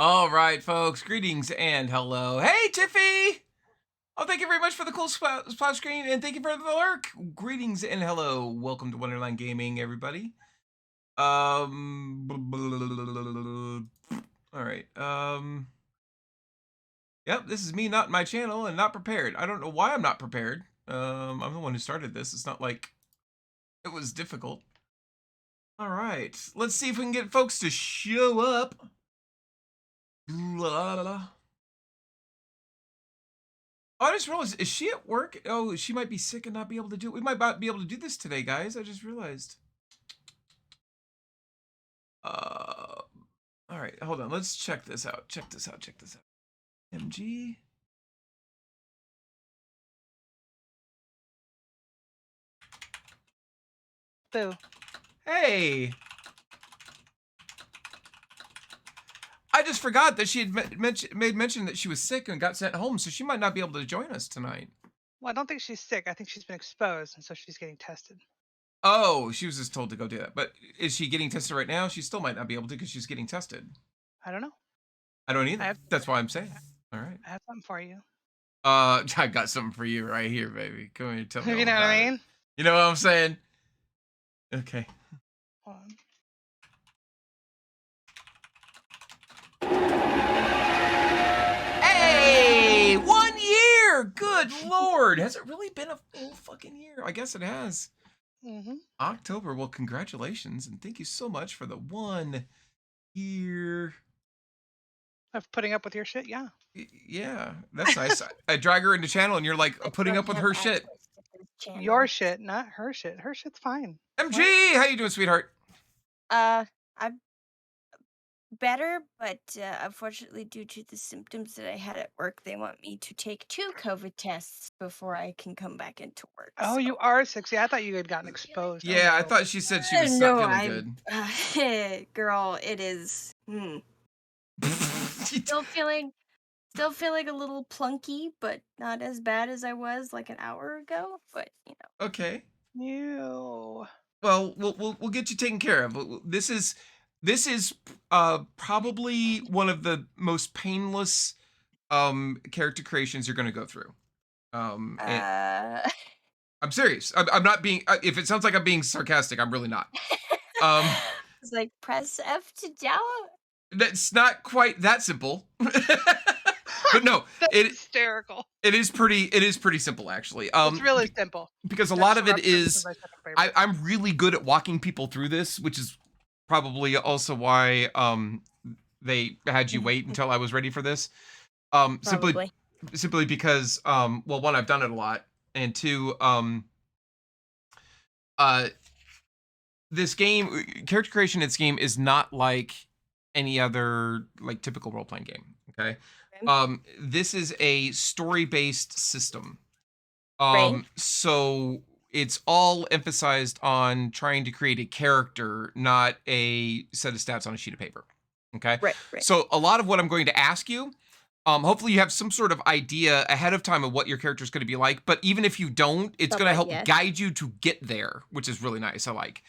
All right, folks. Greetings and hello. Hey, Tiffy. Oh, thank you very much for the cool splash screen, and thank you for the lurk. Greetings and hello. Welcome to Wonderland Gaming, everybody. All right. Yep. This is me, not my channel, and not prepared. I don't know why I'm not prepared. I'm the one who started this. It's not like it was difficult. All right. Let's see if we can get folks to show up. La, la, la. Oh, I just realized, is she at work? Oh, she might be sick and not be able to do it. We might not be able to do this today, guys. I just realized. Uh, all right, hold on. Let's check this out. Check this out. Check this out. MG. Boo. Hey. I just forgot that she had made mention that she was sick and got sent home, so she might not be able to join us tonight. Well, I don't think she's sick. I think she's been exposed, and so she's getting tested. Oh, she was just told to go do that. But is she getting tested right now? She still might not be able to because she's getting tested. I don't know. I don't either. That's why I'm saying. All right. I have something for you. I got something for you right here, baby. Come here, tell me all You know what about I it. mean? You know what I'm saying? Okay. Hold on. Hey, 1 year! Good Lord. Has it really been a full fucking year? I guess it has. Mm-hmm. October. Well, congratulations. And thank you so much for the 1 year. Of putting up with your shit, yeah. Yeah, that's nice. I drag her into channel and you're like putting up with her shit. Your shit, not her shit. Her shit's fine. MG, how you doing, sweetheart? I'm better, but unfortunately, due to the symptoms that I had at work, they want me to take 2 COVID tests before I can come back into work. Oh, you are sick. See, I thought you had gotten exposed. Yeah, Oh, I no. thought she said she was No, not feeling I'm girl. It is good. still feeling a little plunky, but not as bad as I was like an hour ago. But Okay. Ew. Well, we'll get you taken care of. This is probably one of the most painless character creations you're going to go through. And I'm serious. I'm not being. If it sounds like I'm being sarcastic, I'm really not. It's like press F to download. That's not quite that simple. But no, That's it hysterical. it is pretty simple actually. It's really simple. Because a That's lot of it Rupture. This is my second favorite. I'm really good at walking people through this, which is probably also why they had you wait until I was ready for this. Probably. Simply because well, one, I've done it a lot, and two, this game, character creation in this game is not like any other like typical role-playing game. Okay. This is a story-based system. Right. So it's all emphasized on trying to create a character, not a set of stats on a sheet of paper. Okay. Right. So a lot of what I'm going to ask you, hopefully you have some sort of idea ahead of time of what your character is going to be like. But even if you don't, it's going to help guide you to get there, which is really nice. I like.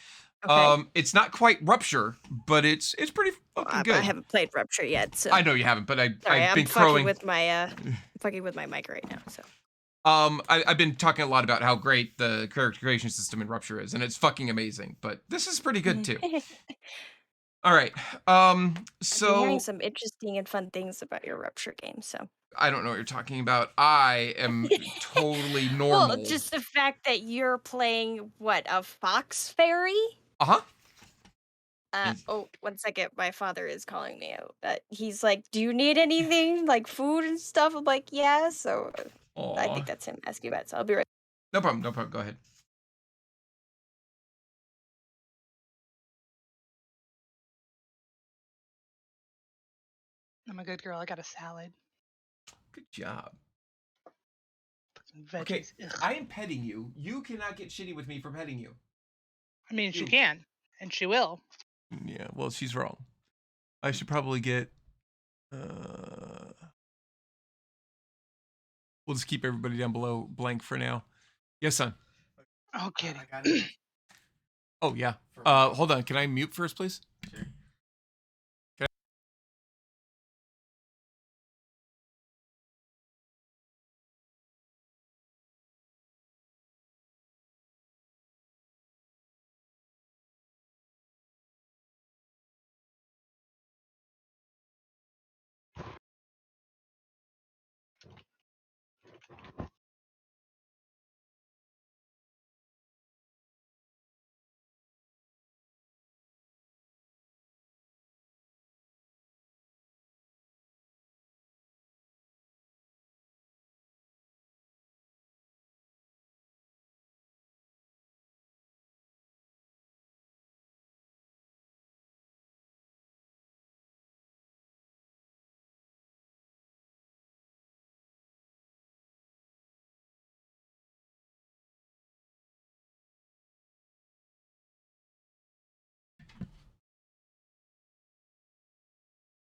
Okay. It's not quite Rupture, but it's pretty fucking good. I haven't played Rupture yet, so I know you haven't, but I've been fucking with my fucking with my mic right now. So. I've been talking a lot about how great the character creation system in Rupture is, and it's fucking amazing. But this is pretty good too. All right. So I'm hearing some interesting and fun things about your Rupture game. So I don't know what you're talking about. I am totally normal. Well, just the fact that you're playing a fox fairy. Uh-huh. Oh, 1 second. My father is calling me out. He's like, "Do you need anything like food and stuff?" I'm like, "Yeah." So I think that's him asking about it. So I'll be right. No problem. No problem. Go ahead. I'm a good girl. I got a salad. Good job. Veggies. Okay, Ugh. I am petting you. You cannot get shitty with me for petting you. I mean, she can, and she will. Yeah, well, she's wrong. I should probably get. We'll just keep everybody down below blank for now. Yes, son. Oh, kitty. Oh yeah. Hold on. Can I mute first, please? Sure.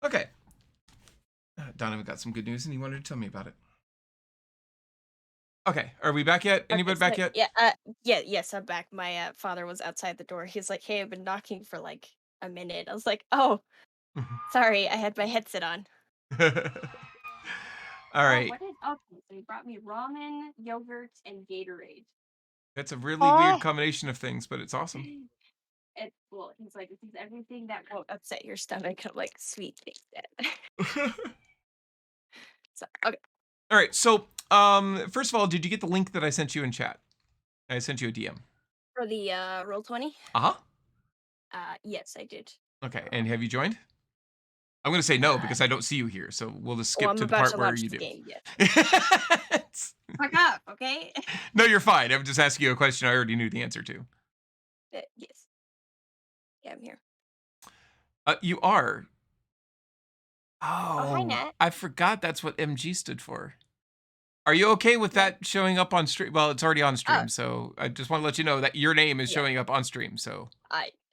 Okay. Donovan got some good news and he wanted to tell me about it. Okay, are we back yet? Anybody Okay, back so, yet? yes, I'm back. My father was outside the door. He's like, "Hey, I've been knocking for like a minute." I was like, "Oh, sorry, I had my headset on." All Oh, right. what did? Okay, so he brought me ramen, yogurt, and Gatorade. That's a really weird Oh, combination of things, but it's awesome. Well, he's like, "This is everything that won't upset your stomach." I'm like, "Sweet, thanks, Dad." All So, okay, right. So, first of all, did you get the link that I sent you in chat? I sent you a DM. for the roll 20. Uh-huh. Yes, I did. Okay. And have you joined? I'm going to say no Uh, because I don't see you here. So we'll just well, skip I'm to the about part to where launch you the do. game. Yeah. Fuck up, okay? No, you're fine. I'm just asking you a question I already knew the answer to. Yes. Yeah, I'm here. You are. Oh, hi, Oh, Nat. I forgot that's what MG stood for. Are you okay with Yeah. that showing up on stream? Well, it's already on stream, Oh, so I just want to let you know that your name is yeah. showing up on stream. So,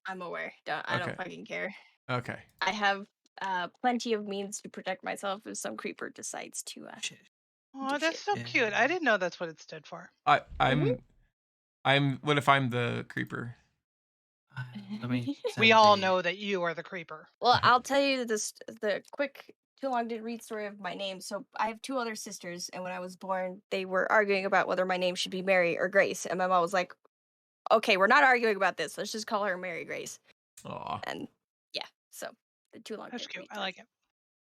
I'm aware. I okay, don't fucking care. okay. I have plenty of means to protect myself if some creeper decides to Shit. oh, do that's shit. so cute. I didn't know that's what it stood for. I, Mhm. I'm. What if I'm the creeper? Let me We send all the. know that you are the creeper. Well, I'll tell you the quick too long to read story of my name. So I have two other sisters, and when I was born, they were arguing about whether my name should be Mary or Grace, and my mom was like, "Okay, we're not arguing about this. Let's just call her Mary Grace." Aw. And yeah, so the too long That's to cute. read I story. like it.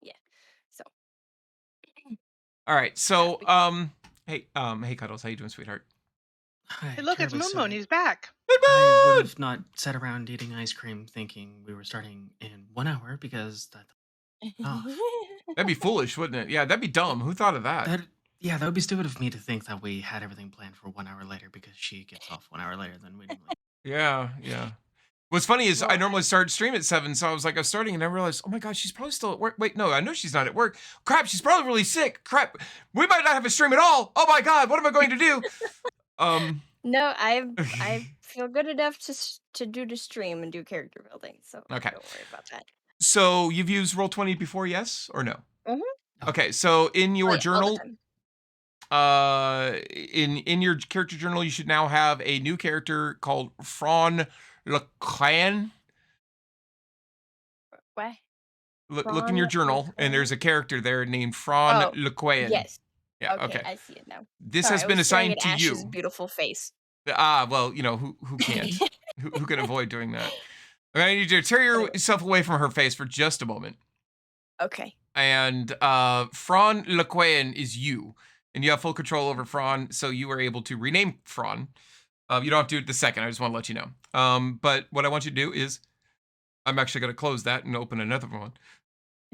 Yeah. So All right. So, we- hey, Cuddles, how you doing, sweetheart? Hi, Hey, look, it's terribly Moon Moon. sorry. He's back. I would have not sat around eating ice cream thinking we were starting in 1 hour because that. Oh, That'd be foolish, wouldn't it? Yeah, that'd be dumb. Who thought of that? that would be stupid of me to think that we had everything planned for 1 hour later because she gets off 1 hour later than we normally. Yeah. What's funny is I Well, normally start stream at 7, so I was like, I was starting and I realized, oh my god, she's probably still at work. Wait, no, I know she's not at work. Crap, she's probably really sick. Crap, we might not have a stream at all. Oh my god, what am I going to do? no, I feel good enough to do the stream and do character building, so Okay. don't worry about that. So you've used Roll20 before, yes or no? Mhm. Okay, so in your Oh, yeah, all the journal, time. in your character journal, you should now have a new character called Fron LeClan. What? Look in your Fron journal, and there's LeClan? a character there named Fron Oh, LeQuan. yes. Yeah, Okay, okay. I see it now. This Sorry, has I been was staring assigned at to Ash's you. beautiful face. Well, you know, who can't? who can avoid doing that? Okay, I need you to tear Anyway. yourself away from her face for just a moment. Okay. And Fron LeQuan is you. And you have full control over Fron, so you are able to rename Fron. You don't have to do it the second, I just want to let you know. But what I want you to do is, I'm actually going to close that and open another one.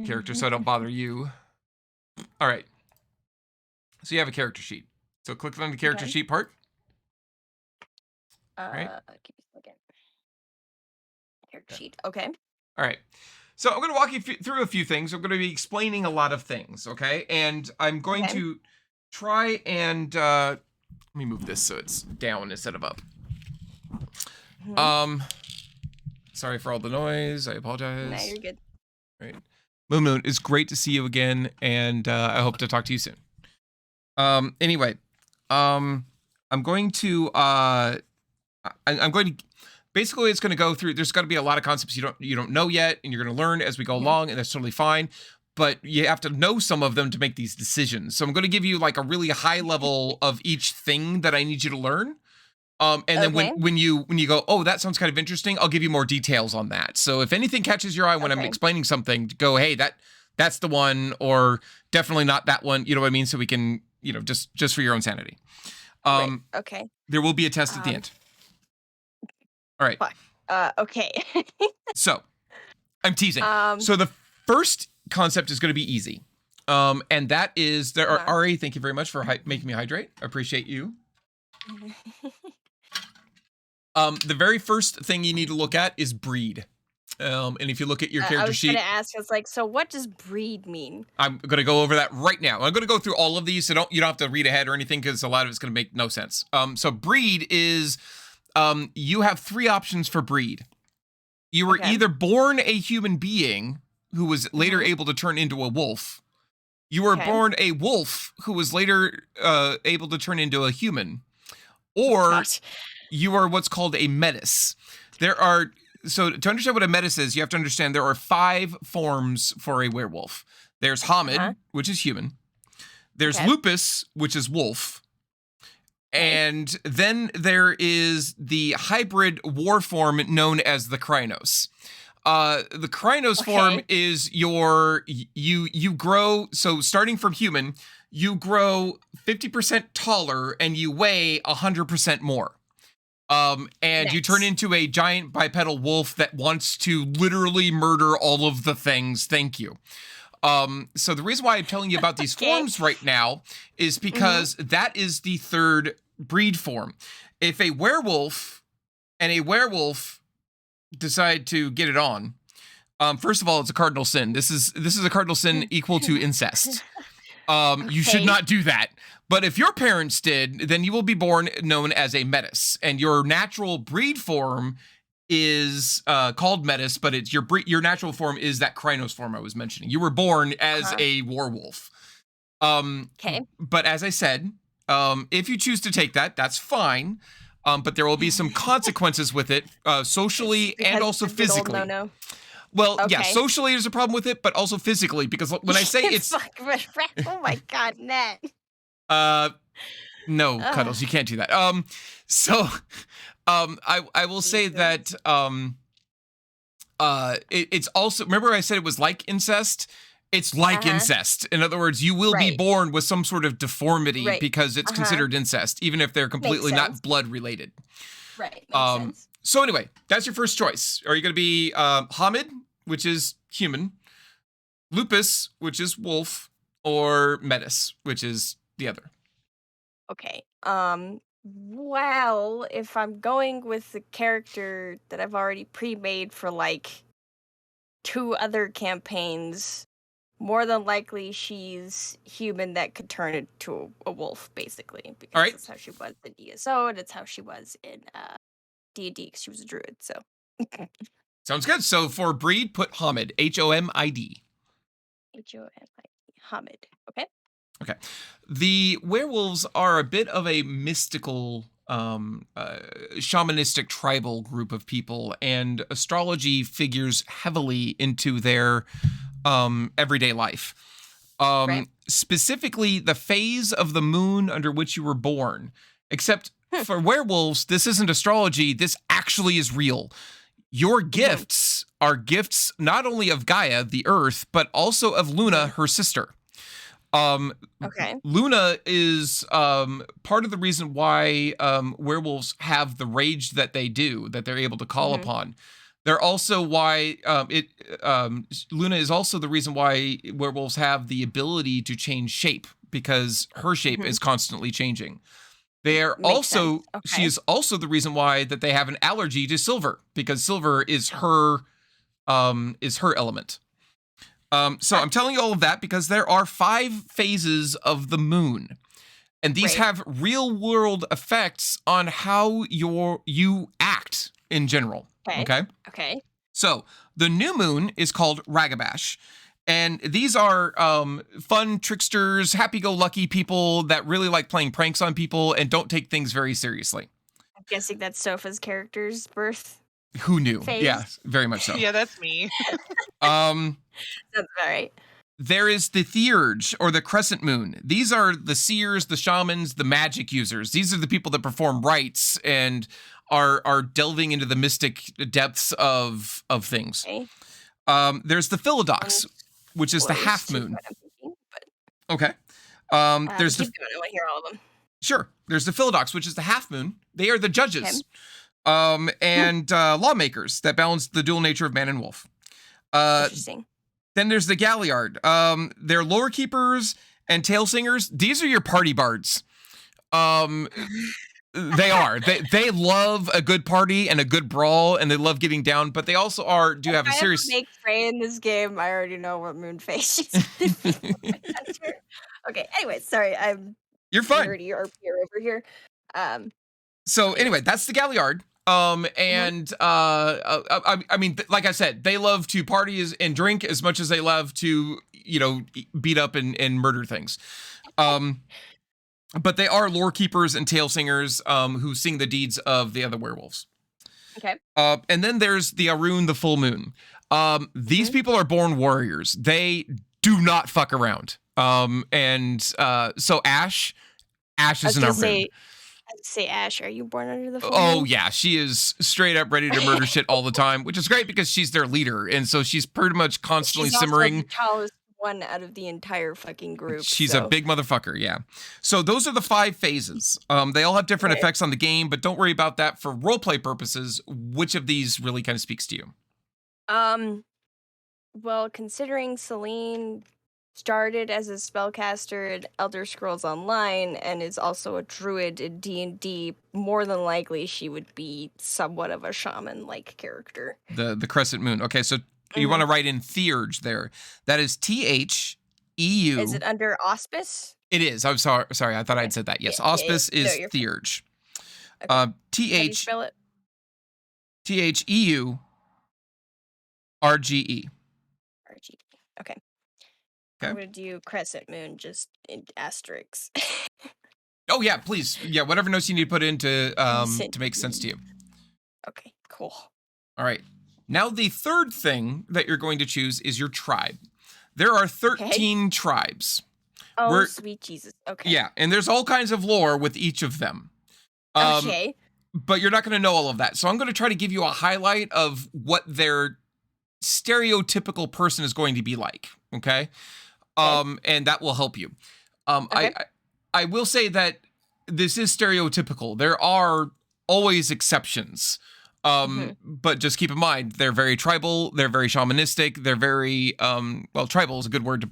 Character, so I don't bother you. All right. So you have a character sheet. So click on the character Okay. sheet part. Give right. me a second. Character sheet. Okay. All right. So I'm going to walk you through a few things. I'm going to be explaining a lot of things, okay? And I'm going Okay. to try and let me move this so it's down instead of up. Mhm. Sorry for all the noise. I No, apologize. you're good. Right. Moon, it's great to see you again, and I hope to talk to you soon. Anyway, I'm going to I'm going to basically it's going to go through. There's going to be a lot of concepts you don't know yet, and you're going to learn as we go Mhm. along, and that's totally fine. But you have to know some of them to make these decisions. So I'm going to give you like a really high level of each thing that I need you to learn. And then Okay. when you go, oh, that sounds kind of interesting, I'll give you more details on that. So if anything catches your eye when I'm Okay. explaining something, go, hey, that's the one, or definitely not that one. You know what I mean? So we can just for your own sanity. Right, okay. There will be a test at the Um, end. All right. Fuck. Okay. So I'm teasing. Um, So the first concept is going to be easy. And that is there are Ari, thank you very much for making me hydrate. I appreciate you. The very first thing you need to look at is breed. And if you look at your I character was sheet, gonna ask. I was like, so what does breed mean? I'm going to go over that right now. I'm going to go through all of these, so you don't have to read ahead or anything because a lot of it's going to make no sense. So breed is you have 3 options for breed. You were Okay. either born a human being who was later able to turn into a wolf. You were Okay. born a wolf who was later able to turn into a human, or God. you are what's called a metis. So to understand what a metis is, you have to understand there are 5 forms for a werewolf. There's Hamid, which is human. There's Okay. Lupus, which is wolf. Okay. And then there is the hybrid war form known as the Krynos. The Krynos form Okay. is you grow, so starting from human, you grow 50% taller and you weigh 100% more. And you turn Nice. into a giant bipedal wolf that wants to literally murder all of the things. Thank you. So the reason why I'm telling you about these Okay. forms right now is because that is the 3rd breed form. If a werewolf and a werewolf decide to get it on, first of all, it's a cardinal sin. This is a cardinal sin equal to incest. You should Okay. not do that. But if your parents did, then you will be born known as a metis, and your natural breed form is called metis, but it's your natural form is that Krynos form I was mentioning. You were born as a werewolf. Okay. But as I said, if you choose to take that, that's fine. But there will be some consequences with it, socially and Because also the big old physically. no-no. Well, yeah, Okay. socially there's a problem with it, but also physically, because when I say it's Fuck, oh my God, Nat. no, Ugh. Cuddles, you can't do that. So I will say that it's also, remember I said it was like incest? It's like incest. In other words, you will be Right. born with some sort of deformity Right. because it's considered incest, even if they're completely sense. not blood related. Right. Makes sense. So anyway, that's your first choice. Are you going to be Hamid, which is human, Lupus, which is wolf, or Metis, which is the other? Okay. Well, if I'm going with the character that I've already pre-made for like 2 other campaigns, more than likely she's human that could turn into a wolf, basically. Because All right. that's how she was in ESO, and it's how she was in D&D, because she was a druid, so. Sounds good. So for breed, put Hamid, Homid. H-O-M-I-D. Hamid. Okay. Okay. The werewolves are a bit of a mystical, shamanistic tribal group of people, and astrology figures heavily into their everyday life. Right. Specifically, the phase of the moon under which you were born. Except for werewolves, this isn't astrology. This actually is real. Your gifts are gifts not only of Gaia, the earth, but also of Luna, her sister. Okay. Luna is part of the reason why werewolves have the rage that they do, that they're able to call upon. They're also why Luna is also the reason why werewolves have the ability to change shape, because her shape is constantly changing. They are Makes also sense. she Okay. is also the reason why that they have an allergy to silver, because silver is her element. So I'm telling you all of that because there are 5 phases of the moon, and these Right. have real world effects on how you act in general. Okay. Okay. So the new moon is called Ragabash, and these are fun tricksters, happy-go-lucky people that really like playing pranks on people and don't take things very seriously. I'm guessing that's Sofa's character's birth. Who knew? Phase. Yeah, very much so. Yeah, that's me. Um. That's all right. There is the Theurge, or the Crescent Moon. These are the seers, the shamans, the magic users. These are the people that perform rites and are delving into the mystic depths of things. Okay. There's the Philodox, which is the Spoilers half to moon. what I'm thinking, but Okay. There's Keep the going. I want to hear all of them. Sure. There's the Philodox, which is the half moon. They are the judges, and lawmakers that balance the dual nature of man and wolf. Interesting. Then there's the Galliard. They're lore keepers and tale singers. These are your party bards. They are. They love a good party and a good brawl, and they love getting down. But they also do have a serious. Make Frey in this game. I already know what Moonface she's. Okay. Anyway, sorry. I'm You're fine. nerdy RP over here. So anyway, that's the Galliard. And I mean, like I said, they love to party and drink as much as they love to, beat up and murder things. But they are lore keepers and tale singers who sing the deeds of the other werewolves. Okay. And then there's the Arun, the full moon. These people are born warriors. They do not fuck around. So Ash is an Arun. Say, Ash, are you born under the full Oh moon? yeah, she is straight up ready to murder shit all the time, which is great because she's their leader, and so she's pretty much constantly She's simmering. Also the tallest one out of the entire fucking group. She's a big motherfucker, yeah. So those are the 5 phases. They all have different effects on the game, but don't worry about that for roleplay purposes. Which of these really kind of speaks to you? Well, considering Celine started as a spellcaster in Elder Scrolls Online and is also a druid in D&D, more than likely she would be somewhat of a shaman-like character. The Crescent Moon. Okay, so you want to write in Theurge there. That is Theu. Is it under Auspice? It is. I'm sorry. I thought I'd said that. Yes, Auspice is Theurge. Okay. How do you TH spell it? THEURGE. RG. Okay. Okay. I'm gonna do Crescent Moon just in asterisks. Oh yeah, please. Yeah, whatever notes you need to put in to make sense to you. Okay, cool. All right. Now the third thing that you're going to choose is your tribe. There are 13 tribes. Oh, sweet Jesus. Okay. Yeah, and there's all kinds of lore with each of them. Okay. But you're not going to know all of that. So I'm going to try to give you a highlight of what their stereotypical person is going to be like, okay? And that will help you. Okay. I will say that this is stereotypical. There are always exceptions. But just keep in mind, they're very tribal, they're very shamanistic, they're very, tribal is a good word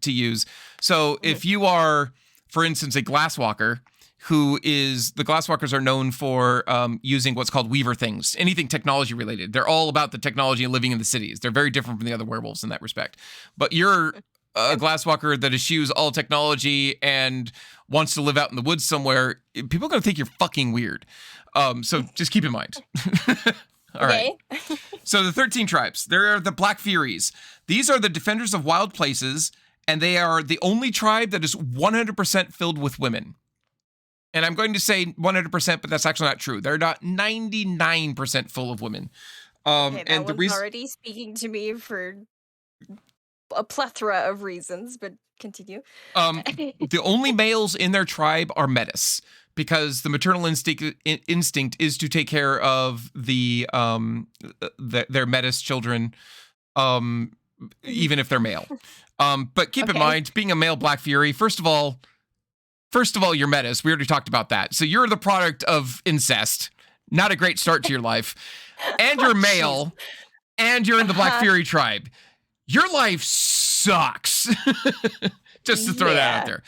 to use. So if you are, for instance, a glasswalker, the glasswalkers are known for using what's called weaver things, anything technology related. They're all about the technology and living in the cities. They're very different from the other werewolves in that respect. But you're a glasswalker that eschews all technology and wants to live out in the woods somewhere. People are going to think you're fucking weird. So just keep in mind. All right. So the 13 tribes, there are the Black Furies. These are the defenders of wild places, and they are the only tribe that is 100% filled with women. And I'm going to say 100%, but that's actually not true. They're not 99% full of women. Okay, and the reason already speaking to me for a plethora of reasons, but continue. The only males in their tribe are Metis, because the maternal instinct is to take care of their Metis children, even if they're male. But keep in mind, being a male Black Fury, first of all, you're Metis. We already talked about that. So you're the product of incest. Not a great start to your life. And you're male, and you're in the Black Fury tribe. Your life sucks. Just to throw that out there.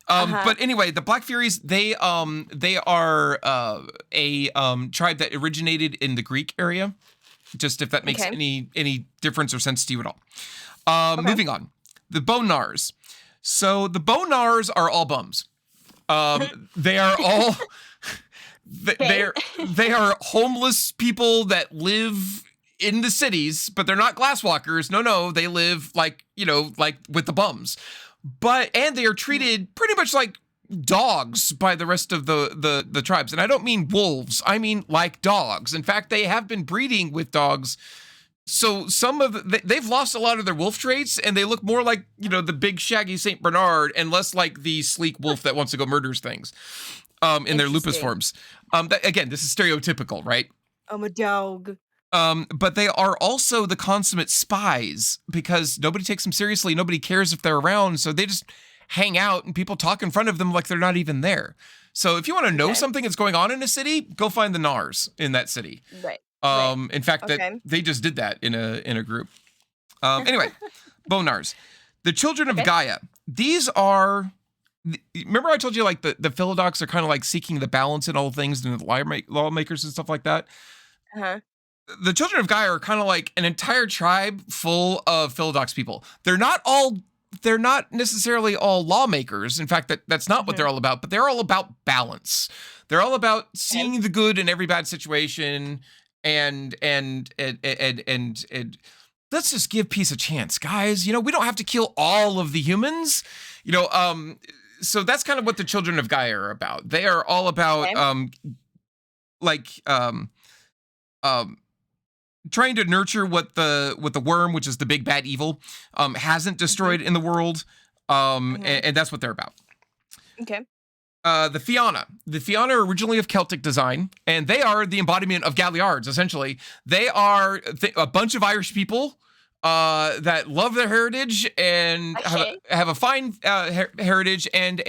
But anyway, the Black Furies, they are a tribe that originated in the Greek area. Just if that makes any difference or sense to you at all. Moving on. The Bonars. So the Bonars are all bums. They are all they are homeless people that live in the cities, but they're not glasswalkers. No, they live like with the bums. And they are treated pretty much like dogs by the rest of the tribes. And I don't mean wolves. I mean like dogs. In fact, they have been breeding with dogs. So they've lost a lot of their wolf traits, and they look more like, the big shaggy Saint Bernard and less like the sleek wolf that wants to go murders things in their lupus forms. Again, this is stereotypical, right? I'm a dog. But they are also the consummate spies, because nobody takes them seriously. Nobody cares if they're around. So they just hang out and people talk in front of them like they're not even there. So if you want to know Okay. something that's going on in a city, go find the Nars in that city. Right. In fact, that Okay. they just did that in a group. Anyway, Bonars, the children of Okay. Gaia. These are. Remember, I told you like the Philodox are kind of like seeking the balance in all things, and the lawmakers and stuff like that. Uh-huh. The children of Gaia are kind of like an entire tribe full of Philodox people. They're not necessarily all lawmakers. In fact, that's not what they're all about, but they're all about balance. They're all about seeing the good in every bad situation and let's just give peace a chance, guys. You know, we don't have to kill all of the humans. You know, so that's kind of what the children of Gaia are about. They are all about trying to nurture what the worm, which is the big bad evil, hasn't destroyed in the world. And that's what they're about. Okay. The Fianna. The Fianna are originally of Celtic design, and they are the embodiment of Galliards, essentially. They are a bunch of Irish people that love their heritage and have a fine heritage and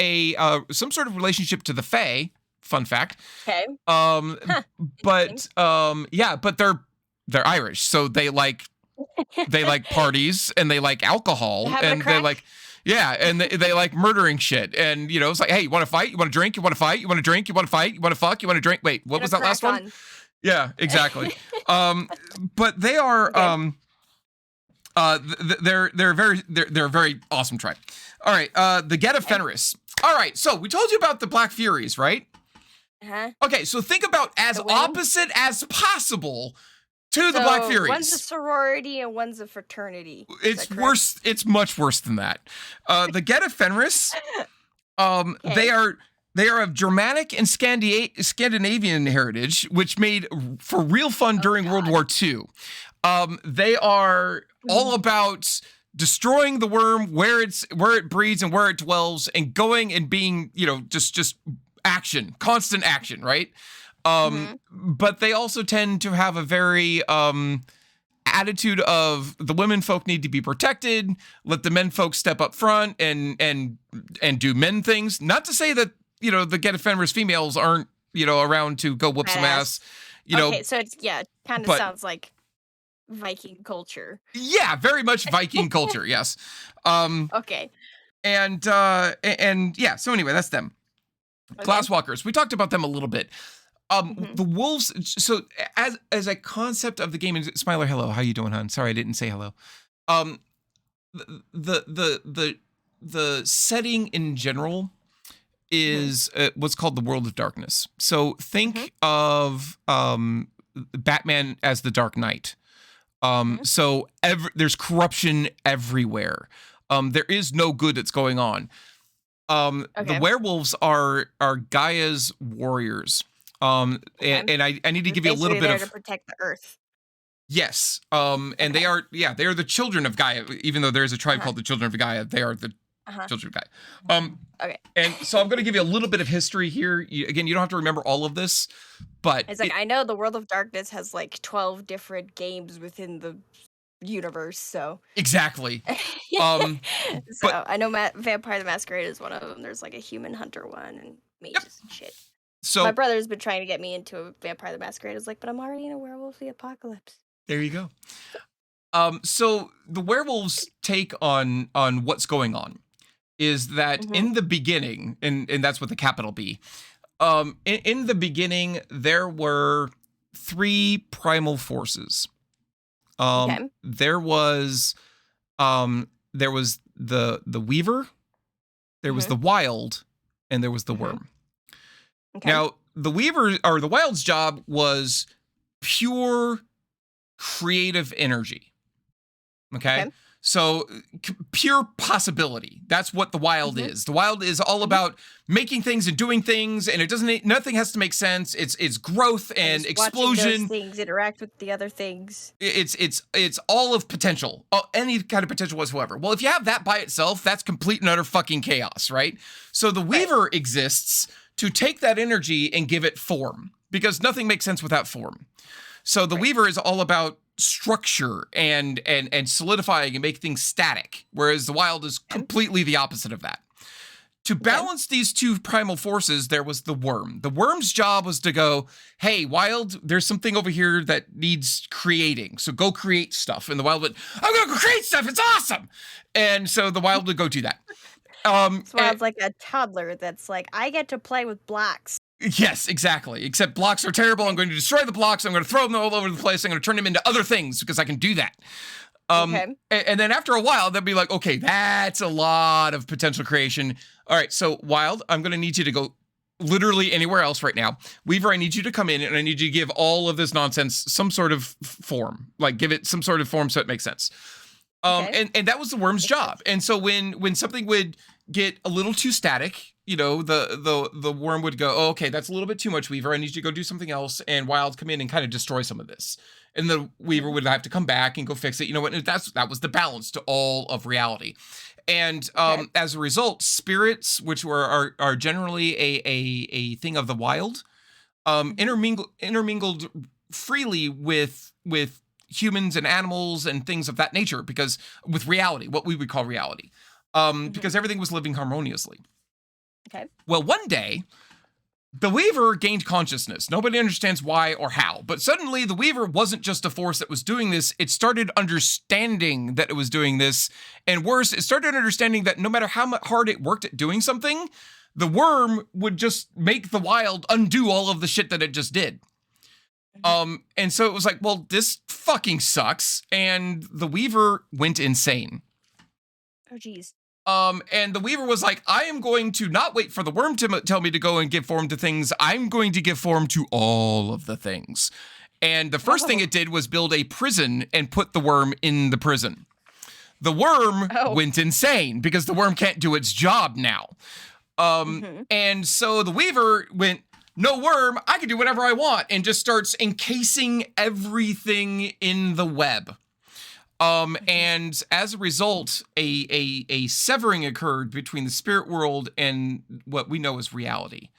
some sort of relationship to the Fae. Fun fact. Okay. But but they're Irish, so they like parties and they like alcohol Having a and they crack? like. Yeah, and they like murdering shit. And, you know, it's like, hey, you want to fight? You want to drink? You want to fight? You want to drink? You want to fight? You want to fuck? You want to drink? Wait, what was that last one? Yeah, exactly. But they are, they're a very awesome tribe. All right, the Get of Fenris. All right, so we told you about the Black Furies, right? Uh-huh. Okay, so think about as The women? opposite as possible to the Black Furies. One's a sorority and one's a fraternity. Is It's that correct? worse. It's much worse than that. The Get of Fenris, they are of Germanic and Scandinavian heritage, which made for real fun during World War II. They are all about destroying the worm where it breeds and where it dwells, and going and being, you know, just action, constant action, right? But they also tend to have a very attitude of the women folk need to be protected. Let the men folk step up front and do men things. Not to say that, you know, the Get of Fenris females aren't, you know, around to go whoop some ass. You know, Okay, so it's kind of but- sounds like Viking culture. yeah, very much Viking culture. Yes. Okay. And yeah. So anyway, that's them. Glasswalkers. We talked about them a little bit. The wolves. So as a concept of the game, and Smiler, hello, how you doing, hon? Sorry, I didn't say hello. The setting in general is what's called the World of Darkness. So think of Batman as the Dark Knight. So there's corruption everywhere. There is no good that's going on. The werewolves are Gaia's warriors. And I need to give you a little bit there of to protect the earth. yes. And they are the children of Gaia. Even though there is a tribe called the Children of Gaia, they are the children of Gaia. Okay. And so I'm going to give you a little bit of history here. Again, you don't have to remember all of this, but It's like I know the World of Darkness has like 12 different games within the universe, so exactly. so but- I know Vampire the Masquerade is one of them. There's like a human hunter one and mages and shit. So My brother's been trying to get me into a Vampire the Masquerade. I was like, but I'm already in a Werewolf the Apocalypse. there you go. So the werewolves' take on what's going on is that in the beginning, and that's what the capital B. In the beginning, there were three primal forces. There was the Weaver, there was the Wild, and there was the Worm. Okay. Now, the Weaver or the Wild's job was pure creative energy. Okay. So pure possibility. That's what the Wild is. The Wild is all about making things and doing things, and nothing has to make sense. It's growth and Just watching those explosion. things interact with the other things. It's all of potential, any kind of potential whatsoever. Well, if you have that by itself, that's complete and utter fucking chaos, right? So the Weaver exists to take that energy and give it form, because nothing makes sense without form. So the Weaver is all about structure and solidifying and make things static, whereas the Wild is completely the opposite of that. To balance these two primal forces, there was the worm. The worm's job was to go, hey, Wild, there's something over here that needs creating. So go create stuff. And the Wild went, I'm going to go create stuff. It's awesome. And so the Wild would go do that. So Wild's like a toddler that's like, I get to play with blocks. Yes, exactly. Except blocks are terrible. I'm going to destroy the blocks. I'm going to throw them all over the place. I'm going to turn them into other things because I can do that. And then after a while, they'll be like, okay, that's a lot of potential creation. All right, so Wild, I'm going to need you to go literally anywhere else right now. Weaver, I need you to come in and I need you to give all of this nonsense some sort of form, like give it some sort of form so it makes sense. And that was the worm's job. And so when something would get a little too static, you know, the worm would go, oh, okay, that's a little bit too much, Weaver. I need you to go do something else. And Wild come in and kind of destroy some of this. And the Weaver would have to come back and go fix it. You know what? That was the balance to all of reality. And as a result, spirits, which are generally a thing of the wild, intermingled freely with humans and animals and things of that nature, because with reality, what we would call reality, because everything was living harmoniously. Okay. Well, one day, the Weaver gained consciousness. Nobody understands why or how, but suddenly the Weaver wasn't just a force that was doing this. It started understanding that it was doing this. And worse, it started understanding that no matter how hard it worked at doing something, the worm would just make the Wild undo all of the shit that it just did. And so it was like, well, this fucking sucks. And the Weaver went insane. Oh, geez. And the Weaver was like, I am going to not wait for the worm to tell me to go and give form to things. I'm going to give form to all of the things. And the first thing it did was build a prison and put the worm in the prison. The worm went insane because the worm can't do its job now. And so the Weaver went, no worm, I can do whatever I want, and just starts encasing everything in the web. And as a result, a severing occurred between the spirit world and what we know as reality.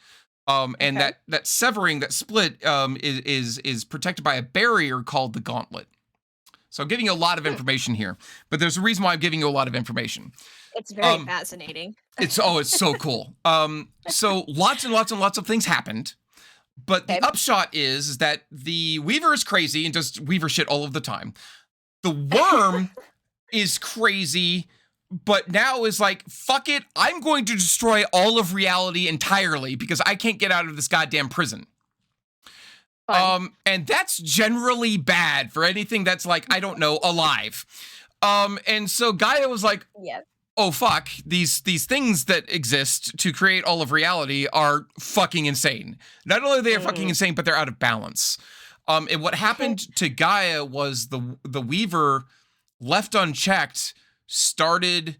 And that severing, that split, is protected by a barrier called the Gauntlet. So I'm giving you a lot of information here, but there's a reason why I'm giving you a lot of information. It's very fascinating. It's so cool. So lots and lots and lots of things happened. But the upshot is that the Weaver is crazy and does Weaver shit all of the time. The worm is crazy, but now is like, fuck it, I'm going to destroy all of reality entirely because I can't get out of this goddamn prison. And that's generally bad for anything that's like, I don't know, alive. And so Gaia was like, oh fuck, these things that exist to create all of reality are fucking insane. Not only are they fucking insane, but they're out of balance. And what happened to Gaia was the Weaver, left unchecked, started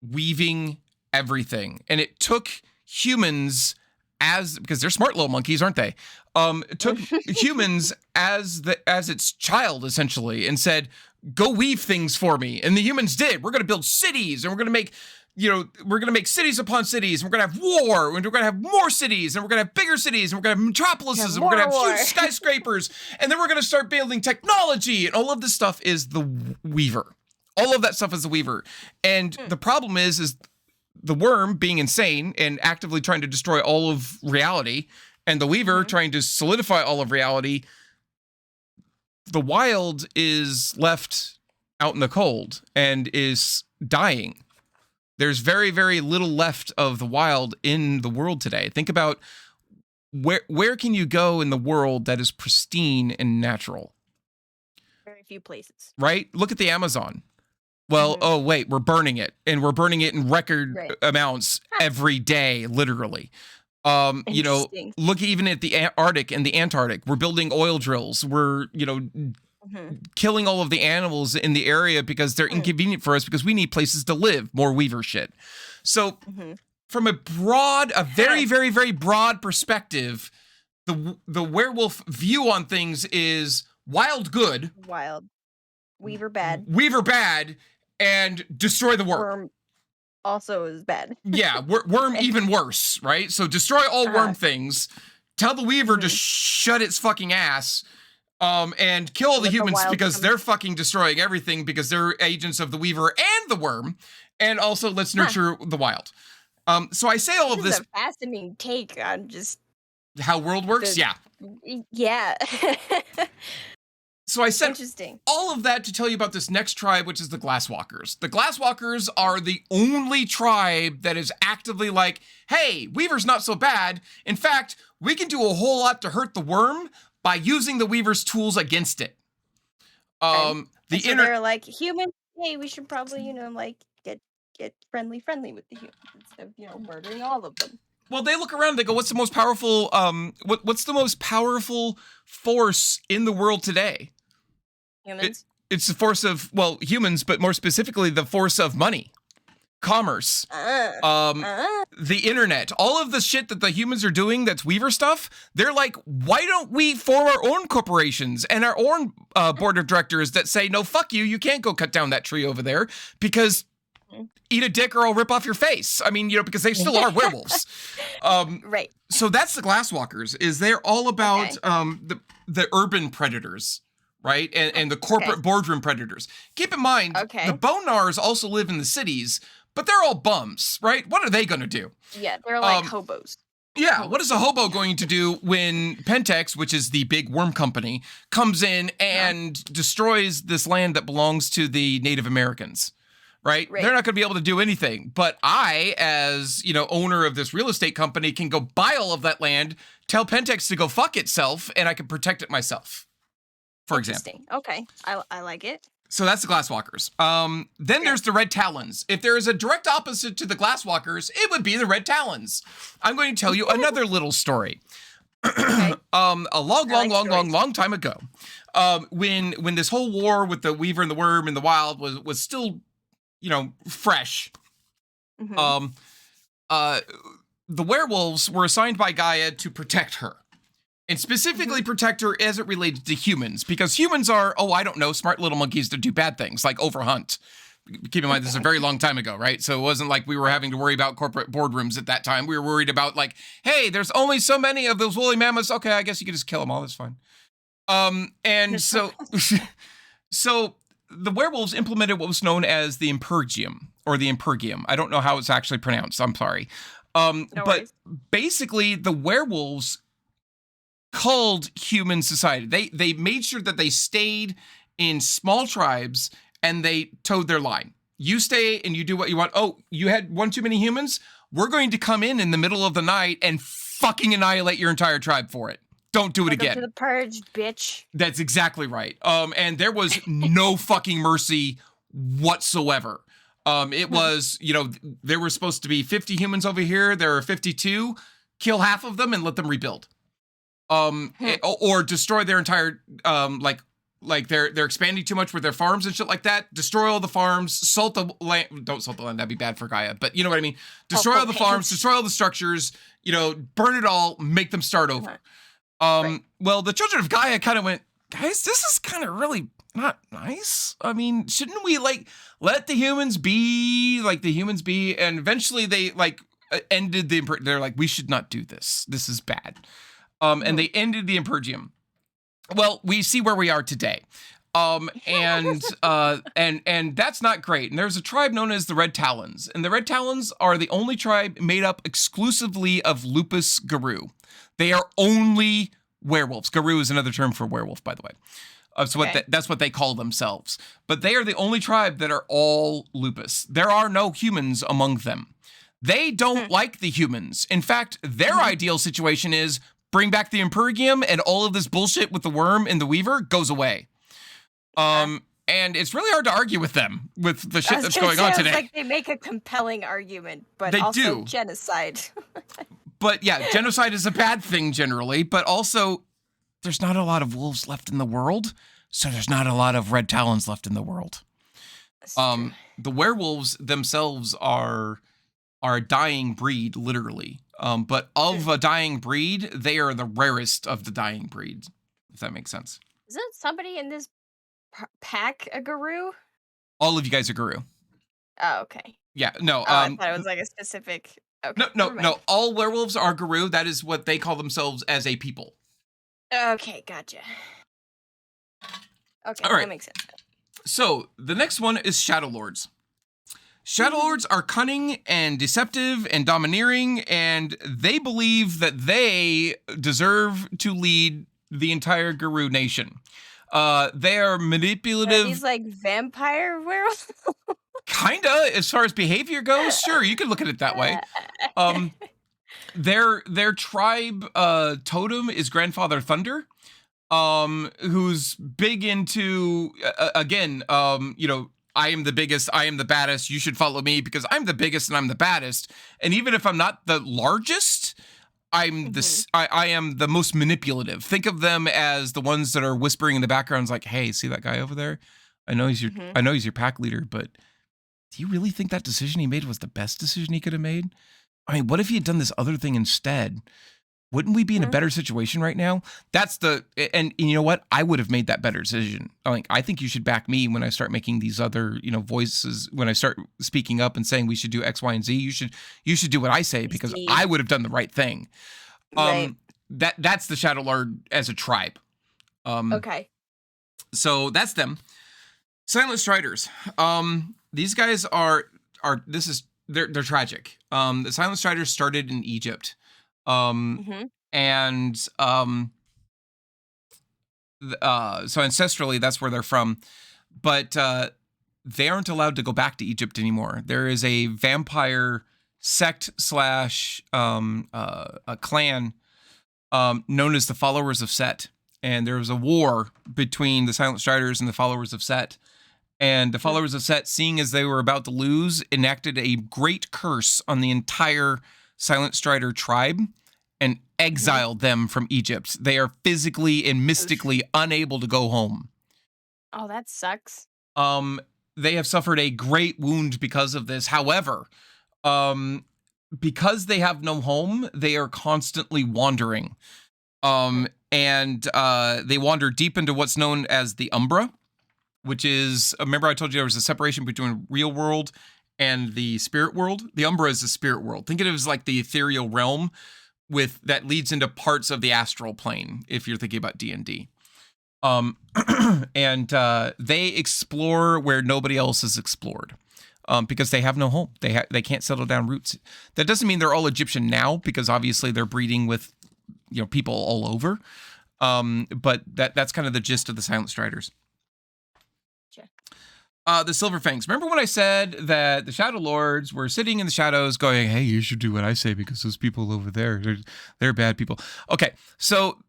weaving everything. And it took humans because they're smart little monkeys, aren't they? It took humans as its child, essentially, and said, go weave things for me. And the humans did. We're going to build cities, and we're going to make, we're going to make cities upon cities, and we're going to have war, and we're going to have more cities, and we're going to have bigger cities, and we're going to have metropolises, and we're going to have huge skyscrapers, and then we're going to start building technology, and all of this stuff is the Weaver. All of that stuff is the Weaver. And the problem is the worm being insane and actively trying to destroy all of reality, and the Weaver trying to solidify all of reality. The Wild is left out in the cold and is dying. There's very, very little left of the Wild in the world today. Think about where can you go in the world that is pristine and natural? Very few places. Right? Look at the Amazon. Well, oh wait, we're burning it, and we're burning it in record amounts every day, literally. Look even at the Arctic and the Antarctic. We're building oil drills. We're, killing all of the animals in the area because they're inconvenient for us because we need places to live. More Weaver shit. So from a very, very, very broad perspective, the werewolf view on things is Wild good. Wild. Weaver bad. Weaver bad. And destroy the worm. Worm also is bad. Yeah, worm even worse, right? So destroy all worm things. Tell the Weaver to shut its fucking ass, and kill all the humans because they're fucking destroying everything because they're agents of the Weaver and the worm. And also, let's nurture the Wild. So I say all of This this. is a fascinating take on just How world works? the- Yeah. yeah. So I said Interesting. all of that to tell you about this next tribe, which is the Glasswalkers. The Glasswalkers are the only tribe that is actively like, hey, Weaver's not so bad. In fact, we can do a whole lot to hurt the worm by using the Weaver's tools against it. The And so inner they're like, human, hey, we should probably, like get friendly with the humans instead of, murdering all of them. Well, they look around, they go, what's the most powerful what's the most powerful force in the world today? Humans. It's the force of, well, humans, but more specifically the force of money, commerce, the internet, all of the shit that the humans are doing that's Weaver stuff. They're like, why don't we form our own corporations and our own board of directors that say, no, fuck you, you can't go cut down that tree over there because eat a dick or I'll rip off your face. I mean, because they still are werewolves. Right. So that's the Glasswalkers, is they're all about Okay. the urban predators, right? And the corporate boardroom predators. Keep in mind, Okay. the Bonars also live in the cities, but they're all bums, right? What are they going to do? Yeah, they're like hobos. Yeah, what is a hobo going to do when Pentex, which is the big worm company, comes in and destroys this land that belongs to the Native Americans? Right? They're not going to be able to do anything. But I, as, owner of this real estate company, can go buy all of that land, tell Pentex to go fuck itself, and I can protect it myself, for example. Interesting. Okay. I like it. So that's the Glasswalkers. Then there's the Red Talons. If there is a direct opposite to the Glasswalkers, it would be the Red Talons. I'm going to tell you another little story. Okay. A long time ago, when this whole war with the Weaver and the Worm in the wild was still fresh. Mhm. The werewolves were assigned by Gaia to protect her. And specifically protect her as it related to humans. Because humans are, I don't know, smart little monkeys that do bad things, like overhunt. Keep in mind, this is a very long time ago, right? So it wasn't like we were having to worry about corporate boardrooms at that time. We were worried about like, hey, there's only so many of those woolly mammoths. Okay, I guess you could just kill them all. That's fine. And so the werewolves implemented what was known as the Impergium, or the Impergium. I don't know how it's actually pronounced. I'm sorry. No but worries. basically, the werewolves culled human society. They made sure that they stayed in small tribes and they towed their line. You stay and you do what you want. Oh, you had one too many humans? We're going to come in the middle of the night and fucking annihilate your entire tribe for it. Don't do it Welcome again. to the purge, bitch. That's exactly right. And there was no fucking mercy whatsoever. It was, there were supposed to be 50 humans over here. There are 52. Kill half of them and let them rebuild. Or destroy their entire, like they're expanding too much with their farms and shit like that. Destroy all the farms, salt the land. Don't salt the land. That'd be bad for Gaia. But you know what I mean? Destroy all the farms, destroy all the structures, burn it all, make them start over. Well, the children of Gaia kind of went, guys, this is kind of really not nice. I mean, shouldn't we let the humans be like the humans be? And eventually they ended they're like, we should not do this. This is bad. And they ended the Impergium. Well, we see where we are today. And that's not great. And there's a tribe known as the Red Talons. And the Red Talons are the only tribe made up exclusively of Lupus Garou. They are only werewolves. Garou is another term for werewolf, by the way. So that's what they call themselves. But they are the only tribe that are all Lupus. There are no humans among them. They don't like the humans. In fact, their ideal situation is bring back the Impergium and all of this bullshit with the worm and the Weaver goes away. And it's really hard to argue with them with the shit that's going on today. It's like they make a compelling argument, but They also do. genocide. But yeah, genocide is a bad thing generally, but also there's not a lot of wolves left in the world, so there's not a lot of Red Talons left in the world. That's true. The werewolves themselves are a dying breed, literally. But of a dying breed, they are the rarest of the dying breeds, if that makes sense. Isn't somebody in this pack a Garou? All of you guys are Garou. Oh, okay. Yeah, no. I thought it was like a specific. Okay, No. All werewolves are Garou. That is what they call themselves as a people. Okay, gotcha. Okay, All right. that makes sense. So the next one is Shadow Lords. Shadow Lords are cunning and deceptive and domineering, and they believe that they deserve to lead the entire Garou nation. They are Are manipulative. these like vampire werewolves? Kinda, as far as behavior goes. Sure, you could look at it that way. Their tribe totem is Grandfather Thunder, who's big into again, I am the biggest, I am the baddest, you should follow me because I'm the biggest and I'm the baddest. And even if I'm not the largest, I'm I am the most manipulative. Think of them as the ones that are whispering in the background, like, "Hey, see that guy over there? I know he's your pack leader, but do you really think that decision he made was the best decision he could have made? I mean, what if he had done this other thing instead? Wouldn't we be in a better situation right now?" That's and you know what? I would have made that better decision. I think you should back me when I start making these other, voices, when I start speaking up and saying we should do X, Y, and Z. You should do what I say because See. I would have done the right thing. Right. That's the Shadow Lord as a tribe. Okay. So that's them. Silent Striders. These guys they're tragic. The Silent Striders started in Egypt. And so ancestrally that's where they're from, but they aren't allowed to go back to Egypt anymore. There is a vampire sect / a clan known as the Followers of Set, and there was a war between the Silent Striders and the Followers of Set. And the Followers of Set, seeing as they were about to lose, enacted a great curse on the entire Silent Strider tribe and exiled them from Egypt. They are physically and mystically unable to go home. Oh, that sucks. They have suffered a great wound because of this. However, because they have no home, they are constantly wandering. And they wander deep into what's known as the Umbra, which is, remember I told you there was a separation between real world and the spirit world? The Umbra is the spirit world. Think of it as like the ethereal realm that leads into parts of the astral plane, if you're thinking about D&D. And they explore where nobody else has explored. Because they have no home. They can't settle down roots. That doesn't mean they're all Egyptian now, because obviously they're breeding with people all over. But that's kind of the gist of the Silent Striders. The Silverfangs. Remember when I said that the Shadow Lords were sitting in the shadows going, "Hey, you should do what I say because those people over there, they're bad people." Okay, so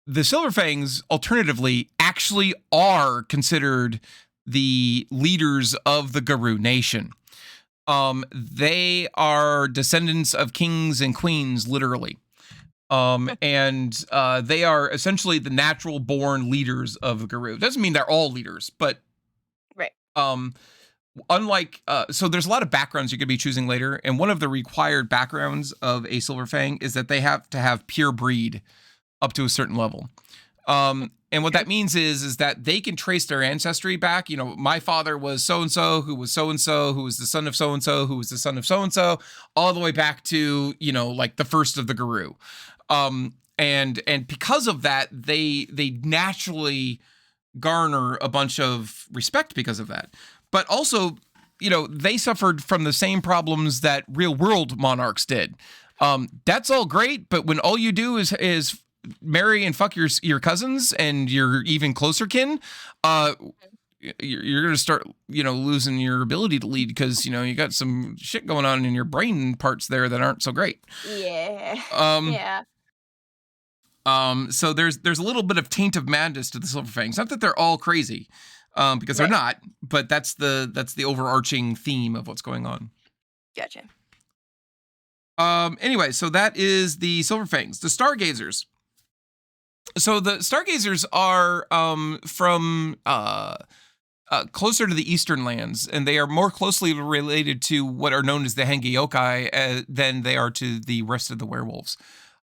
the Silverfangs, alternatively, actually are considered the leaders of the Garou nation. They are descendants of kings and queens, literally. And they are essentially the natural born leaders of the Garou. Doesn't mean they're all leaders, but unlike, so there's a lot of backgrounds you could be choosing later, and one of the required backgrounds of a Silverfang is that they have to have pure breed up to a certain level. And what that means is that they can trace their ancestry back. My father was so-and-so, who was so-and-so, who was the son of so-and-so, who was the son of so-and-so, all the way back to, like the first of the Garou. And because of that, they naturally garner a bunch of respect because of that. But also, they suffered from the same problems that real world monarchs did. That's all great, but when all you do is marry and fuck your cousins and your even closer kin, you're going to start, losing your ability to lead because, you got some shit going on in your brain parts there that aren't so great. Yeah. Yeah. So there's a little bit of taint of madness to the Silverfangs. Not that they're all crazy, because they're not, but that's the overarching theme of what's going on. Gotcha. Anyway, so that is the Silverfangs. The Stargazers. So the Stargazers are from closer to the Eastern lands, and they are more closely related to what are known as the Henge Yokai than they are to the rest of the werewolves.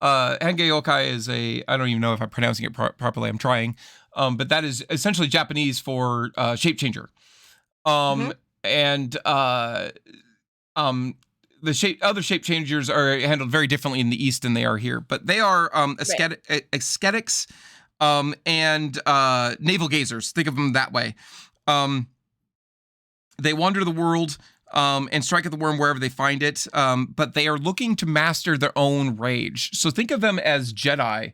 Henge Yokai is I don't even know if I'm pronouncing it properly. I'm trying. But that is essentially Japanese for shape changer. And the other shape changers are handled very differently in the East than they are here. But they are ascetics and navel gazers. Think of them that way. They wander the world. and strike at the worm wherever they find it. But they are looking to master their own rage. So think of them as Jedi.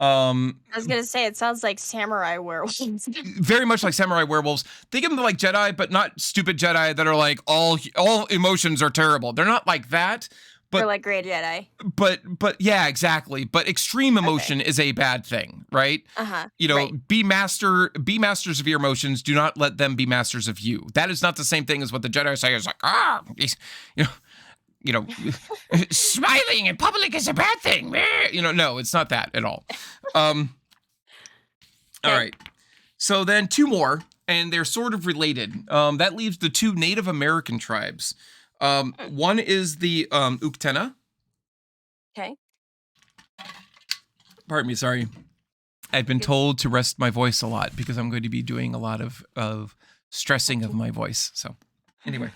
I was gonna say it sounds like samurai werewolves. Very much like samurai werewolves. Think of them like Jedi, but not stupid Jedi that are like all emotions are terrible. They're not like that. Or But like Grey Jedi. but yeah, exactly. But extreme emotion is a bad thing, right? You know, Right. be masters of your emotions. Do not let them be masters of you. That is not the same thing as what the Jedi say. Is like, you know, smiling in public is a bad thing. You know, no, it's not that at all. All right. So then 2 more, and they're sort of related. That leaves the 2 Native American tribes. One is the Uktena. Okay. Pardon me, sorry. I've been told to rest my voice a lot because I'm going to be doing a lot of stressing of my voice. So anyway,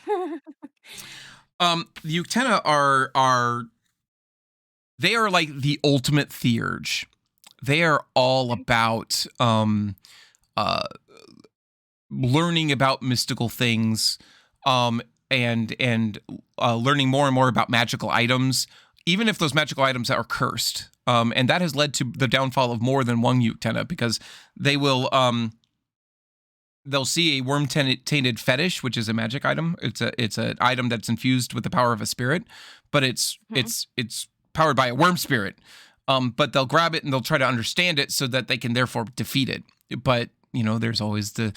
the Uktena they are like the ultimate theurge. They are all about learning about mystical things, and learning more and more about magical items, even if those magical items are cursed. And that has led to the downfall of more than one Uktena, because they will they'll see a worm tainted fetish, which is a magic item. It's an item that's infused with the power of a spirit, but it's powered by a worm spirit. But they'll grab it and they'll try to understand it so that they can therefore defeat it. But you know, there's always the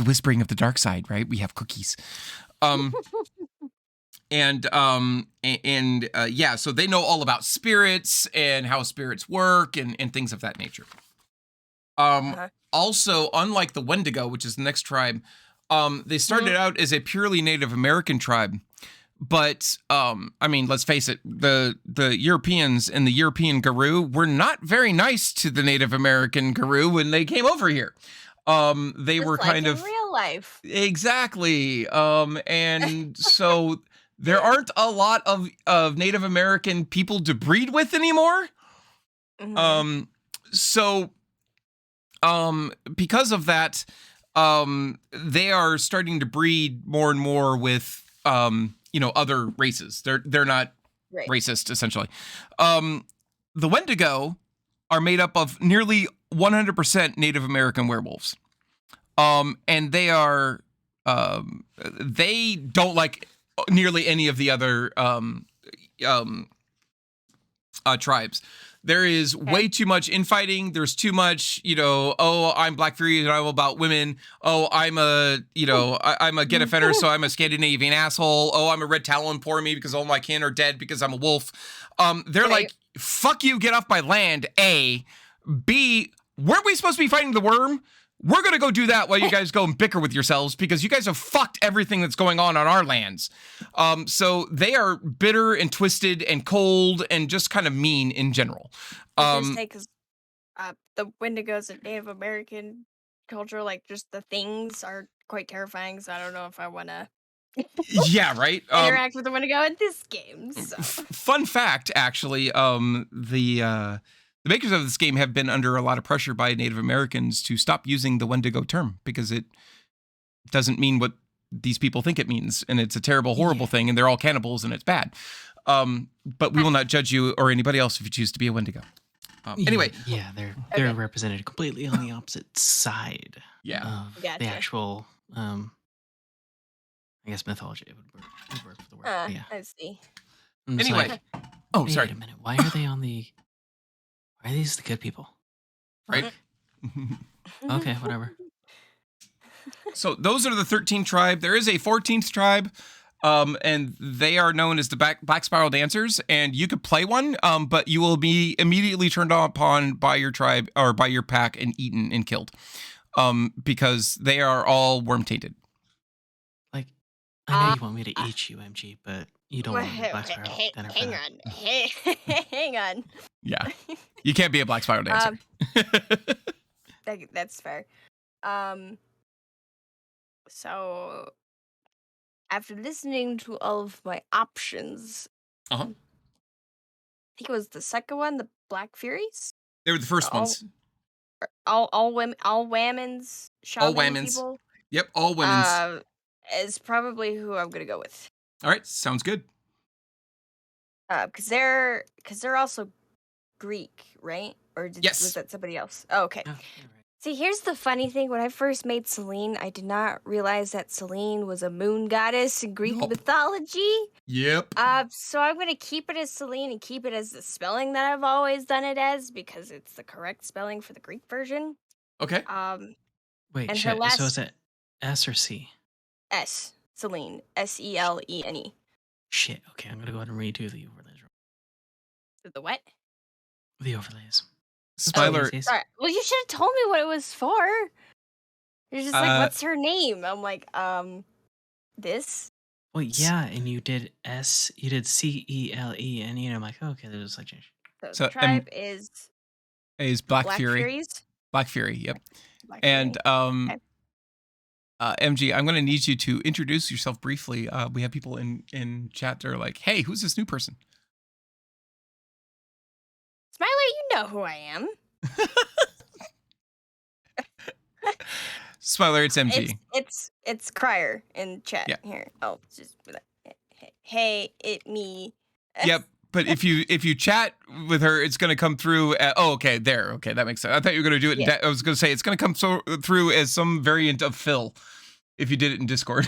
whispering of the dark side, right? We have cookies. Yeah, so they know all about spirits and how spirits work and things of that nature. Also, unlike the Wendigo, which is the next tribe, they started out as a purely Native American tribe. But I mean, let's face it, the Europeans and the European Garou were not very nice to the Native American Garou when they came over here. They Just were like kind in of real life. exactly. And so there aren't a lot of Native American people to breed with anymore. So because of that, they are starting to breed more and more with other races. They're not Right. racist, essentially. The Wendigo are made up of nearly 100% Native American werewolves. And they are they don't like nearly any of the other tribes. There is way too much infighting. There's too much, oh, I'm Black Fury and I'm about women. Oh, I'm I'm a get offender, so I'm a Scandinavian asshole. Oh, I'm a red talon, poor me, because all my kin are dead because I'm a wolf. They're like, fuck you, get off my land, A. B, weren't we supposed to be fighting the worm? We're going to go do that while you guys go and bicker with yourselves because you guys have fucked everything that's going on our lands. So they are bitter and twisted and cold and just kind of mean in general. Because the Wendigos and Native American culture, like just the things are quite terrifying. So I don't know if I want to Yeah, right. interact with the Wendigo in this game. So. Fun fact, actually, the makers of this game have been under a lot of pressure by Native Americans to stop using the Wendigo term because it doesn't mean what these people think it means. And it's a terrible, horrible thing. And they're all cannibals and it's bad. But we will not judge you or anybody else if you choose to be a Wendigo. Anyway. Yeah, they're represented completely on the opposite side. Yeah. Of the actual, I guess mythology would work for the word. Yeah. I see. Anyway. Oh, sorry. Wait a minute. Why are these the good people? Right? Okay, whatever. So those are the 13 tribe. There is a 14th tribe, and they are known as the Black Spiral Dancers, and you could play one, but you will be immediately turned upon by your tribe or by your pack and eaten and killed, because they are all worm-tainted. Like, I know you want me to eat you, MG, but you don't want to be Black Spiral Dancer. Hang on. Yeah. You can't be a Black Spiral Dancer. That's fair. So after listening to all of my options, I think it was the second one, the Black Furies. They were the first ones. All women, all women's, all women's. people. Yep, all women's. is probably who I'm gonna go with. All right, sounds good. Because they're also Greek, right? Or was Yes. that somebody else? Oh, okay. Oh, you're right. See, here's the funny thing. When I first made Selene, I did not realize that Selene was a moon goddess in Greek Yup. mythology. Yep. So I'm gonna keep it as Selene and keep it as the spelling that I've always done it as because it's the correct spelling for the Greek version. Okay. Wait, And her shit. So last is it S or C? S, Selene, Selene. Shit. Okay, I'm gonna go ahead and redo the overlays. The what? The overlays. Smiler. Oopsies. Sorry. Well, you should have told me what it was for. You're just like, Uh, what's her name? I'm like, this. Well, yeah, and you did CELE, and I'm like, oh, okay, there's a slight change. So, So, the tribe is Black Black Fury. Furies. Black Fury. Yep. Black And Fury. Okay. MG, I'm going to need you to introduce yourself briefly. We have people in chat that are like, "Hey, who's this new person?" Smiler, you know who I am. Smiler, it's MG. It's Crier in chat Yeah. here. Oh, just hey, it me. Yep. But if you chat with her, it's going to come through. Oh, okay, there. Okay, that makes sense. I thought you were going to do it. Yeah. I was going to say it's going to come through as some variant of Phil, if you did it in Discord.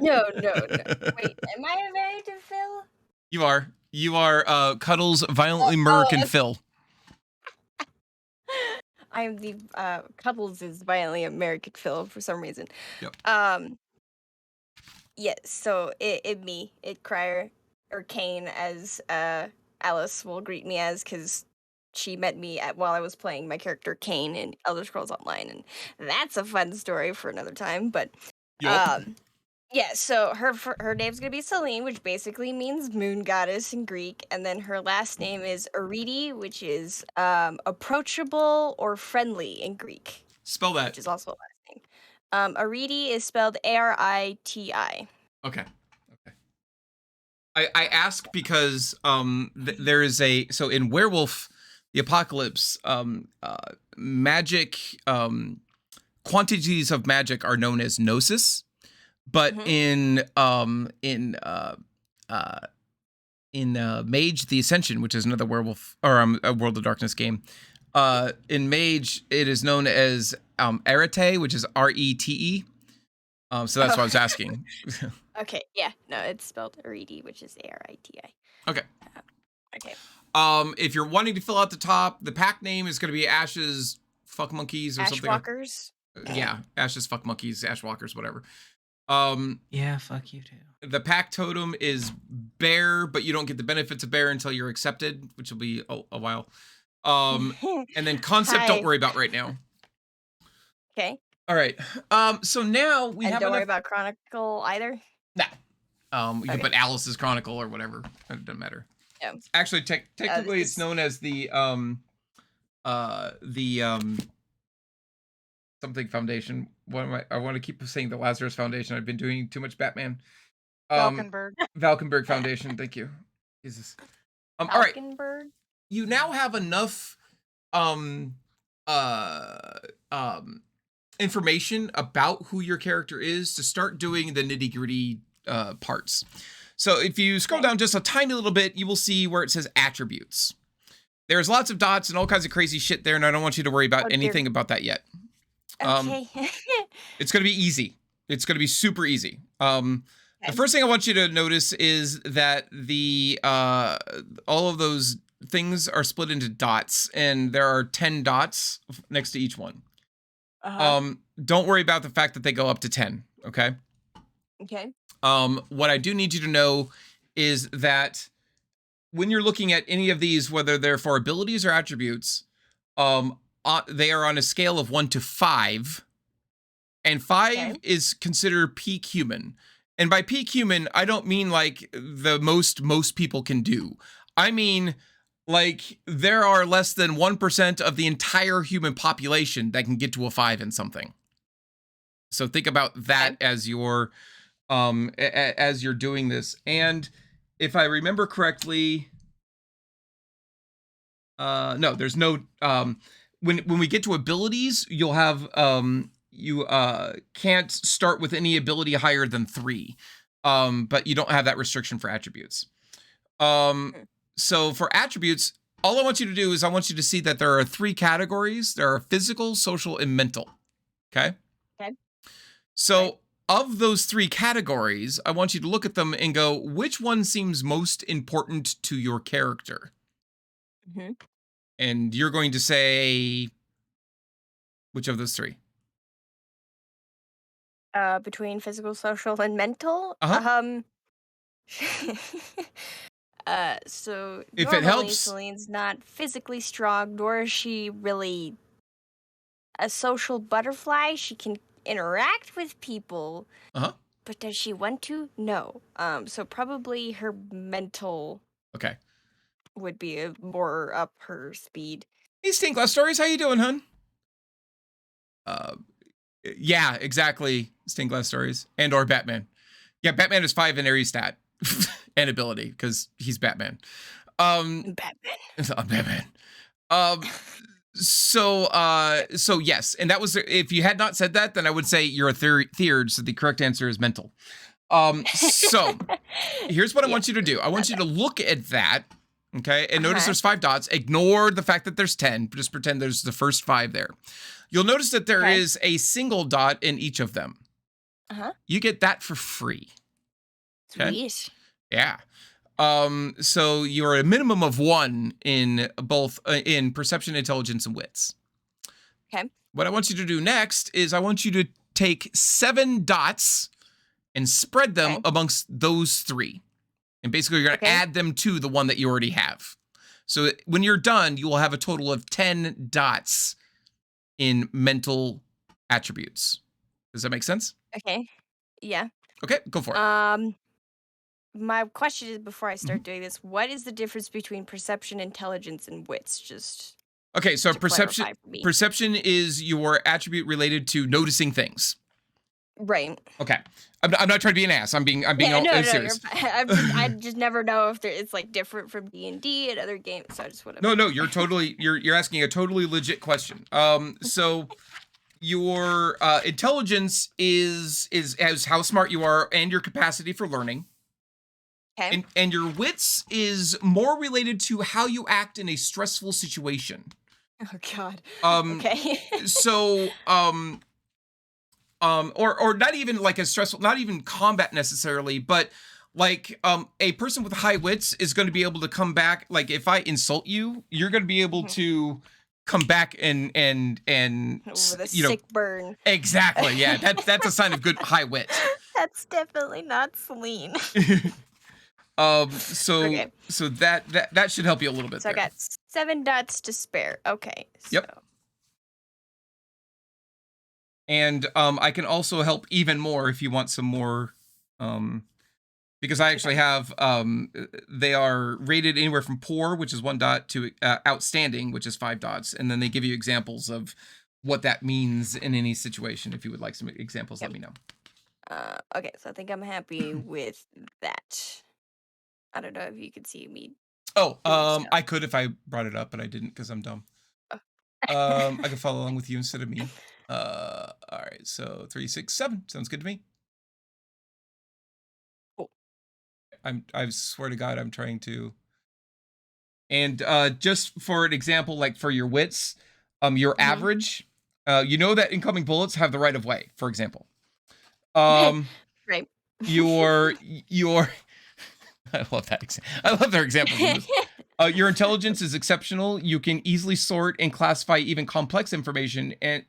No. Wait, am I a variant of Phil? You are. You are Cuddles, Violently Merc, and okay. Phil. I'm the Couples is violently American Phil for some reason. Yep. Yeah, so it Crier or Kane as Alice will greet me as because she met me while I was playing my character Kane in Elder Scrolls Online, and that's a fun story for another time. But Yup. yeah, so her name's gonna be Selene, which basically means moon goddess in Greek, and then her last name is Arete, which is approachable or friendly in Greek, Spell that. which is also a last name. Arete is spelled Ariti. Okay. I ask because there is so in Werewolf the Apocalypse, magic quantities of magic are known as gnosis, but in Mage the Ascension, which is another Werewolf or a World of Darkness game, in Mage it is known as Arete, which is Rete. So that's what I was asking. Okay, yeah, no, it's spelled Arete, which is Ariti. Okay. Okay. If you're wanting to fill out the top, the pack name is going to be Ash's Fuck Monkeys or something. Ashwalkers. Yeah, Ash's Fuck Monkeys, Ashwalkers, whatever. Yeah, fuck you too. The pack totem is bear, but you don't get the benefits of bear until you're accepted, which will be a while. And then concept, Hi. don't worry about right now. Okay. All right. So now we And have don't worry enough. about Chronicle either. You can Okay. put Alice's Chronicle or whatever. It doesn't matter. Yeah. Actually, technically, it's this- known as the something foundation. What am I want to keep saying the Lazarus Foundation. I've been doing too much Batman. Valkenberg. Valkenberg Foundation. Thank you. Jesus. All right. Falkenberg. You now have enough information about who your character is to start doing the nitty-gritty parts. So if you scroll down just a tiny little bit, you will see where it says attributes. There's lots of dots and all kinds of crazy shit there, and I don't want you to worry about Oh, dear. anything about that yet. Okay. It's going to be easy. It's going to be super easy. The Okay. first thing I want you to notice is that the all of those things are split into dots, and there are 10 dots next to each one. Don't worry about the fact that they go up to 10, okay? Okay. What I do need you to know is that when you're looking at any of these, whether they're for abilities or attributes, they are on a scale of 1 to 5, and 5 Okay. is considered peak human. And by peak human, I don't mean like the most people can do. I mean, like, there are less than 1% of the entire human population that can get to a 5 in something. So think about that as you're doing this. And if I remember correctly, no, there's no when we get to abilities, you'll have you can't start with any ability higher than 3. But you don't have that restriction for attributes. So for attributes, all I want you to do is I want you to see that there are 3 categories. There are physical, social, and mental. Okay? Okay. So Right. of those 3 categories, I want you to look at them and go, which one seems most important to your character? hmm And you're going to say, which of those 3? Between physical, social, and mental. Uh-huh. So If it normally helps. Celine's not physically strong, nor is she really a social butterfly. She can interact with people, Uh-huh. but does she want to? No. So probably her mental Okay. would be more up her speed. Hey, Stained Glass Stories, how you doing, hun? Yeah, exactly. Stained Glass Stories and or Batman. Yeah, Batman is 5 in every stat and ability because he's Batman. Batman. I'm Batman. So yes, and that was if you had not said that, then I would say you're a third. So the correct answer is mental. So here's what I want you to do. I want you to look at that. Okay, and notice Uh-huh. there's 5 dots. Ignore the fact that there's 10. Just pretend there's the first 5 there. You'll notice that there Okay. is a single dot in each of them. Uh-huh. You get that for free. Okay. Sweet. Yeah. So you're a minimum of 1 in both in perception, intelligence, and wits. Okay. What I want you to do next is I want you to take 7 dots and spread them Okay. amongst those 3. And basically you're going to Okay. add them to the one that you already have. So when you're done, you will have a total of 10 dots in mental attributes. Does that make sense? Okay. Yeah. Okay, go for it. My question is before I Mm-hmm. start doing this, what is the difference between perception, intelligence, and wits? Just Okay, so to perception clarify for me. perception is your attribute related to noticing things. Right. Okay. I'm not trying to be an ass. I'm being Yeah, all, no, serious. you're fine. I just never know if it's like different from D&D and other games, so I just want to. No, you're totally you're asking a totally legit question. So your intelligence is as how smart you are and your capacity for learning. Okay. And your wits is more related to how you act in a stressful situation. Oh God. Okay. Okay. So or not even like a stressful, not even combat necessarily, but like a person with high wits is going to be able to come back. Like if I insult you, you're going to be able to come back and With a sick burn. Exactly. Yeah, that's a sign of good high wit. That's definitely not Celine. So Okay. so that should help you a little bit So I there. got 7 dots to spare. Okay. Yep. So. And I can also help even more if you want some more, because I actually have, they are rated anywhere from poor, which is 1 dot, to outstanding, which is 5 dots. And then they give you examples of what that means in any situation. If you would like some examples, Yep. let me know. Okay, so I think I'm happy with that. I don't know if you could see me. Oh, stuff. I could if I brought it up, but I didn't because I'm dumb. Oh. I can follow along with you instead of me. All right, so 3, 6, 7 sounds good to me. Cool. I swear to God, I'm trying to. And just for an example, like for your wits, your average, you know that incoming bullets have the right of way, for example. Right. your I love that. I love their examples of this. Your intelligence is exceptional. You can easily sort and classify even complex information and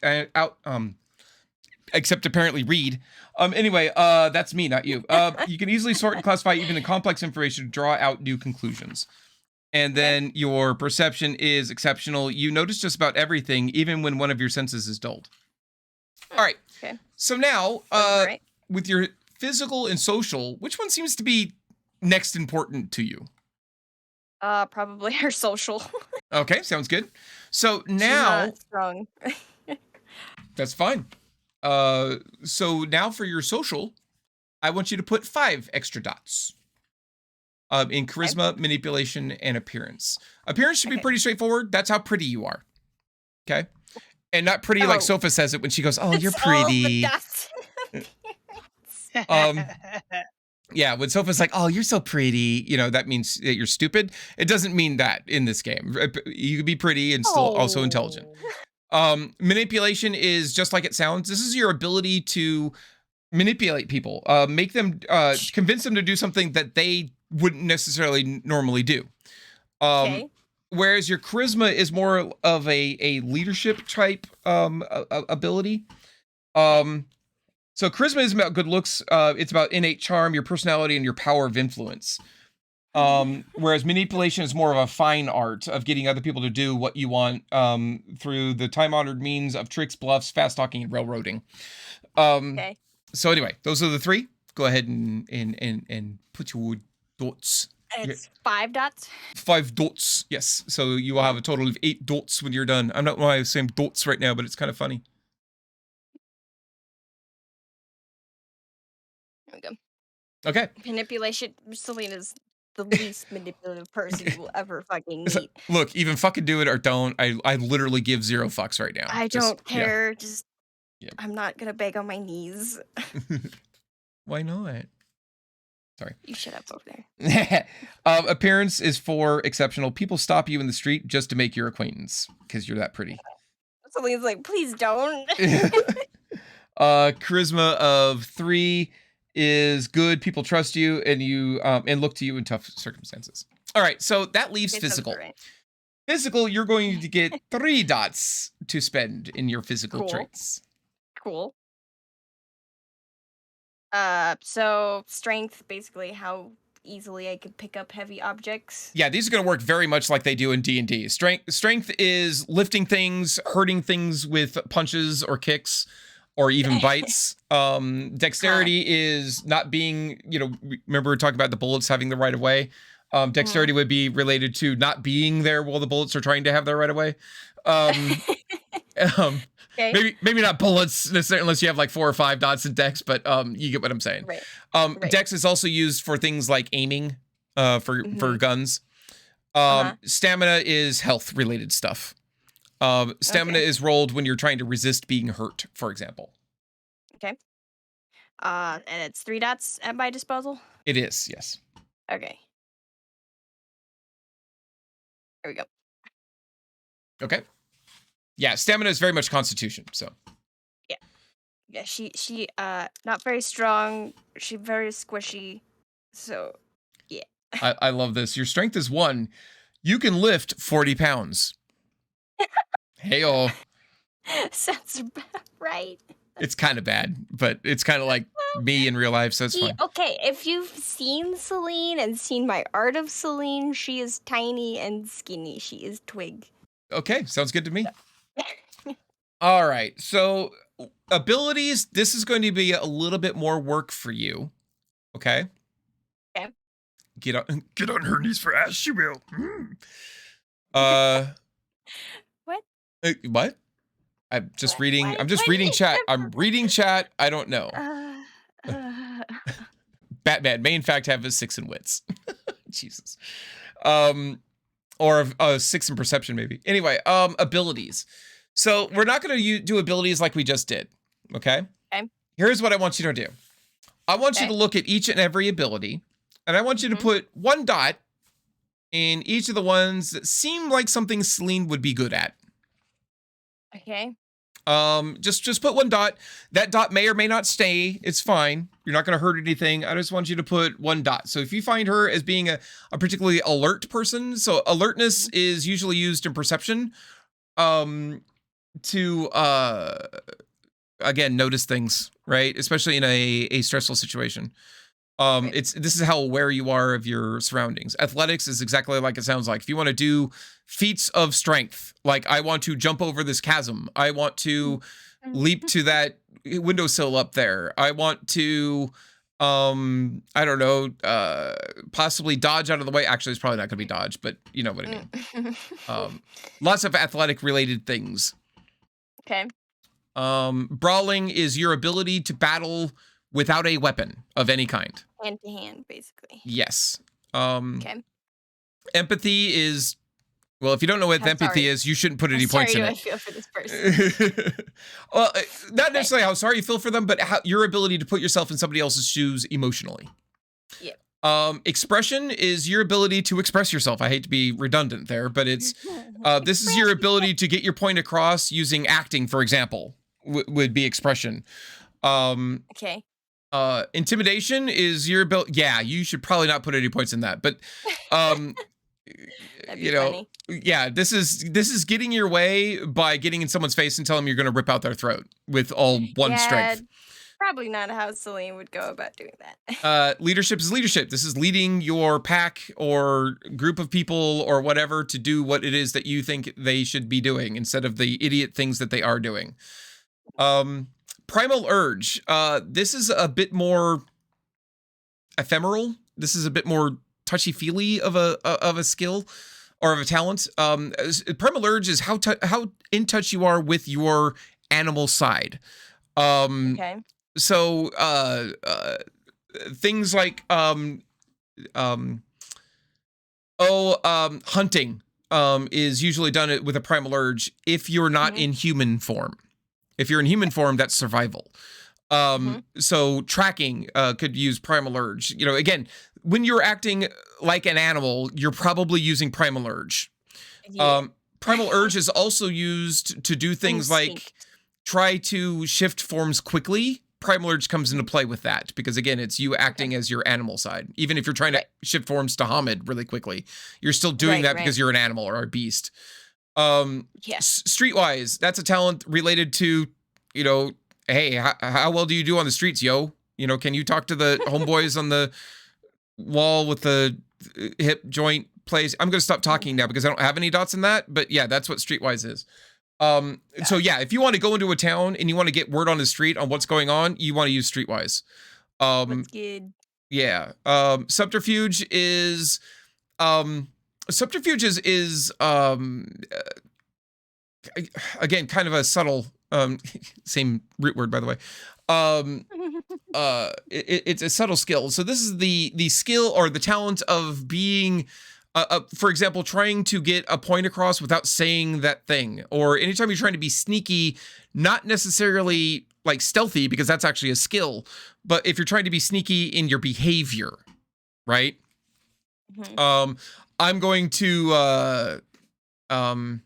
except apparently read. Anyway, that's me, not you. You can easily sort and classify even the complex information to draw out new conclusions. And then your perception is exceptional. You notice just about everything, even when one of your senses is dulled. All right. Okay. So now, Right. with your physical and social, which one seems to be next important to you? Probably her social. Okay, sounds good. So She's now not strong. that's fine. So now for your social, I want you to put 5 extra dots. In charisma, manipulation, and appearance. Appearance should be Okay. pretty straightforward. That's how pretty you are. Okay. And not pretty like Oh. Sophia says it when she goes, "Oh, you're It's all the pretty." dots. Yeah, when Sophia's like, "Oh, you're so pretty," that means that you're stupid. It doesn't mean that in this game. You could be pretty and still also intelligent. Manipulation is just like it sounds. This is your ability to manipulate people, make them, convince them to do something that they wouldn't necessarily normally do. Okay. Whereas your charisma is more of a leadership type ability. So charisma is about good looks. It's about innate charm, your personality, and your power of influence. Whereas manipulation is more of a fine art of getting other people to do what you want through the time-honored means of tricks, bluffs, fast talking, and railroading. Okay. So anyway, those are the three. Go ahead and put your dots. It's 5 dots. 5 dots. Yes. So you will have a total of 8 dots when you're done. I'm not why I'm saying dots right now, but it's kind of funny. There we go. Okay. Manipulation. Selena's the least manipulative person you will ever fucking So, meet. look, even fucking do it or don't. I literally give 0 fucks right now. I Just- don't care. Just Yeah. I'm not gonna beg on my knees. Why not? Sorry. You shut up over there. Appearance is for exceptional. People stop you in the street just to make your acquaintance because you're that pretty. Selena's like, please don't. Charisma of 3 is good. People trust you and you and look to you in tough circumstances. All right, so that leaves Okay, sounds physical. great. Physical, you're going to get 3 dots to spend in your physical Cool. traits. Cool. So strength, basically how easily I could pick up heavy objects. Yeah, these are going to work very much like they do in D&D. Strength is lifting things, hurting things with punches or kicks or even bites. Dexterity is not being, remember we were talking about the bullets having the right of way. Dexterity would be related to not being there while the bullets are trying to have their right of way. Okay. Maybe not bullets necessarily unless you have like 4 or 5 dots in dex, but you get what I'm saying. Right. Right. Dex is also used for things like aiming for guns. Stamina is health related stuff. Stamina is rolled when you're trying to resist being hurt, for example. Okay. And it's 3 dots at my disposal. It is, yes. Okay. There we go. Okay. Yeah, stamina is very much constitution, so. Yeah, she not very strong. She very squishy. So I love this. Your strength is 1. You can lift 40 pounds. Hey-oh. sounds about right. It's kind of bad, but it's kind of like me in real life, so it's fine. Okay, if you've seen Celine and seen my art of Celine, she is tiny and skinny. She is twig. Okay, sounds good to me. All right, so abilities, this is going to be a little bit more work for you. Okay? Okay. Get on her knees for ass, she will. What? What? I'm just What? reading. What? I'm just What? reading chat. I'm reading chat. I don't know. Batman may in fact have a 6 in wits. Jesus. Or 6 in perception maybe. Anyway, abilities. So we're not going to do abilities like we just did. Okay? Okay. Here's what I want you to do. I want you to look at each and every ability, and I want you to put 1 dot in each of the ones that seem like something Celine would be good at. Okay. Just put 1 dot. That dot may or may not stay. It's fine. You're not going to hurt anything. I just want you to put 1 dot. So if you find her as being a particularly alert person, so alertness is usually used in perception, to again notice things, right? Especially in a stressful situation. This is how aware you are of your surroundings. Athletics is exactly like it sounds like. If you want to do feats of strength, like I want to jump over this chasm, I want to leap to that windowsill up there, I want to I don't know, possibly dodge out of the way. Actually, it's probably not going to be dodge, but you know what I mean. Lots of athletic related things. Okay. Brawling is your ability to battle without a weapon of any kind. Hand to hand, basically. Yes. Okay. Empathy is Well, if you don't know what I'm empathy sorry. is, you shouldn't put How any points sorry in do I it. feel for this person? Well, not Okay. necessarily how sorry you feel for them, but how, your ability to put yourself in somebody else's shoes emotionally. Yep. Expression is your ability to express yourself. I hate to be redundant there, but it's this is your ability to get your point across using acting, for example, would be expression. Okay. Intimidation is your ability. Yeah, you should probably not put any points in that, but That'd be you know, funny. yeah, this is getting your way by getting in someone's face and telling them you're going to rip out their throat with all one Yeah, strength. probably not how Celine would go about doing that. Leadership is leadership. This is leading your pack or group of people or whatever to do what it is that you think they should be doing instead of the idiot things that they are doing. Primal urge. This is a bit more ephemeral. This is a bit more touchy-feely of a skill or of a talent. Primal urge is how in touch you are with your animal side. Okay. So things like hunting is usually done with a primal urge if you're not in human form. If you're in human form, that's survival. So tracking could use primal urge. You know, again, when you're acting like an animal, you're probably using primal urge. Yeah. Primal urge is also used to do things like Instinct. try to shift forms quickly. Primal urge comes into play with that because again, it's you acting as your animal side. Even if you're trying to shift forms to Hamid really quickly, you're still doing that because you're an animal or a beast. Yeah. Streetwise, that's a talent related to, you know, hey, how well do you do on the streets, yo? You know, can you talk to the homeboys on the wall with the hip joint plays? I'm going to stop talking now because I don't have any dots in that, but yeah, that's what streetwise is. So yeah, if you want to go into a town and you want to get word on the street on what's going on, you want to use streetwise. That's good. Yeah. Subterfuge is again kind of a subtle same root word by the way. It's a subtle skill. So this is the skill or the talent of being for example, trying to get a point across without saying that thing, or anytime you're trying to be sneaky, not necessarily like stealthy, because that's actually a skill, but if you're trying to be sneaky in your behavior, right? I'm going to, hold on,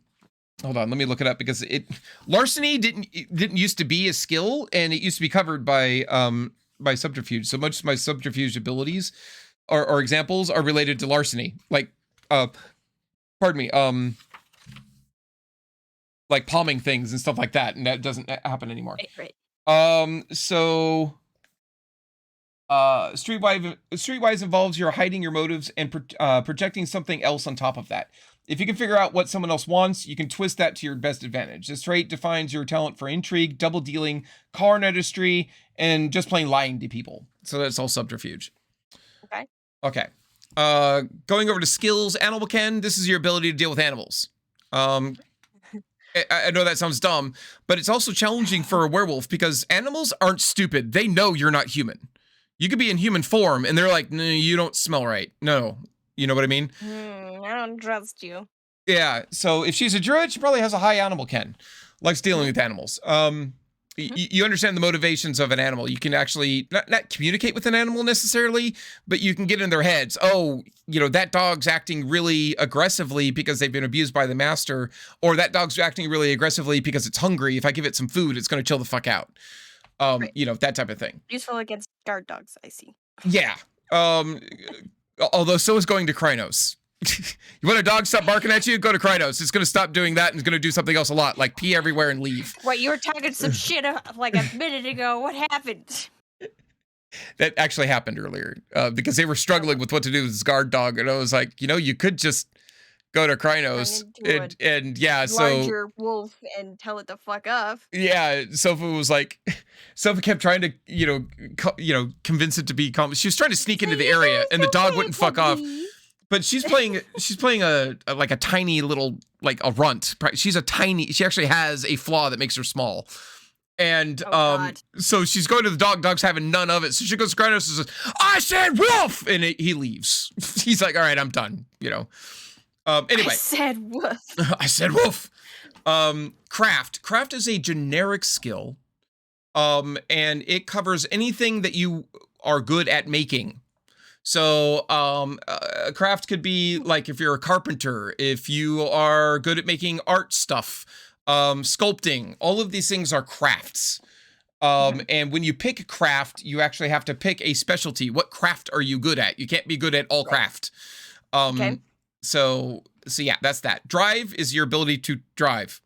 let me look it up because larceny didn't used to be a skill and it used to be covered by subterfuge. So much of my subterfuge abilities or examples are related to larceny. Like, pardon me, like palming things and stuff like that, and that doesn't happen anymore. Right. So streetwise involves your hiding your motives and projecting something else on top of that. If you can figure out what someone else wants, you can twist that to your best advantage. This trait defines your talent for intrigue, double dealing, card artistry, and just plain lying to people. So that's all subterfuge. Okay. Going over to skills, Animal Ken, this is your ability to deal with animals. I know that sounds dumb, but it's also challenging for a werewolf because animals aren't stupid. They know you're not human. You could be in human form and they're like, no, you don't smell right. No. You know what I mean? I don't trust you. Yeah. So if she's a druid, she probably has a high Animal Ken. Likes dealing with animals. You understand the motivations of an animal. You can actually not communicate with an animal necessarily, but you can get in their heads. Oh, you know, that dog's acting really aggressively because they've been abused by the master, or that dog's acting really aggressively because it's hungry. If I give it some food, it's going to chill the fuck out. You know, that type of thing. Useful against guard dogs, I see. Yeah. Although so is going to Krynos. You want a dog stop barking at you? Go to Krynos. It's going to stop doing that and it's going to do something else a lot, like pee everywhere and leave. What, you were talking some shit like a minute ago. What happened? That actually happened earlier because they were struggling with what to do with this guard dog. And I was like, you know, you could just go to Krynos and yeah, larger wolf and tell it to fuck off. Yeah, Sophie was like, Sophie kept trying to, you know, convince it to be calm. She was trying to sneak into the area and the dog wouldn't fuck off. But she's playing a like a tiny little, like a runt. She actually has a flaw that makes her small. And so she's going to the dog's having none of it. So she goes to Krynos and says, I said wolf! And he leaves. He's like, all right, I'm done, you know. I Anyway, said woof. I said woof. Craft. Craft is a generic skill. And it covers anything that you are good at making. So, craft could be like if you're a carpenter, if you are good at making art stuff, sculpting, all of these things are crafts. And when you pick craft, you actually have to pick a specialty. What craft are you good at? You can't be good at all craft. Okay. So yeah, that's that. Drive is your ability to drive.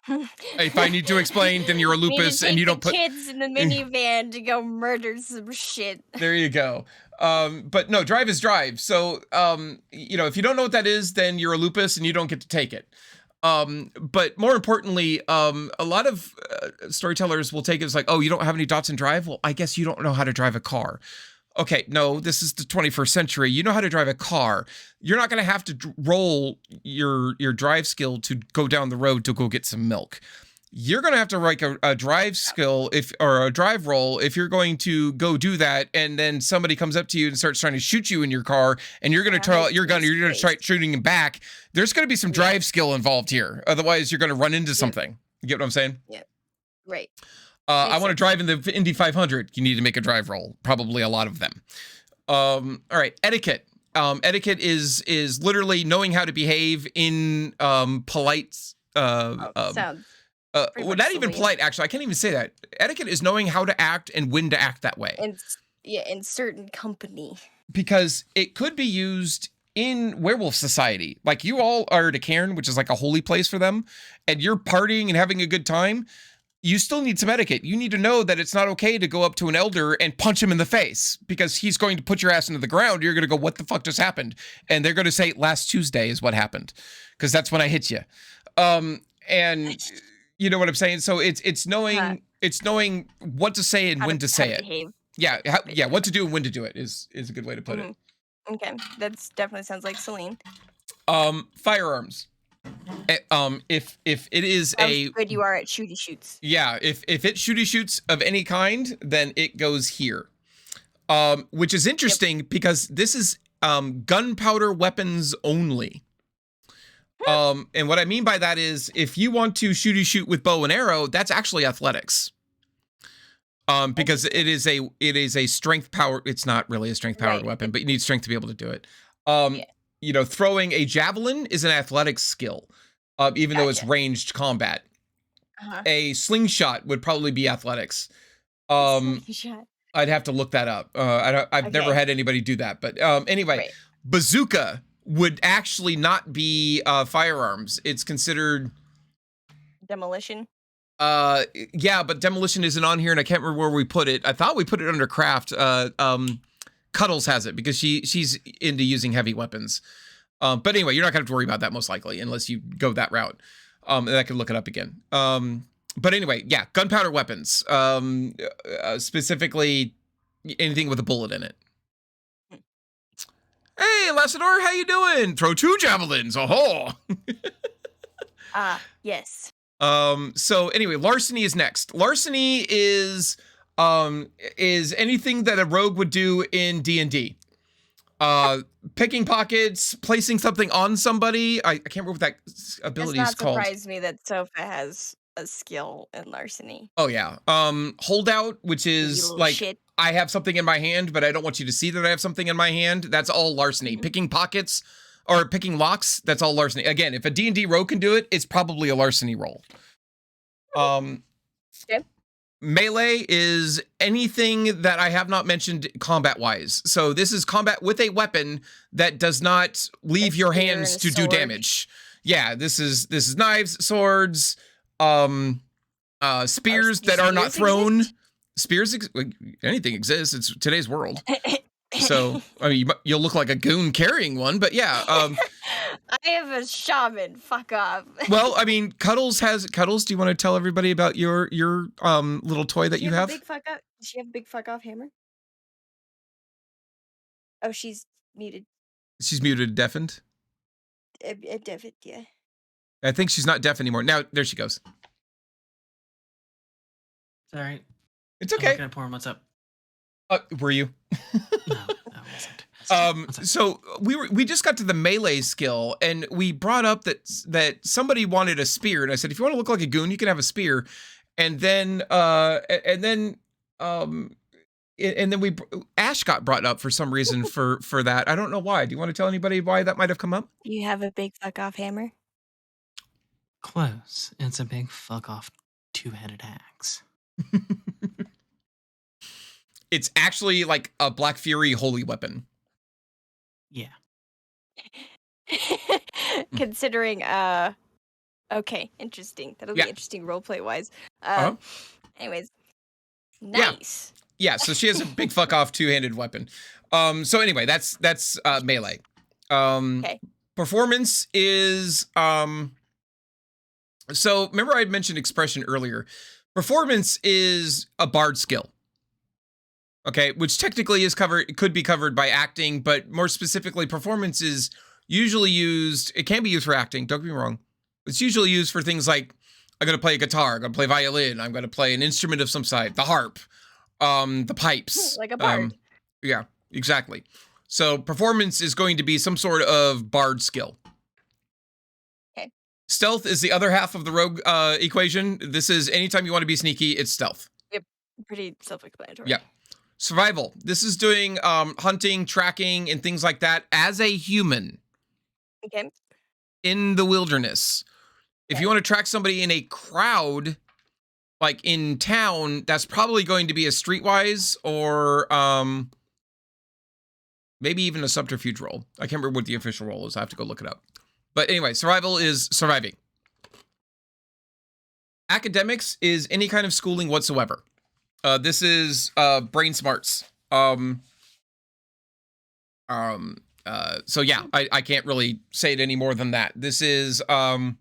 If I need to explain, then you're a lupus and you don't put kids in the minivan to go murder some shit. There you go. But no, drive is drive. So, if you don't know what that is, then you're a lupus and you don't get to take it. But more importantly, a lot of storytellers will take it as like, oh, you don't have any dots in drive? Well, I guess you don't know how to drive a car. Okay, no, this is the 21st century. You know how to drive a car. You're not going to have to roll your drive skill to go down the road to go get some milk. You're going to have to write a drive skill or a drive roll if you're going to go do that, and then somebody comes up to you and starts trying to shoot you in your car, and you're going to try your gun, you're going to try shooting him back. There's going to be some drive skill involved here. Otherwise, you're going to run into something. You get what I'm saying? Yeah. Right. I want to drive in the Indy 500. You need to make a drive roll. Probably a lot of them. All right. Etiquette. Etiquette is literally knowing how to behave in polite. Sounds. Well, not even polite. Actually, I can't even say that. Etiquette is knowing how to act and when to act that way. In certain company. Because it could be used in werewolf society. Like you all are at a cairn, which is like a holy place for them, and you're partying and having a good time. You still need some etiquette. You need to know that it's not okay to go up to an elder and punch him in the face because he's going to put your ass into the ground. You're going to go, what the fuck just happened? And they're going to say, last Tuesday is what happened because that's when I hit you. And you know what I'm saying? So it's knowing what to say and when to say it. Behave. Yeah, what to do and when to do it is a good way to put it. Okay, that's definitely sounds like Celine. Firearms. If it is How good you are at shooty shoots. Yeah, if it shooty shoots of any kind, then it goes here. Which is interesting because this is gunpowder weapons only. And what I mean by that is if you want to shooty shoot with bow and arrow, that's actually athletics. Because it is a strength power. It's not really a strength powered weapon, but you need strength to be able to do it. Throwing a javelin is an athletics skill, even though it's ranged combat. A slingshot would probably be athletics. Slingshot. I'd have to look that up. I've never had anybody do that. But anyway, bazooka would actually not be firearms. It's considered demolition. Yeah, but demolition isn't on here, and I can't remember where we put it. I thought we put it under craft. Cuddles has it because she's into using heavy weapons. But anyway, you're not gonna have to worry about that most likely unless you go that route. And I can look it up again. But anyway, yeah, gunpowder weapons. Specifically anything with a bullet in it. Hey, Lassador, how you doing? Throw 2 javelins. Oh. Yes. So anyway, larceny is next. Larceny is anything that a rogue would do in D&D. Picking pockets, placing something on somebody. I can't remember what that ability is called. It's not surprised me that Sofa has a skill in larceny. Oh yeah. Holdout, which is like shit. I have something in my hand, but I don't want you to see that I have something in my hand. That's all larceny. Picking pockets or picking locks, that's all larceny. Again, if a D&D rogue can do it, it's probably a larceny roll. Okay. Melee is anything that I have not mentioned combat-wise. So this is combat with a weapon that does not leave your hands to do damage. Yeah, this is knives, swords, spears that are not thrown. Spears, anything exists. It's today's world. So, I mean, you'll look like a goon carrying one, but yeah. I have a shaman. Fuck off. Well, I mean, Cuddles. Do you want to tell everybody about your little toy that you have? Big fuck off. Does she have a big fuck off hammer? Oh, she's muted. She's muted, deafened. Deafened, yeah. I think she's not deaf anymore. Now, there she goes. It's all right. It's okay. I'm looking at porn. What's up? Were you? No, I wasn't. What's that? So we just got to the melee skill, and we brought up that somebody wanted a spear, and I said, if you want to look like a goon, you can have a spear, and then Ash got brought up for some reason for that. I don't know why. Do you want to tell anybody why that might have come up? You have a big fuck off hammer. Close. It's a big fuck off two-headed axe. It's actually like a Black Fury holy weapon. Yeah. Considering okay, interesting. That'll Yeah. be interesting roleplay wise. Uh-huh. Anyways. Yeah. Nice. Yeah, so she has a big fuck off two-handed weapon. So anyway, that's melee. Okay. Performance is so remember I had mentioned expression earlier. Performance is a bard skill. Okay, which technically is could be covered by acting, but more specifically, performance is usually used, it can be used for acting, don't get me wrong. It's usually used for things like, I'm gonna play a guitar, I'm gonna play violin, I'm gonna play an instrument of some side, the harp, the pipes. Like a bard. Yeah, exactly. So performance is going to be some sort of bard skill. Okay. Stealth is the other half of the rogue equation. This is anytime you want to be sneaky, it's stealth. Pretty self-explanatory. Yeah. Survival. This is doing hunting, tracking, and things like that as a human Okay. in the wilderness. If you want to track somebody in a crowd, like in town, that's probably going to be a streetwise or maybe even a subterfuge roll. I can't remember what the official roll is. I have to go look it up. But anyway, survival is surviving. Academics is any kind of schooling whatsoever. This is brain smarts. So yeah, I can't really say it any more than that. This is Sounds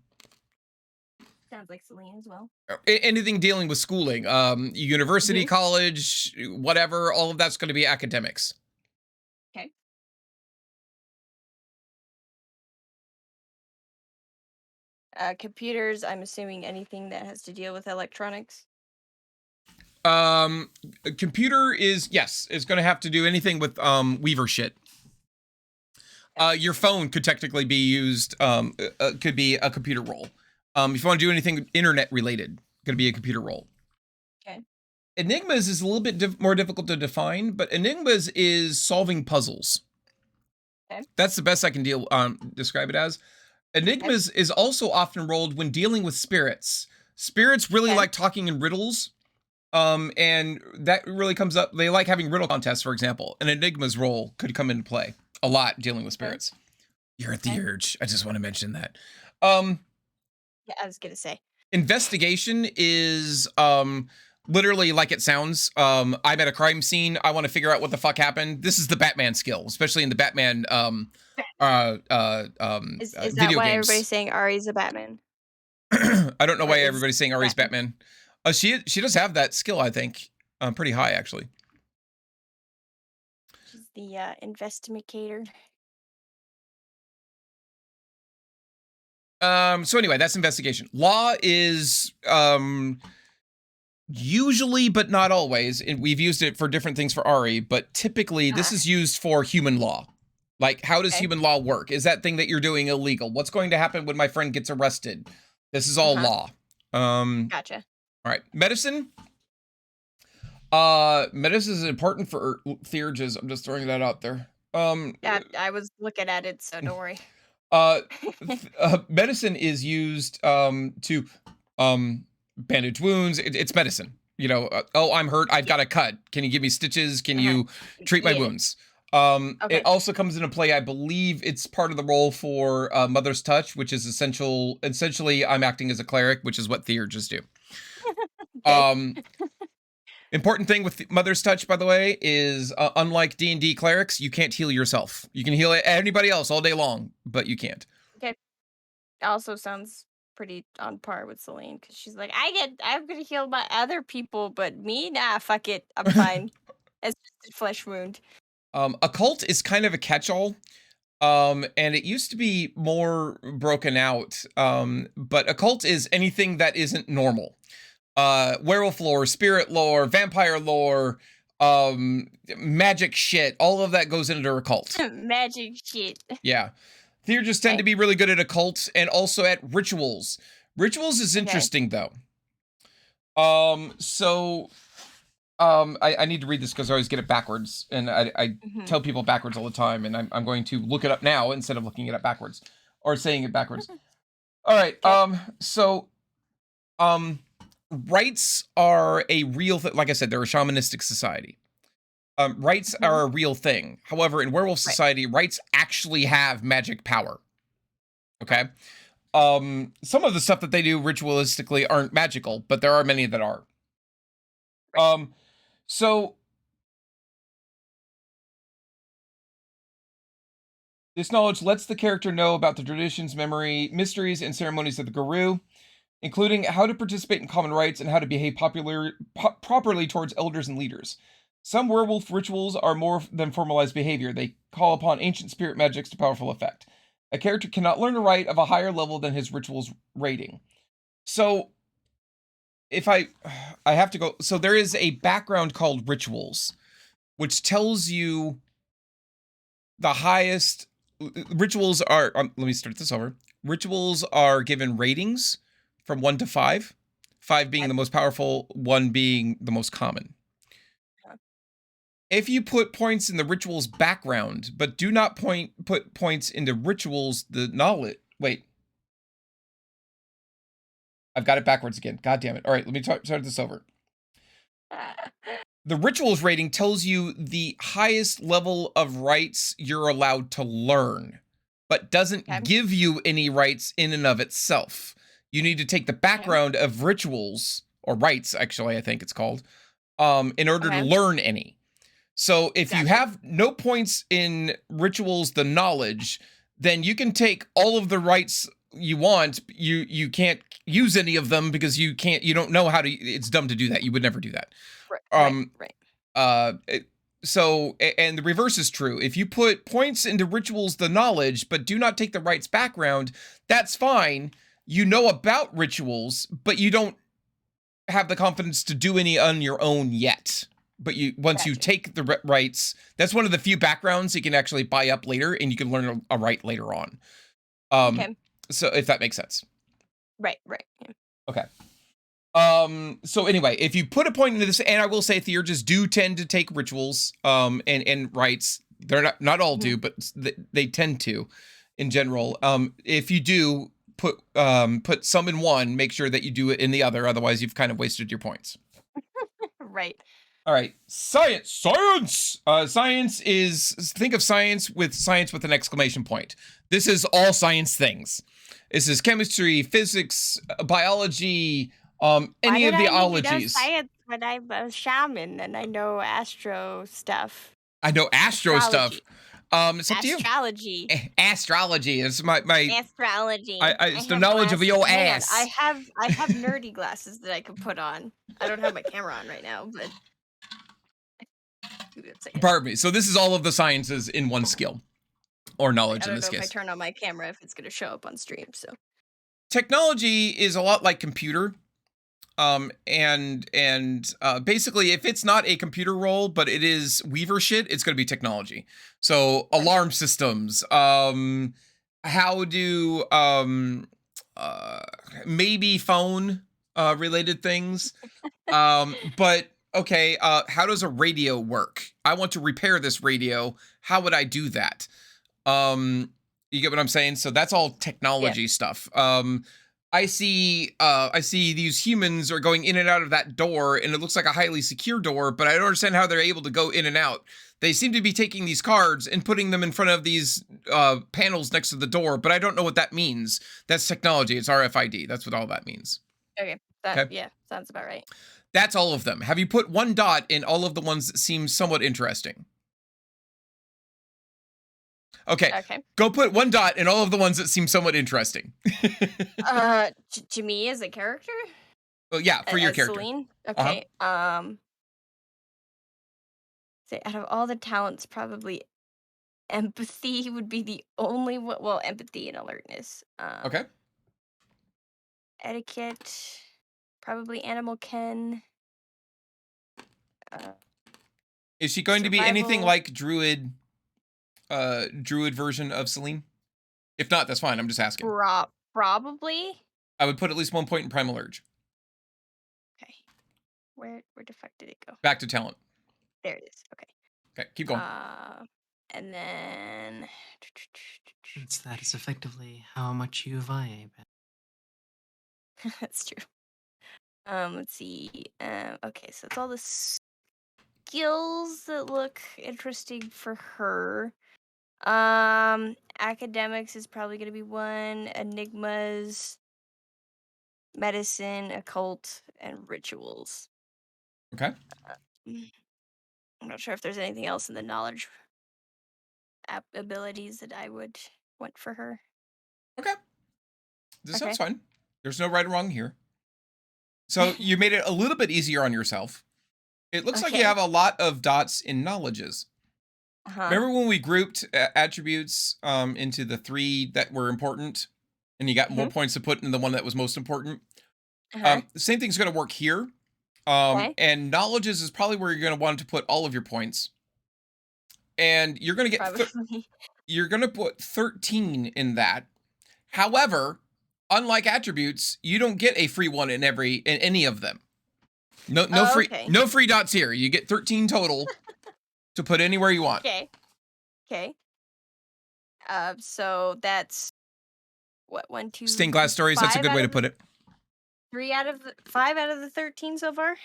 like Celine as well. anything dealing with schooling. University, Mhm. college, whatever, all of that's going to be academics. Okay. Computers, I'm assuming anything that has to deal with electronics. Computer is, yes, it's going to have to do anything with Weaver shit. Your phone could technically be used, could be a computer role. If you want to do anything internet related, going to be a computer role. Okay. Enigmas is a little bit more difficult to define, but Enigmas is solving puzzles. Okay. That's the best I can describe it as. Enigmas is also often rolled when dealing with spirits. Spirits really Okay. like talking in riddles. And that really comes up. They like having riddle contests, for example. An Enigma's role could come into play a lot dealing with spirits. You're at the Okay. urge. I just want to mention that. Yeah, I was gonna say. Investigation is literally like it sounds. I'm at a crime scene. I want to figure out what the fuck happened. This is the Batman skill, especially in the Batman Is that video why games. everybody's saying Ari's a Batman? I don't know Or why is everybody's saying Ari's Batman. She does have that skill, I think. Pretty high actually. She's the investigator. So anyway, that's investigation. Law is usually, but not always, and we've used it for different things for Ari, but typically this is used for human law. Like, how does Okay. human law work? Is that thing that you're doing illegal? What's going to happen when my friend gets arrested? This is all law. Gotcha. All right, medicine. Medicine is important for theurges. I'm just throwing that out there. Yeah, I was looking at it, so don't worry. Medicine is used to bandage wounds. It's medicine. You know, oh, I'm hurt. I've got a cut. Can you give me stitches? Can you treat my Yeah. wounds? Okay. It also comes into play. I believe it's part of the role for Mother's Touch, which is essential. Essentially, I'm acting as a cleric, which is what theurges do. Important thing with Mother's Touch, by the way, is unlike D&D clerics, you can't heal yourself. You can heal anybody else all day long, but you can't. Also sounds pretty on par with Celine because she's like, I'm gonna heal my other people, but me, nah, fuck it, I'm fine. It's just a flesh wound. Occult is kind of a catch-all. And it used to be more broken out. But occult is anything that isn't normal. Werewolf lore, spirit lore, vampire lore, magic shit. All of that goes into occult. Magic shit. Yeah. Theurgists tend to be really good at occult and also at rituals. Rituals is interesting though. I need to read this because I always get it backwards, and I tell people backwards all the time, and I'm going to look it up now instead of looking it up backwards or saying it backwards. All right. Rites are a real thing. Like I said, they're a shamanistic society. Rites are a real thing. However, in werewolf society, rites actually have magic power. Okay. Some of the stuff that they do ritualistically aren't magical, but there are many that are. So this knowledge lets the character know about the traditions, mysteries, and ceremonies of the Garou, including how to participate in common rites and how to behave properly towards elders and leaders. Some werewolf rituals are more than formalized behavior. They call upon ancient spirit magics to powerful effect. A character cannot learn a rite of a higher level than his ritual's rating. So if I have to go, so there is a background called rituals, which tells you the highest rituals are, let me start this over. Rituals are given ratings from 1 to 5, 5 being the most powerful, 1 being the most common. If you put points in the ritual's background, but do not put points into rituals, the knowledge, wait. I've got it backwards again. God damn it. All right, let me start this over. The rituals rating tells you the highest level of rites you're allowed to learn, but doesn't give you any rites in and of itself. You need to take the background of rituals, or rites, actually, I think it's called, in order to learn any. So if you have no points in rituals, the knowledge, then you can take all of the rites you want. You can't use any of them because you don't know how to. It's dumb to do that. You would never do that. So, and the reverse is true. If you put points into rituals, the knowledge, but do not take the rites background, that's fine. You know about rituals, but you don't have the confidence to do any on your own yet. But once you take the rites, that's one of the few backgrounds you can actually buy up later, and you can learn a rite later on. So if that makes sense. Right. Yeah. Okay. So anyway, if you put a point into this, and I will say Theurgists do tend to take rituals, and rites. They're not all do, but they tend to, in general. If you do put some in one, make sure that you do it in the other. Otherwise, you've kind of wasted your points. Right. All right, science. Science is, think of science with an exclamation point. This is all science things. This is chemistry, physics, biology, any of the ologies. Science when I'm a shaman and I know astro stuff. I know astro stuff. It's up to you. Astrology. Astrology is my astrology. It's the knowledge of your ass. I have nerdy glasses that I could put on. I don't have my camera on right now, but pardon me. So this is all of the sciences in one skill or knowledge in this case. I don't know if I turn on my camera if it's going to show up on stream. So technology is a lot like computer. Basically, if it's not a computer role, but it is Weaver shit, it's going to be technology. So alarm systems, how do, maybe phone, related things. But okay, how does a radio work? I want to repair this radio. How would I do that? You get what I'm saying? So that's all technology stuff. I see these humans are going in and out of that door, and it looks like a highly secure door, but I don't understand how they're able to go in and out. They seem to be taking these cards and putting them in front of these panels next to the door, but I don't know what that means. That's technology. It's RFID. That's what all that means. Okay. Yeah, sounds about right. That's all of them. Have you put one dot in all of the ones that seem somewhat interesting? Okay. Go put one dot in all of the ones that seem somewhat interesting. To me as a character? Well, yeah, for your character. Celine? Okay. Say out of all the talents, probably empathy would be the only one. Well, empathy and alertness. Okay. Etiquette, probably animal ken. Is she going to be anything Survival. like druid version of Celine? If not, that's fine. I'm just asking. Probably. I would put at least 1 point in Primal Urge. Okay. Where the fuck did it go? Back to talent. There it is. Okay. Okay, keep going. And then Since that is effectively how much you vibe. that's true. Let's see. Okay, so it's all the skills that look interesting for her. Academics is probably gonna be one. Enigmas, medicine, occult, and rituals. Okay. I'm not sure if there's anything else in the knowledge abilities that I would want for her. Okay. This sounds Okay. fine. There's no right or wrong here. So you made it a little bit easier on yourself. It looks like you Okay. have a lot of dots in knowledges. Uh-huh. Remember when we grouped attributes into the 3 that were important, and you got more points to put in the one that was most important? Uh-huh. The same thing's going to work here. Okay. And knowledges is probably where you're going to want to put all of your points. And you're going to get Probably. you're going to put 13 in that. However, unlike attributes, you don't get a free one in any of them. No Oh, free okay. no free dots here. You get 13 total to put anywhere you want. Okay. Okay. So that's what, 1, 2, Stained glass stories, that's a 5 good out way to of put it. 5 out of the 13 so far?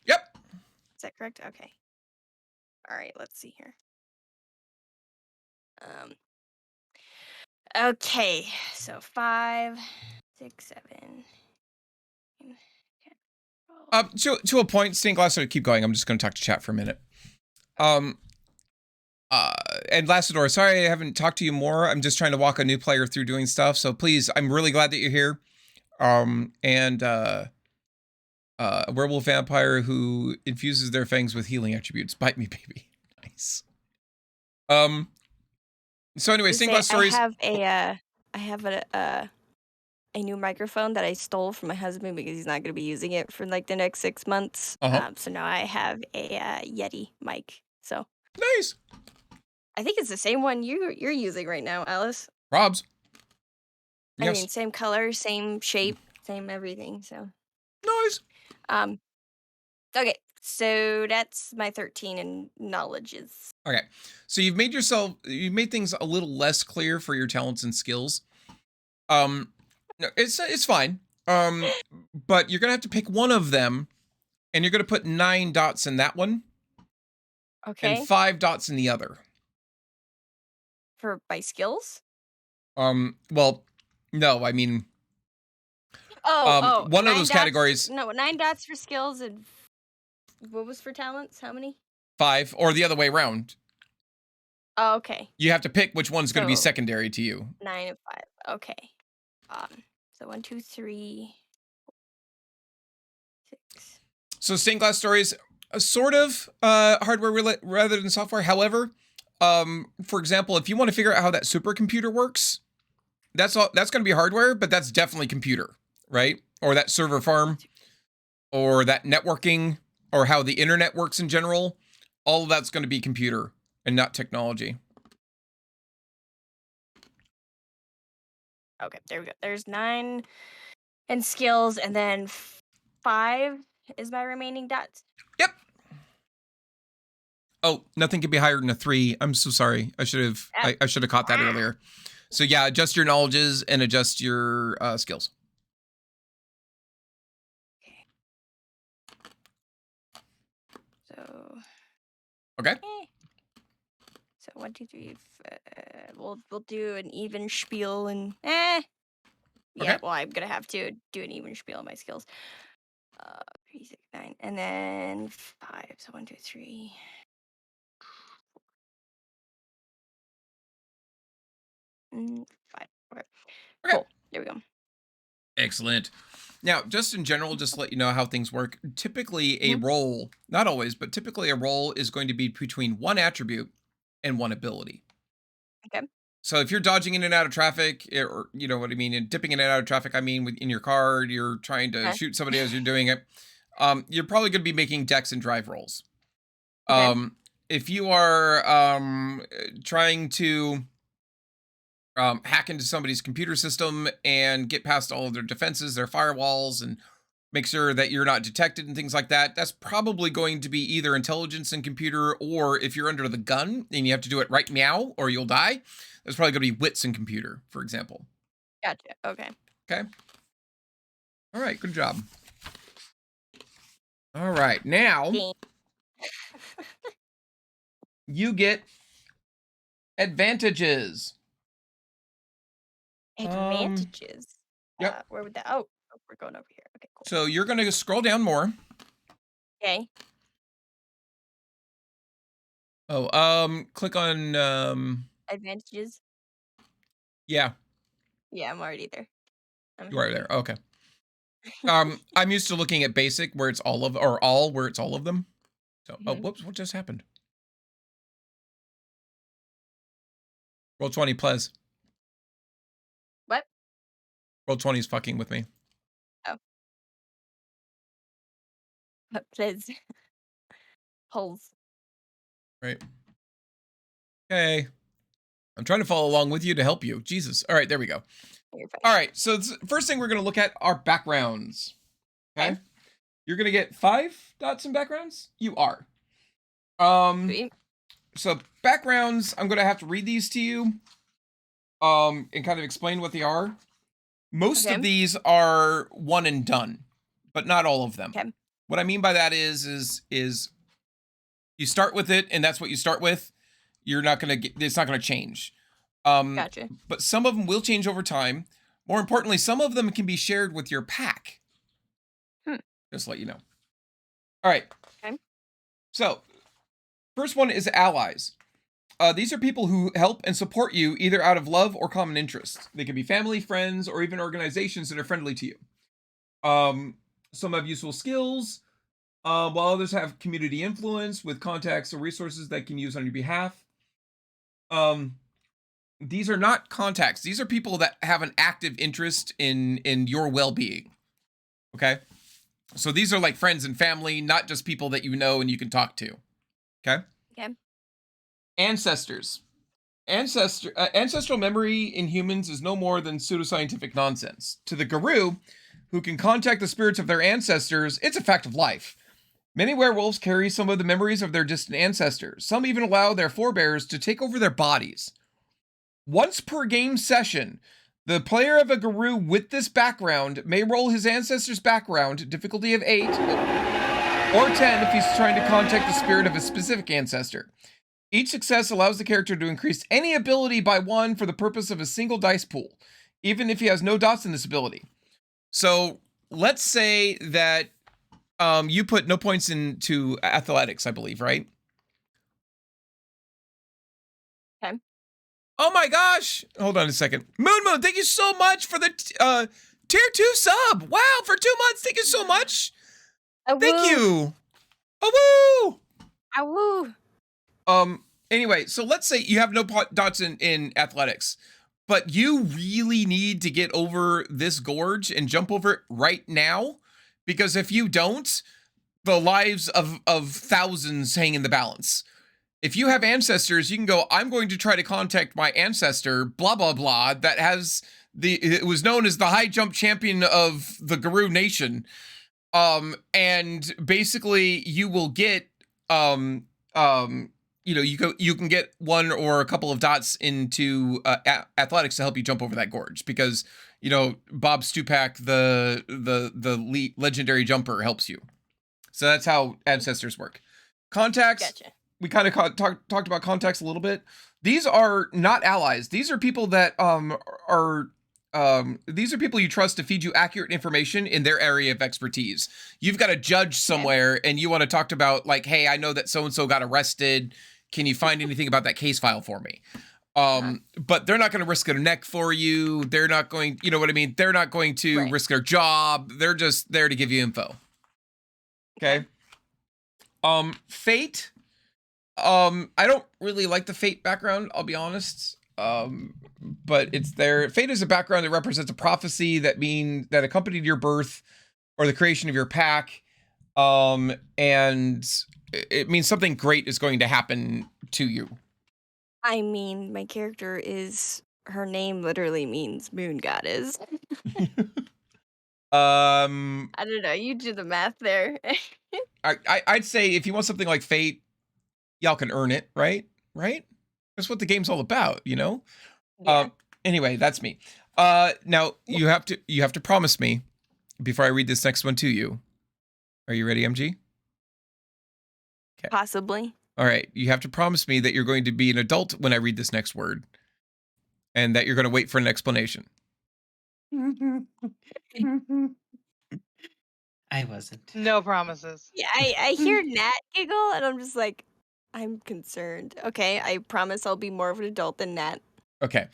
Yep. Is that correct? Okay. All right, let's see here. Okay, so 5, 6, 7, 9, 10, 12. To a point, stained glass, so keep going. I'm just going to talk to chat for a minute. And Lassador, sorry I haven't talked to you more. I'm just trying to walk a new player through doing stuff. So please, I'm really glad that you're here. And a werewolf vampire who infuses their fangs with healing attributes. Bite me, baby. Nice. So anyway, stained glass stories. I have a new microphone that I stole from my husband because he's not going to be using it for like the next 6 months. Uh-huh. So now I have a Yeti mic. So Nice. I think it's the same one you're using right now, Alice. Rob's. I Yes. mean, same color, same shape, same everything. So Nice. okay, so that's my 13 in knowledges. Okay. So you've made things a little less clear for your talents and skills. No, it's fine. But you're gonna have to pick one of them, and you're gonna put 9 dots in that one, Okay, and 5 dots in the other. for my skills. Well, no, I mean, Oh, one of 9 those dots- categories, No, 9 dots for skills and what was for talents? How many? 5, or the other way around. Oh, okay, You have to pick which one's gonna be So- secondary to you. 9 and 5. Okay. So 1, 2, 3, 6. So stained glass stories, sort of hardware rather than software. However, for example, if you want to figure out how that supercomputer works, that's going to be hardware, but that's definitely computer, right? Or that server farm, or that networking, or how the internet works in general. All of that's going to be computer and not technology. Okay, there we go. There's 9 in skills, and then 5 is my remaining dots. Yep. Oh, nothing can be higher than a 3. I'm so sorry. I should have caught that earlier. So yeah, adjust your knowledges and adjust your skills. So Okay. So 1, 2, 3. We'll do an even spiel and Yeah. Okay. Well, I'm gonna have to do an even spiel on my skills. 3, 6, 9, and then 5. So 1, 2, 3. 5. Okay. Okay. Cool. There we go. Excellent. Now, just in general, just to let you know how things work. Typically, a Mhm. role, not always, but typically a role is going to be between one attribute and one ability. Okay. So if you're dodging in and out of traffic, or you know what I mean, and dipping in and out of traffic, I mean, in your car, you're trying to Okay. shoot somebody as you're doing it. You're probably going to be making dex and drive rolls. If you are trying to hack into somebody's computer system and get past all of their defenses, their firewalls, and make sure that you're not detected and things like that, that's probably going to be either intelligence and computer, or if you're under the gun and you have to do it right now or you'll die, there's probably going to be wits and computer, for example. Gotcha. Okay. Okay. All right. Good job. All right. Now Dang. you get advantages. Advantages. Yep. Where would that? Oh, we're going over here. Okay, cool. So you're going to scroll down more. Okay. Click on, Advantages. yeah, Yeah, I'm already there. you are there. Okay. I'm used to looking at basic where it's all of, or all where it's all of them. So, oh, Mhm. whoops, what just happened? Roll 20, please. What? Roll 20 is fucking with me. Please. Holes. Right. Okay. I'm trying to follow along with you to help you. Jesus. All right, there we go. You're fine. All right, so first thing we're going to look at are backgrounds. Okay? Okay. You're going to get 5 dots in backgrounds? You are. Sweet. So backgrounds, I'm going to have to read these to you and kind of explain what they are. Most Okay. of these are one and done, but not all of them. Okay. What I mean by that is you start with it and that's what you start with. You're not going to get, it's not going to change. Gotcha. But some of them will change over time. More importantly, some of them can be shared with your pack. Just to let you know. All right. Okay. So, first one is allies. These are people who help and support you either out of love or common interest. They can be family, friends, or even organizations that are friendly to you. Some have useful skills, while others have community influence with contacts or resources that can use on your behalf. These are not contacts. These are people that have an active interest in your well-being. Okay? So these are like friends and family, not just people that you know and you can talk to. Okay? Okay. Ancestors. Ancestral memory in humans is no more than pseudoscientific nonsense. To the Garou, who can contact the spirits of their ancestors, it's a fact of life. Many werewolves carry some of the memories of their distant ancestors. Some even allow their forebears to take over their bodies. Once per game session, the player of a Garou with this background may roll his ancestor's background, difficulty of 8, or 10 if he's trying to contact the spirit of a specific ancestor. Each success allows the character to increase any ability by 1 for the purpose of a single dice pool, even if he has no dots in this ability. So, let's say that you put no points into athletics, I believe, right? Okay. Oh my gosh! Hold on a second. Moon, thank you so much for the tier 2 sub. Wow, for 2 months. Thank you so much. Thank you. Oh woo! Awoo. Anyway, so let's say you have no dots in athletics, but you really need to get over this gorge and jump over it right now, because if you don't, the lives of thousands hang in the balance. If you have ancestors, you can go, I'm going to try to contact my ancestor, blah, blah, blah, that has it was known as the high jump champion of the Garou Nation. And basically you will get, you can get 1 or a couple of dots into athletics to help you jump over that gorge, because, Bob Stupak, the legendary jumper, helps you. So that's how ancestors work. Contacts. Gotcha. We kind of talked about contacts a little bit. These are not allies. These are people that these are people you trust to feed you accurate information in their area of expertise. You've got a judge somewhere and you want to talk about, like, hey, I know that so-and-so got arrested. Can you find anything about that case file for me? But they're not going to risk their neck for you. They're not going, you know what I mean? They're not going to risk their job. They're just there to give you info. Okay. Fate. I don't really like the Fate background, I'll be honest. But it's there. Fate is a background that represents a prophecy that accompanied your birth or the creation of your pack. And it means something great is going to happen to you. I mean, my character is her name literally means moon goddess. I don't know. You do the math there. I'd say if you want something like fate, y'all can earn it, right? Right? That's what the game's all about, you know? Yeah. Anyway, that's me. Now you have to promise me before I read this next one to you. Are you ready, MG? Possibly. All right. You have to promise me that you're going to be an adult when I read this next word, and that you're going to wait for an explanation. I wasn't. No promises. Yeah, I hear Nat giggle and I'm just like, I'm concerned. Okay, I promise I'll be more of an adult than Nat. Okay.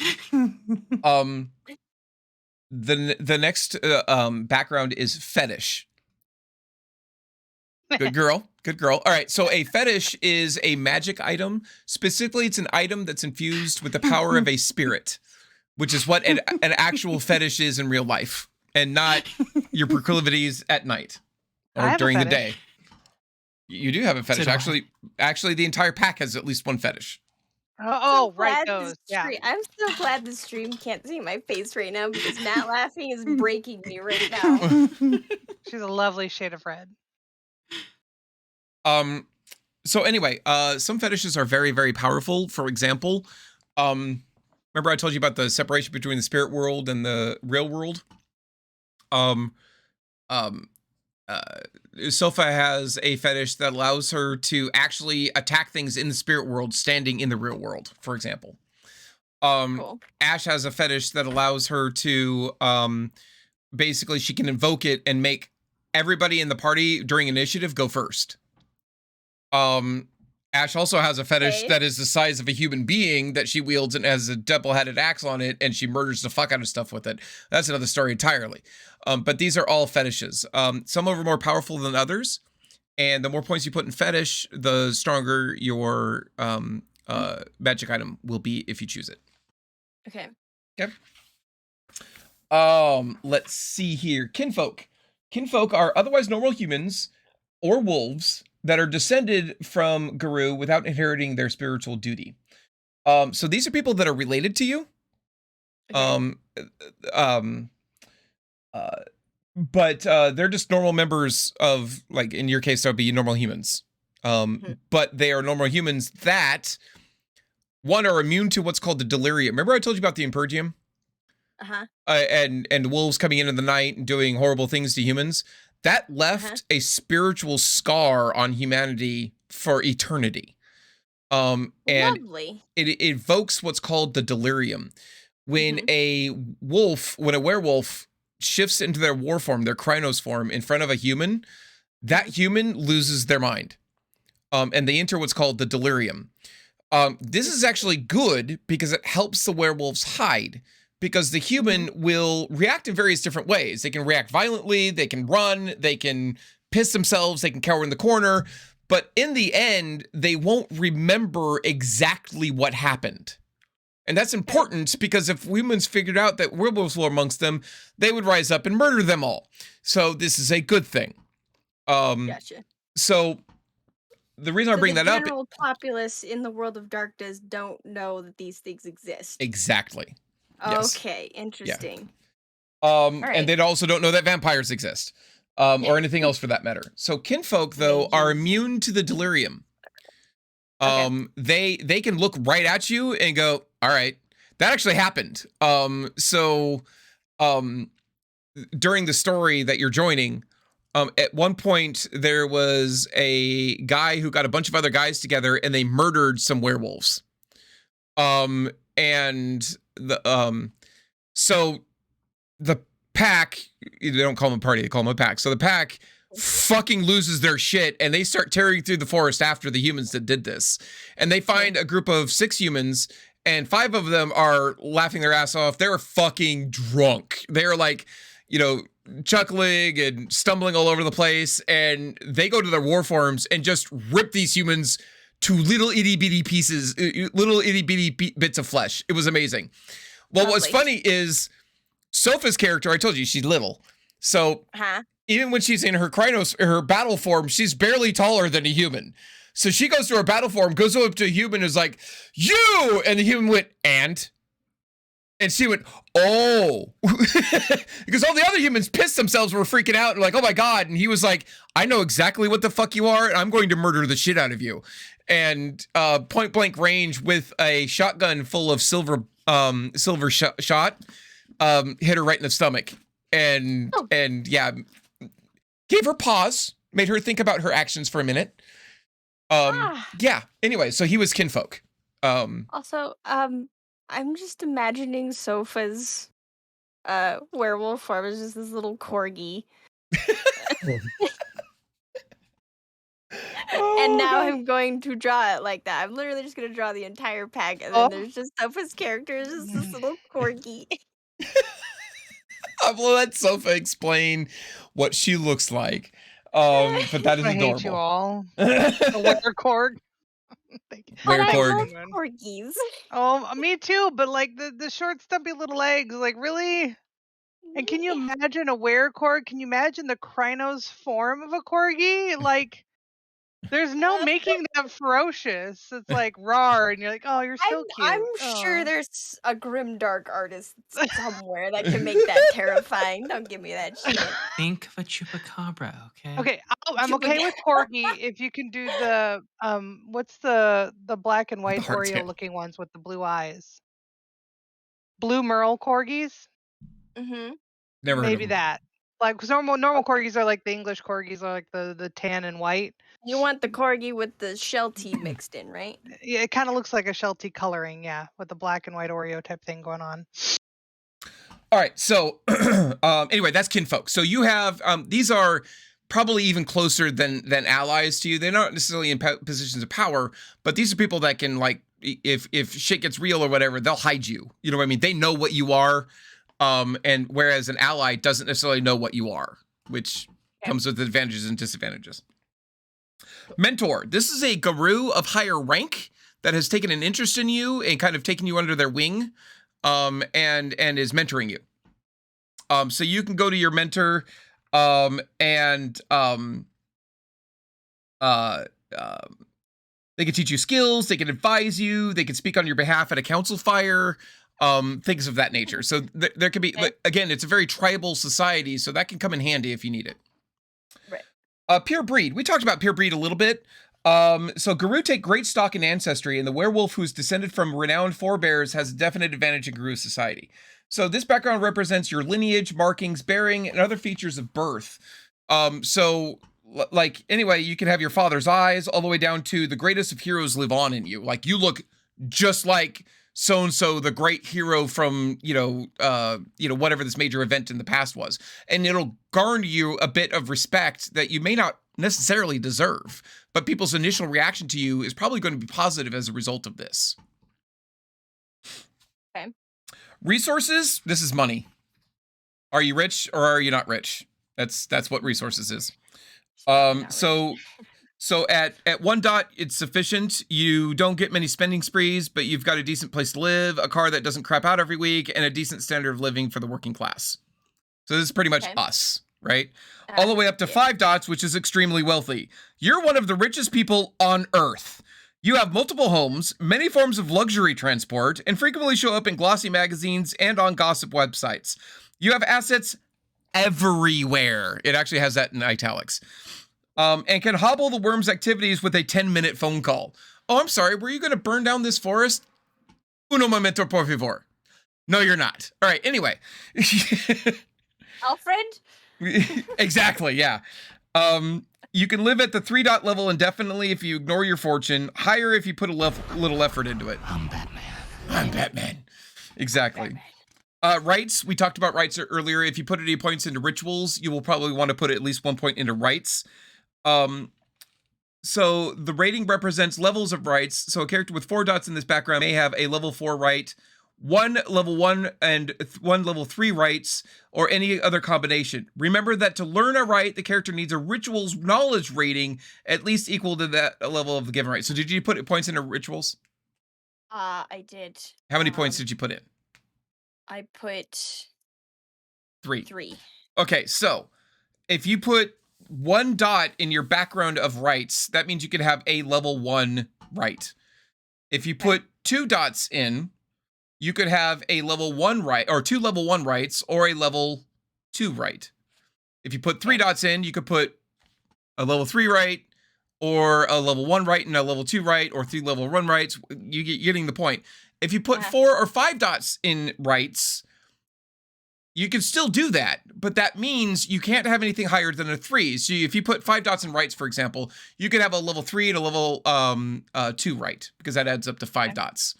The next background is fetish. Good girl. Good girl. All right. So a fetish is a magic item. Specifically, it's an item that's infused with the power of a spirit, which is what an actual fetish is in real life, and not your proclivities at night I or have a during the fetish. day. You do have a fetish. do I. Actually, the entire pack has at least one fetish. Oh, So right, glad this those. Yeah. stream- I'm so glad the stream can't see my face right now because Nat laughing is breaking me right now. She's a lovely shade of red. So anyway, some fetishes are very, very powerful. For example, remember I told you about the separation between the spirit world and the real world? Sofa has a fetish that allows her to actually attack things in the spirit world standing in the real world, for example. Cool. Ash has a fetish that allows her to basically she can invoke it and make everybody in the party during initiative go first. Ash also has a fetish Okay. that is the size of a human being that she wields and has a double-headed axe on it, and she murders the fuck out of stuff with it. That's another story entirely. But these are all fetishes. Some are more powerful than others, and the more points you put in fetish, the stronger your magic item will be if you choose it. Okay. Let's see here. Kinfolk. Kinfolk are otherwise normal humans or wolves that are descended from Guru without inheriting their spiritual duty. So these are people that are related to you. Okay. But they're just normal members of, like, in your case, that would be normal humans. But they are normal humans that, one, are immune to what's called the delirium. Remember I told you about the Impergium? Uh-huh. And wolves coming in the night and doing horrible things to humans? That left a spiritual scar on humanity for eternity. And Lovely. it evokes what's called the delirium. When a werewolf shifts into their war form, their Krynos form, in front of a human, that human loses their mind. And they enter what's called the delirium. This is actually good because it helps the werewolves hide. Because the human will react in various different ways. They can react violently, they can run, they can piss themselves, they can cower in the corner. But in the end, they won't remember exactly what happened. And that's important because if humans figured out that werewolves were amongst them, they would rise up and murder them all. So this is a good thing. Gotcha. So the reason I bring the that up... general populace in the world of darkness don't know that these things exist. Exactly. Yes. Okay, interesting. And right. they also don't know that vampires exist, or anything else for that matter. So kinfolk, though, are immune to the delirium. They can look right at you and go, all right, that actually happened. During the story that you're joining, at one point there was a guy who got a bunch of other guys together and they murdered some werewolves. So the pack, they don't call them a party, they call them a pack. So the pack fucking loses their shit and they start tearing through the forest after the humans that did this. And they find a group of 6 humans and 5 of them are laughing their ass off. They're fucking drunk. They're like, chuckling and stumbling all over the place. And they go to their war forms and just rip these humans to little itty bitty pieces, little itty bitty bits of flesh. It was amazing. Well, what's funny is Sofa's character, I told you she's little. So even when she's in her battle form, she's barely taller than a human. So she goes to her battle form, goes up to a human, is like, "You!" And the human went, "And?" And she went, "Oh." Because all the other humans pissed themselves, were freaking out, and like, "Oh my God." And he was like, "I know exactly what the fuck you are, and I'm going to murder the shit out of you." And point blank range with a shotgun full of silver shot, hit her right in the stomach. And yeah, gave her pause, made her think about her actions for a minute. Yeah. Anyway, so he was kinfolk. Also, I'm just imagining Sofa's werewolf form as just this little corgi. And now I'm going to draw it like that. I'm literally just going to draw the entire pack, and then there's just Sofa's character is just this little corgi. I'll let Sofa explain what she looks like. But that is I hate you adorable. all. The werewolf. Thank you. But I Werewolf. love corgis. Oh, me too. But like the short, stumpy little legs, like really. And can you imagine a werecorg? Can you imagine the Krynos form of a corgi? Like, there's no making them ferocious. It's like rawr, and you're like, oh, you're so cute. I'm sure Aw. there's a grimdark artist somewhere that can make that terrifying. Don't give me that shit. Think of a chupacabra, okay? Okay, I'm okay with corgi if you can do the what's the black and white hardtail. Oreo looking ones with the blue eyes? Blue merle corgis? Mm-hmm. Never heard of Maybe him. that. Like, 'cause normal corgis are like the English corgis are like the tan and white. You want the corgi with the shell tea mixed in, right? Yeah, it kind of looks like a Sheltie coloring, yeah, with the black and white Oreo type thing going on. All right, so anyway, that's kinfolk. So you have these are probably even closer than allies to you. They're not necessarily in positions of power, but these are people that can, like, if shit gets real or whatever, they'll hide you. You know what I mean? They know what you are, and whereas an ally doesn't necessarily know what you are, which comes with advantages and disadvantages. Mentor. This is a Garou of higher rank that has taken an interest in you and kind of taken you under their wing, and is mentoring you. So you can go to your mentor, they can teach you skills, they can advise you, they can speak on your behalf at a council fire, things of that nature. So there could be, again, it's a very tribal society, so that can come in handy if you need it. Right. Pure breed. We talked about pure breed a little bit. So Garou take great stock in ancestry, and the werewolf who's descended from renowned forebears has a definite advantage in Garou society. So this background represents your lineage, markings, bearing, and other features of birth. So like, anyway, you can have your father's eyes all the way down to the greatest of heroes live on in you. Like, you look just like so-and-so, the great hero from, whatever this major event in the past was. And it'll garner you a bit of respect that you may not necessarily deserve, but people's initial reaction to you is probably going to be positive as a result of this. Okay. Resources, this is money. Are you rich or are you not rich? That's what resources is. So at 1 dot, it's sufficient. You don't get many spending sprees, but you've got a decent place to live, a car that doesn't crap out every week, and a decent standard of living for the working class. So this is pretty much us, right? All the way up to 5 dots, which is extremely wealthy. You're one of the richest people on Earth. You have multiple homes, many forms of luxury transport, and frequently show up in glossy magazines and on gossip websites. You have assets everywhere. It actually has that in italics. And can hobble the worm's activities with a 10-minute phone call. Oh, I'm sorry, were you going to burn down this forest? Uno momento, por favor. No, you're not. All right, anyway. Alfred? Exactly, yeah. You can live at the 3 dot level indefinitely if you ignore your fortune. Higher if you put a little effort into it. I'm Batman. I'm Batman. Exactly. Rights, we talked about rights earlier. If you put any points into rituals, you will probably want to put at least 1 point into rights. So the rating represents levels of rights. So a character with 4 dots in this background may have a level 4 right, 1 level 1 and 1 level 3 rights, or any other combination. Remember that to learn a right, the character needs a rituals knowledge rating at least equal to that level of the given right. So did you put points into rituals? I did. How many points did you put in? I put 3. 3. Okay, so if you put 1 dot in your background of rights, that means you could have a level 1 right. If you put 2 dots in, you could have a level 1 right, or 2 level 1 rights, or a level 2 right. If you put 3 dots in, you could put a level 3 right, or a level 1 right and a level 2 right, or 3 level 1 rights. You're getting the point. If you put 4 or 5 dots in rights, you can still do that, but that means you can't have anything higher than a 3. So if you put 5 dots in rights, for example, you could have a level 3 and a level 2 right, because that adds up to 5 dots.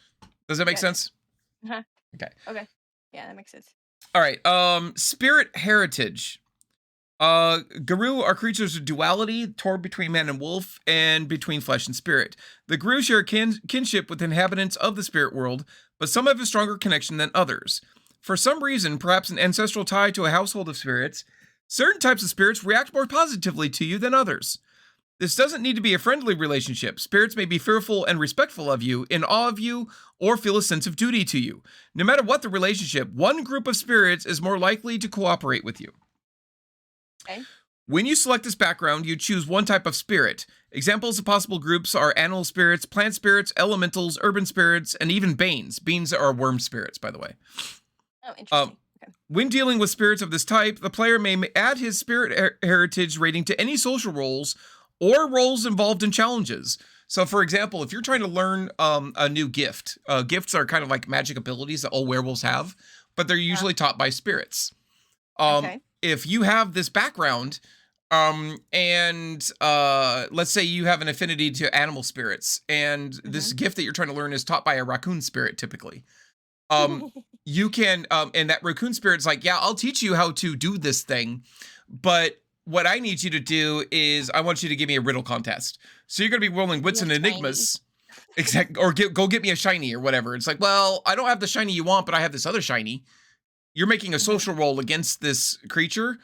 Does that make sense? Uh-huh. Okay. Yeah, that makes sense. All right. Spirit heritage. Garou are creatures of duality, torn between man and wolf, and between flesh and spirit. The Garou share kinship with inhabitants of the spirit world, but some have a stronger connection than others. For some reason, perhaps an ancestral tie to a household of spirits, certain types of spirits react more positively to you than others. This doesn't need to be a friendly relationship. Spirits may be fearful and respectful of you, in awe of you, or feel a sense of duty to you. No matter what the relationship, one group of spirits is more likely to cooperate with you. Okay. When you select this background, you choose one type of spirit. Examples of possible groups are animal spirits, plant spirits, elementals, urban spirits, and even banes. Banes are worm spirits, by the way. Oh, interesting. Okay. When dealing with spirits of this type, the player may add his spirit heritage rating to any social roles or roles involved in challenges. So, for example, if you're trying to learn a new gift, gifts are kind of like magic abilities that all werewolves have, but they're usually taught by spirits. Okay. If you have this background, and let's say you have an affinity to animal spirits, and this gift that you're trying to learn is taught by a raccoon spirit, typically. You can, and that raccoon spirit's like, yeah, I'll teach you how to do this thing, but what I need you to do is I want you to give me a riddle contest. So you're going to be rolling wits and enigmas. Exactly. Or go get me a shiny or whatever. It's like, well, I don't have the shiny you want, but I have this other shiny. You're making a social roll against this creature.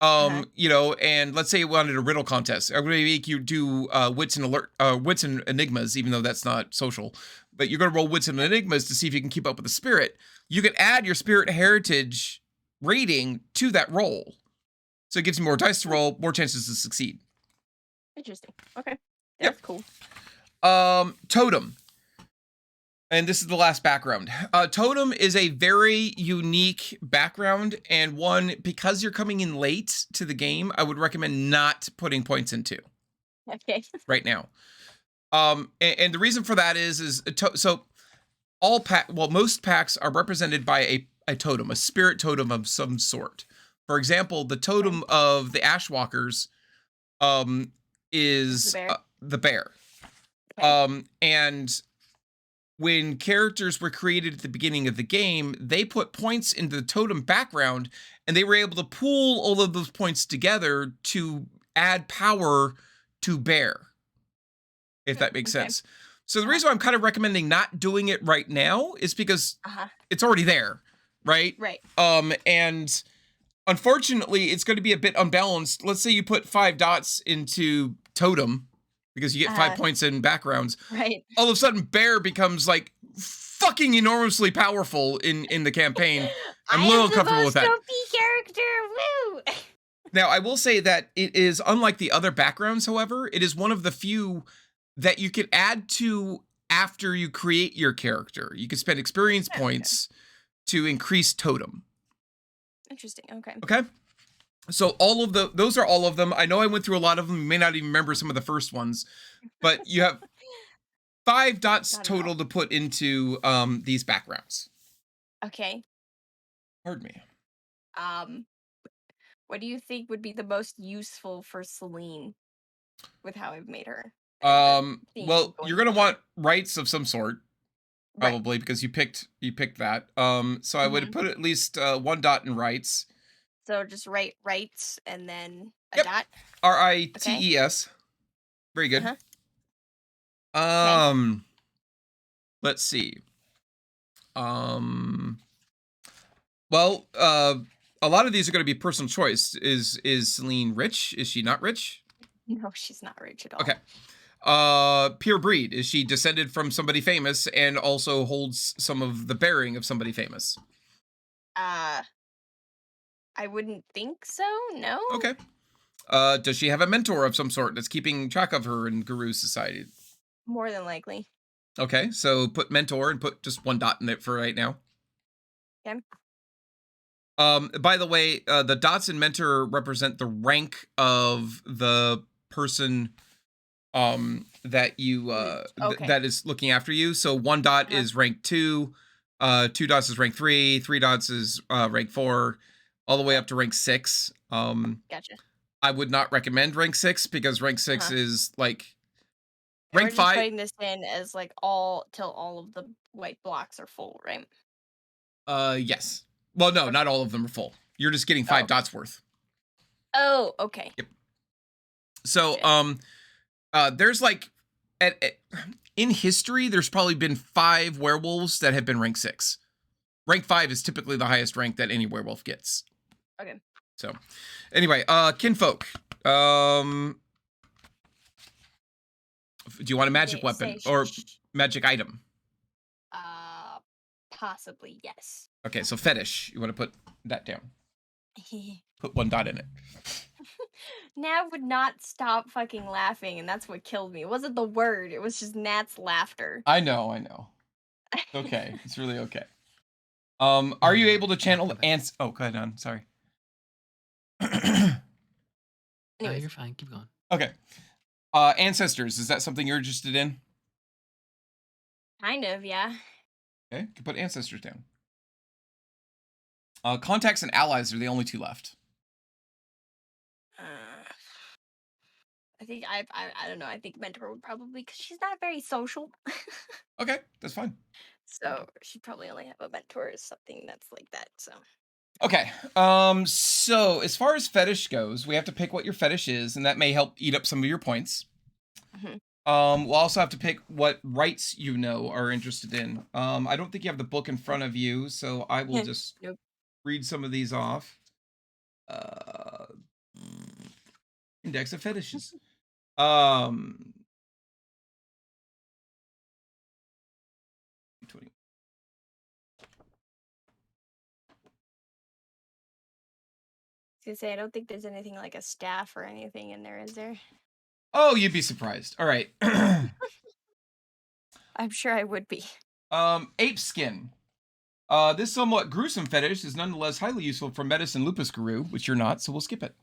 You know, and let's say you wanted a riddle contest. I'm going to make you do wits and enigmas, even though that's not social. But you're going to roll wits and enigmas to see if you can keep up with the spirit. You can add your spirit heritage rating to that roll. So it gives you more dice to roll, more chances to succeed. Interesting. Okay. That's cool. Totem. And this is the last background. Totem is a very unique background, and one, because you're coming in late to the game, I would recommend not putting points into Okay. right now. And the reason for that is so most packs are represented by a totem, a spirit totem of some sort. For example, the totem of the Ashwalkers is the bear. Okay. And when characters were created at the beginning of the game, they put points into the totem background, and they were able to pool all of those points together to add power to bear, if that makes sense. So the reason why I'm kind of recommending not doing it right now is because it's already there, right? Right. And unfortunately, it's going to be a bit unbalanced. Let's say you put 5 dots into totem, because you get 5 points in backgrounds. Right. All of a sudden, bear becomes like fucking enormously powerful in the campaign. I'm a little comfortable with that. OP character. Woo! Now, I will say that it is, unlike the other backgrounds, however, it is one of the few that you can add to after you create your character. You can spend experience points to increase totem. Interesting. Okay. Okay? So those are all of them. I know I went through a lot of them. You may not even remember some of the first ones, but you have 5 dots total to put into these backgrounds. Okay. Pardon me. What do you think would be the most useful for Celine with how I've made her? Well, you're gonna want rights of some sort, probably, because you picked that. So I would put at least 1 dot in rights. So just write rights and then a dot. RITES. Very good. Let's see. Well, a lot of these are going to be personal choice. Is Celine rich? Is she not rich? No, she's not rich at all. Okay. Pure breed. Is she descended from somebody famous and also holds some of the bearing of somebody famous? I wouldn't think so. No. Okay. Does she have a mentor of some sort that's keeping track of her in Guru's society? More than likely. Okay, so put mentor and put just 1 dot in it for right now. Okay. By the way, the dots in mentor represent the rank of the person that you Okay. that is looking after you. So 1 dot Uh-huh. is rank 2, 2 dots is rank 3, 3 dots is rank 4, all the way Right. up to rank 6. Gotcha. I would not recommend rank 6 because rank 6 Uh-huh. is like And we're rank just 5. putting this in as like till all of the white blocks are full, right? Yes. Well, no, Okay. not all of them are full. You're just getting 5 Oh. dots worth. Oh, okay. So, Gotcha. there's like in history, there's probably been 5 werewolves that have been rank 6. Rank 5 is typically the highest rank that any werewolf gets. Okay. So, anyway, kinfolk. Do you want a magic Say- weapon say or sh- magic item? Possibly yes. Okay, so fetish. You want to put that down. Put 1 dot in it. Nat would not stop fucking laughing, and that's what killed me. It wasn't the word; it was just Nat's laughter. I know. Okay, it's really okay. Are you able to channel ants? Oh, go ahead, on. Sorry. No, Anyways, you're fine. Keep going. Okay. Ancestors, is that something you're interested in? kind of, yeah. Okay, you can put ancestors down. Contacts and allies are the only 2 left. I think I don't know. I think mentor would probably because she's not very social, Okay, that's fine. so she'd probably only have a mentor or something that's like that. So Okay. So as far as fetish goes, we have to pick what your fetish is, and that may help eat up some of your points. Mhm. We'll also have to pick what rights you know are interested in. I don't think you have the book in front of you, so I will just Nope. read some of these off. Index of fetishes. 20. I was gonna say I don't think there's anything like a staff or anything in there, is there? Oh, you'd be surprised. All right. I'm sure I would be. Ape skin. This somewhat gruesome fetish is nonetheless highly useful for medicine lupus guru, which you're not, so we'll skip it.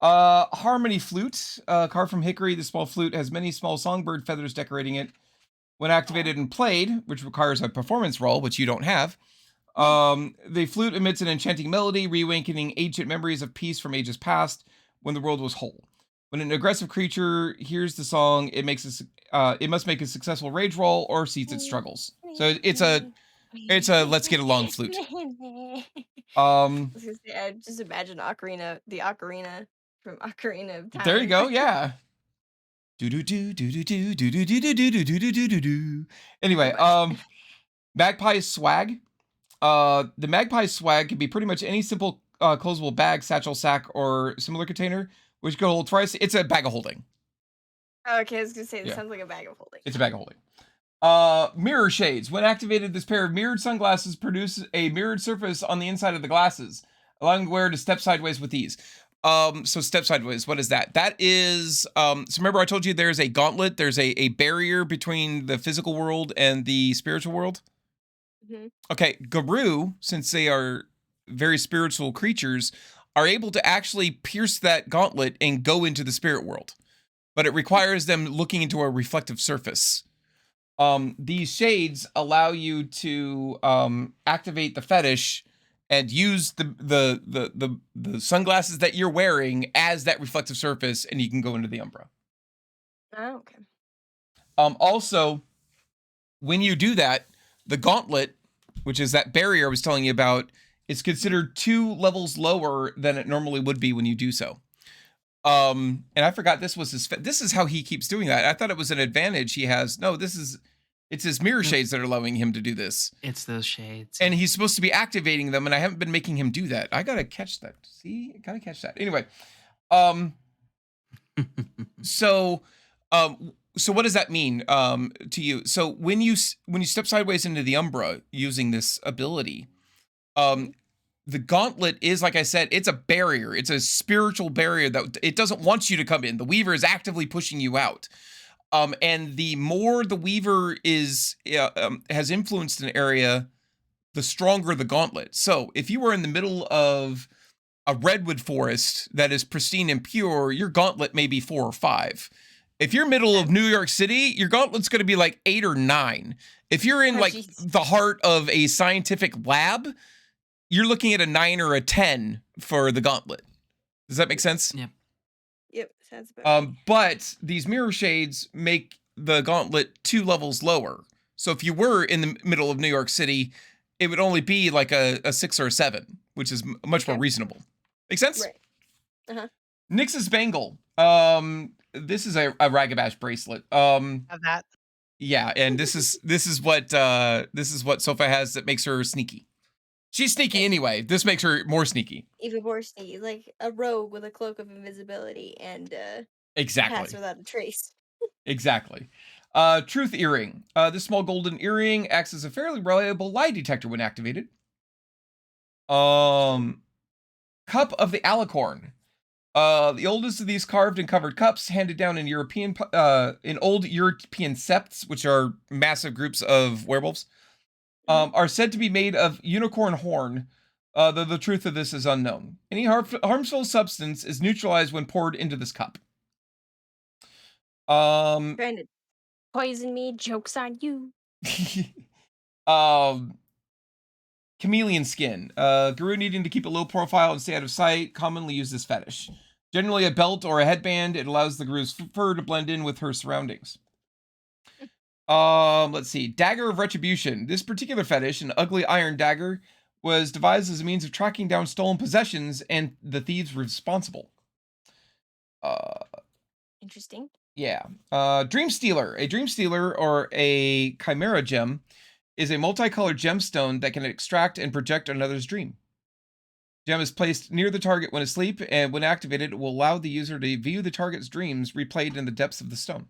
Harmony flute. Carved from hickory, the small flute has many small songbird feathers decorating it. When activated and played, which requires a performance roll, which you don't have, the flute emits an enchanting melody, reawakening ancient memories of peace from ages past when the world was whole. When an aggressive creature hears the song, it must make a successful rage roll or cease its struggles. So it's a let's get along flute. I was gonna say, I just imagine the ocarina from Ocarina of Time. There you go. Yeah. Do. Anyway, magpie swag. The magpie swag can be pretty much any simple closable bag, satchel, sack, or similar container, which could hold twice. It's a bag of holding. Okay, I was gonna say this Yeah. sounds like a bag of holding. It's a bag of holding. Mirror shades. When activated, this pair of mirrored sunglasses produces a mirrored surface on the inside of the glasses, allowing the wearer to step sideways with ease. So step sideways, what is that? That is, so remember I told you there's a gauntlet, there's a barrier between the physical world and the spiritual world? Mhm. Okay, Garou, since they are very spiritual creatures, are able to actually pierce that gauntlet and go into the spirit world. But it requires them looking into a reflective surface. These shades allow you to activate the fetish and use the sunglasses that you're wearing as that reflective surface, and you can go into the Umbra. Oh, okay. Also, when you do that, the gauntlet, which is that barrier I was telling you about, is considered 2 levels lower than it normally would be when you do so. And I forgot this was this is how he keeps doing that. I thought it was an advantage he has. No, it's his mirror shades that are allowing him to do this. It's those shades. And he's supposed to be activating them, and I haven't been making him do that. I gotta catch that. See? I gotta catch that. Anyway. So what does that mean to you? So when you step sideways into the Umbra using this ability, the gauntlet is, like I said, it's a barrier. It's a spiritual barrier that it doesn't want you to come in. The Weaver is actively pushing you out. And the more the Weaver has influenced an area, the stronger the gauntlet. So if you were in the middle of a redwood forest that is pristine and pure, your gauntlet may be 4 or 5. If you're middle of New York City, your gauntlet's going to be like 8 or 9. If you're in like the heart of a scientific lab, you're looking at a 9 or a 10 for the gauntlet. Does that make sense? Yeah. Yep, sounds about right. But these mirror shades make the gauntlet 2 levels lower. So if you were in the middle of New York City, it would only be like a 6 or a 7, which is much more reasonable. Make sense? Right. Uh-huh. Nix's Bangle. This is a Ragabash bracelet. Have that. Yeah, and this is what Sofa has that makes her sneaky. She's sneaky anyway. This makes her more sneaky. Even more sneaky, like a rogue with a cloak of invisibility and pass Exactly. without a trace. Exactly. Truth earring. This small golden earring acts as a fairly reliable lie detector when activated. Cup of the Alicorn. The oldest of these carved and covered cups, handed down in old European septs, which are massive groups of werewolves, are said to be made of unicorn horn, though the truth of this is unknown. Any harmful substance is neutralized when poured into this cup. Trying to poison me, joke's on you. Chameleon skin. Guru needing to keep a low profile and stay out of sight commonly use this fetish. Generally a belt or a headband, it allows the Guru's fur to blend in with her surroundings. Let's see. Dagger of Retribution. This particular fetish, an ugly iron dagger, was devised as a means of tracking down stolen possessions and the thieves responsible. Interesting. Yeah. Dream Stealer. A Dream Stealer, or a Chimera gem, is a multicolored gemstone that can extract and project another's dream. Gem is placed near the target when asleep, and when activated, it will allow the user to view the target's dreams replayed in the depths of the stone.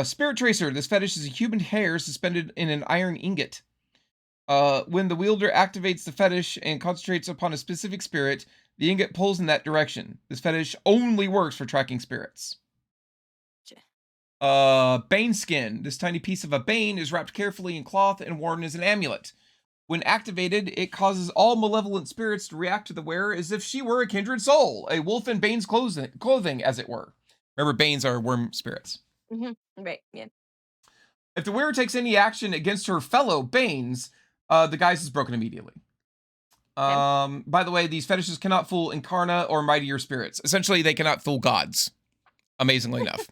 Spirit Tracer. This fetish is a human hair suspended in an iron ingot. When the wielder activates the fetish and concentrates upon a specific spirit, the ingot pulls in that direction. This fetish only works for tracking spirits. Bane skin. This tiny piece of a bane is wrapped carefully in cloth and worn as an amulet. When activated, it causes all malevolent spirits to react to the wearer as if she were a kindred soul, a wolf in Bane's clothing, as it were. Remember, Banes are worm spirits. Mm-hmm. Right, yeah. If the wearer takes any action against her fellow Banes, the guise is broken immediately. By the way, these fetishes cannot fool Incarna or mightier spirits. Essentially, they cannot fool gods. Amazingly enough.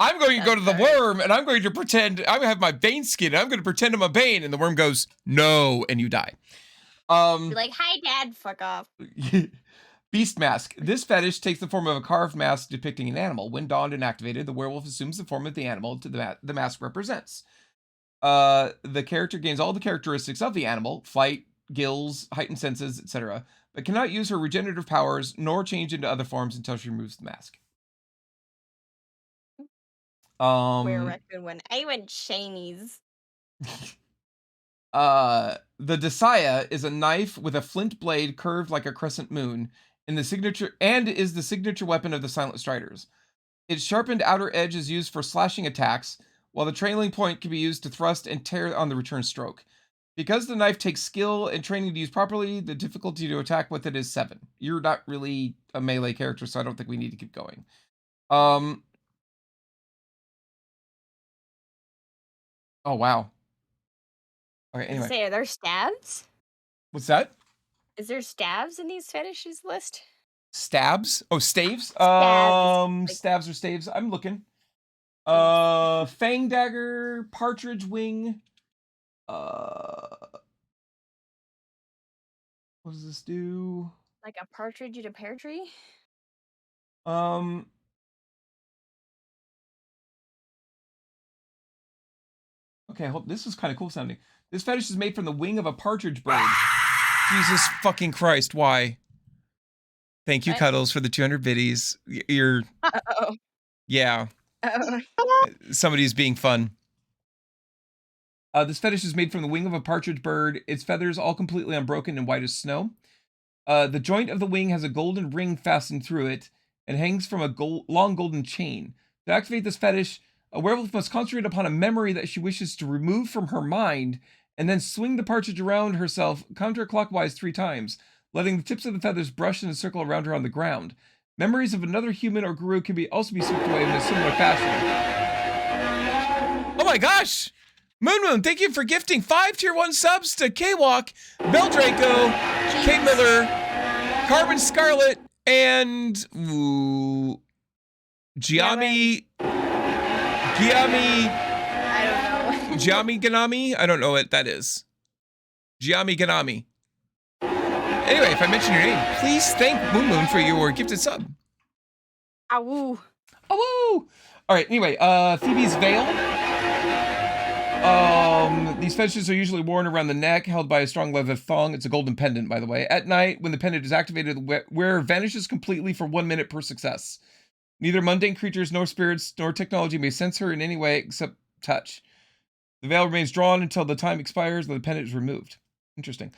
I'm going to go to the worm, and I'm going to pretend I have my Bane skin, and I'm going to pretend I'm a Bane, and the worm goes, no, and you die. You're like, hi, Dad, fuck off. Beast mask. This fetish takes the form of a carved mask depicting an animal. When donned and activated, the werewolf assumes the form of the animal the mask represents. The character gains all the characteristics of the animal, flight, gills, heightened senses, etc., but cannot use her regenerative powers nor change into other forms until she removes the mask. Where reckon when I went shinies. The Desaya is a knife with a flint blade curved like a crescent moon, is the signature weapon of the Silent Striders. Its sharpened outer edge is used for slashing attacks, while the trailing point can be used to thrust and tear on the return stroke. Because the knife takes skill and training to use properly, the difficulty to attack with it is 7. You're not really a melee character, so I don't think we need to keep going. Oh, wow. Okay, anyway. Say, are there stabs? What's that? Is there stabs in these fetishes list? Stabs? Oh, staves? Stabs. Stabs or staves. I'm looking. Fang dagger, partridge wing. What does this do? Like a partridge in a pear tree? Okay, this is kind of cool sounding. This fetish is made from the wing of a partridge bird. Jesus fucking Christ, why? Thank you, What? Cuddles, for the 200 biddies. You're... Uh-oh. Yeah. Uh-oh. Somebody's being fun. This fetish is made from the wing of a partridge bird. Its feathers all completely unbroken and white as snow. The joint of the wing has a golden ring fastened through it and hangs from a long golden chain. To activate this fetish, a werewolf must concentrate upon a memory that she wishes to remove from her mind and then swing the partridge around herself counterclockwise 3 times, letting the tips of the feathers brush in a circle around her on the ground. Memories of another human or guru can also be swept away in a similar fashion. Oh my gosh! Moon, thank you for gifting 5 tier 1 subs to K-Walk, Bel Draco, Kate Miller, Carbon Scarlet, and Giami. I don't know. Giami Ganami? I don't know what that is. Giami Ganami. Anyway, if I mention your name, please thank Moon for your gifted sub. Ow. Oh, woo! All right. Anyway, Phoebe's veil. These fetishes are usually worn around the neck, held by a strong leather thong. It's a golden pendant, by the way. At night, when the pendant is activated, the wearer vanishes completely for 1 minute per success. Neither mundane creatures, nor spirits, nor technology may sense her in any way except touch. The veil remains drawn until the time expires and the pendant is removed. Interesting.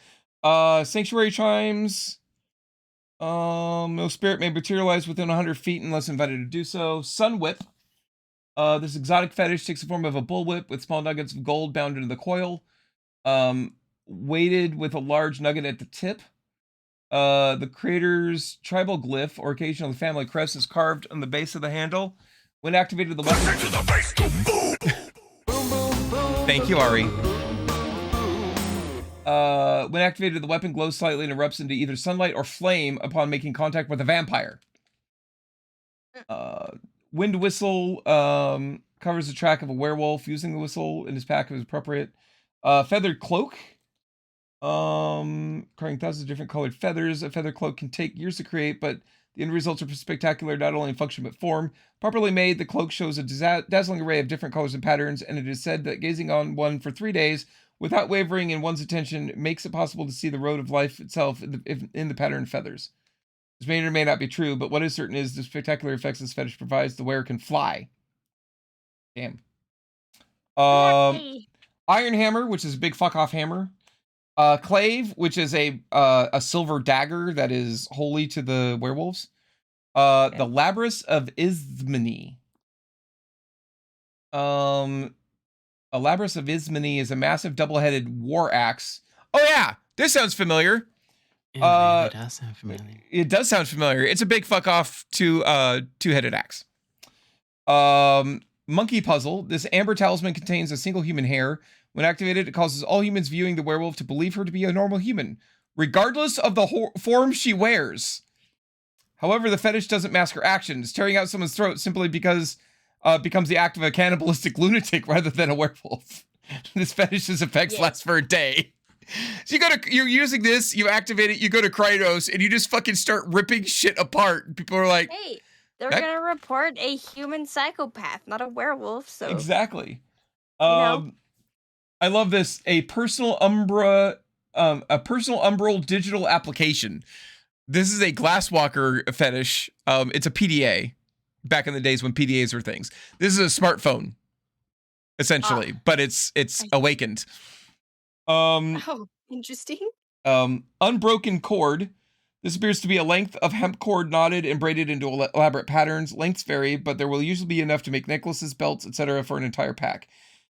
Sanctuary chimes. No spirit may materialize within 100 feet unless invited to do so. Sun whip. This exotic fetish takes the form of a bullwhip with small nuggets of gold bound into the coil, weighted with a large nugget at the tip. The creator's tribal glyph, or occasionally the family crest, is carved on the base of the handle. When activated, the weapon... Thank you, Ari. When activated, the weapon glows slightly and erupts into either sunlight or flame upon making contact with a vampire. Wind whistle covers the track of a werewolf. Using the whistle in his pack is appropriate. Feathered cloak. Carrying thousands of different colored feathers. A feather cloak can take years to create, but the end results are spectacular, not only in function but form. Properly made, the cloak shows a dazzling array of different colors and patterns, and it is said that gazing on one for 3 days without wavering in one's attention makes it possible to see the road of life itself in the pattern of feathers. This may or may not be true, but what is certain is the spectacular effects this fetish provides. The wearer can fly. Damn. Iron hammer, which is a big fuck off hammer. Clave, which is a silver dagger that is holy to the werewolves. The Labrys of Ismene. A Labrys of Ismene is a massive double-headed war axe. Oh yeah, this sounds familiar. It really does sound familiar. It does sound familiar. It's a big fuck off two-headed axe. Monkey puzzle. This amber talisman contains a single human hair. When activated, it causes all humans viewing the werewolf to believe her to be a normal human, regardless of the form she wears. However, the fetish doesn't mask her actions. Tearing out someone's throat simply because becomes the act of a cannibalistic lunatic rather than a werewolf. This fetish's effects last for a day. So you're using this, you activate it, you go to Krynos, and you just fucking start ripping shit apart. People are like, hey, they're gonna report a human psychopath, not a werewolf. So exactly. You know? I love this. A personal umbral digital application. this is a Glasswalker fetish. It's a PDA. Back in the days when PDAs were things. This is a smartphone, essentially, but it's awakened. Oh, interesting. Unbroken cord. This appears to be a length of hemp cord knotted and braided into elaborate patterns. Lengths vary, but there will usually be enough to make necklaces, belts, etc. for an entire pack.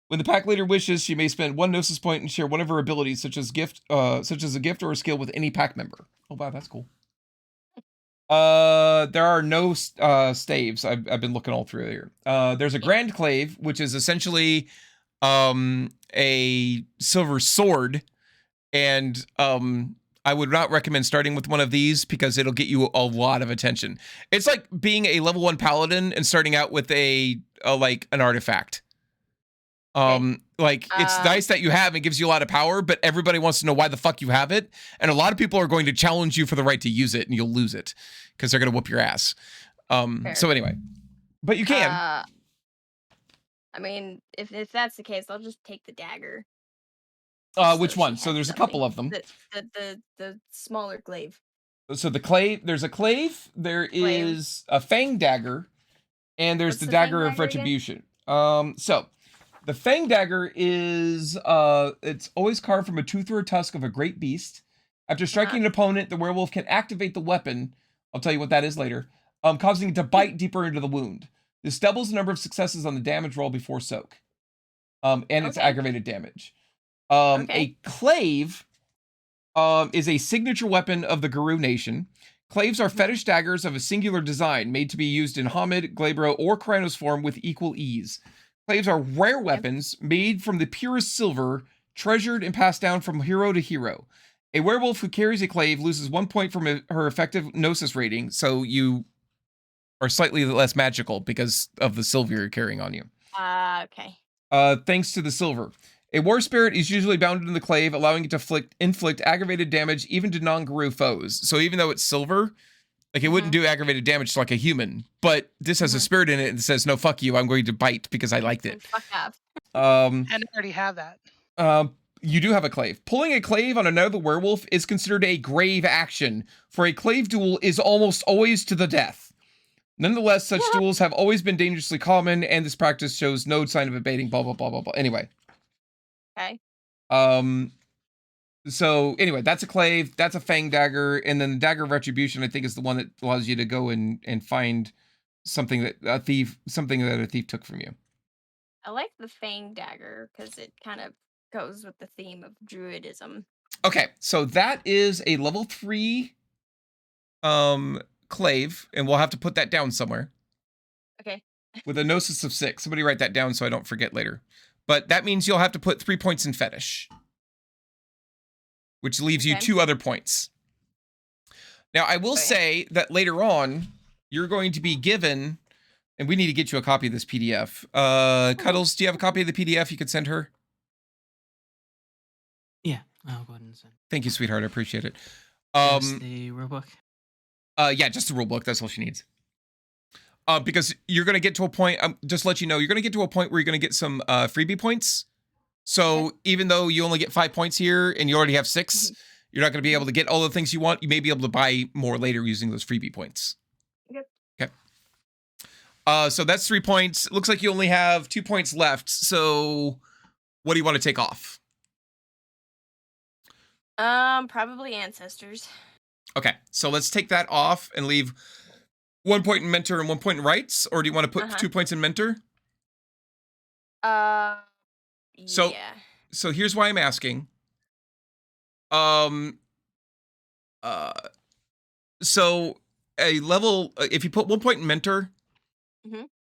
When the pack leader wishes, she may spend one gnosis point and share one of her abilities, such as a gift or a skill, with any pack member. Oh wow, that's cool. There are no staves. I've been looking all through here. There's a grand clave, which is essentially a silver sword, and I would not recommend starting with one of these because it'll get you a lot of attention. It's like being a level 1 paladin and starting out with a like an artifact. Like it's nice that you have, it gives you a lot of power, but everybody wants to know why the fuck you have it. And a lot of people are going to challenge you for the right to use it, and you'll lose it because they're going to whoop your ass. So anyway, but you can. I mean, if that's the case, I'll just take the dagger. Which one? So there's a couple of them. The smaller glaive. So the clave, there's a clave, there is a fang dagger, and there's What's the the dagger fang of dagger again? retribution. So The Fang Dagger is it's always carved from a tooth or a tusk of a great beast. After striking an opponent, the werewolf can activate the weapon. I'll tell you what that is later. Causing it to bite deeper into the wound. This doubles the number of successes on the damage roll before soak. And it's aggravated damage. A Clave is a signature weapon of the Garou Nation. Claves are fetish daggers of a singular design, made to be used in Homid, Glabro, or Krynos form with equal ease. Claves are rare weapons made from the purest silver, treasured and passed down from hero to hero. A werewolf who carries a clave loses 1 point from her effective Gnosis rating, so you are slightly less magical because of the silver you're carrying on you. Okay. Thanks to the silver. A war spirit is usually bounded in the clave, allowing it to inflict aggravated damage even to non-Garou foes. So even though it's silver, like it wouldn't do aggravated damage to like a human, but this has a spirit in it and says, no, fuck you, I'm going to bite because I liked it. Fuck off. And I already have that. You do have a clave. Pulling a clave on another werewolf is considered a grave action, for a clave duel is almost always to the death. Nonetheless, such duels have always been dangerously common, and this practice shows no sign of abating, blah, blah, blah, blah, blah. Anyway. Okay. So anyway, that's a clave, that's a Fang Dagger, and then the Dagger of Retribution, I think, is the one that allows you to go and find something that a thief took from you. I like the Fang Dagger because it kind of goes with the theme of druidism. Okay, so that is a level 3 clave, and we'll have to put that down somewhere. Okay. With a Gnosis of 6. Somebody write that down so I don't forget later. But that means you'll have to put 3 points in fetish, which leaves you 2 other points. Now, I will say that later on, you're going to be given, and we need to get you a copy of this PDF. Cuddles, do you have a copy of the PDF you could send her? Yeah, I'll go ahead and send. Thank you, sweetheart. I appreciate it. Just the rulebook. Yeah, just the rule book. That's all she needs. Because you're going to get to a point, just to let you know, you're going to get to a point where you're going to get some freebie points. So even though you only get 5 points here and you already have 6, you're not going to be able to get all the things you want. You may be able to buy more later using those freebie points. Okay. So that's 3 points. It looks like you only have 2 points left. So what do you want to take off? Probably Ancestors. Okay, so let's take that off and leave 1 point in Mentor and 1 point in Rights, or do you want to put 2 points in Mentor? Yeah. So here's why I'm asking. So a level, if you put 1 point in Mentor,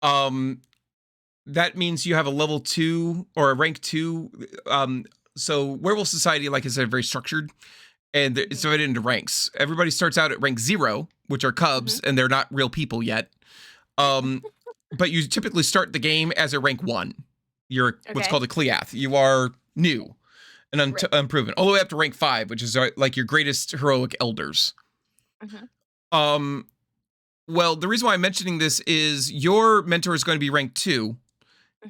that means you have a level 2 or a rank 2. So Werewolf Society, like I said, very structured. And it's divided into ranks. Everybody starts out at rank 0, which are cubs, and they're not real people yet. But you typically start the game as a rank 1. You're what's called a Cleath. You are new and unproven. All the way up to rank 5, which is like your greatest heroic elders. Well, the reason why I'm mentioning this is your mentor is going to be rank 2,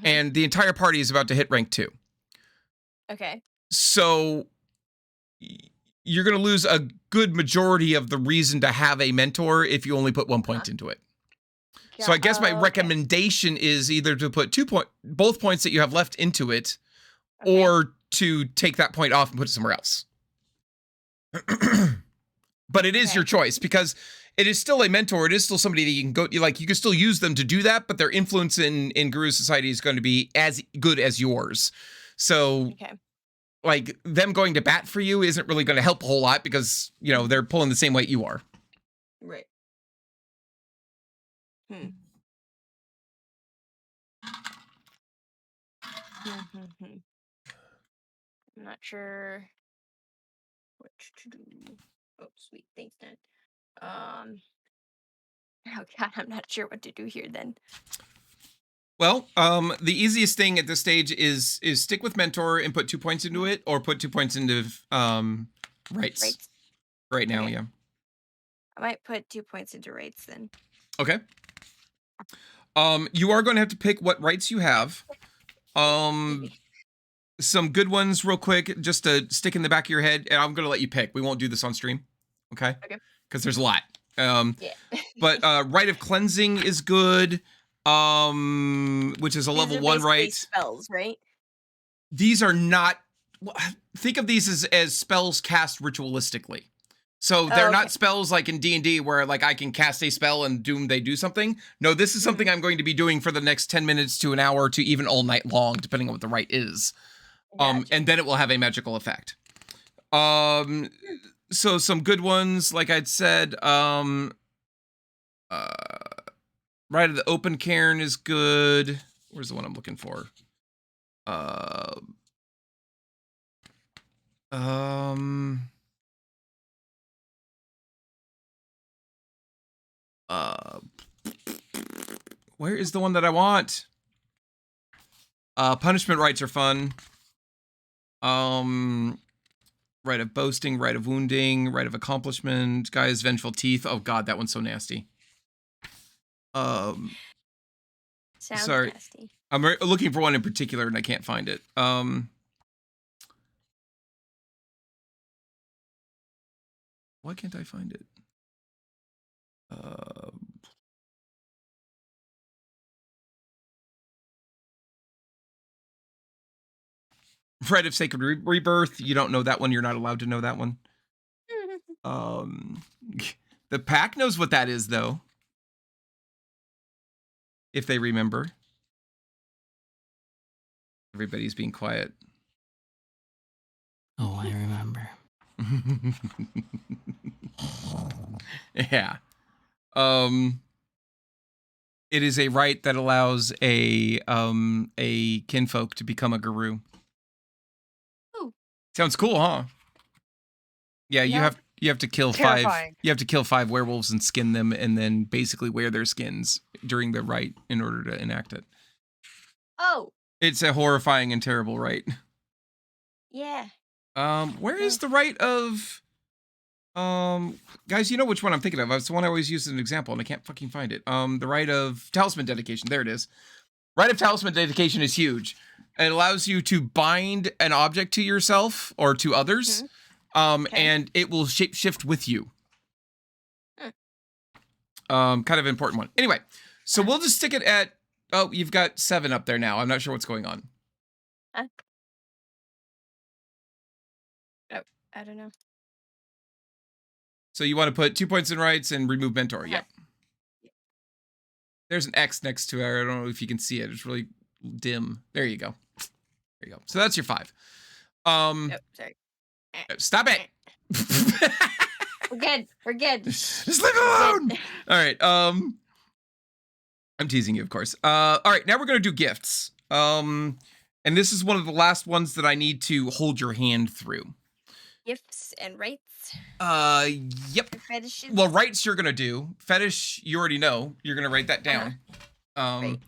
and the entire party is about to hit rank 2. Okay. So you're going to lose a good majority of the reason to have a mentor if you only put 1 point into it. So I guess my recommendation is either to put both points that you have left into it, or to take that point off and put it somewhere else. But it is your choice, because it is still a mentor. It is still somebody that you can go, like, you can still use them to do that, but their influence in Garou Society is going to be as good as yours. So like, them going to bat for you isn't really going to help a whole lot, because, you know, they're pulling the same weight you are. Right. I'm not sure what to do. Oh, sweet. Thanks, Dad. Oh, God, I'm not sure what to do here then. Well, the easiest thing at this stage is stick with Mentor and put 2 points into it, or put 2 points into Rights. Right now, yeah. I might put 2 points into Rights then. Okay. You are going to have to pick what rights you have. Some good ones real quick, just to stick in the back of your head, and I'm going to let you pick. We won't do this on stream. Okay? Because there's a lot. But Rite of Cleansing is good. which is a These level are 1 basically right. spells, right? These are not. Think of these as spells cast ritualistically. So they're not okay. spells like in D&D where like I can cast a spell and they do something. No, this is something I'm going to be doing for the next 10 minutes to an hour to even all night long, depending on what the rite is. Gotcha. And then it will have a magical effect. So some good ones, like I'd said, Rite of the Open Cairn is good. Where's the one I'm looking for? Where is the one that I want? Punishment rites are fun. Rite of Boasting, Rite of Wounding, Rite of Accomplishment, Gaia's Vengeful Teeth. Oh god, that one's so nasty. Sounds sorry. nasty. I'm looking for one in particular and I can't find it. Why can't I find it? Rite of Sacred Rebirth. You don't know that one. You're not allowed to know that one. The pack knows what that is, though. If they remember. Everybody's being quiet. Oh, I remember. Yeah. It is a rite that allows a kinfolk to become a guru. Ooh. Sounds cool, huh? Yeah, Yeah. you have to kill 5. Terrifying. You have to kill 5 werewolves and skin them, and then basically wear their skins during the rite in order to enact it. Oh, It's a horrifying and terrible rite. yeah. Where is the rite of? Guys, you know which one I'm thinking of. It's the one I always use as an example, and I can't fucking find it. The rite of talisman dedication. There it is. Rite of talisman dedication is huge. It allows you to bind an object to yourself or to others, Okay. and it will shapeshift with you. Kind of important one. Anyway, so we'll just stick it at. Oh, you've got 7 up there now. I'm not sure what's going on. I don't know. So you want to put 2 points in rights and remove mentor. Uh-huh. Yep. There's an X next to it. I don't know if you can see it. It's really dim. There you go. There you go. So that's your 5. Oh, sorry. Stop it. We're good. We're good. Just leave it alone. All right. I'm teasing you, of course. All right. Now we're going to do gifts. And this is one of the last ones that I need to hold your hand through. Gifts and rights. Yep. And fetishes. Well, rights you're gonna do. Fetish, you already know. You're gonna write that down. Right.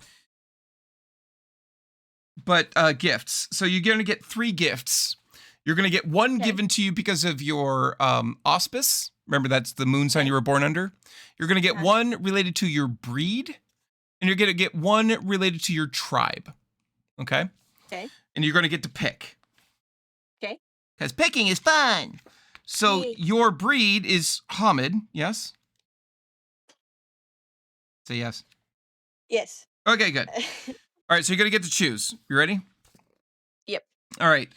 But gifts. So you're gonna get 3 gifts. You're gonna get 1 Okay. given to you because of your auspice. Remember, that's the moon sign you were born under. You're gonna get 1 related to your breed, and you're gonna get 1 related to your tribe. Okay. Okay. And you're gonna get to pick. Okay. Because picking is fun. So Yay. your breed is Hamid, yes? Say yes. Yes. Okay, good. All right, so you're gonna get to choose. You ready? Yep. All right.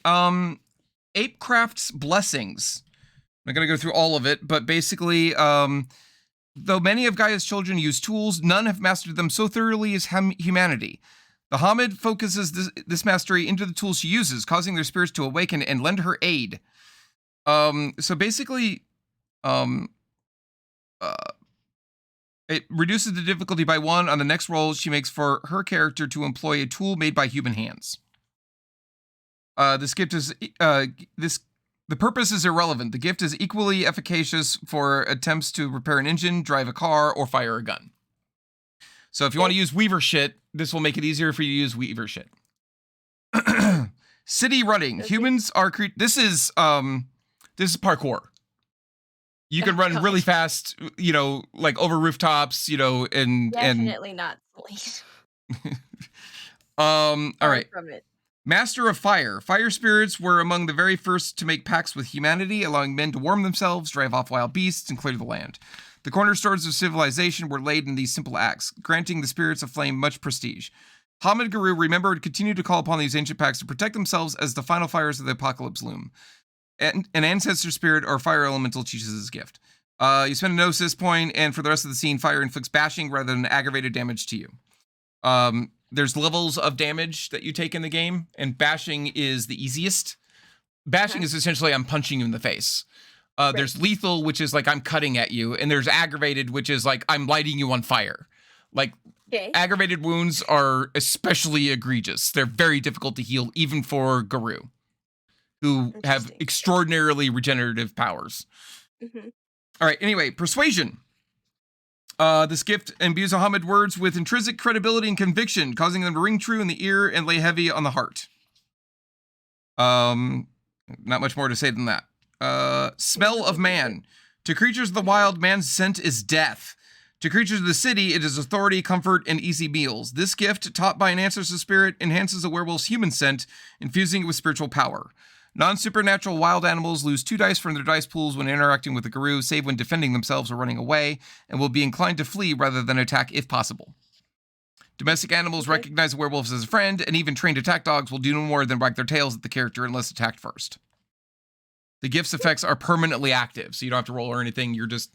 Apecraft's blessings. I'm not gonna go through all of it, but basically, though many of Gaia's children use tools, none have mastered them so thoroughly as humanity. The Hamid focuses this mastery into the tools she uses, causing their spirits to awaken and lend her aid. So basically, it reduces the difficulty by 1 on the next roll she makes for her character to employ a tool made by human hands. This gift is the purpose is irrelevant. The gift is equally efficacious for attempts to repair an engine, drive a car, or fire a gun. So if you want to use Weaver shit, this will make it easier for you to use Weaver shit. City running. Okay. Humans are this is parkour. You can run really fast, like over rooftops, and Definitely not sleep. all right. From it. Master of Fire. Fire spirits were among the very first to make pacts with humanity, allowing men to warm themselves, drive off wild beasts, and clear the land. The cornerstones of civilization were laid in these simple acts, granting the spirits of flame much prestige. Hamid Guru remembered and continued to call upon these ancient pacts to protect themselves as the final fires of the apocalypse loom. And an ancestor spirit or fire elemental teaches his gift. You spend a gnosis point, and for the rest of the scene, fire inflicts bashing rather than aggravated damage to you. There's levels of damage that you take in the game, and bashing is the easiest. Bashing is essentially I'm punching you in the face. There's lethal, which is like I'm cutting at you, and there's aggravated, which is like I'm lighting you on fire. Like, aggravated wounds are especially egregious. They're very difficult to heal, even for Guru, who have extraordinarily regenerative powers. All right, anyway, persuasion. This gift imbues Muhammad words with intrinsic credibility and conviction, causing them to ring true in the ear and lay heavy on the heart. Not much more to say than that. Smell of man. To creatures of the wild, man's scent is death. To creatures of the city, it is authority, comfort, and easy meals. This gift, taught by an ancestor spirit, enhances a werewolf's human scent, infusing it with spiritual power. Non-supernatural wild animals lose 2 dice from their dice pools when interacting with the Guru, save when defending themselves or running away, and will be inclined to flee rather than attack if possible. Domestic animals recognize werewolves as a friend, and even trained attack dogs will do no more than wag their tails at the character unless attacked first. The gift's effects are permanently active, so you don't have to roll or anything. You're just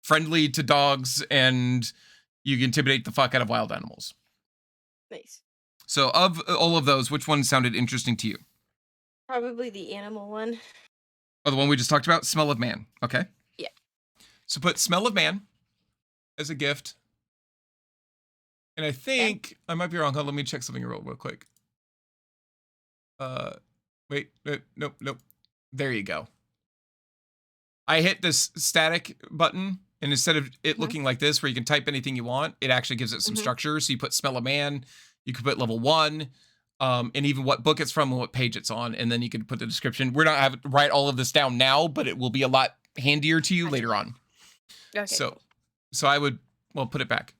friendly to dogs, and you can intimidate the fuck out of wild animals. Nice. So of all of those, which one sounded interesting to you? Probably the animal one. Oh, the one we just talked about? Smell of man. Okay. Yeah. So put Smell of Man as a gift. And I think, I might be wrong. Hold on, let me check something real quick. Wait, nope. There you go. I hit this static button, and instead of it looking like this, where you can type anything you want, it actually gives it some structure. So you put Smell of Man, you could put level 1, and even what book it's from and what page it's on, and then you could put the description. We're not having to write all of this down now, but it will be a lot handier to you later on. Okay. So I would, well, put it back.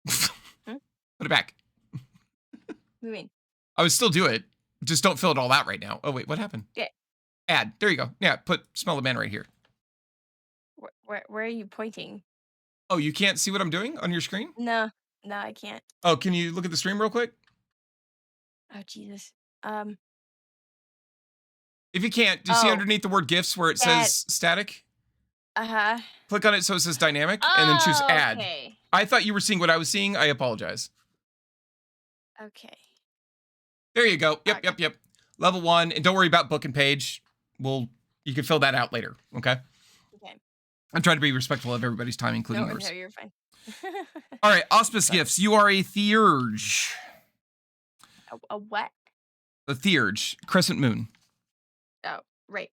Put it back. What do you mean? I would still do it. Just don't fill it all out right now. Oh, wait, what happened? Yeah. Add. There you go. Yeah, put Smell of Man right here. Where are you pointing? Oh, you can't see what I'm doing on your screen? No, I can't. Oh, can you look at the stream real quick? Oh, Jesus. If you can't, do you see underneath the word gifts where it says static? Uh-huh. Click on it so it says dynamic, and then choose add. Okay. I thought you were seeing what I was seeing. I apologize. Okay. There you go. Yep. Level 1, and don't worry about book and page. You can fill that out later, okay? Okay. I'm trying to be respectful of everybody's time, including yours. No, you're fine. All right, auspice gifts. You are a Theurge. A what? A Theurge, crescent moon. Oh, right.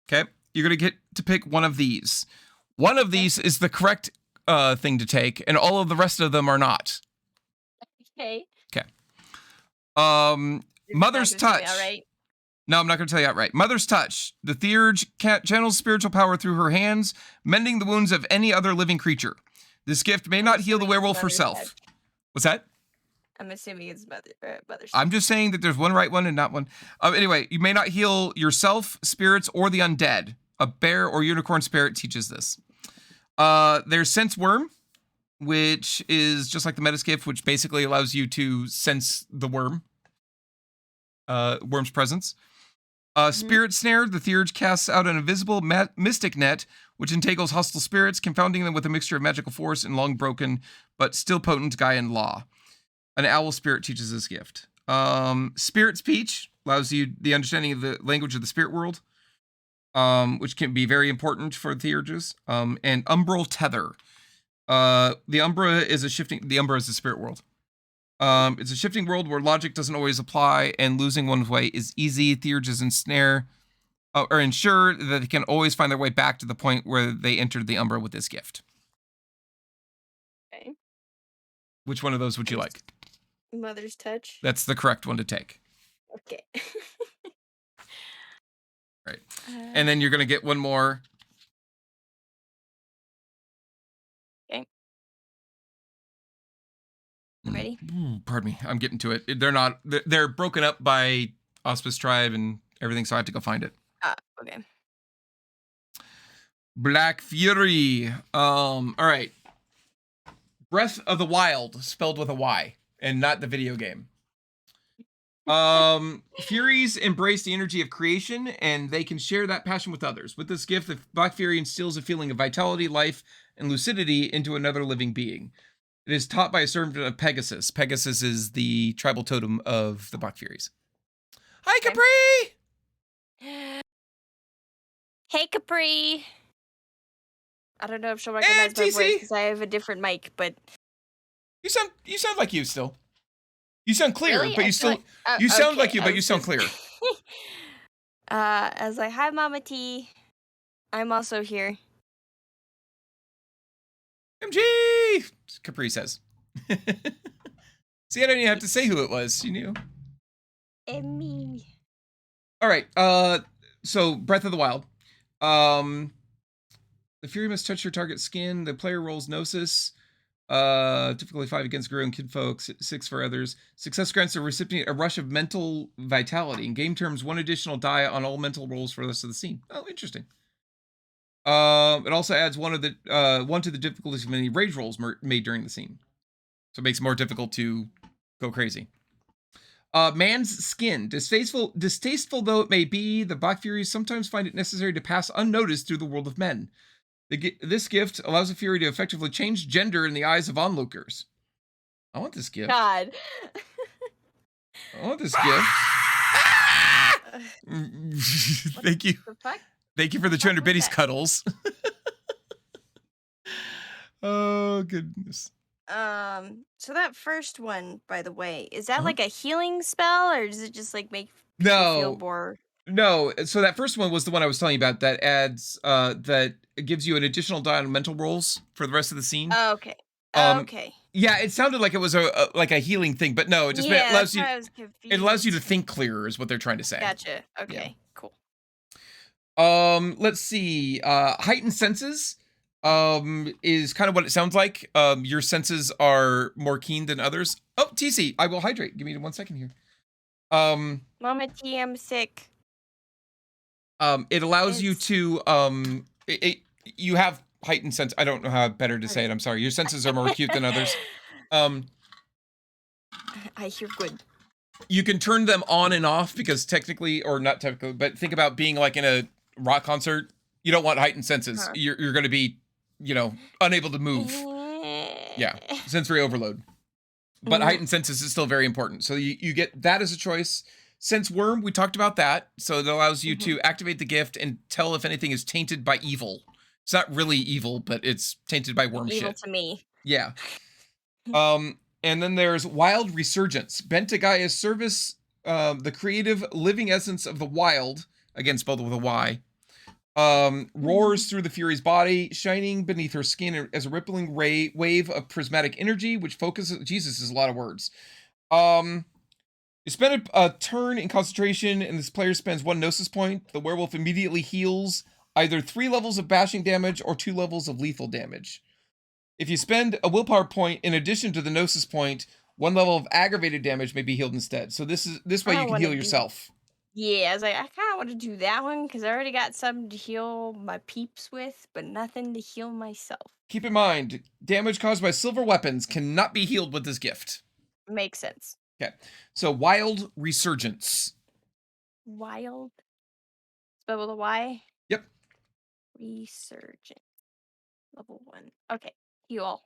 Okay, you're gonna get to pick one of these. One of these is the correct thing to take, and all of the rest of them are not. Okay. Okay. Mother's Touch. All right. No, I'm not going to tell you outright. Mother's Touch. The Theurge channels spiritual power through her hands, mending the wounds of any other living creature. This gift may not heal the werewolf herself. What's that? I'm assuming it's Mother's Touch. I'm just saying that there's one right one and not one. Anyway, you may not heal yourself, spirits, or the undead. A bear or unicorn spirit teaches this. There's Sense Worm, which is just like the Metis gift, which basically allows you to sense the worm's presence. Spirit Snare, the Theurge casts out an invisible mystic net, which entangles hostile spirits, confounding them with a mixture of magical force and long broken, but still potent Gaian law. An owl spirit teaches this gift. Spirit Speech allows you the understanding of the language of the spirit world, which can be very important for Theurges. And Umbral Tether. The Umbra is the spirit world. It's a shifting world where logic doesn't always apply, and losing one's way is easy. Theurges ensure that they can always find their way back to the point where they entered the Umbra with this gift. Okay. Which one of those would you like? Mother's Touch. That's the correct one to take. Okay. Right. And then you're going to get one more. Okay. Ready? Pardon me. I'm getting to it. They're broken up by Auspice Tribe and everything, so I have to go find it. Okay. Black Fury. All right. Breath of the Wild, spelled with a Y, and not the video game. Furies embrace the energy of creation, and they can share that passion with others. With this gift, the Black Fury instills a feeling of vitality, life, and lucidity into another living being. It is taught by a servant of Pegasus. Pegasus is the tribal totem of the Black Furies. Hi, Okay. Capri! Hey, Capri. I don't know if she'll recognize my TC. voice because I have a different mic, but You sound like you still. You sound clear, really? but I you feel still you sound like you, I but you was sound just- clear. I was like, hi, Mama T. I'm also here. MG! Capri says. See, I don't even have to say who it was. You knew. And me. All right. So Breath of the Wild. The Fury must touch your target's skin. The player rolls Gnosis. Difficulty 5 against Guru and Kidfolk, 6 for others. Success grants the recipient a rush of mental vitality. In game terms, 1 additional die on all mental rolls for the rest of the scene. Oh, interesting. It also adds one to the difficulties of any rage rolls made during the scene. So it makes it more difficult to go crazy. Man's skin. Distasteful though it may be, the Black Furies sometimes find it necessary to pass unnoticed through the world of men. This gift allows the Fury to effectively change gender in the eyes of onlookers. I want this gift. God. I want this gift. Thank you. The fuck? Thank you for the 200 was biddies that? cuddles. Oh, goodness. So that first one, by the way, is that Uh-huh. like a healing spell, or does it just like make you feel No, more? no. So that first one was the one I was telling you about that adds, that gives you an additional die on mental rolls for the rest of the scene. Oh, okay. Um, Okay. Yeah, it sounded like it was like a healing thing, but no, it just Yeah, allows that's you. why I was confused. It allows you to think clearer, is what they're trying to say. Gotcha. Okay. Cool. Let's see. Heightened senses is kind of what it sounds like. Your senses are more keen than others. Oh, TC, I will hydrate. Give me 1 second here. Mama T, I'm sick. It allows you It's- to you have heightened sense. I don't know how better to say it. I'm sorry. Your senses are more acute than others. I hear good. You can turn them on and off because technically, or not technically, but think about being like in a rock concert. You don't want heightened senses. Uh-huh. You're going to be, unable to move. Yeah, sensory overload. But Mhm. heightened senses is still very important. So you get that as a choice. Sense worm, we talked about that. So it allows you to activate the gift and tell if anything is tainted by evil. It's not really evil, but it's tainted by worm Evil shit. to me. Yeah. And then there's Wild Resurgence. Bent to Gaia's service, the creative living essence of the wild, again spelled with a Y, roars through the Fury's body, shining beneath her skin as a rippling wave of prismatic energy, which focuses. Jesus, is a lot of words. You spend a turn in concentration, and this player spends 1 Gnosis point. The werewolf immediately heals either 3 levels of bashing damage or 2 levels of lethal damage. If you spend a willpower point in addition to the Gnosis point, 1 level of aggravated damage may be healed instead. So this way I you can wanna heal do- yourself. Yeah, I was like, I kind of want to do that one because I already got something to heal my peeps with, but nothing to heal myself. Keep in mind, damage caused by silver weapons cannot be healed with this gift. Makes sense. Okay, so Wild Resurgence. Wild. Spell with a Y. Yep. Resurgent. Level 1. Okay. Heal.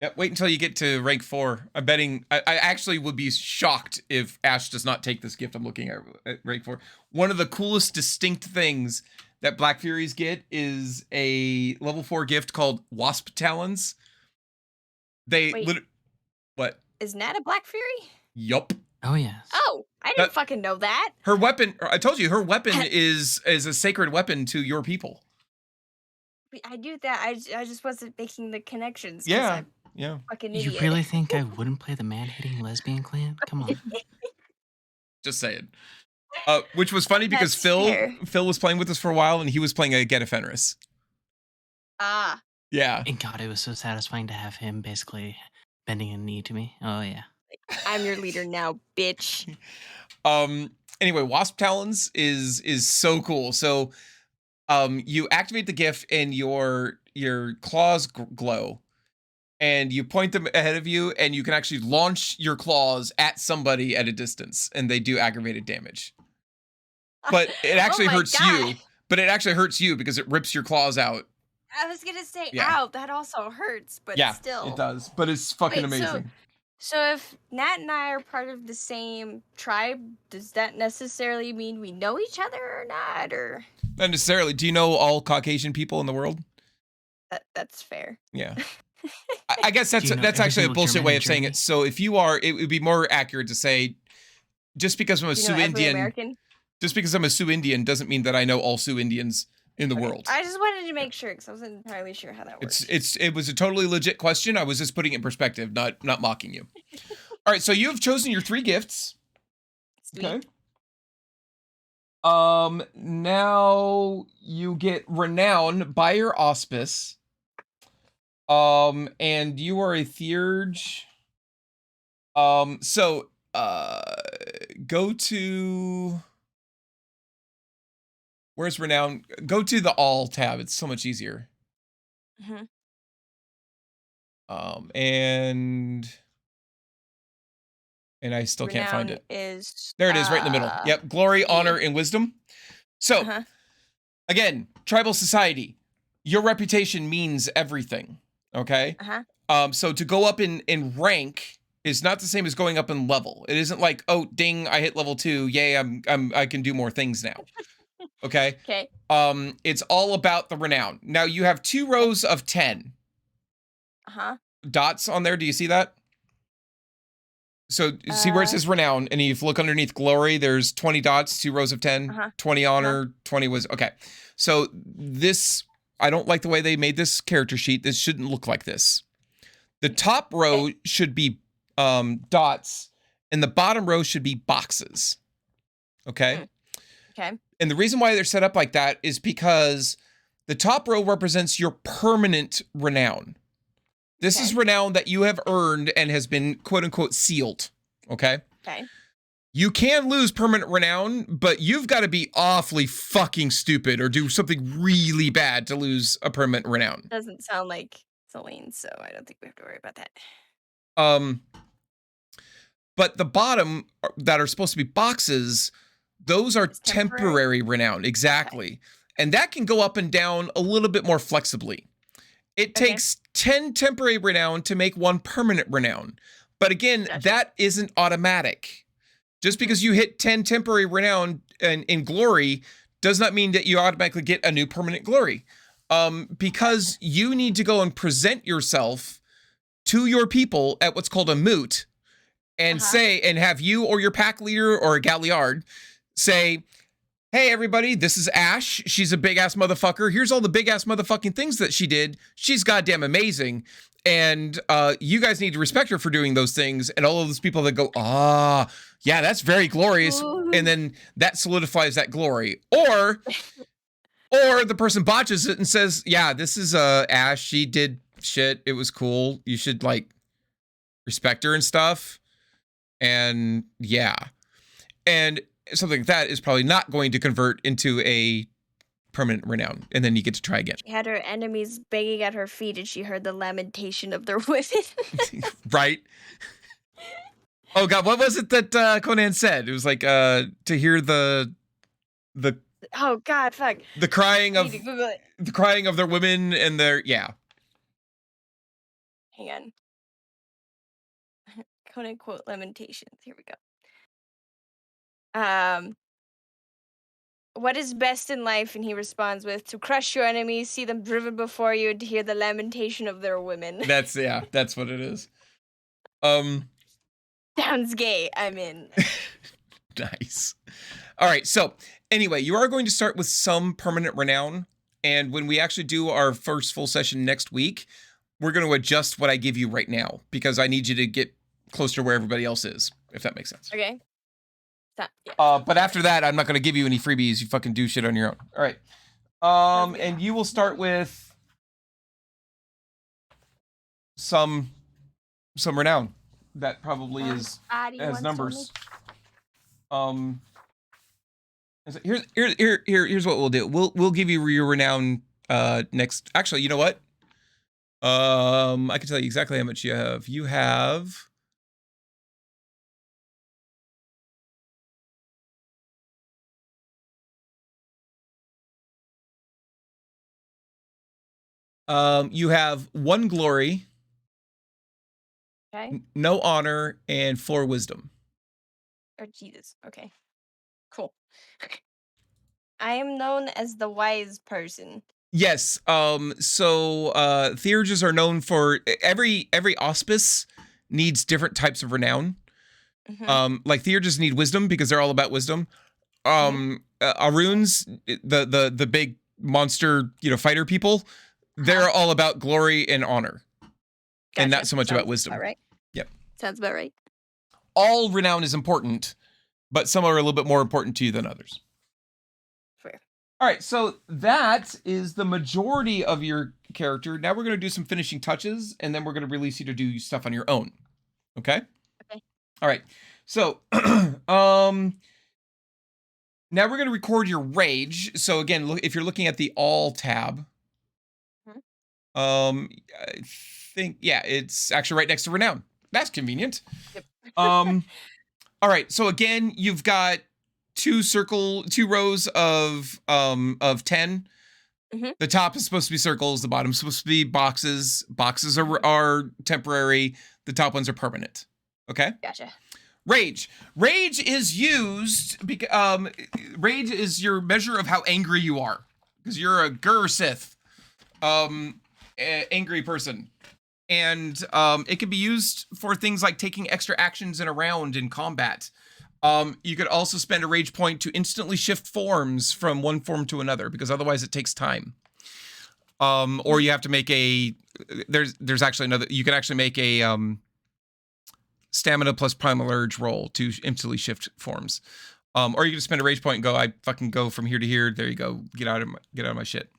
Yep, wait until you get to rank 4. I'm betting, I actually would be shocked if Ash does not take this gift I'm looking at rank 4. One of the coolest distinct things that Black Furies get is a level 4 gift called Wasp Talons. They Wait. What? Is Nat a Black Fury? Yup. Oh yes. Oh, I didn't That- fucking know that. Her weapon, I told you, her weapon is a sacred weapon to your people. I knew that. I just wasn't making the connections. 'cause Yeah. I'm Yeah. a fucking You idiot. really think I wouldn't play the man-hating lesbian clan? Come on. Just saying. Which was funny because That's Phil fair. was playing with us for a while and he was playing a Get Fenris. Ah. Yeah. And God, it was so satisfying to have him basically bending a knee to me. Oh yeah. I'm your leader now, bitch. Anyway, Wasp Talons is so cool. So You activate the gift and your claws glow, and you point them ahead of you, and you can actually launch your claws at somebody at a distance, and they do aggravated damage. But it actually Oh my hurts God. you. But it actually hurts you because it rips your claws out. I was gonna say, Yeah. ow, that also hurts, but Yeah, still. it does. But it's fucking Wait, amazing. So if Nat and I are part of the same tribe, does that necessarily mean we know each other or not? Or Not necessarily. Do you know all Caucasian people in the world? that's fair. Yeah. I guess Do you know that's every actually a single bullshit German way in of saying Germany? it. So if you are, it would be more accurate to say, just because I'm a Do you Sioux know every Indian, American? just because I'm a Sioux Indian doesn't mean that I know all Sioux Indians in the Okay. world. I just wanted to make sure because I wasn't entirely sure how that works. It was a totally legit question. I was just putting it in perspective, not mocking you. All right, so you have chosen your 3 gifts. Sweet. Okay. Now you get renown by your auspice. And you are a Theurge. So go to, where's renown? Go to the all tab. It's so much easier. Mhm. And I still can't find Renown it. is There it is, right in the middle. Yep, glory, honor, and wisdom. So, Uh-huh. again, tribal society, your reputation means everything. Okay. Uh-huh. So to go up in rank is not the same as going up in level. It isn't like, oh, ding, I hit level 2. Yay, I can do more things now. Okay. Okay. It's all about the renown. Now you have 2 rows of 10 Uh-huh. dots on there. Do you see that? So see where it says renown, and if you look underneath glory, there's 20 dots, 2 rows of 10, 20 honor, 20 was okay. So this, I don't like the way they made this character sheet. This shouldn't look like this. The top row should be dots, and the bottom row should be boxes. Okay. Okay. And the reason why they're set up like that is because the top row represents your permanent renown. This is renown that you have earned and has been quote unquote sealed. Okay. Okay. You can lose permanent renown, but you've got to be awfully fucking stupid or do something really bad to lose a permanent renown. Doesn't sound like Celine, so I don't think we have to worry about that. But the bottom that are supposed to be boxes, those are temporary renown. Exactly. Okay. And that can go up and down a little bit more flexibly. It takes 10 temporary renown to make 1 permanent renown. But again, that isn't automatic. Just because you hit 10 temporary renown in glory does not mean that you automatically get a new permanent glory. Because you need to go and present yourself to your people at what's called a moot and say, and have you or your pack leader or a Galliard say, hey, everybody, this is Ash. She's a big-ass motherfucker. Here's all the big-ass motherfucking things that she did. She's goddamn amazing. And you guys need to respect her for doing those things. And all of those people that go, yeah, that's very glorious. Ooh. And then that solidifies that glory. Or the person botches it and says, yeah, this is Ash. She did shit. It was cool. You should, like, respect her and stuff. And, yeah. And something like that is probably not going to convert into a permanent renown, and then you get to try again. She had her enemies begging at her feet, and she heard the lamentation of their women. Right? Oh God, what was it that Conan said? It was like to hear the oh God, fuck. The crying I of need to Google it. the crying of their women and their Hang on. Conan quote lamentations. Here we go. What is best in life? And he responds with, to crush your enemies, see them driven before you, and to hear the lamentation of their women. That's what it is. Sounds gay. I'm in. Nice. All right. So anyway, you are going to start with some permanent renown. And when we actually do our first full session next week, we're going to adjust what I give you right now because I need you to get closer to where everybody else is, if that makes sense. Okay. But after that, I'm not going to give you any freebies. You fucking do shit on your own. All right. And you will start with some renown. That probably has numbers. So here's what we'll do. We'll give you your renown next. Actually, you know what? I can tell you exactly how much you have. You have. You have 1 glory, Okay. no honor, and 4 wisdom. Oh Jesus. Okay. Cool. I am known as the wise person. Yes. So theurges are known for every auspice needs different types of renown. Mhm. Like theurges need wisdom because they're all about wisdom. Aruns, the big monster, fighter people, they're all about glory and honor, and not Gotcha. so much about Sounds wisdom. About right. Yep. Sounds about right. All renown is important, but some are a little bit more important to you than others. Fair. All right, so that is the majority of your character. Now we're going to do some finishing touches, and then we're going to release you to do stuff on your own. Okay? Okay. All right. So, now we're going to record your rage. So again, look, if you're looking at the all tab, I think, yeah, it's actually right next to renown. That's convenient. Yep. All right. So again, you've got 2 rows of 10. The top is supposed to be circles. The bottom is supposed to be boxes. Boxes are temporary. The top ones are permanent. Okay. Gotcha. Rage is used because rage is your measure of how angry you are, because you're a Gur-Sith angry person, and it can be used for things like taking extra actions in a round in combat. You could also spend a rage point to instantly shift forms from one form to another, because otherwise it takes time. Or you have to make there's actually another, you can actually make a stamina plus primal urge roll to instantly shift forms. Or you can just spend a rage point and go, I fucking go from here to here. There you go. Get out of my shit.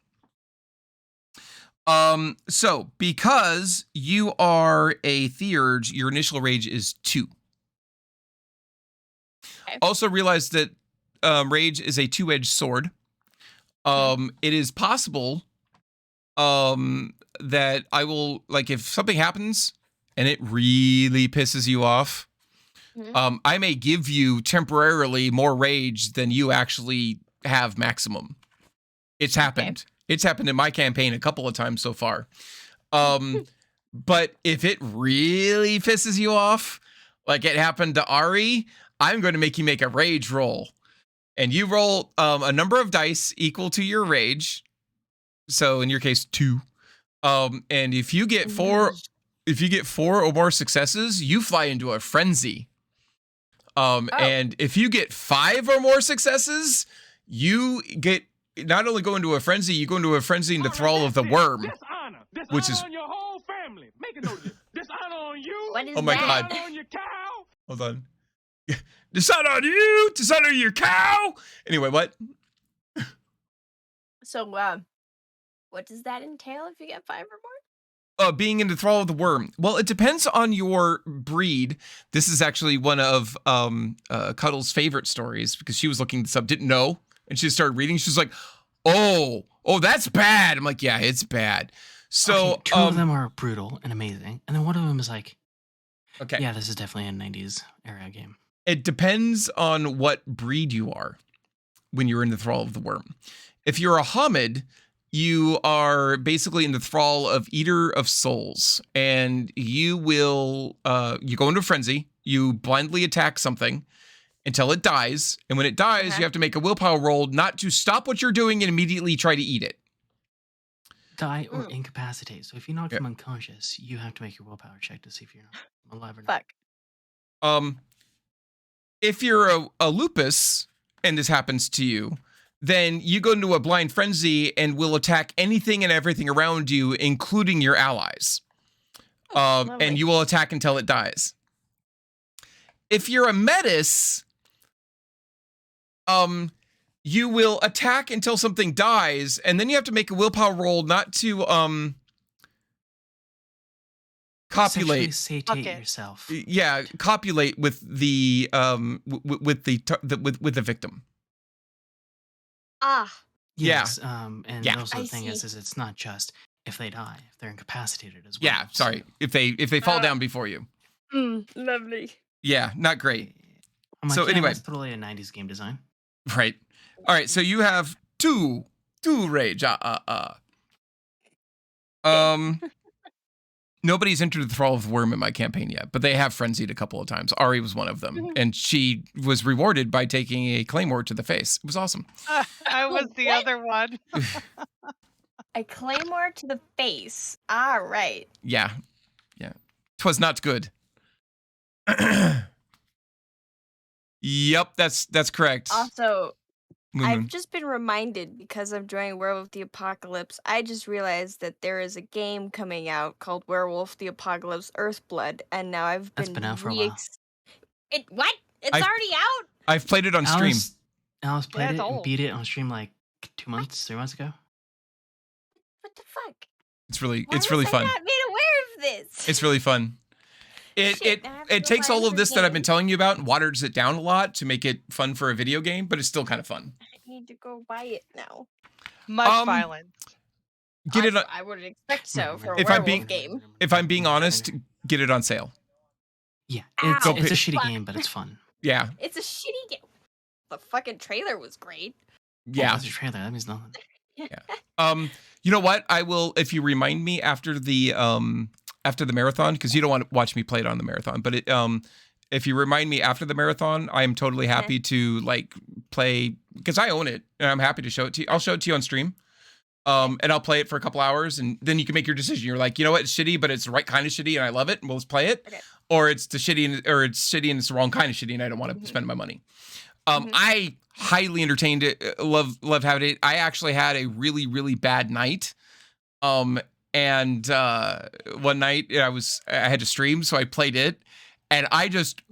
So because you are a theurge, your initial rage is 2. Okay. Also realize that rage is a 2-edged sword. It is possible that I will, like, if something happens and it really pisses you off, I may give you temporarily more rage than you actually have maximum. It's happened. Okay. It's happened in my campaign a couple of times so far. But if it really pisses you off, like it happened to Ari, I'm going to make you make a rage roll. And you roll a number of dice equal to your rage. So in your case, 2. And if you get 4 or more successes, you fly into a frenzy. And if you get 5 or more successes, you get not only go into a frenzy, you go into a frenzy in the thrall of the worm. Dishonor. Which is on your whole family. Make a note of this. Dishonor on you. What is Oh my that? God. On your cow. Hold on. Dishonor on you, dishonor your cow. Anyway, what? So, what does that entail if you get 5 or more? Being in the thrall of the worm. Well, it depends on your breed. This is actually one of Cuddle's favorite stories, because she was looking this up, didn't know, and she started reading. She's like, "Oh, that's bad." I'm like, "Yeah, it's bad." So okay, 2 of them are brutal and amazing, and then one of them is like, okay, yeah, this is definitely a 90s era game. It depends on what breed you are when you're in the thrall of the worm. If you're a Hamid, you are basically in the thrall of Eater of Souls, and you will you go into a frenzy, you blindly attack something until it dies, and when it dies, you have to make a willpower roll not to stop what you're doing and immediately try to eat it. Die or incapacitate. So if you knock them unconscious, you have to make your willpower check to see if you're alive or not. Fuck. If you're a lupus and this happens to you, then you go into a blind frenzy and will attack anything and everything around you, including your allies. And you will attack until it dies. If you're a Metis, you will attack until something dies, and then you have to make a willpower roll not to copulate. Satiate yourself. Yeah, copulate with the with the victim. Ah, Yeah. Yes. And Yeah. also I the thing see. is it's not just if they die, if they're incapacitated as well. Yeah, sorry. If they fall down before you. lovely. Yeah, not great. I'm like, So yeah, anyway. that's totally a 90s game design. Right. All right, so you have two rage. Nobody's entered the Thrall of the Worm in my campaign yet, but they have frenzied a couple of times. Ari was one of them, and she was rewarded by taking a claymore to the face. It was awesome. I was the What? other one. A claymore to the face. All right. Yeah. 'Twas not good. Yep, that's correct. Also, Moon I've Moon. just been reminded because I'm joining Werewolf the Apocalypse. I just realized that there is a game coming out called Werewolf the Apocalypse Earthblood, and now I've That's been been out for a while. It what? It's I've- already out. I've played it on stream. Alice played it's it and old. beat it on stream like 2 months, 3 months ago. What the fuck? It's really Why it's really was I fun. not made aware of this? It's really fun. Shit, I have to It go takes buy all of more this that I've been games. telling you about and waters it down a lot to make it fun for a video game, but it's still kind of fun. I need to go buy it now. Much violence. Get it on, I wouldn't expect so for a If I'm werewolf being- game. if I'm being honest, get it on sale. Yeah, Ow, it's a pick- shitty fuck. game, but it's fun. Yeah. It's a shitty game. The fucking trailer was great. Yeah. That's a trailer. That means nothing. You know what? I will if you remind me after the marathon, because you don't want to watch me play it on the marathon, but if you remind me after the marathon, I am totally happy to like play because I own it and I'm happy to show it to you. I'll show it to you on stream. And I'll play it for a couple hours and then you can make your decision. You're like, you know what, it's shitty, but it's the right kind of shitty and I love it and we'll just play it. Okay. Or it's the shitty and it's shitty and it's the wrong kind of shitty and I don't want to spend my money. I highly entertained it. Love having it. I actually had a really, really bad night. And one night I had to stream, so I played it, and I just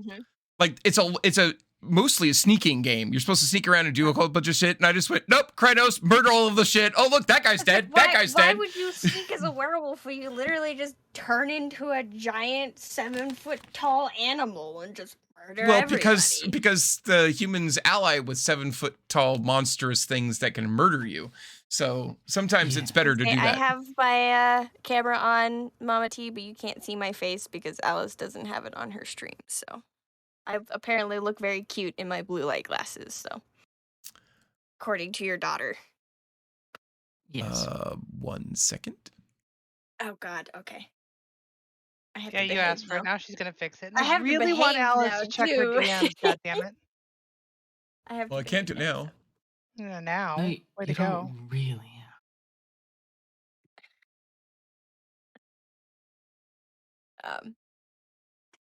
like it's a mostly a sneaking game. You're supposed to sneak around and do a whole bunch of shit, and I just went, nope, Kratos, murder all of the shit. Oh look, that guy's dead. That guy's Why dead. would you sneak as a werewolf where you literally just turn into a giant 7-foot tall animal and just murder Well, everybody? because the humans ally with 7-foot tall monstrous things that can murder you. So sometimes it's better to do Okay, I that. have my camera on Mama T, but you can't see my face because Alice doesn't have it on her stream. So I apparently look very cute in my blue light glasses. So according to your daughter. Yes. 1 second. Oh God. Okay. I have Yeah, to you behave asked for it. now. Now she's gonna fix it. And I I have to really want behave Alice now, to check her too. DMs. God damn it. I have. Well, I to can't do it behave now. Yeah, now. No, Way you to go. don't really.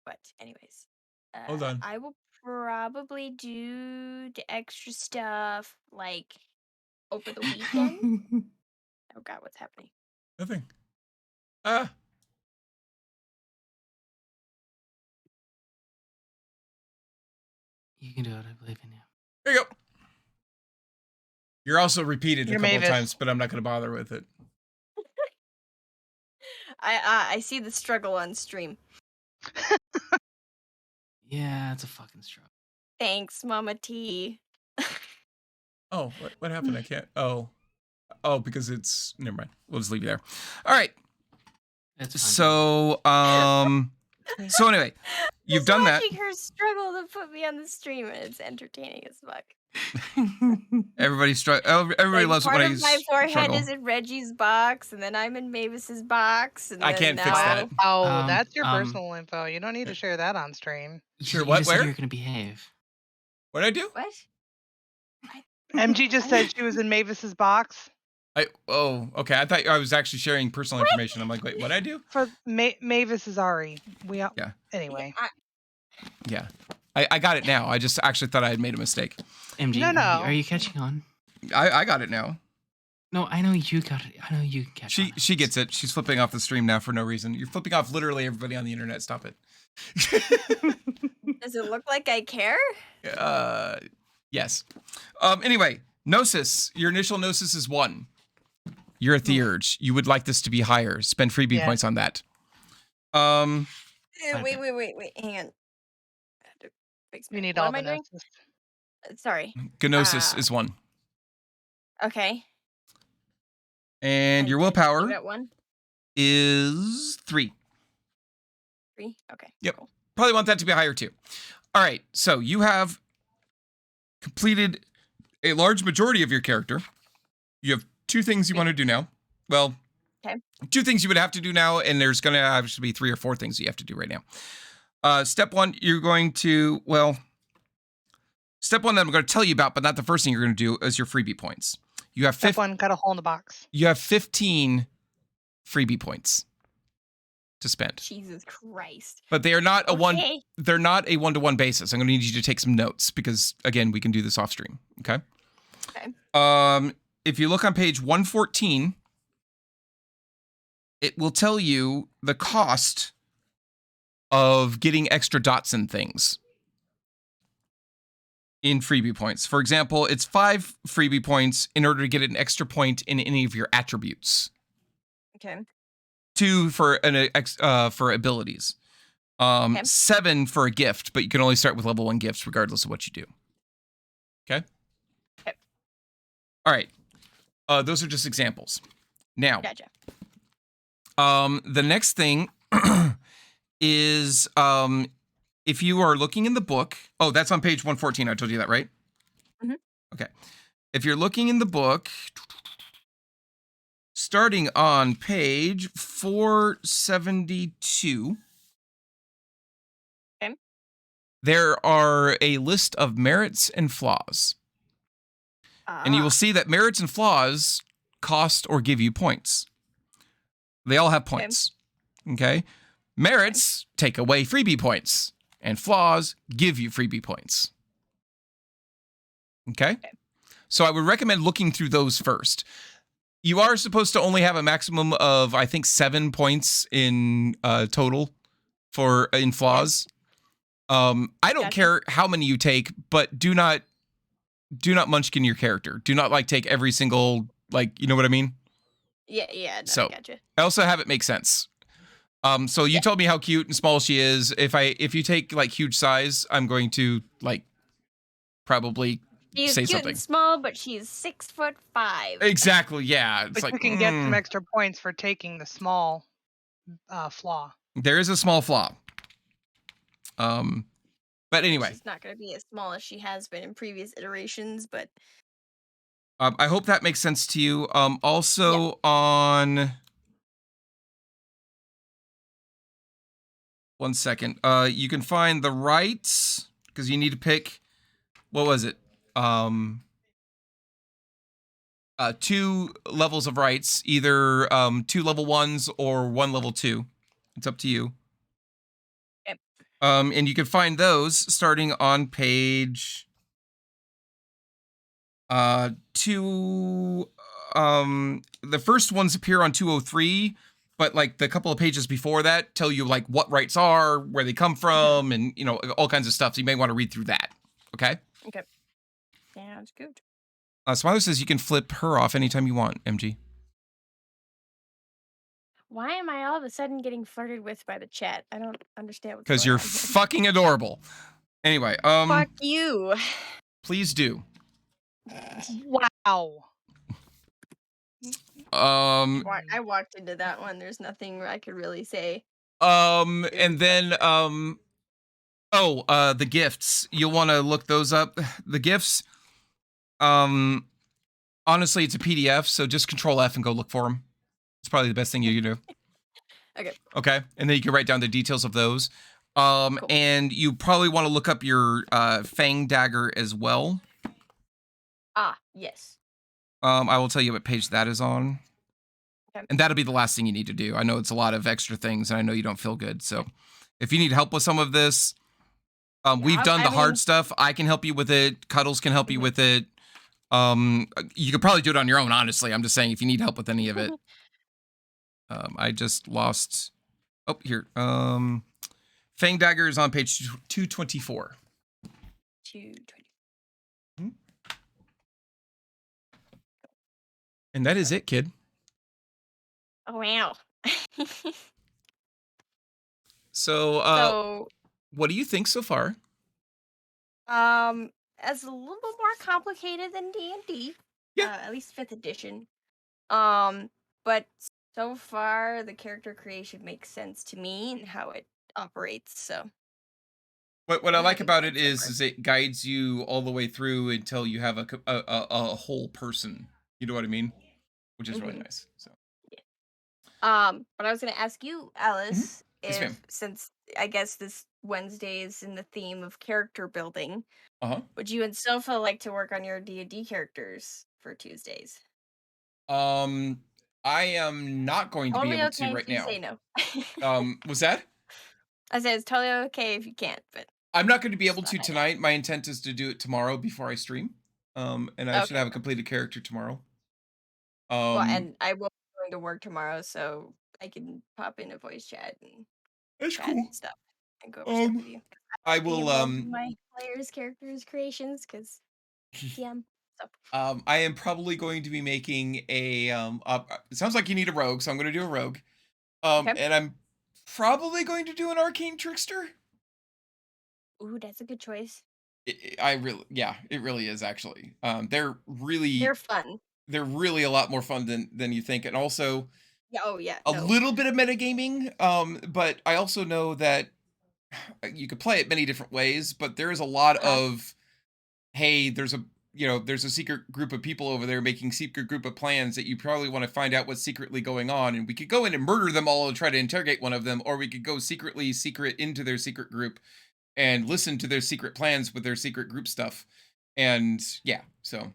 But anyways, Hold on. I will probably do the extra stuff like over the weekend. Oh God, what's happening? Nothing. You can do it. I believe in you. There you go. You're also repeated You're a couple of Mavis. times, but I'm not going to bother with it. I see the struggle on stream. Yeah, it's a fucking struggle. Thanks, Mama T. Oh, what happened? I can't. Oh, because it's never mind. We'll just leave you there. All right. It's fine. So anyway, you've Just done that. watching her struggle to put me on the stream, and it's entertaining as fuck. Everybody everybody Like, loves it part when I of my forehead struggle. is in Reggie's box, and then I'm in Mavis's box. And I then can't fix now- that. Oh, that's your um, personal info. You don't need to share that on stream. Sure, You what, just said where? you're gonna behave. What did I do? What? MG just said she was in Mavis's box. Okay. I thought I was actually sharing personal information. I'm like, wait, what did I do? For Mavis is Ari. Yeah. Anyway. Yeah. I got it now. I just actually thought I had made a mistake. MG, No, no. Are you catching on? I got it now. No, I know you got it. I know you can catch on. She gets it. She's flipping off the stream now for no reason. You're flipping off literally everybody on the internet. Stop it. Does it look like I care? Yes. Anyway, Gnosis. Your initial Gnosis is 1. You're a Theurge. You would like this to be higher. Spend freebie Yeah. points on that. Wait. Hang on. I have to fix You my- need what all am the I doing? gnosis. Sorry. Gnosis Ah. is 1. Okay. And I your did willpower give it 1, is 3. 3. Okay. Yep. Cool. Probably want that to be higher too. All right. So you have completed a large majority of your character. You have 2 things you want to do now. Well, Okay. 2 things you would have to do now, and there's going to actually be 3 or 4 things you have to do right now. Step 1, you're going to, step 1 that I'm going to tell you about, but not the first thing you're going to do, is your freebie points. You have Step 1, cut a hole in the box. You have 15 freebie points to spend, Jesus Christ. but they are not a one. Okay. They're not a 1-to-1 basis. I'm going to need you to take some notes because, again, we can do this off stream. Okay. Okay. If you look on page 114, it will tell you the cost of getting extra dots and things in freebie points. For example, it's 5 freebie points in order to get an extra point in any of your attributes. Okay. 2 for for abilities. Okay. 7 for a gift, but you can only start with level 1 gifts regardless of what you do. Okay? Okay. All right. Those are just examples. Now, Gotcha. the next thing is if you are looking in the book. Oh, that's on page 114. I told you that, right? Mhm. Okay. If you're looking in the book, starting on page 472, Okay. there are a list of merits and flaws. And you will see that merits and flaws cost or give you points. They all have points. Okay? Merits take away freebie points, and flaws give you freebie points. Okay? So I would recommend looking through those first. You are supposed to only have a maximum of, I think, 7 points in total in flaws. I don't Gotcha. care how many you take, but do not munchkin your character. Do not take every single, you know what I mean? Yeah. No, So- I gotcha. I also have it make sense. So you told me how cute and small she is. If you take huge size, I'm going to probably She's say cute something. and small, but she's 6'5". Exactly. Yeah. It's But you can get some extra points for taking the small flaw. there is a small flaw. But anyway, She's not going to be as small as she has been in previous iterations, but I hope that makes sense to you. Also on 1 second, you can find the rights because you need to pick. What was it? 2 levels of rights, either 2 level 1s or 1 level 2. It's up to you. Yep. And you can find those starting on page 2. The first ones appear on 203, but the couple of pages before that tell you what rights are, where they come from, and all kinds of stuff. So you may want to read through that. Okay. sounds good. Smiley says you can flip her off anytime you want, MG. Why am I all of a sudden getting flirted with by the chat? I don't understand what's Because going you're on here. fucking adorable. Anyway, Fuck you. please do. Wow. I walked into that one. There's nothing I could really say. And then, the gifts. You'll want to look those up. The gifts, honestly, it's a PDF, so just Control F and go look for them. It's probably the best thing you can do. Okay. Okay, and then you can write down the details of those. Cool. And you probably want to look up your Fang Dagger as well. Ah, yes. I will tell you what page that is on. Okay. And that'll be the last thing you need to do. I know it's a lot of extra things, and I know you don't feel good. So if you need help with some of this, we've done the hard stuff. I can help you with it. Cuddles can help you with it. You could probably do it on your own, honestly. I'm just saying if you need help with any of it. I just lost... Oh, here. Fang Dagger is on page 224. 220. And that is it, kid. Oh, wow. So, what do you think so far? It's a little bit more complicated than D&D. Yeah. At least 5th edition. But so far the character creation makes sense to me and how it operates. So What I I'm like having about fun it so far. is it guides you all the way through until you have a whole person. You know what I mean? Which is really Mhm. nice. So But I was gonna ask you, Alice, yes, ma'am. if since I guess this Wednesday is in the theme of character building, Uh would you and Sofa like to work on your D&D characters for Tuesdays? huh. I am not going to be Totally able to okay right if you now. say no. Was that? I said it's totally okay if you can't, but I'm not going to be just able thought to I'd ask. tonight. My intent is to do it tomorrow before I stream. And I should Okay. have a completed character tomorrow. Well, Um, and I will be going to work tomorrow, so I can pop in a voice chat and that's chat cool. and stuff and go over stuff with you. I Be will. involved in my players' characters creations because TM. So I am probably going to be making a. It sounds like you need a rogue, so I'm going to do a rogue. okay. And I'm probably going to do an arcane trickster. Ooh, that's a good choice. It really is actually. They're really, They're fun. they're really a lot more fun than you think, and also Yeah. Oh yeah. a No. little bit of metagaming. But I also know that you could play it many different ways, but there is a lot Uh-huh. of, hey, there's a secret group of people over there making secret group of plans that you probably want to find out what's secretly going on, and we could go in and murder them all and try to interrogate one of them, or we could go secret into their secret group and listen to their secret plans with their secret group stuff. And yeah, so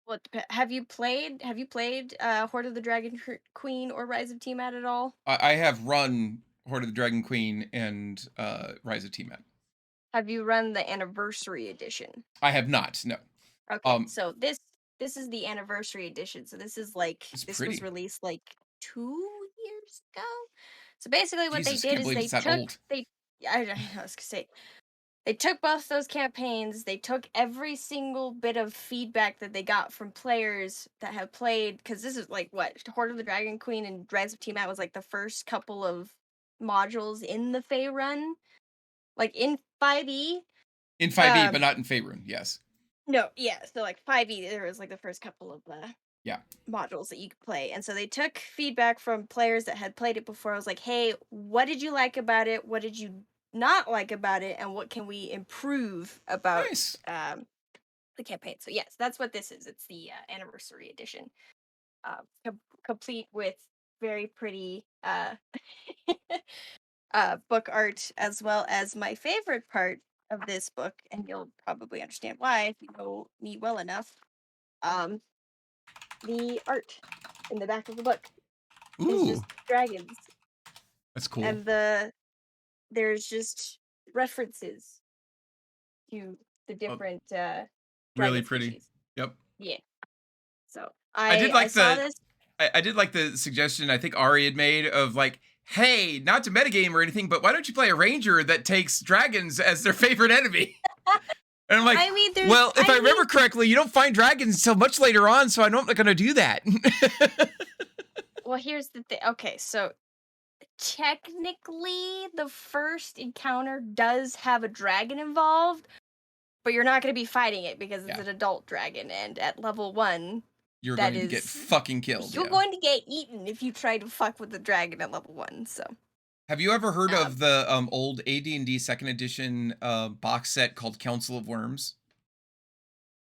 Well, have you played? Have you played Horde of the Dragon Queen or Rise of Tiamat at all? I have run Horde of the Dragon Queen and Rise of Tiamat. Have you run the Anniversary Edition? I have not. No. Okay, so this is the Anniversary Edition. So this is like It's this pretty. was released like 2 years ago. So basically, what Jesus, they can't did is believe they it's that took old. I was gonna say they took both those campaigns, they took every single bit of feedback that they got from players that have played, because this is like what Horde of the Dragon Queen and Rise of Tiamat was like the first couple of modules in the Fey run, like in 5e. In 5e, but not in Faerun, yes. No, yeah, so like 5e, there was like the first couple of Yeah. modules that you could play, and so they took feedback from players that had played it before. I was like, hey, what did you like about it? What did you not like about it? And what can we improve about Nice. the campaign? So yes, that's what this is. It's the Anniversary Edition, complete with very pretty book art, as well as my favorite part of this book, and you'll probably understand why if you know me well enough. The art in the back of the book is Ooh, just dragons, that's cool. and there's just references to the different Really dragon pretty. species. Yep. Yeah. So I did I like saw the this. I did like the suggestion I think Ari had made of like, hey, not to metagame or anything, but why don't you play a ranger that takes dragons as their favorite enemy? And I'm like, I mean, there's. well, if I mean, remember correctly, you don't find dragons until much later on, so I'm not going to do that. Well, here's the thing. Okay, so technically, the first encounter does have a dragon involved, but you're not going to be fighting it because it's Yeah. an adult dragon, and at level 1, You're that going to get is- fucking killed. you're Yeah. going to get eaten if you try to fuck with the dragon at level 1. So Have you ever heard of the old AD&D 2nd edition box set called Council of Worms?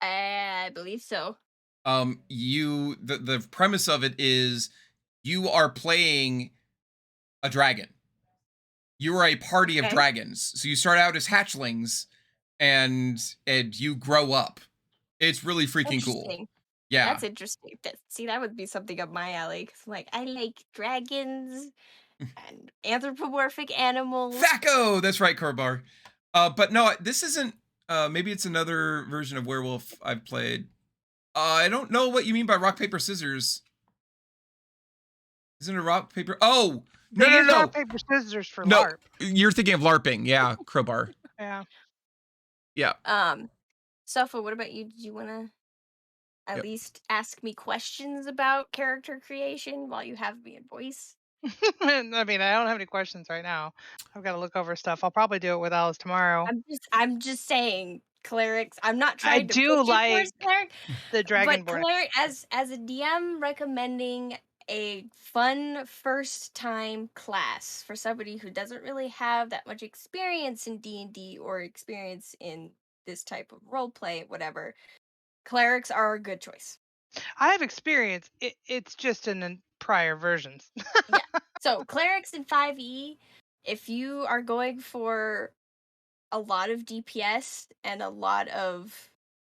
I believe so. The premise of it is you are playing a dragon. You are a party of Okay. dragons. So you start out as hatchlings and you grow up. It's really freaking cool. Interesting. Yeah. That's interesting. See, that would be something up my alley. 'Cause, like, I like dragons and anthropomorphic animals. Thaco! That's right, Korbar. But no, this isn't, maybe it's another version of Werewolf I've played. I don't know what you mean by rock, paper, scissors. Isn't it rock, paper? Oh! They No. use rock, paper, scissors for No. LARP. You're thinking of LARPing. Yeah, Crowbar. Yeah. Yeah. Sofa, what about you? Did you want to at Yep. least ask me questions about character creation while you have me in voice? I mean, I don't have any questions right now. I've got to look over stuff. I'll probably do it with Alice tomorrow. I'm just saying, clerics. I'm not I trying to do push you like towards cleric, the but Dragonborn. cleric as a DM recommending a fun first time class for somebody who doesn't really have that much experience in D&D or experience in this type of role play, whatever. Clerics are a good choice. I have experience. It's just in prior versions. Yeah. So clerics in 5e, if you are going for a lot of DPS and a lot of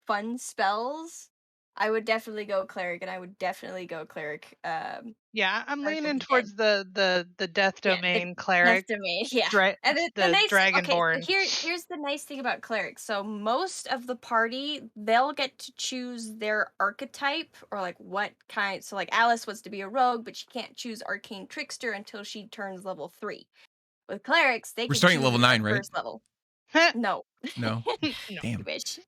fun spells, I would definitely go cleric, and I would definitely go cleric. Yeah, I'm Arc of leaning the towards the death Yeah, domain Death cleric. Domain, yeah. And the The nice okay, so Dragonborn. here's the nice thing about clerics. So most of the party, they'll get to choose their archetype or like what kind. So like Alice wants to be a rogue, but she can't choose arcane trickster until she turns level 3. With clerics, they We're can starting at choose level it at 9, right? first level. Heh, No. No. no. Damn. You wish.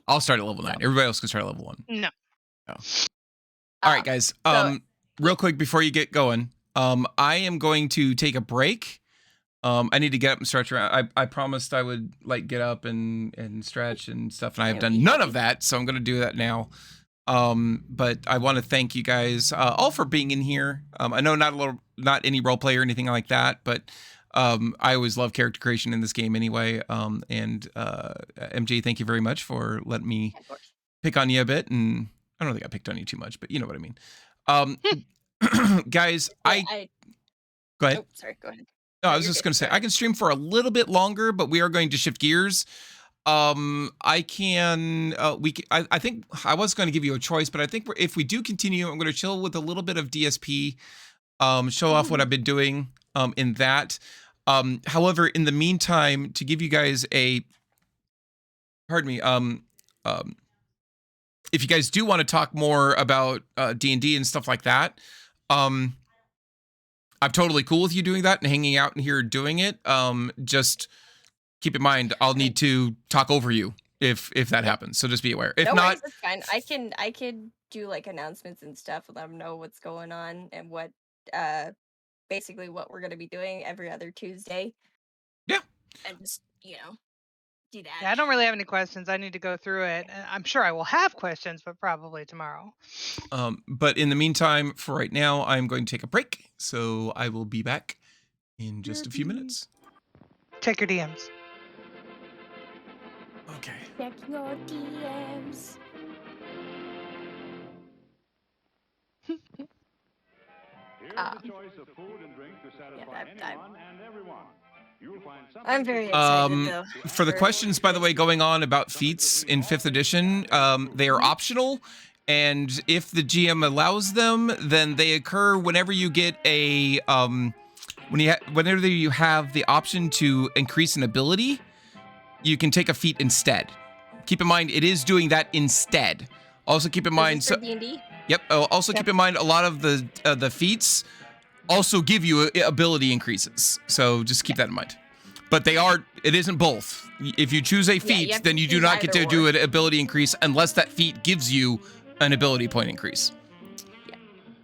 I'll start at level 9. Everybody else can start at level 1. No. All right, guys. Real quick before you get going, I am going to take a break. I need to get up and stretch around. I promised I would like get up and stretch and stuff, and I have Yeah, done we none have of that, so I'm going to do that now. But I want to thank you guys all for being in here. I know not any role play or anything like that, but I always love character creation in this game anyway. And MJ, thank you very much for letting me of course. pick on you a bit, and I don't think I picked on you too much, but you know what I mean. Guys, Yeah, go ahead. Oh, sorry, go ahead. No, No, I was you're just good. going to say Sorry. I can stream for a little bit longer, but we are going to shift gears. I can. I think I was going to give you a choice, but I think if we do continue, I'm going to chill with a little bit of DSP. Show off what I've been doing. In that. However, in the meantime, to give you guys a. Pardon me. If you guys do want to talk more about D&D and stuff like that, I'm totally cool with you doing that and hanging out in here doing it. Just keep in mind, I'll need to talk over you if that happens. So just be aware. If No not, worries, that's fine. I can do like announcements and stuff and let them know what's going on and what basically what we're gonna be doing every other Tuesday. Yeah. And just, do that. Yeah, I don't really have any questions. I need to go through it. And I'm sure I will have questions, but probably tomorrow. But in the meantime, for right now, I'm going to take a break. So I will be back in just a few minutes. Check your DMs. Okay. Check your DMs. Here's Um, a choice of food and drink to satisfy anyone and everyone. You'll find something I'm very excited though. For the questions, by the way, going on about feats in 5th edition, they are optional. And if the GM allows them, then they occur whenever you get a whenever you have the option to increase an ability, you can take a feat instead. Keep in mind, it is doing that instead. Also keep in mind, Is this for D&D? Yep. Also keep in mind, a lot of the feats also give you ability increases. So just keep that in mind. But it isn't both. If you choose a you feat, have then to you do choose not get to either do or. an ability increase unless that feat gives you an ability point increase.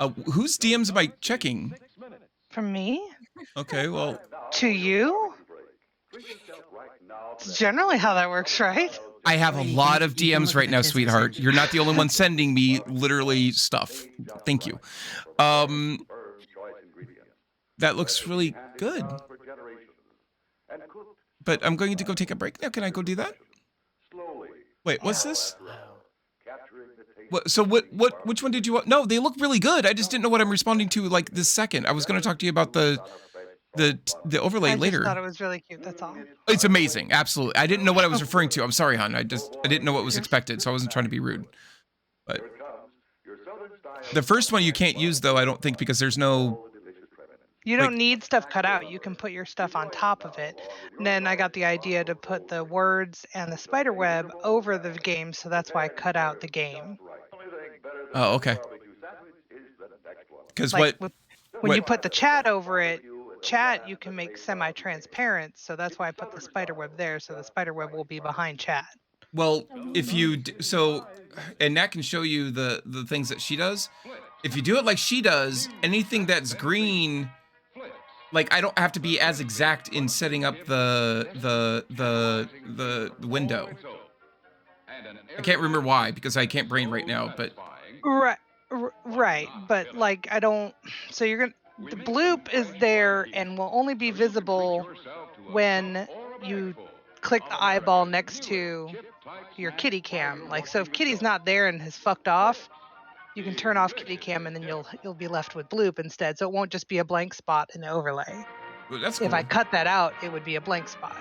Yeah. Whose DMs am I checking? From me Okay, well, to you? It's generally how that works, right? I have a lot of DMs right now, sweetheart. You're not the only one sending me literally stuff. Thank you. That looks really good. But I'm going to go take a break now. Can I go do that? Wait, what's this? Which one did you want? No, they look really good. I just didn't know what I'm responding to like this second. I was going to talk to you about the overlay I later. just thought it was really cute. That's all. It's amazing. Absolutely. I didn't know what I was referring to. I'm sorry, hon. I didn't know what was expected, so I wasn't trying to be rude. But the first one you can't use though, I don't think, because there's no. You don't need stuff cut out. You can put your stuff on top of it. And then I got the idea to put the words and the spider web over the game, so that's why I cut out the game. Oh, okay. Because Like when you put the chat over it, chat you can make semi-transparent, so that's why I put the spider web there, so the spider web will be behind chat. Well, if you and Nat can show you the things that she does. If you do it like she does, anything that's green, like I don't have to be as exact in setting up the window. I can't remember why because I can't brain right now, but Right, right. But like, I don't. So you're gonna. The bloop is there and will only be visible when you click the eyeball next to your kitty cam. Like, so if Kitty's not there and has fucked off, you can turn off kitty cam and then you'll be left with bloop instead. So it won't just be a blank spot in the overlay. well, that's cool. If I cut that out, it would be a blank spot.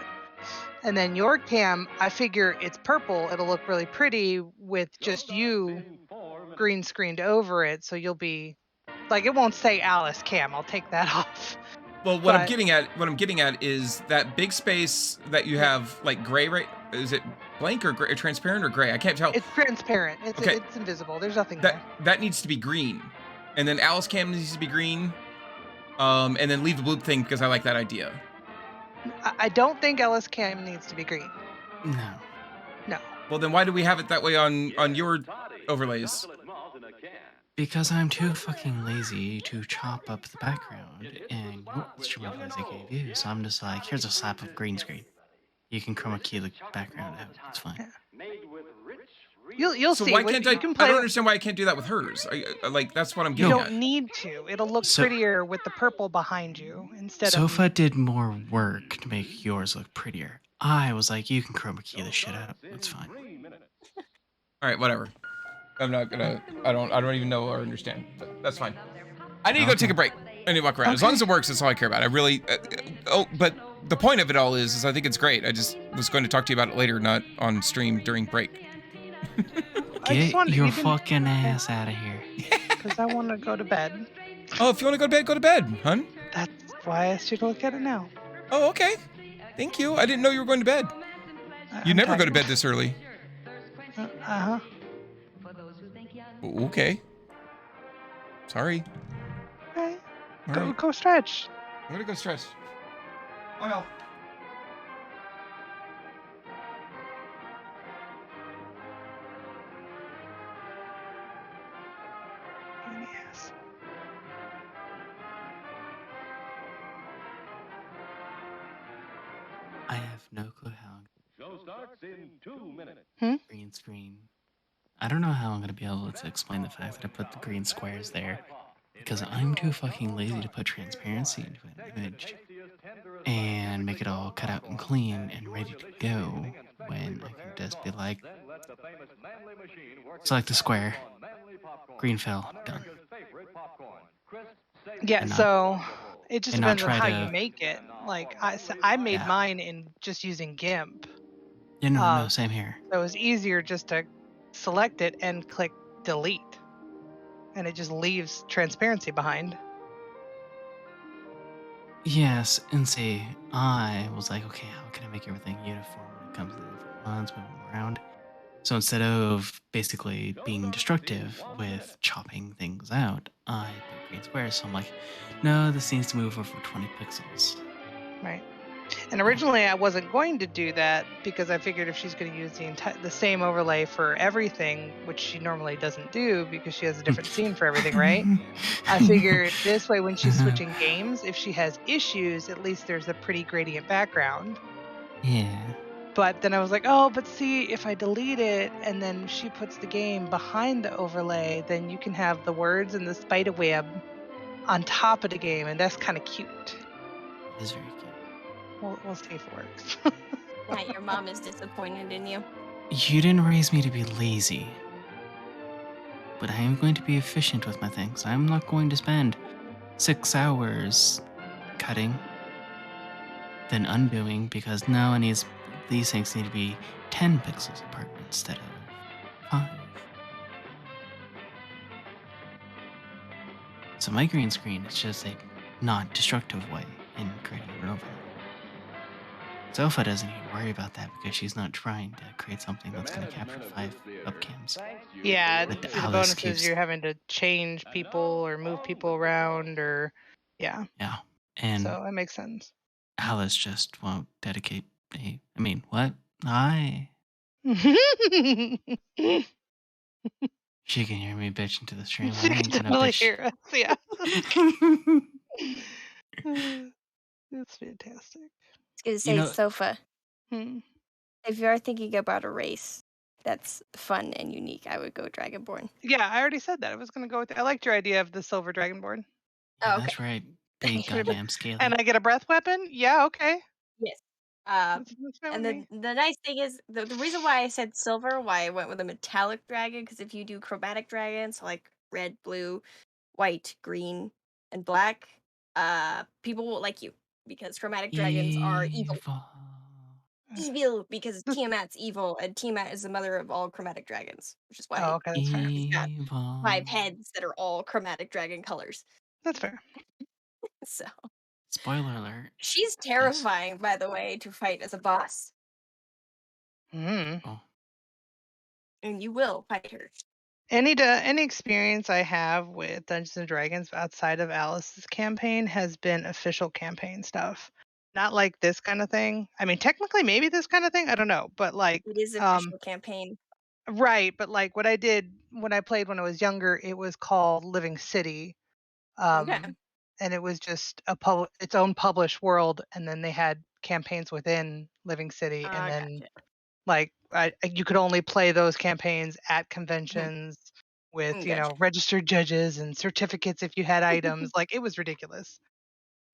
And then your cam, I figure it's purple. It'll look really pretty with just you green screened over it. So you'll be like, it won't say Alice cam. I'll take that off. Well, what I'm But- getting at is that big space that you have like gray, right? Is it blank or gray, or transparent or gray? I can't tell. It's transparent. Okay. It's invisible. There's nothing there. That needs to be green, and then Alice cam needs to be green, and then leave the bloop thing because I like that idea. I don't think Alice cam needs to be green. No. No. Well, then why do we have it that way on your overlays? Because I'm too fucking lazy to chop up the background and stream overlays I gave you. So I'm just like, here's a slap of green screen. You can chroma key the background out. It's fine. You'll So see. why when can't you I? can I play don't with- understand why I can't do that with hers. Like that's what I'm You getting don't at. need to. It'll look So- prettier with the purple behind you instead of. Sofa did more work to make yours look prettier. I was like, you can chroma key this shit out. It's fine. All right, whatever. I'm not gonna. I don't even know or understand. But that's fine. I need to go take a break. I need to walk around. As long as it works, that's all I care about. I really. But the point of it all is I think it's great. I just was going to talk to you about it later, not on stream during break. I just Get wanted- your you didn't- fucking ass out of here. Because I want to go to bed. Oh, if you want to go to bed, hun. That's why I asked you to look at it now. Oh, okay. Thank you. I didn't know you were going to bed. You I'm never go to tired. bed this early. Uh-huh. Okay. Sorry. Okay. All Go, right. go stretch. I'm gonna go stretch. Well. Yes. I have no clue how Show starts in 2 minutes. green screen. I don't know how I'm gonna be able to explain the fact that I put the green squares there because I'm too fucking lazy to put transparency into an image and make it all cut out and clean and ready to go when I can just be like, select the square, green fill, done. Yeah, And not- so it just and not depends on try how to- you make it. Like, I made Yeah. mine in just using GIMP. Yeah, no, Um, no, same here. So it was easier just to select it and click delete. And it just leaves transparency behind. Yes, and see, I was like, okay, how can I make everything uniform when it comes to the different ones, moving them around? So instead of basically being destructive with chopping things out, I put green squares. So I'm like, no, this needs to move over 20 pixels. Right. And originally I wasn't going to do that because I figured if she's going to use the same overlay for everything, which she normally doesn't do because she has a different scene for everything, right? I figured this way when she's switching games, if she has issues, at least there's a pretty gradient background. Yeah. But then I was like, oh, but see, if I delete it and then she puts the game behind the overlay, then you can have the words and the spider web on top of the game, and that's kind of cute. It is very cute. We'll see if it works. Matt, your mom is disappointed in you. You didn't raise me to be lazy. But I am going to be efficient with my things. I'm not going to spend 6 hours cutting, then undoing, because now these things need to be 10 pixels apart instead of 5. So my green screen is just a not destructive way in creating an overlay. Sofa doesn't even worry about that because she's not trying to create something that's going to capture 5 webcams. Yeah, But the Alice bonus keeps- is you're having to change people or move people around or yeah. Yeah. And So that makes sense. Alice just won't dedicate a. I mean, what? She can hear me bitch into the stream. She I can ain't gonna totally bitch. hear us, yeah. It's fantastic. I was gonna say, know- Sofa, Hmm. if you are thinking about a race, that's fun and unique, I would go Dragonborn. Yeah, I already said that. I was gonna go with I liked your idea of the silver dragonborn. Yeah, Oh, that's okay. right. Big Should've been- goddamn scaly. And I get a breath weapon? Yeah, okay. Yes. That's fine And with me. then the nice thing is the reason why I said silver, why I went with a metallic dragon, because if you do chromatic dragons, like red, blue, white, green, and black, people won't like you because chromatic dragons are evil. Evil because Tiamat's evil, and Tiamat is the mother of all chromatic dragons, which is Oh, why okay, that's fair. he's got Evil. 5 heads that are all chromatic dragon colors. That's fair. So Spoiler alert. she's terrifying, by the way, to fight as a boss, Mm. Oh, and you will fight her. Any experience I have with Dungeons and Dragons outside of Alice's campaign has been official campaign stuff. Not like this kind of thing. I mean, technically maybe this kind of thing, I don't know, but like It is official campaign. right, but like what I did when I played when I was younger, it was called Living City. Okay. And it was just its own published world, and then they had campaigns within Living City, and then Gotcha. like you could only play those campaigns at conventions with Gotcha. registered judges and certificates if you had items. Like it was ridiculous.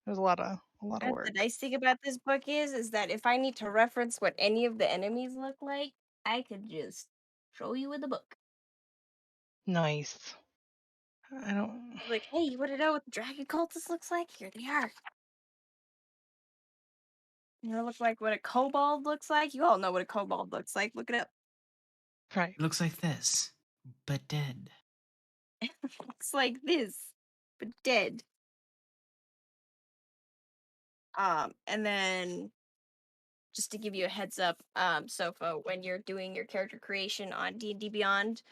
It was a lot of The work. nice thing about this book is that if I need to reference what any of the enemies look like, I could just show you in the book. Nice. I don't. Like, hey, you want to know what the dragon cultist looks like? Here they are. You know, look like what a kobold looks like. You all know what a kobold looks like. Look it up. Right. it looks like this, but dead. Looks like this, but dead. And then just to give you a heads up, Sofa, when you're doing your character creation on D&D Beyond,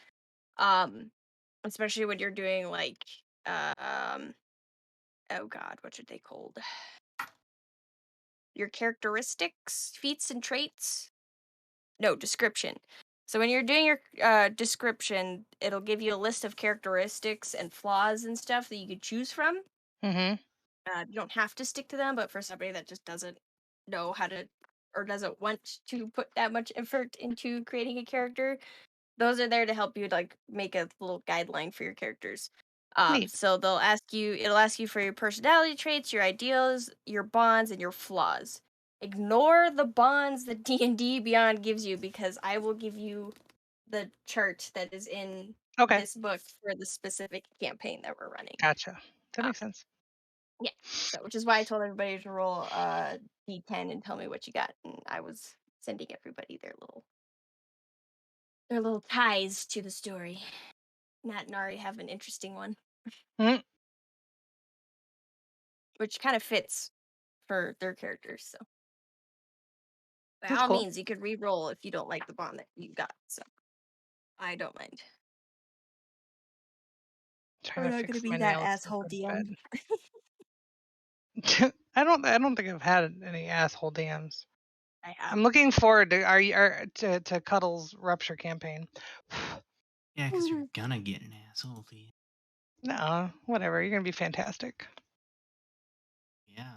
especially when you're doing like, oh god, what should they called? Your characteristics, feats, and traits. No, description. So when you're doing your description, it'll give you a list of characteristics and flaws and stuff that you could choose from. Mm-hmm. You don't have to stick to them, but for somebody that just doesn't know how to or doesn't want to put that much effort into creating a character, those are there to help you like make a little guideline for your characters. Neat. So it'll ask you for your personality traits, your ideals, your bonds, and your flaws. Ignore the bonds that D&D Beyond gives you because I will give you the chart that is in Okay. this book for the specific campaign that we're running. Gotcha. That Um, makes sense. Yeah. So which is why I told everybody to roll D10 and tell me what you got. And I was sending everybody their little ties to the story. Nat and Ari have an interesting one. Mhm. Which kind of fits for their characters, so by That's all cool. means you could re-roll if you don't like the bond that you got, so I don't mind. Trying We're to not gonna fix be my that nails so asshole go to DM. bed. I don't think I've had any asshole DMs. I have. I'm looking forward to Cuddle's rupture campaign. Yeah, because you're gonna get an asshole lead. No, whatever. You're gonna be fantastic. Yeah.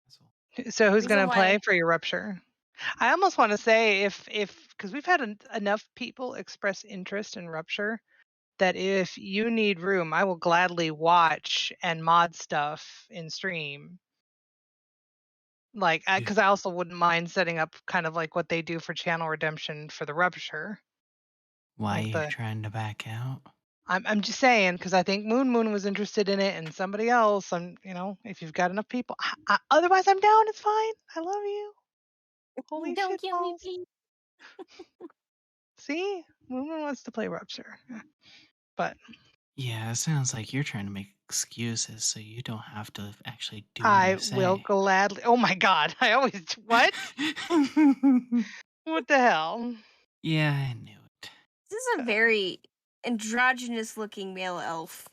Asshole. So who's Reason gonna play why for your rupture? I almost want to say if because we've had enough people express interest in rupture that if you need room, I will gladly watch and mod stuff in stream. Like, because I also wouldn't mind setting up kind of like what they do for Channel Redemption for the rupture. Why Like you're trying to back out? I'm just saying because I think Moon was interested in it and somebody else. If you've got enough people. Otherwise, I'm down. It's fine. I love you. Holy don't shit kill me, balls. please. See, Moon wants to play rupture, but Yeah, it sounds like you're trying to make excuses so you don't have to actually do what I I say. will gladly. Oh my god! I always what? What the hell? Yeah, I knew it. This is a very androgynous looking male elf.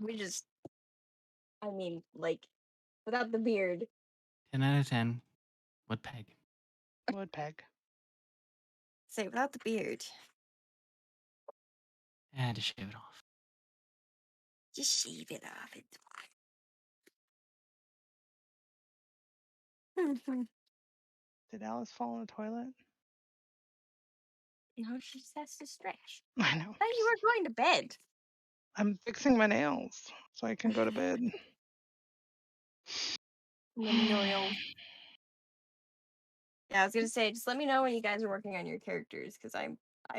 I mean, like, without the beard. 10 out of 10. Would peg. Wood peg. Say, without the beard. I had to shave it off. Just shave it off. Did Alice fall in the toilet? No, she just has to stretch. I know. I thought you were going to bed. I'm fixing my nails so I can go to bed. Let me know. Yeah, I was gonna say, just let me know when you guys are working on your characters, because I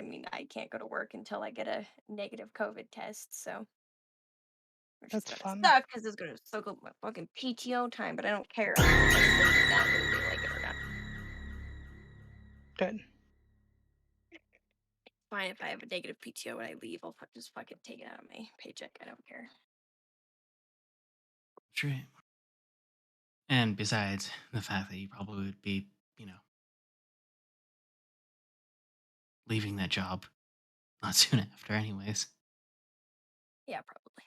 mean, I can't go to work until I get a negative COVID test, so which is That's gonna fun. suck because it's gonna suck up my fucking PTO time, but I don't care. I'm gonna fucking take it now, whether they like it or not. Good. Fine if I have a negative PTO when I leave, I'll just fucking take it out of my paycheck. I don't care. True. And besides the fact that you probably would be, leaving that job not soon after, anyways. Yeah, probably.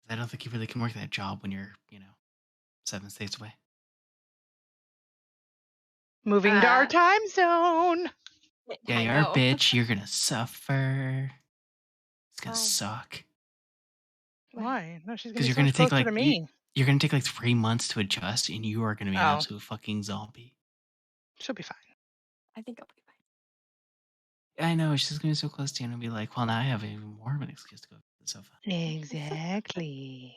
I don't think you really can work that job when you're, 7 states away. Moving to our time zone. Yeah, I you are, know. bitch. You're gonna suffer. It's gonna Why? suck. Why? No, she's gonna Because be you're so gonna much take closer to me. you're gonna take like 3 months to adjust, and you are gonna be an Oh. absolute fucking zombie. She'll be fine. I think I'll be fine. I know, she's gonna be so close to you and be like, well, now I have even more of an excuse to go to the sofa. Exactly.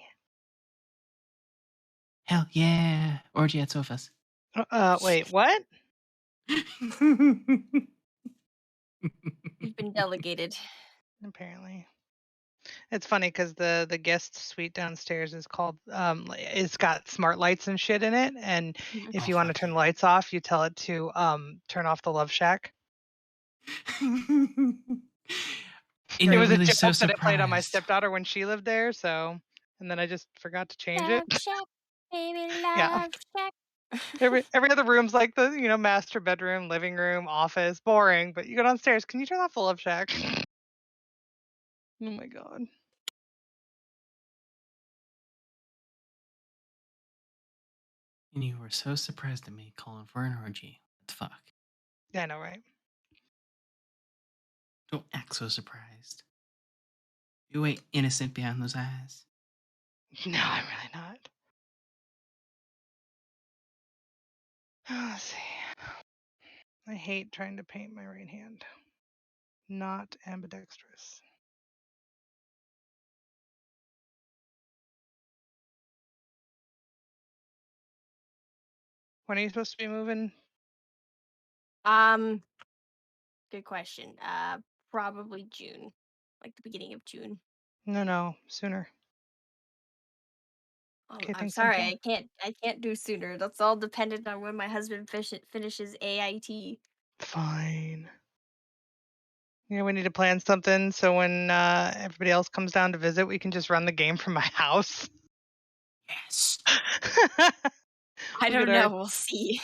Hell yeah. Orgy at sofas. Wait, what? You've been delegated. Apparently. It's funny because the guest suite downstairs is called it's got smart lights and shit in it, and if Oh, you want to fuck turn you. the lights off, you tell it to turn off the Love Shack. And It you're was a really so joke that I played on my surprised. stepdaughter when she lived there, so and then I just forgot to change it. Love Shack, baby, Yeah. Love Shack. Every other room's like the master bedroom, living room, office, boring. But you go downstairs. Can you turn off the Love Shack? Oh my god. And you were so surprised at me calling for an orgy. What the fuck? Yeah, I know, right? Don't act so surprised. You ain't innocent behind those eyes. No, I'm really not. Let's see. I hate trying to paint my right hand. Not ambidextrous. When are you supposed to be moving? Good question. Probably June, like the beginning of June. No, sooner. Oh, Okay, I'm thanks, sorry, Cynthia. I can't do sooner. That's all dependent on when my husband finishes AIT. Fine. We need to plan something so when everybody else comes down to visit, we can just run the game from my house. Yes. I don't know. We'll see.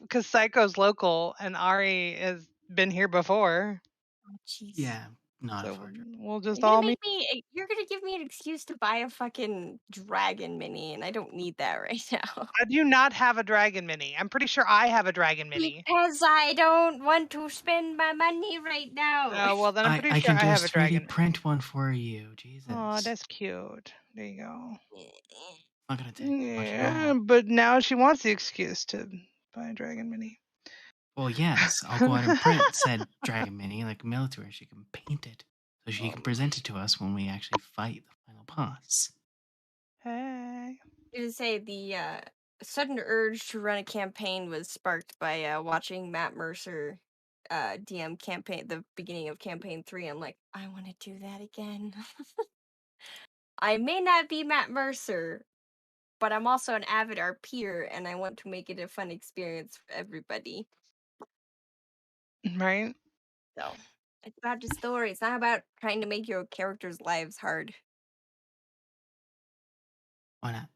Because Psycho's local and Ari has been here before. Oh, jeez. Yeah, not a So far trip. we'll just You're all gonna meet. you're gonna give me an excuse to buy a fucking dragon mini, and I don't need that right now. I do not have a Dragon Mini. I'm pretty sure I have a Dragon Mini. Because I don't want to spend my money right now. Well, then I'm pretty I sure can I have just a Dragon 3D Mini. print one for you. Jesus. Oh, that's cute. There you go. Not gonna take much at Yeah, all. but now she wants the excuse to buy a Dragon Mini. Well, yes, I'll go out and print said Dragon Mini like mail it to her. She can paint it so she can present it to us when we actually fight the final boss. Hey. To say the sudden urge to run a campaign was sparked by watching Matt Mercer DM campaign the beginning of campaign 3. I'm like, I want to do that again. I may not be Matt Mercer, but I'm also an avid RPer, and I want to make it a fun experience for everybody. Right? So it's about the story. It's not about trying to make your characters' lives hard. Why not?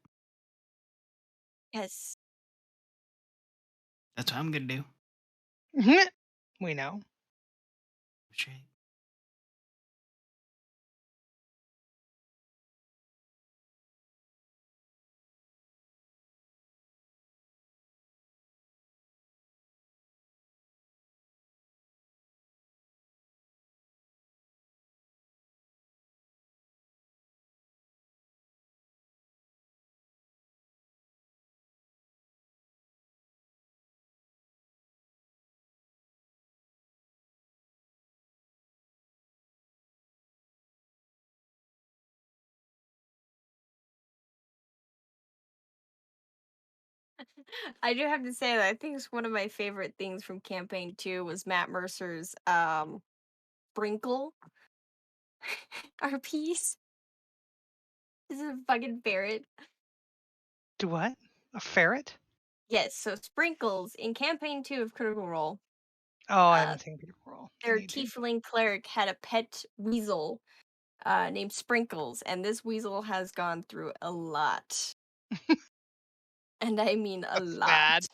Yes. That's what I'm gonna do. We know. Straight. I do have to say that I think it's one of my favorite things from campaign 2 was Matt Mercer's sprinkle RPs. This is a fucking ferret. Do what? A ferret? Yes, so sprinkles in campaign 2 of Critical Role. Oh, I haven't seen Critical Role. I Their need to. tiefling cleric had a pet weasel named Sprinkles, and this weasel has gone through a lot. And I mean a That's lot. bad.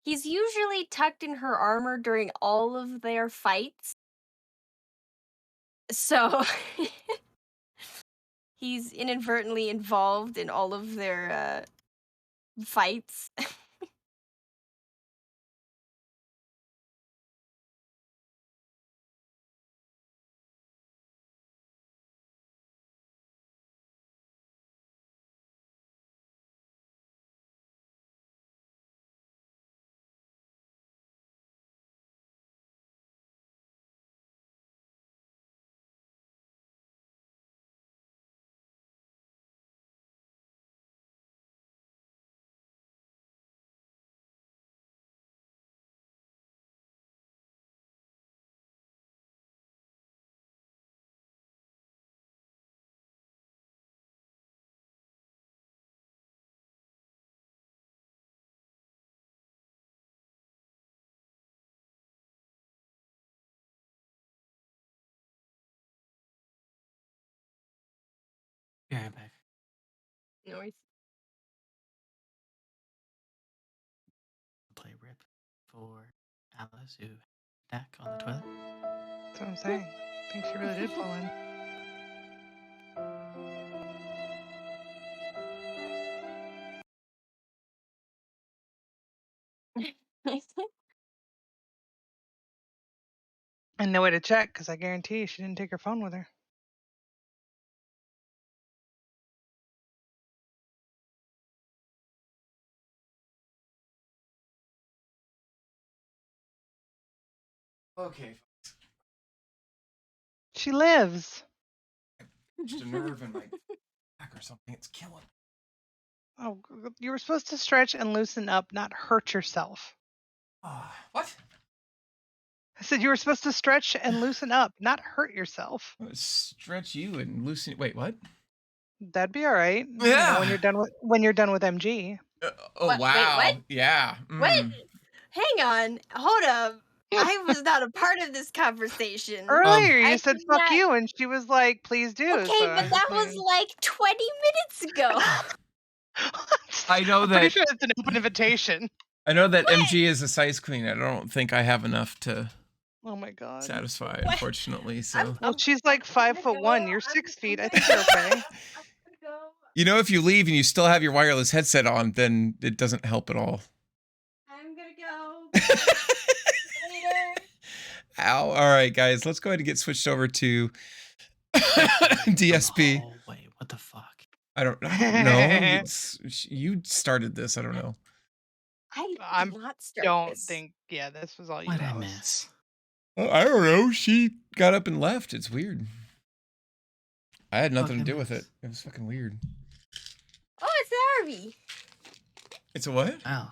He's usually tucked in her armor during all of their fights. So he's inadvertently involved in all of their fights. Be right back. Noise. Play rip for Alice who attack on the toilet. That's what I'm saying. I think she really did fall in. And no way to check, because I guarantee she didn't take her phone with her. Okay. She lives. Just a nerve in my back or something. It's killing. Oh, you were supposed to stretch and loosen up, not hurt yourself. What? I said you were supposed to stretch and loosen up, not hurt yourself. Stretch you and loosen. Wait, what? That'd be all right. You know, Yeah. when you're done with MG. Oh What? Wait, wow. what? Yeah. Wait, hang on. Hold up. I was not a part of this conversation. Earlier, you I said did "fuck not- you," and she was like, "Please do." Okay, so but that was like 20 minutes ago. I know I'm pretty that. sure it's an open invitation. I know that MG is a size queen. I don't think I have enough to Oh my god. satisfy, What? unfortunately. So. Well, she's like 5'1". You're 6 feet. I think you're okay. You know, if you leave and you still have your wireless headset on, then it doesn't help at all. I'm gonna go. Later. Ow. All right, guys, let's go ahead and get switched over to DSP. Oh, wait, what the fuck? I don't know. You started this. I don't know. I did not start Don't this. think. Yeah, this was all you. What'd I Alice. miss? I don't know. She got up and left. It's weird. I had nothing to Fucking do with it. miss. It was fucking weird. Oh, it's Harvey. It's a what? Oh,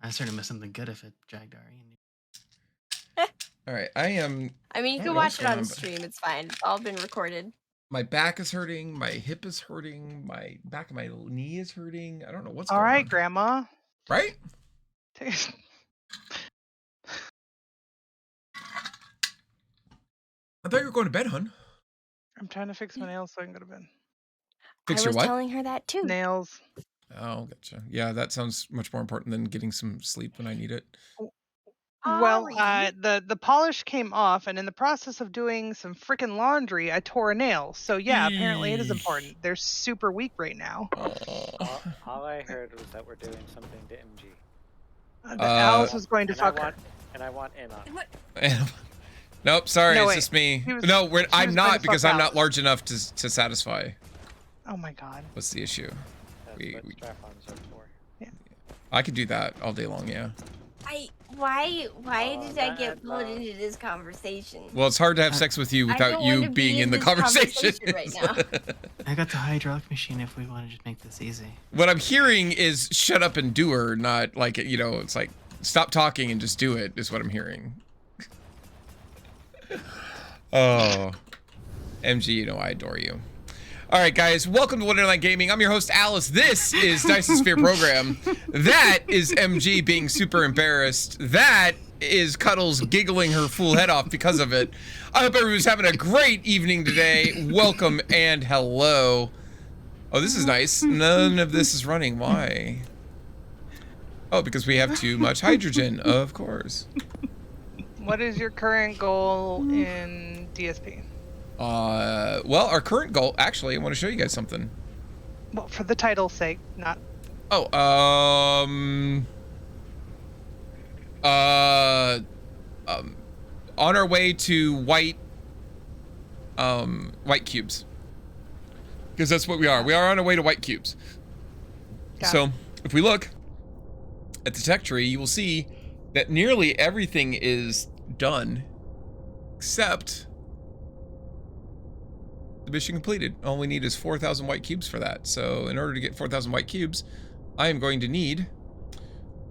I certainly missed something good if it dragged Ari. All right. I am. I mean, you I can don't know what's watch it going on on, but- stream. It's fine. It's all been recorded. My back is hurting. My hip is hurting. My back of my knee is hurting. I don't know what's All going right, on. Grandma. Right? I thought you were going to bed, hun. I'm trying to fix my nails so I can go to bed. Fix I your was what? telling her that too. Nails. Oh, gotcha. Yeah, that sounds much more important than getting some sleep when I need it. Well, Ari. the polish came off, and in the process of doing some freaking laundry, I tore a nail. So yeah, apparently it is important. They're super weak right now. All I heard was that we're doing something to MG. Alice was going to And fuck her. I want in on it. What? Nope, sorry, No, it's wait. just me. He was- No, she was I'm going not to because fuck I'm not Alice. large enough to satisfy. Oh my god. What's the issue? That's We- what we- strap-ons are for. I could do that all day long, yeah. I Why Oh, did I get that pulled love. into this conversation? Well, it's hard to have sex with you I without don't you wanna being be in the this conversation. right now. I got the hydraulic machine if we want to just make this easy. What I'm hearing is shut up and do her, not like, you know, it's like stop talking and just do it is what I'm hearing. Oh, MG, you know I adore you. All right, guys, welcome to Wonderland Gaming. I'm your host, Alice. This is Dyson Sphere Program. That is MG being super embarrassed. That is Cuddles giggling her fool head off because of it. I hope everyone's having a great evening today. Welcome and hello. Oh, this is nice. None of this is running. Why? Oh, because we have too much hydrogen, of course. What is your current goal in DSP? Well, our current goal, actually, I want to show you guys something. Well, for the title's sake, not. Oh, on our way to white cubes. Because that's what we are. We are on our way to white cubes. Got So, it. if we look at the tech tree, you will see that nearly everything is done except the mission completed. All we need is 4,000 white cubes for that. So in order to get 4,000 white cubes, I am going to need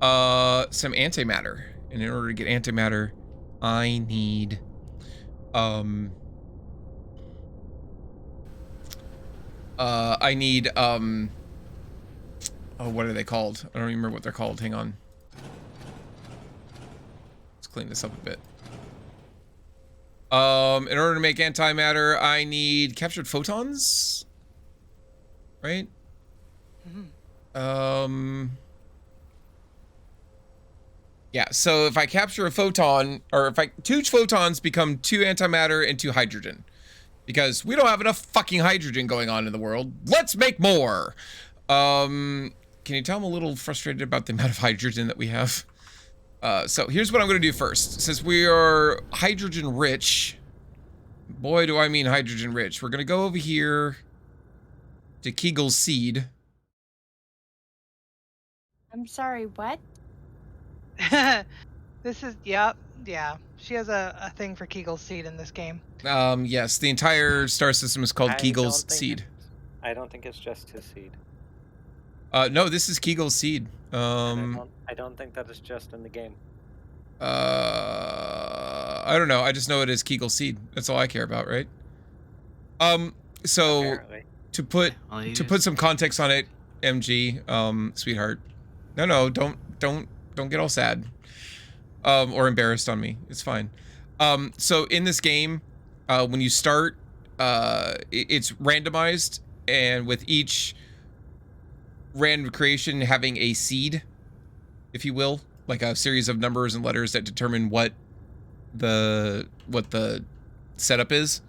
some antimatter. And in order to get antimatter, I need oh, what are they called? I don't remember what they're called. Hang on. Let's clean this up a bit. In order to make antimatter, I need captured photons, right? Yeah, so if I capture a photon, or if two photons become 2 antimatter and 2 hydrogen, because we don't have enough fucking hydrogen going on in the world. Let's make more. Can you tell I'm a little frustrated about the amount of hydrogen that we have? So here's what I'm going to do first. Since we are hydrogen rich, boy, do I mean hydrogen rich. We're going to go over here to Kegel's seed. I'm sorry, what? This is, yeah. She has a thing for Kegel's seed in this game. Yes, the entire star system is called Kegel's seed. I don't think it's just his seed. No, this is Kegel's seed. I don't think that is just in the game. I don't know. I just know it is Kegel's seed. That's all I care about, right? So Apparently. to put some context on it, MG, sweetheart. No, don't get all sad. Or embarrassed on me. It's fine. So in this game, when you start, it's randomized, and with each random creation having a seed, if you will, like a series of numbers and letters that determine what the setup is.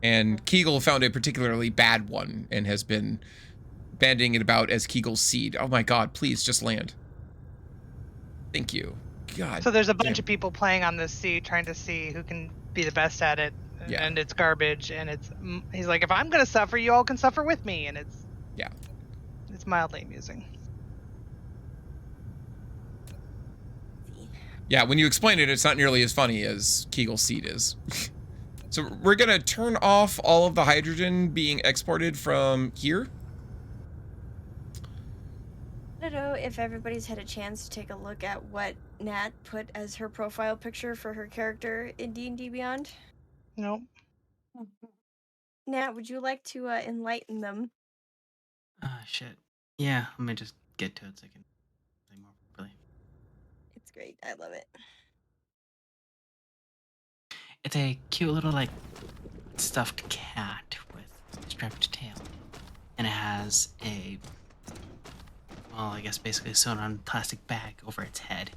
And Kegel found a particularly bad one and has been bandying it about as Kegel's seed. Oh my god, please just land. Thank you. God. So there's a bunch damn. of people playing on this seed trying to see who can be the best at it. Yeah. And it's garbage, and he's like, if I'm gonna suffer, you all can suffer with me, and it's mildly amusing. Yeah, when you explain it, it's not nearly as funny as Kegel's seed is. So we're gonna turn off all of the hydrogen being exported from here. I don't know if everybody's had a chance to take a look at what Nat put as her profile picture for her character in D&D Beyond. Nope. Nat, would you like to enlighten them? Shit. Yeah, let me just get to it so I can say more properly. It's great. I love it. It's a cute little, like, stuffed cat with a striped tail. And it has a, well, I guess basically sewn on plastic bag over its head.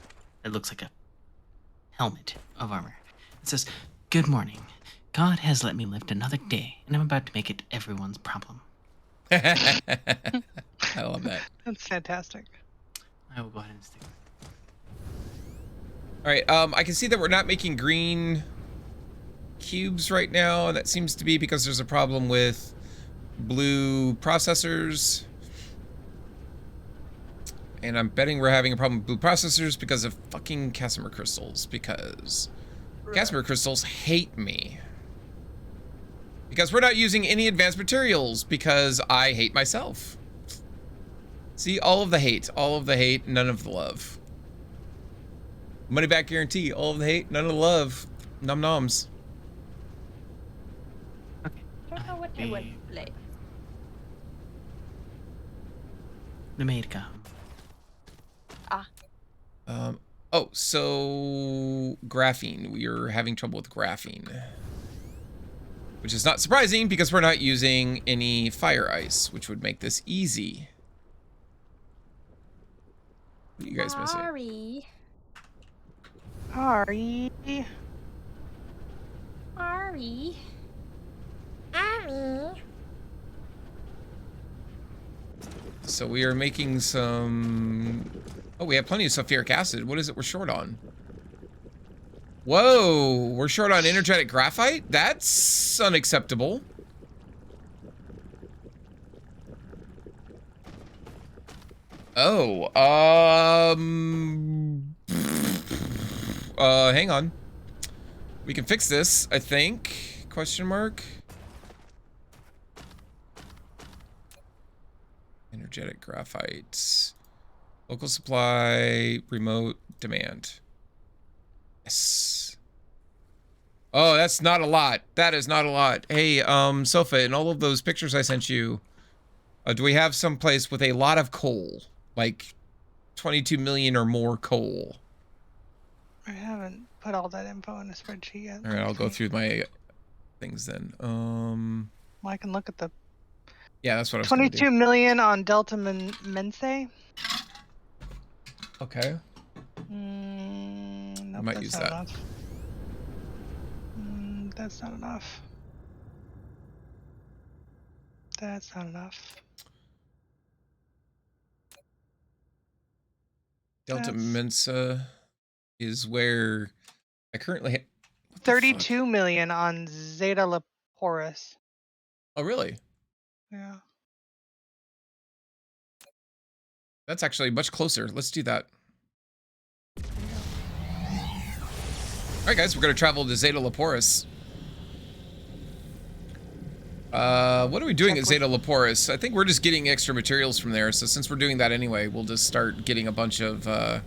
It looks like a helmet of armor. It says, "Good morning. God has let me live another day, and I'm about to make it everyone's problem." I love that. That's fantastic. I will go ahead and stick with it. All right, I can see that we're not making green cubes right now. That seems to be because there's a problem with blue processors. And I'm betting we're having a problem with blue processors because of fucking Casimir crystals. Because Casimir crystals hate me. Because we're not using any advanced materials. Because I hate myself. See, all of the hate, none of the love. Money back guarantee, all of the hate, none of the love. Num noms. Okay. Don't know what I want to play. Numerika. Oh, so graphene. We are having trouble with graphene. Which is not surprising because we're not using any fire ice, which would make this easy. What are you guys missing? Sorry. Ari. Ari. Ari. So we are making some... Oh, we have plenty of sulfuric acid. What is it we're short on? Whoa, we're short on energetic graphite? That's unacceptable. Oh, hang on. We can fix this, I think. Question mark. Energetic graphite. Local supply, remote demand. Yes. Oh, that's not a lot. That is not a lot. Hey, Sofa, in all of those pictures I sent you, do we have some place with a lot of coal? Like 22 million or more coal? I haven't put all that info in a spreadsheet yet. All right, I'll go through my things then. Well, I can look at the Yeah, that's what I was gonna do. 22 million on Delta Mense. Okay. Nope, might that's use not that. enough. That's not enough. That's not enough. Delta That's- Mensa is where I currently have 32 million on Zeta Leporis. Oh, really? Yeah. That's actually much closer. Let's do that. All right, guys, we're going to travel to Zeta Leporis. What are we doing at Zeta Leporis? I think we're just getting extra materials from there. So since we're doing that anyway, we'll just start getting a bunch of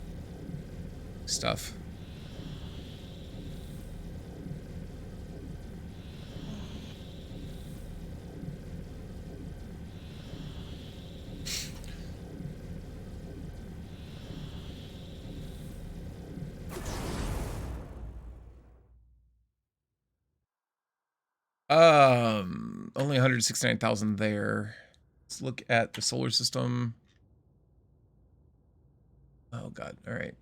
stuff. Only 169,000 there. Let's look at the solar system. Oh god. All right.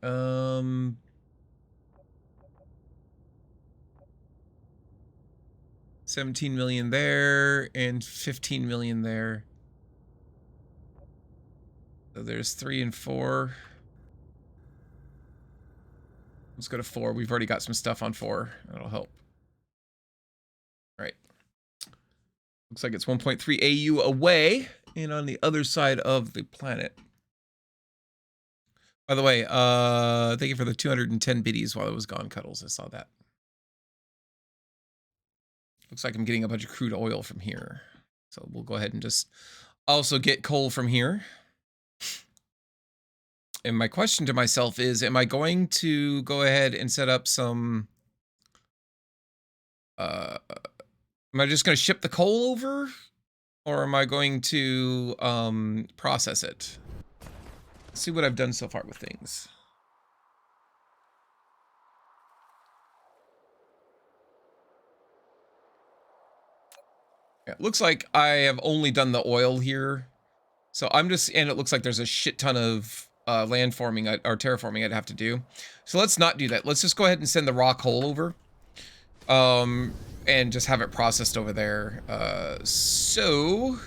17 million there and 15 million there. So there's 3 and 4. Let's go to 4. We've already got some stuff on 4. That'll help. All right. Looks like it's 1.3 AU away and on the other side of the planet. By the way, thank you for the 210 biddies while I was gone, Cuddles. I saw that. Looks like I'm getting a bunch of crude oil from here. So we'll go ahead and just also get coal from here. And my question to myself is, am I going to go ahead and set up some... am I just going to ship the coal over? Or am I going to process it? Let's see what I've done so far with things. Yeah, it looks like I have only done the oil here. So I'm just, and it looks like there's a shit ton of landforming or terraforming I'd have to do. So let's not do that. Let's just go ahead and send the raw coal over. And just have it processed over there. So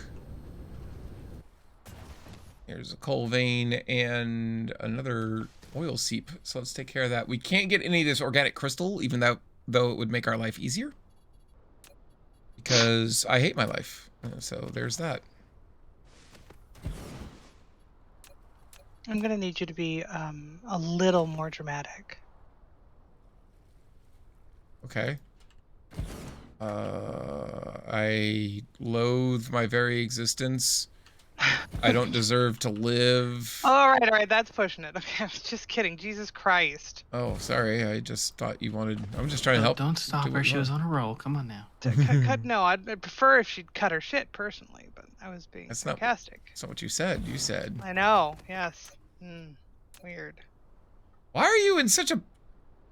here's a coal vein and another oil seep. So let's take care of that. We can't get any of this organic crystal, even though it would make our life easier. Because I hate my life. So there's that. I'm gonna need you to be a little more dramatic. Okay. I loathe my very existence. I don't deserve to live. All right, that's pushing it. Okay, I'm just kidding. Jesus Christ. Oh, sorry. I just thought you wanted. I'm just trying to help. Don't stop do her. what you She was want. on a roll. Come on now. No, I'd prefer if she'd cut her shit personally, but I was being That's not- sarcastic. That's not what you said. You said. I know. Yes. Weird. Why are you in such a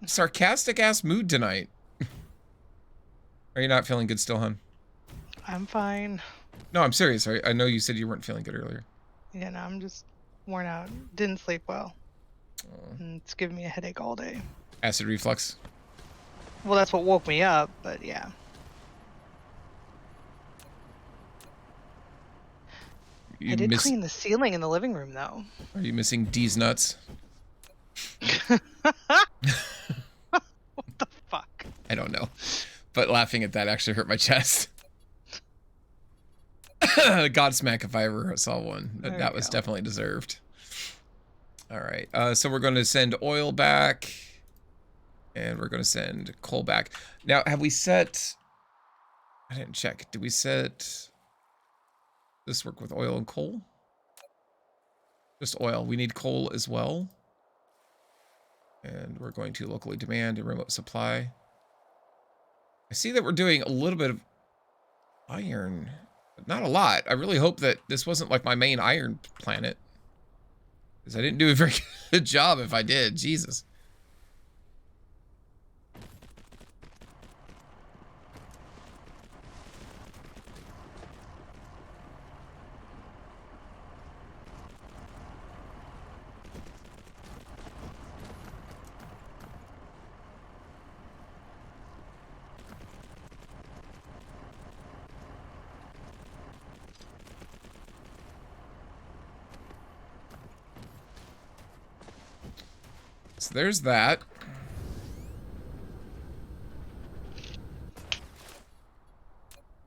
sarcastic ass mood tonight? Are you not feeling good still, hon? I'm fine. No, I'm serious. I know you said you weren't feeling good earlier. Yeah, no, I'm just worn out. Didn't sleep well. Oh. And it's giving me a headache all day. Acid reflux. Well, that's what woke me up, but yeah. I did clean the ceiling in the living room, though. Are you missing D's nuts? What the fuck? I don't know. But laughing at that actually hurt my chest. Godsmack if I ever saw one. That was definitely deserved. All right. So we're going to send oil back. And we're going to send coal back. Now, have we set... I didn't check. Did we set... this work with oil and coal? Just oil. We need coal as well. And we're going to locally demand and remote supply. I see that we're doing a little bit of iron, but not a lot. I really hope that this wasn't like my main iron planet, because I didn't do a very good job if I did. Jesus. So there's that.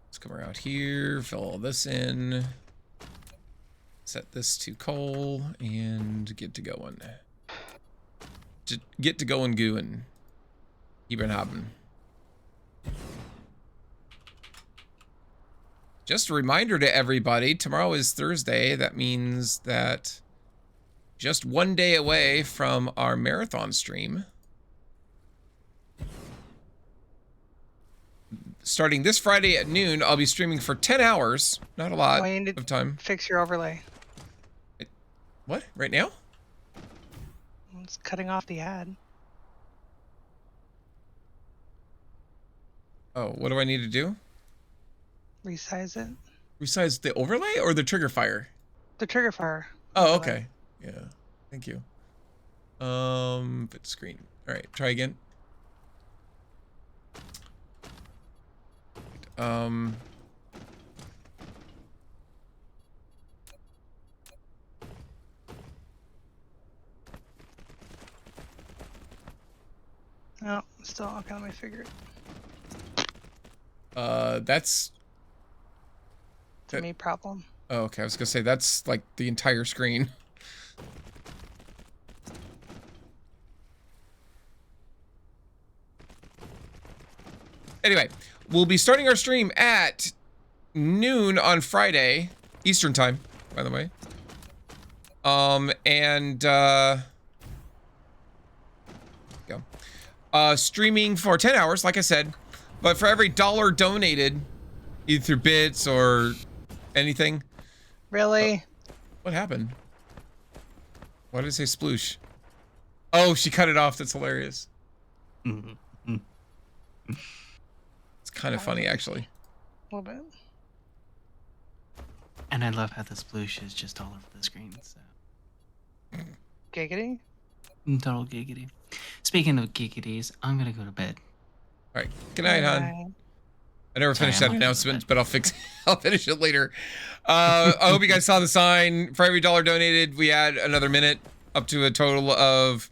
Let's come around here, fill all this in. Set this to coal and get to going. Get to going gooing. Keep it hopping. Just a reminder to everybody, tomorrow is Thursday. That means that just one day away from our marathon stream. Starting this Friday at noon, I'll be streaming for 10 hours. Not a lot of time. Fix your overlay. What? Right now? It's cutting off the ad. Oh, what do I need to do? Resize it. Resize the overlay or the trigger fire? The trigger fire. Oh, okay. Yeah. Thank you. Fit screen. All right, try again. No, still okay, let me figure it. That's It's a me problem. Oh, okay. I was gonna say that's like the entire screen. Anyway, we'll be starting our stream at noon on Friday, Eastern time, by the way. Streaming for 10 hours, like I said, but for every $1 donated, either through bits or anything. Really? What happened? Why did it say sploosh? Oh, she cut it off. That's hilarious. It's kind of funny, actually. A little bit. And I love how the sploosh is just all over the screen. So. Giggity? Total giggity. Speaking of giggities, I'm gonna go to bed. All right. Good night, hon. I never finished that announcement, but I'll finish it later. I hope you guys saw the sign. For every $1 donated, we add another minute, up to a total of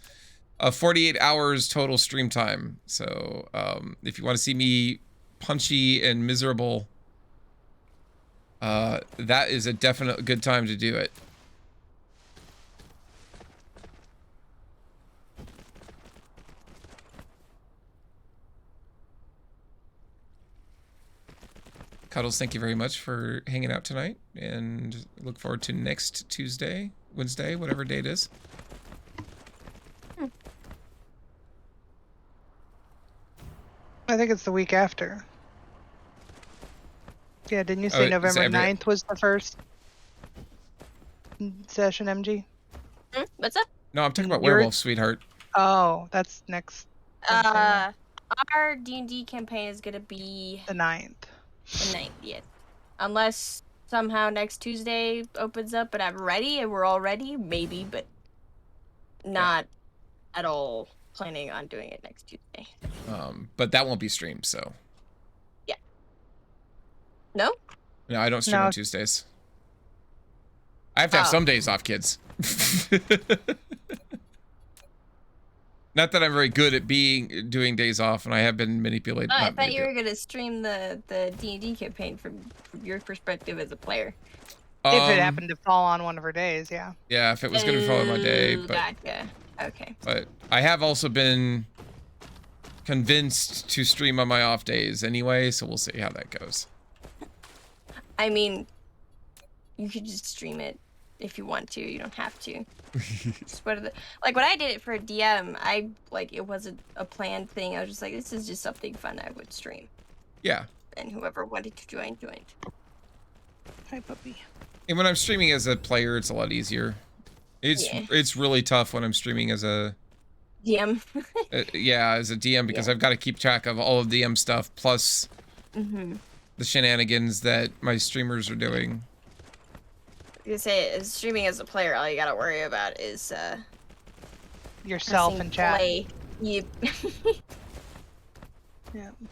48 hours total stream time. So if you want to see me punchy and miserable, that is a definite good time to do it. Cuddles, thank you very much for hanging out tonight, and look forward to next Tuesday, Wednesday, whatever day it is. I think it's the week after. Yeah, didn't you say it's November every- 9th was the first session, MG? What's up? No, I'm talking about You're- Werewolf, sweetheart. Oh, that's next Wednesday, Our D&D campaign is gonna be the 9th. the 9th, yes. Unless somehow next Tuesday opens up and I'm ready and we're all ready, maybe, but not at all planning on doing it next Tuesday. But that won't be streamed, so. No? No, I don't stream No. on Tuesdays. I have to have Oh. some days off, kids. Not that I'm very good at doing days off, and I have been manipulated. Oh, I not thought you were manipulated. gonna stream the D&D campaign from your perspective as a player. If it Um, happened to fall on one of her days, yeah. Yeah, if it was going to follow my day, Ooh, but Gotcha. Okay. but I have also been convinced to stream on my off days anyway, so we'll see how that goes. I mean, you could just stream it if you want to. You don't have to. Just what are the, like when I did it for a DM, it wasn't a planned thing. I was just like, this is just something fun I would stream, Yeah. and whoever wanted to join joined. Hi, puppy. And when I'm streaming as a player, it's a lot easier. It's really tough when I'm streaming as a DM. as a DM because I've got to keep track of all of DM stuff plus the shenanigans that my streamers are doing. You say streaming as a player, all you gotta worry about is Yourself pressing and chat. play. You Yeah. You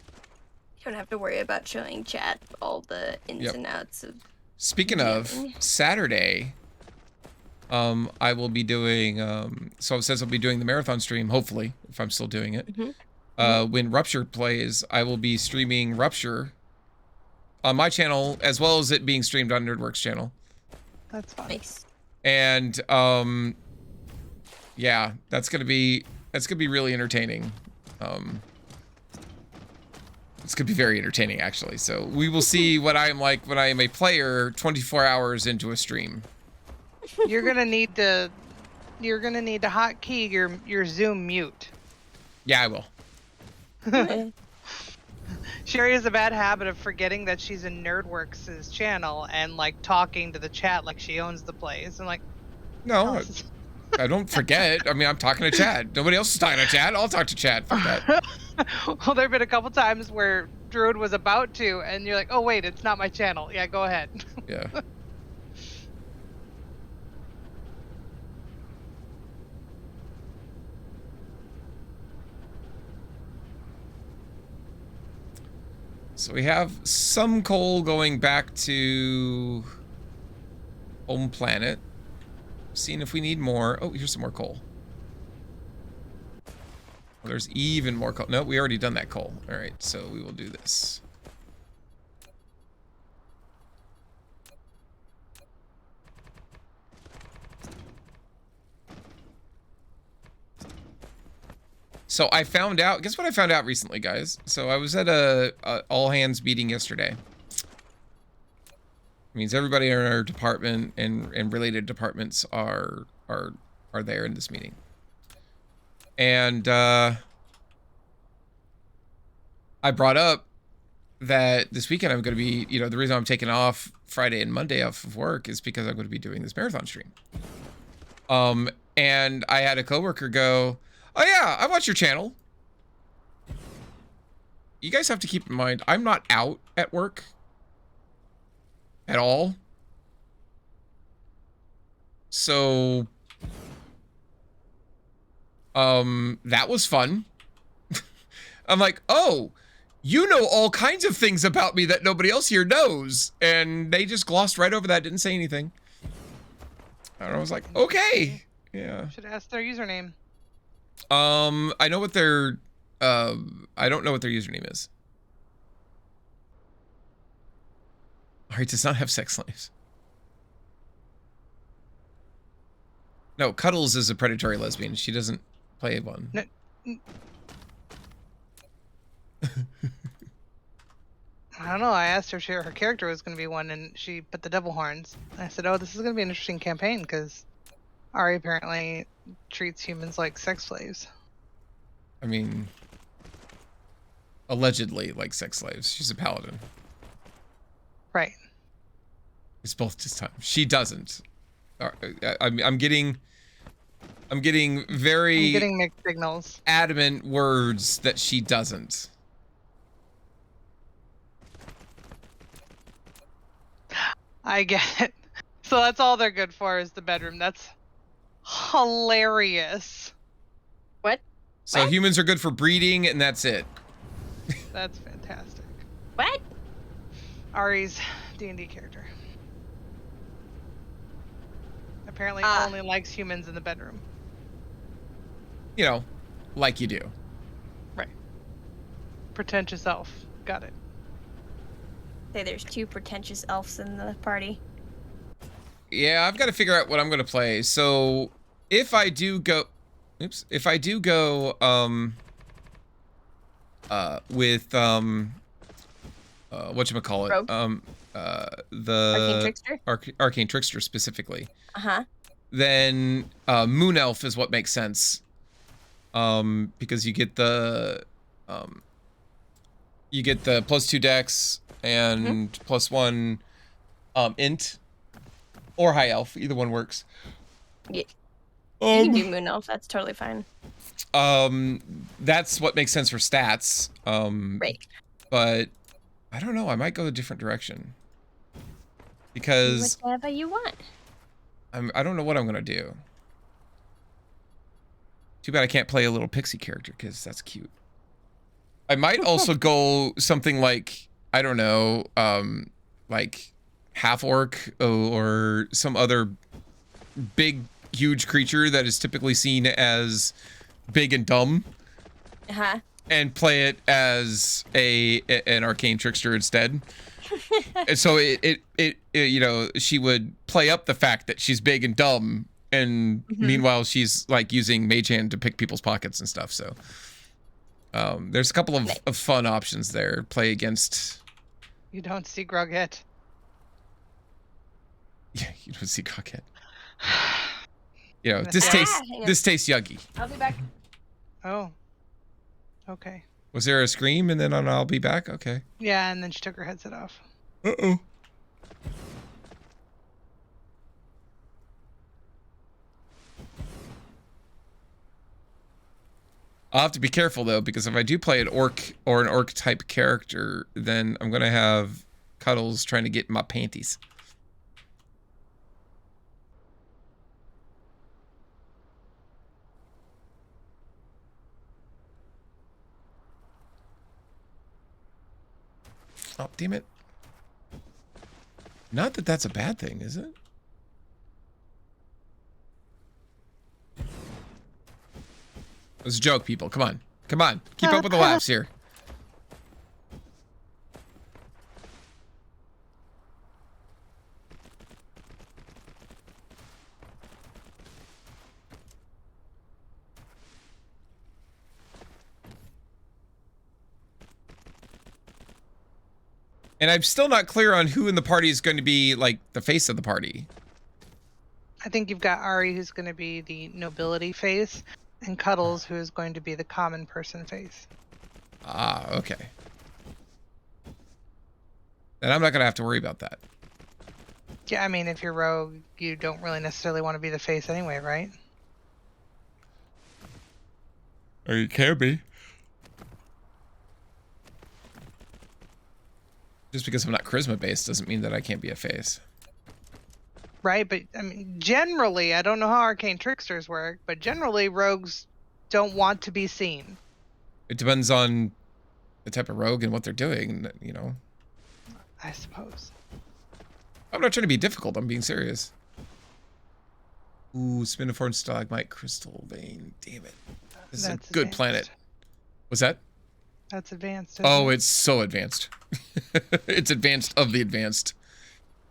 don't have to worry about showing chat all the ins and outs of. Speaking of DMing. Saturday, I will be doing so it says I'll be doing the marathon stream, hopefully, if I'm still doing it. When Rupture plays, I will be streaming Rupture on my channel as well as it being streamed on Nerdworks channel. That's fine. Nice. And yeah, that's gonna be really entertaining. It's gonna be very entertaining actually. So we will see what I am like when I am a player 24 hours into a stream. You're gonna need to hotkey your Zoom mute. Yeah, I will. Sherry has a bad habit of forgetting that she's in Nerdworks' channel and like talking to the chat like she owns the place. And like, No, I don't forget. I mean, I'm talking to Chad. Nobody else is talking to Chad. I'll talk to Chad. Fuck that. well, there've been a couple times where Druid was about to, and you're like, oh wait, it's not my channel. Yeah, go ahead. Yeah. So we have some coal going back to home planet. Seeing if we need more. Oh, here's some more coal. Well, there's even more coal. No, we already done that coal. All right, so we will do this. So I found out, guess what I found out recently, guys? So I was at a all hands meeting yesterday. It means everybody in our department and related departments are there in this meeting. And I brought up that this weekend I'm going to be, the reason I'm taking off Friday and Monday off of work is because I'm going to be doing this marathon stream. And I had a coworker go, "Oh yeah, I watch your channel." You guys have to keep in mind, I'm not out at work at all. So, that was fun. I'm like, oh, you know all kinds of things about me that nobody else here knows. And they just glossed right over that, didn't say anything. And I was like, okay. Yeah. Should ask their username. I know what their, I don't know what their username is. Ari does not have sex slaves. No, Cuddles is a predatory lesbian. She doesn't play one. I I don't know. I asked her if her character was going to be one, and she put the devil horns. I said, "Oh, this is going to be an interesting campaign because Ari apparently treats humans like sex slaves." I mean, allegedly like sex slaves. She's a paladin. Right. It's both just time. She doesn't. I'm getting very I'm getting mixed signals. adamant words that she doesn't. I get it. So that's all they're good for is the bedroom. That's hilarious. What? So What? humans are good for breeding, and that's it. That's fantastic. What? Ari's D&D character. Apparently only likes humans in the bedroom. You know, like you do. Right. Pretentious elf. Got it. Say there's 2 pretentious elves in the party. Yeah, I've got to figure out what I'm going to play. So if I do go, with whatchamacallit, Rogue? the Arcane Trickster? Arcane Trickster specifically, Uh-huh. then Moon Elf is what makes sense. Because you get the +2 dex and +1 int or High Elf, either one works. Yeah. You can do Moon Elf, that's totally fine. That's what makes sense for stats. Right. But I don't know, I might go a different direction. Because Whatever you want. I don't know what I'm gonna do. Too bad I can't play a little pixie character, because that's cute. I might also go something like, I don't know, like half orc or some other big, huge creature that is typically seen as big and dumb. Uh-huh. And play it as an arcane trickster instead. And so it you know, she would play up the fact that she's big and dumb, and meanwhile she's like using mage hand to pick people's pockets and stuff. So there's a couple of fun options there. Play against. You don't see Grogget. Yeah, you don't see Grogget. You know, this tastes yuggy. I'll be back. Oh. Okay. Was there a scream and then an I'll be back? Okay. Yeah, and then she took her headset off. Uh-oh. I'll have to be careful though, because if I do play an orc or an orc type character, then I'm gonna have Cuddles trying to get in my panties. Oh, damn it. Not that that's a bad thing, is it? It was a joke, people. Come on. Come on. Keep up with the laughs here. And I'm still not clear on who in the party is going to be, like, the face of the party. I think you've got Ari, who's going to be the nobility face, and Cuddles, who is going to be the common person face. Ah, okay. Then I'm not going to have to worry about that. Yeah, I mean, if you're rogue, you don't really necessarily want to be the face anyway, right? Or you can be. Just because I'm not charisma based doesn't mean that I can't be a face. Right, but I mean, generally, I don't know how arcane tricksters work, but generally, rogues don't want to be seen. It depends on the type of rogue and what they're doing, you know. I suppose. I'm not trying to be difficult, I'm being serious. Ooh, Spinoform Stalagmite Crystal Vein. Damn it. This is a good advanced. planet. What's that? That's advanced. Oh, isn't it? it's so advanced. It's advanced of the advanced.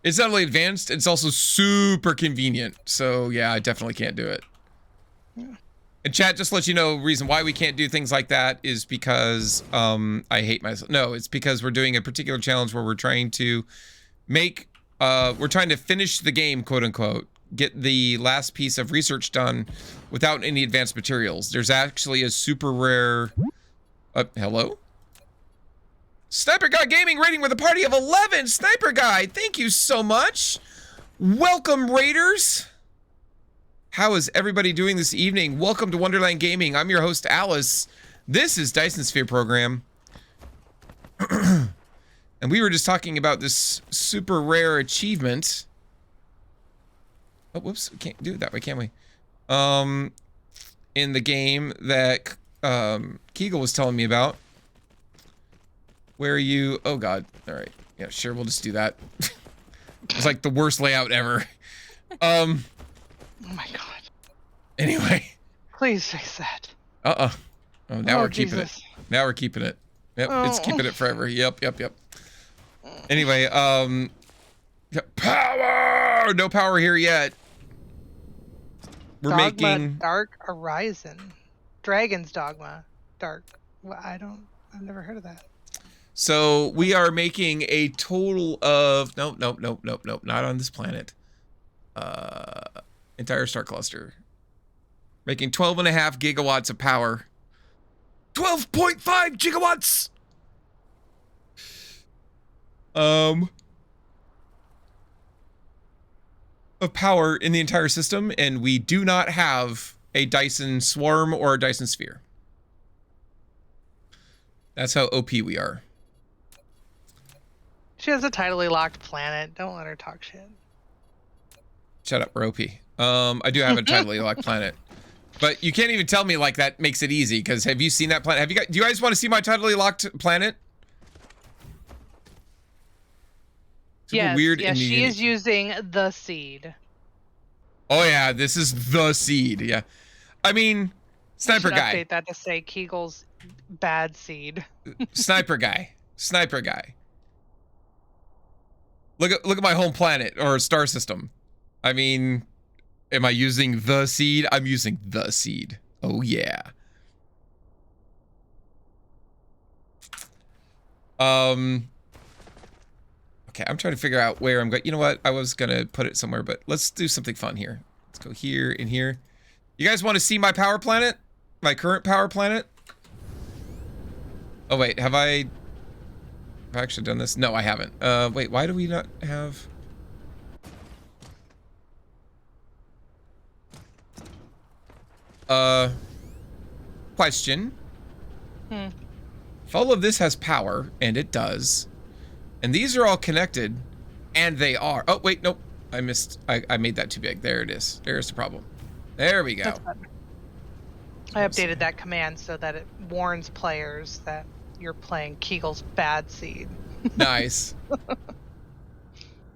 It's not only advanced, it's also super convenient. So yeah, I definitely can't do it. Yeah. And chat, just to let you know, reason why we can't do things like that is because I hate myself. No, it's because we're doing a particular challenge where we're trying to make, we're trying to finish the game, quote unquote, get the last piece of research done without any advanced materials. There's actually a super rare, hello? Sniper Guy Gaming rating with a party of 11. Sniper Guy, thank you so much. Welcome, Raiders. How is everybody doing this evening? Welcome to Wonderland Gaming. I'm your host, Alice. This is Dyson Sphere Program. And we were just talking about this super rare achievement. Oh, whoops. We can't do it that way, can we? In the game that Kegel was telling me about. Where you... Oh, God. All right. Yeah, sure. We'll just do that. It's like the worst layout ever. Oh my god. Anyway. Please fix that. Oh, now we're keeping Jesus. it. Now we're keeping it. Yep, it's Oh. keeping it forever. Yep. Anyway, power! No power here yet. We're Dogma making... Dark Horizon. Dragon's Dogma. Dark. Well, I've never heard of that. So we are making a total of... Nope, not on this planet. Entire star cluster. Making 12.5 gigawatts of power. 12.5 gigawatts! Of power in the entire system, and we do not have a Dyson Swarm or a Dyson Sphere. That's how OP we are. She has a tidally locked planet. Don't let her talk shit. Shut up, we're OP. I do have a tidally locked planet. But you can't even tell me like that makes it easy, because have you seen that planet? Have you guys, do you guys want to see my tidally locked planet? Super weird and she unique. is using the seed. Oh yeah, this is the seed. Yeah, I mean, Sniper Should Guy. Update that to say Kegel's bad seed. Sniper Guy. Look at my home planet or star system. I mean, am I using the seed? I'm using the seed. Oh yeah. Okay, I'm trying to figure out where I'm going. You know what? I was gonna put it somewhere, but let's do something fun here. Let's go here and here. You guys want to see my power planet? My current power planet? Oh wait, have I actually done this? No, I haven't. Wait, why do we not have... Question. If all of this has power, and it does, and these are all connected, and they are... Oh, wait, nope. I missed... I made that too big. There it is. There's the problem. There we go. That's better. I updated that command so that it warns players that you're playing Kegel's bad seed. Nice.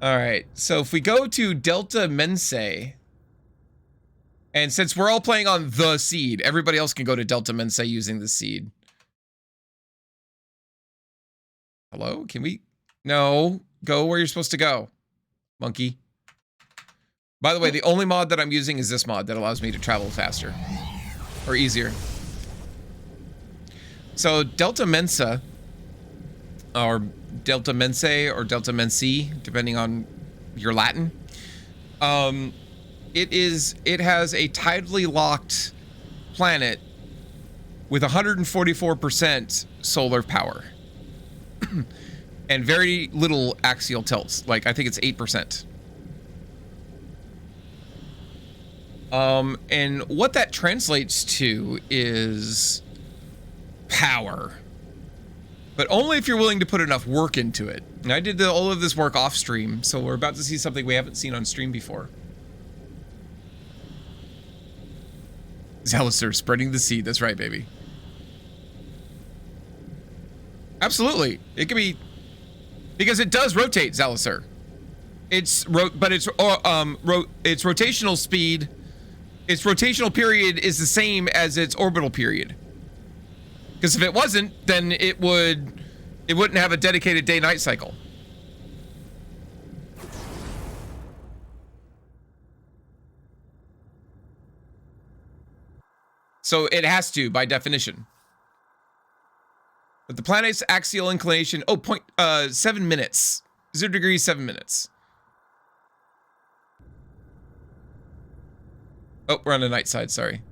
All right. So if we go to Delta Mensae, and since we're all playing on the seed, everybody else can go to Delta Mensae using the seed. Hello? Can we? No. Go where you're supposed to go, monkey. By the way, the only mod that I'm using is this mod that allows me to travel faster. Or easier. So Delta Mensa, or Delta Mensae, or Delta Mensae, depending on your Latin. It has a tidally locked planet with 144% solar power. And very little axial tilts. Like, I think it's 8%. And what that translates to is power. But only if you're willing to put enough work into it. And I did all of this work off stream, so we're about to see something we haven't seen on stream before. Zalister spreading the seed. That's right, baby. Absolutely. It could be... Because it does rotate, Zalister. It's rotational speed... Its rotational period is the same as its orbital period. Because if it wasn't, then it wouldn't have a dedicated day-night cycle. So it has to, by definition. But the planet's axial inclination, 7 minutes. 0 degrees, 7 minutes. Oh, we're on the night side, sorry.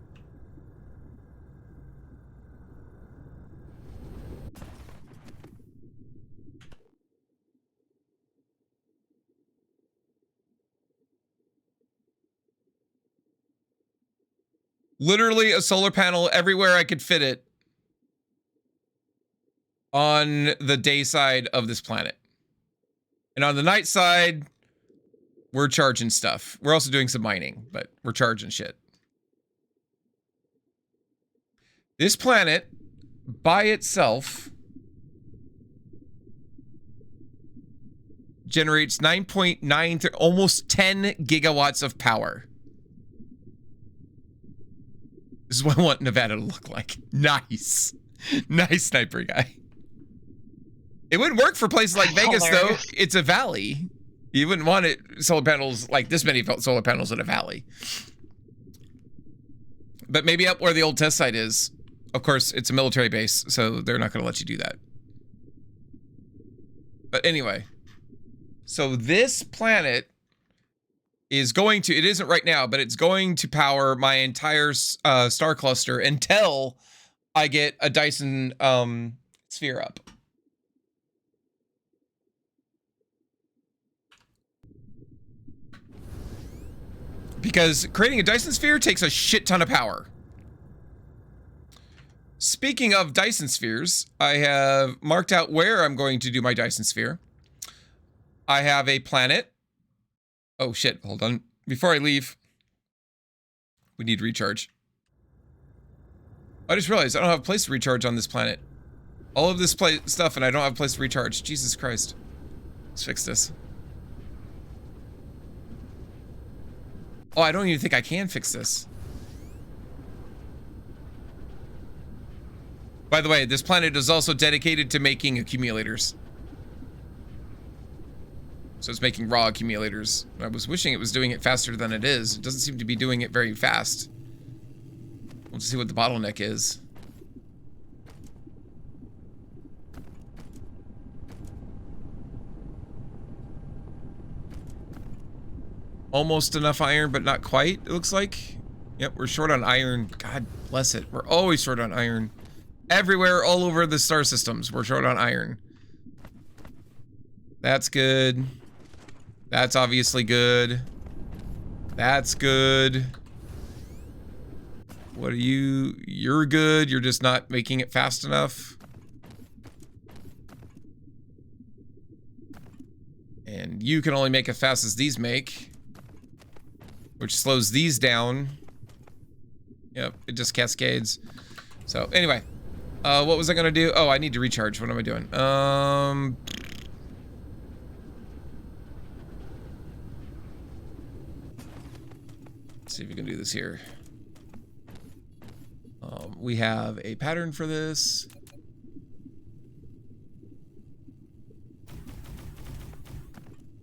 Literally a solar panel everywhere I could fit it on the day side of this planet. And on the night side, we're charging stuff. We're also doing some mining, but we're charging shit. This planet, by itself, generates 9.9, almost 10 gigawatts of power. This is what I want Nevada to look like. Nice. Nice, sniper guy. It wouldn't work for places like Vegas, though. It's a valley. You wouldn't want it solar panels, like this many solar panels in a valley. But maybe up where the old test site is. Of course, it's a military base, so they're not going to let you do that. But anyway. So this planet is going to, it isn't right now, but it's going to power my entire star cluster until I get a Dyson sphere up. Because creating a Dyson sphere takes a shit ton of power. Speaking of Dyson spheres, I have marked out where I'm going to do my Dyson sphere. I have a planet. Oh shit, hold on. Before I leave, we need recharge. I just realized I don't have a place to recharge on this planet. All of this stuff and I don't have a place to recharge. Jesus Christ. Let's fix this. Oh, I don't even think I can fix this. By the way, this planet is also dedicated to making accumulators. So it's making raw accumulators. I was wishing it was doing it faster than it is. It doesn't seem to be doing it very fast. We'll see what the bottleneck is. Almost enough iron, but not quite, it looks like. Yep, we're short on iron. God bless it. We're always short on iron. Everywhere, all over the star systems, we're short on iron. That's good. That's obviously good. That's good. What are you? You're good. You're just not making it fast enough. And you can only make it fast as these make, which slows these down. Yep, it just cascades. So anyway, what was I gonna do? Oh, I need to recharge. What am I doing? Let's see if we can do this here. We have a pattern for this.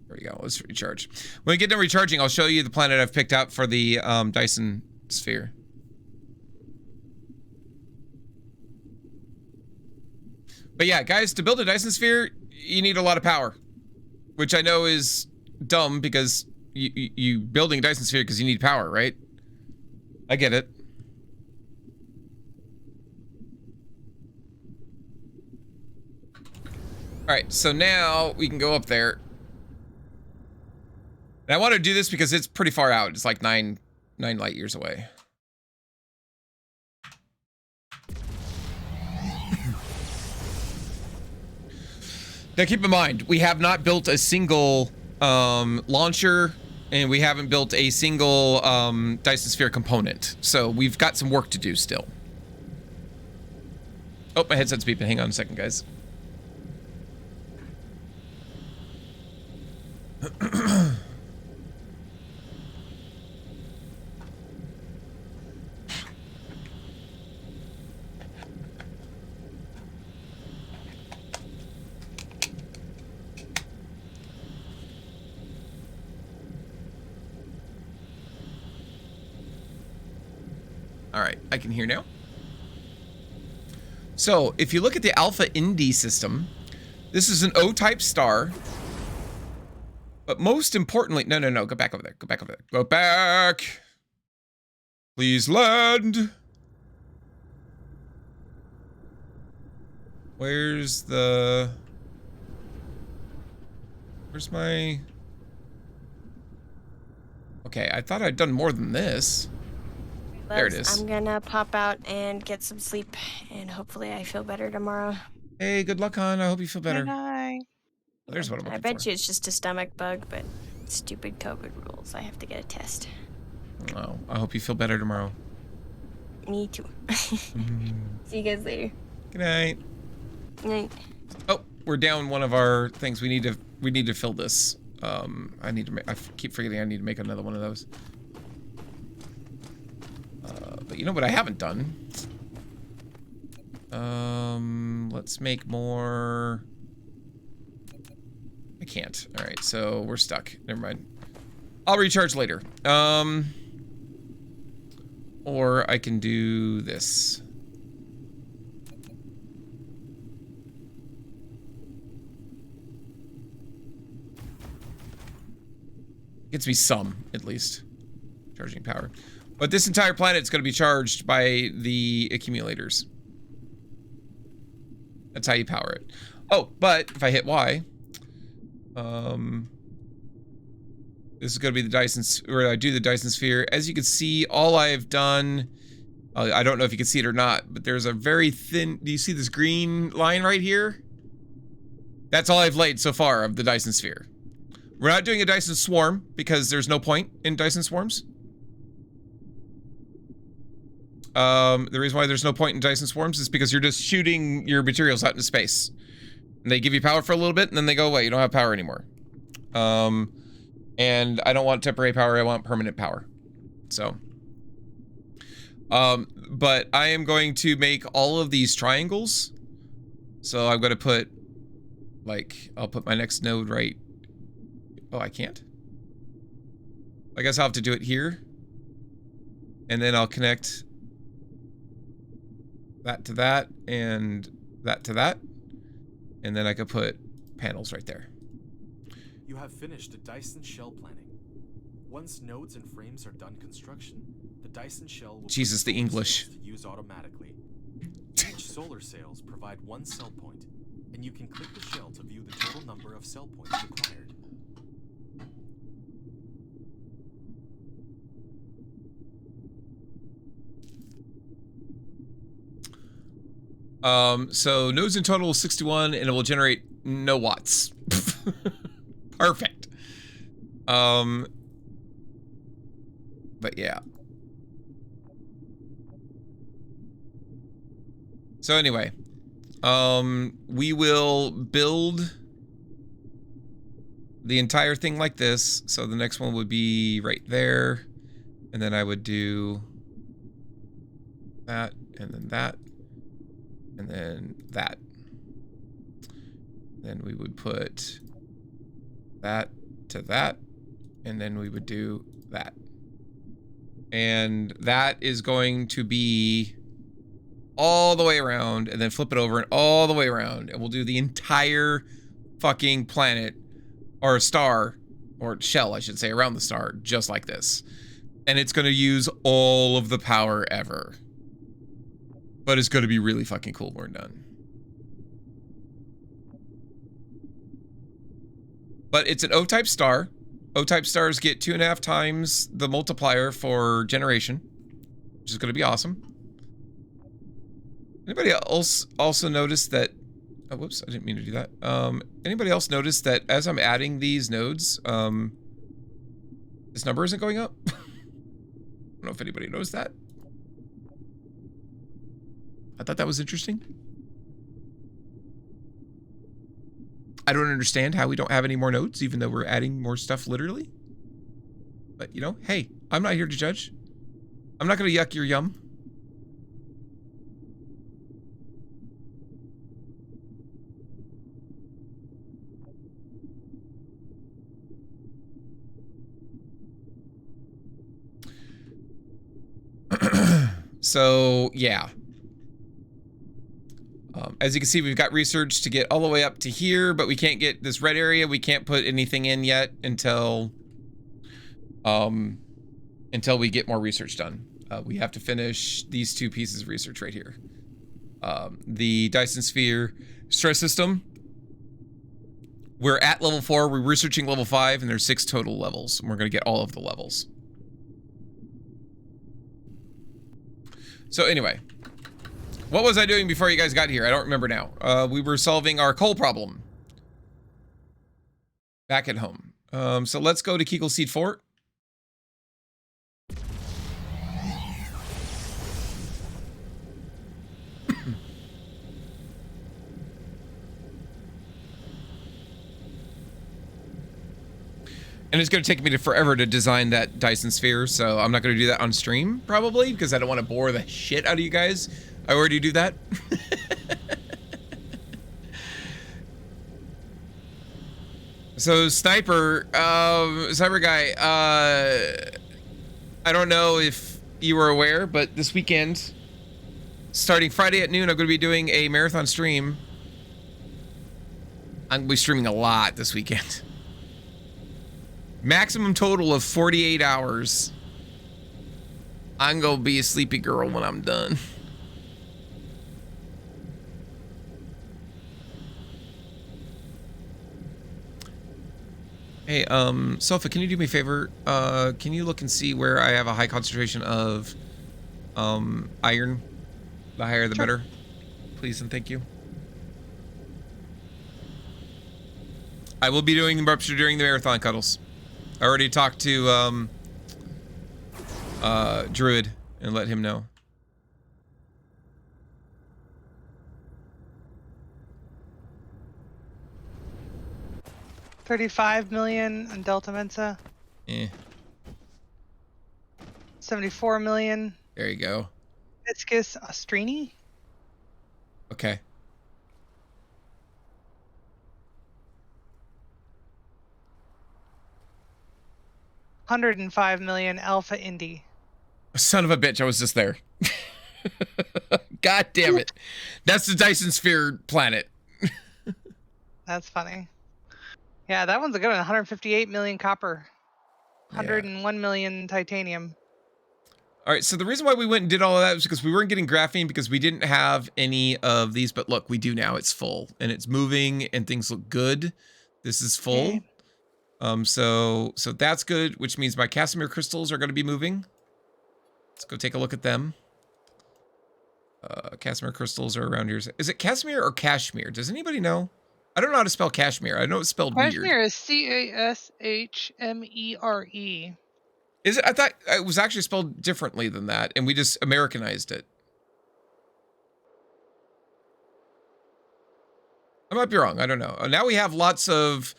There we go. Let's recharge. When we get done recharging, I'll show you the planet I've picked out for the Dyson sphere. But yeah, guys, to build a Dyson sphere, you need a lot of power, which I know is dumb because you building a Dyson sphere because you need power, right? I get it. All right, so now we can go up there. And I want to do this because it's pretty far out. It's like 9 light years away. Now keep in mind, we have not built a single launcher, and we haven't built a single Dyson Sphere component. So we've got some work to do still. Oh, my headset's beeping. Hang on a second, guys. All right, I can hear now. So, if you look at the Alpha Indi system, this is an O-type star. But most importantly, no, go back over there. Go back over there. Go back. Please land. Where's my... Okay, I thought I'd done more than this. There it is. I'm gonna pop out and get some sleep, and hopefully I feel better tomorrow. Hey, good luck, hon. I hope you feel better. Good night. There's what I'm I looking bet for. you it's just a stomach bug, but stupid COVID rules. I have to get a test. Oh, I hope you feel better tomorrow. Me too. See you guys later. Good night. Night. Oh, we're down one of our things. We need to fill this. I keep forgetting I need to make another one of those. But you know what I haven't done? Let's make more. I can't. All right, so we're stuck. Never mind. I'll recharge later. Or I can do this. Gets me some, at least, charging power. But this entire planet's going to be charged by the accumulators. That's how you power it. Oh, but if I hit Y, this is going to be the Dyson, or I do the Dyson Sphere. As you can see, all I've done, I don't know if you can see it or not, but there's a very thin, do you see this green line right here? That's all I've laid so far of the Dyson Sphere. We're not doing a Dyson Swarm because there's no point in Dyson Swarms. The reason why there's no point in Dyson Swarms is because you're just shooting your materials out into space. And they give you power for a little bit, and then they go away. You don't have power anymore. And I don't want temporary power, I want permanent power. So. But I am going to make all of these triangles. So I'm going to put, like, I'll put my next node right. Oh, I can't? I guess I'll have to do it here. And then I'll connect that to that and that to that. And then I could put panels right there. You have finished the Dyson shell planning. Once nodes and frames are done construction, the Dyson shell will Jesus, the English. to use automatically. Each solar sails provide one cell point, and you can click the shell to view the total number of cell points required. So nodes in total is 61 and it will generate no watts. Perfect. But yeah. So anyway, we will build the entire thing like this. So the next one would be right there. And then I would do that and then that. And then that. Then we would put that to that. And then we would do that. And that is going to be all the way around. And then flip it over and all the way around. And we'll do the entire fucking planet. Or star. Or shell, I should say, around the star. Just like this. And it's going to use all of the power ever. But it's going to be really fucking cool when we're done. But it's an O-type star. O-type stars get 2.5 times the multiplier for generation, which is going to be awesome. Anybody else also notice that... Oh, whoops, I didn't mean to do that. Anybody else notice that as I'm adding these nodes, this number isn't going up? I don't know if anybody knows that. I thought that was interesting. I don't understand how we don't have any more nodes, even though we're adding more stuff literally. But, you know, hey, I'm not here to judge. I'm not going to yuck your yum. So yeah. As you can see, we've got research to get all the way up to here, but we can't get this red area. We can't put anything in yet until we get more research done. We have to finish these 2 pieces of research right here. The Dyson Sphere stress system. We're at level 4. We're researching level 5, and there's 6 total levels. And we're going to get all of the levels. So anyway. What was I doing before you guys got here? I don't remember now. We were solving our coal problem. Back at home. So let's go to Kegel Seed Fort. And it's going to take me forever to design that Dyson Sphere, so I'm not going to do that on stream, probably, because I don't want to bore the shit out of you guys. I already do that. So Sniper Guy, I don't know if you were aware, but this weekend, starting Friday at noon, I'm going to be doing a marathon stream. I'm going to be streaming a lot this weekend. Maximum total of 48 hours. I'm going to be a sleepy girl when I'm done. Hey, Sofa, can you do me a favor? Can you look and see where I have a high concentration of iron? The higher the better. Please and thank you. I will be doing the rupture during the marathon, Cuddles. I already talked to Druid and let him know. $35 million on Delta Mensa. Eh. 74 million. There you go. Viscus Ostrini. Okay. $105 million Alpha Indy. Son of a bitch, I was just there. God damn it. That's the Dyson Sphere planet. That's funny. Yeah, that one's a good one. 158 million copper. 101 million titanium. All right, so the reason why we went and did all of that was because we weren't getting graphene because we didn't have any of these, but look, we do now. It's full and it's moving and things look good. This is full. Okay. So that's good, which means my Casimir crystals are going to be moving. Let's go take a look at them. Casimir crystals are around here. Is it Casimir or Kashmir? Does anybody know? I don't know how to spell Kashmir. I know it's spelled Kashmir weird. is Cashmere. Is it? I thought it was actually spelled differently than that, and we just Americanized it. I might be wrong. I don't know. Now we have lots of...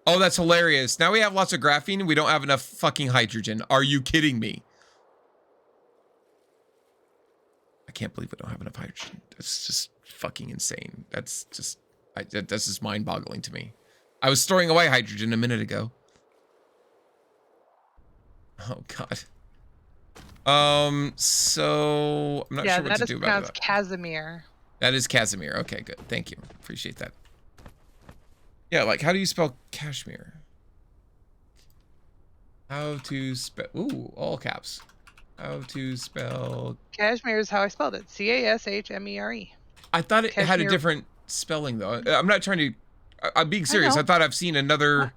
Oh, that's hilarious. Now we have lots of graphene, and we don't have enough fucking hydrogen. Are you kidding me? I can't believe we don't have enough hydrogen. That's just fucking insane. That's just... That's just mind-boggling to me. I was storing away hydrogen a minute ago. Oh God. So I'm not sure what to do about that. Casimir. That is Casimir. Okay, good. Thank you. Appreciate that. Yeah, like how do you spell Kashmir? How to spell? Ooh, all caps. How to spell? Kashmir is how I spelled it. Cashmere. I thought it had a Kashmir. different spelling though. I'm not trying to. I'm being serious. I thought I've seen another.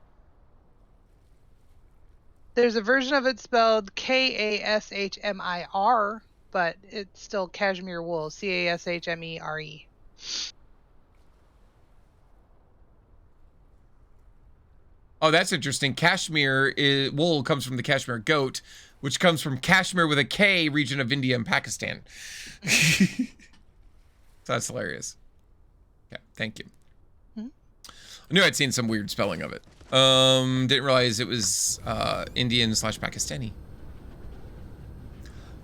There's a version of it spelled Kashmir, but it's still cashmere wool. Cashmere. Oh, that's interesting. Kashmir wool comes from the Kashmir goat, which comes from Kashmir with a K, region of India and Pakistan. So that's hilarious. Yeah, thank you. I knew I'd seen some weird spelling of it. Didn't realize it was Indian/Pakistani.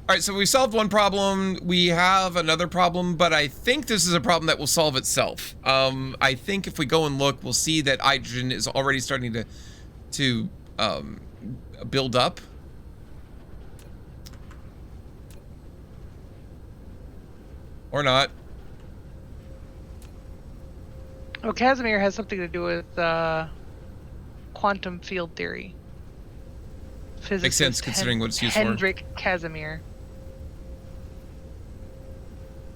All right, so we solved one problem. We have another problem, but I think this is a problem that will solve itself. I think if we go and look, we'll see that hydrogen is already starting to build up. Or not. Oh, Casimir has something to do with quantum field theory. Makes sense considering what it's used for. Hendrik Casimir.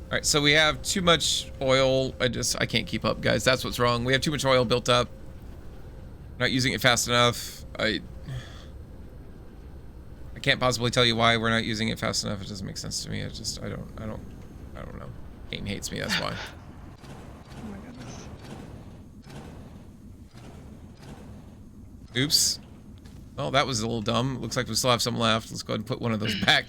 All right, so we have too much oil. I can't keep up, guys. That's what's wrong. We have too much oil built up. Not using it fast enough. I can't possibly tell you why we're not using it fast enough. It doesn't make sense to me. I don't know. Game hates me, that's why. Oh my goodness. Oops. Oh, that was a little dumb. Looks like we still have some left. Let's go ahead and put one of those back.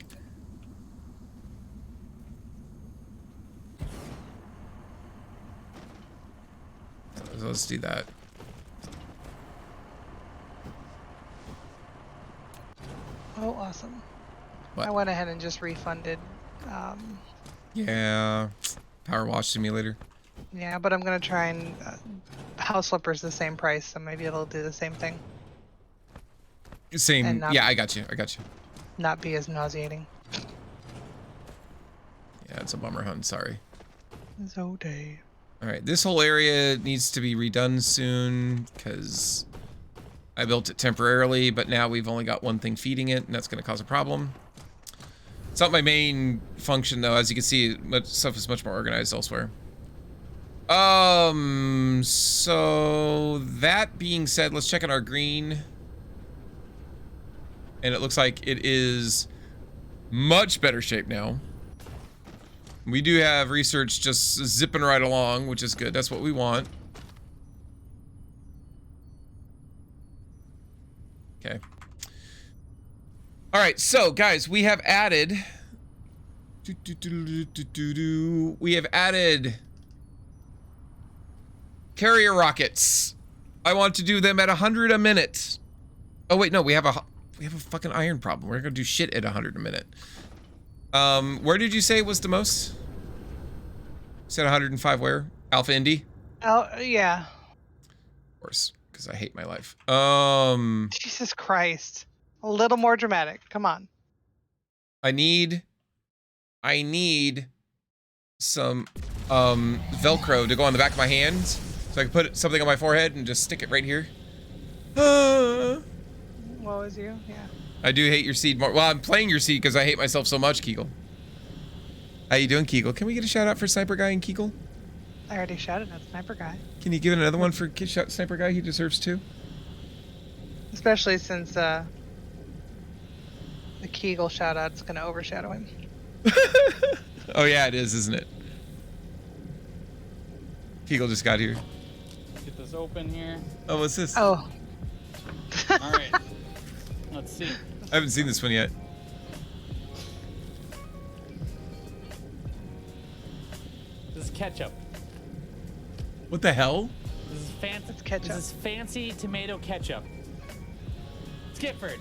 So let's do that. Oh, awesome. What? I went ahead and just refunded. Yeah. Power Wash Simulator. Yeah, but I'm going to try and... House Flipper's the same price, so maybe it'll do the same thing. Same. not- Yeah, I got you. Not be as nauseating. Yeah, it's a bummer, hun. Sorry. Zode. All right, this whole area needs to be redone soon because I built it temporarily, but now we've only got one thing feeding it, and that's going to cause a problem. It's not my main function, though. As you can see, stuff is much more organized elsewhere. So that being said, let's check on our green. And it looks like it is much better shape now. We do have research just zipping right along, which is good. That's what we want. Okay. All right, so guys, we have added. We have added carrier rockets. I want to do them at 100 a minute. Oh wait, no, we have a fucking iron problem. We're gonna do shit at 100 a minute. Where did you say was the most? You said 105 where? Alpha Indy? Oh, yeah. Of course, because I hate my life. Jesus Christ. A little more dramatic. Come on. I need some Velcro to go on the back of my hands so I can put something on my forehead and just stick it right here. What was you? Yeah. I do hate your seed more. Well, I'm playing your seed because I hate myself so much, Kegel. How you doing, Kegel? Can we get a shout out for Sniper Guy and Kegel? I already shouted at Sniper Guy. Can you give it another one for Sniper Guy? He deserves two. Especially since the Kegel shout out's going to overshadow him. Oh yeah, it is, isn't it? Kegel just got here. Get this open here. Oh, what's this? Oh. All right. Let's see. I haven't seen this one yet. This is ketchup. What the hell? This is fancy. It's ketchup. This is fancy tomato ketchup. Skipford.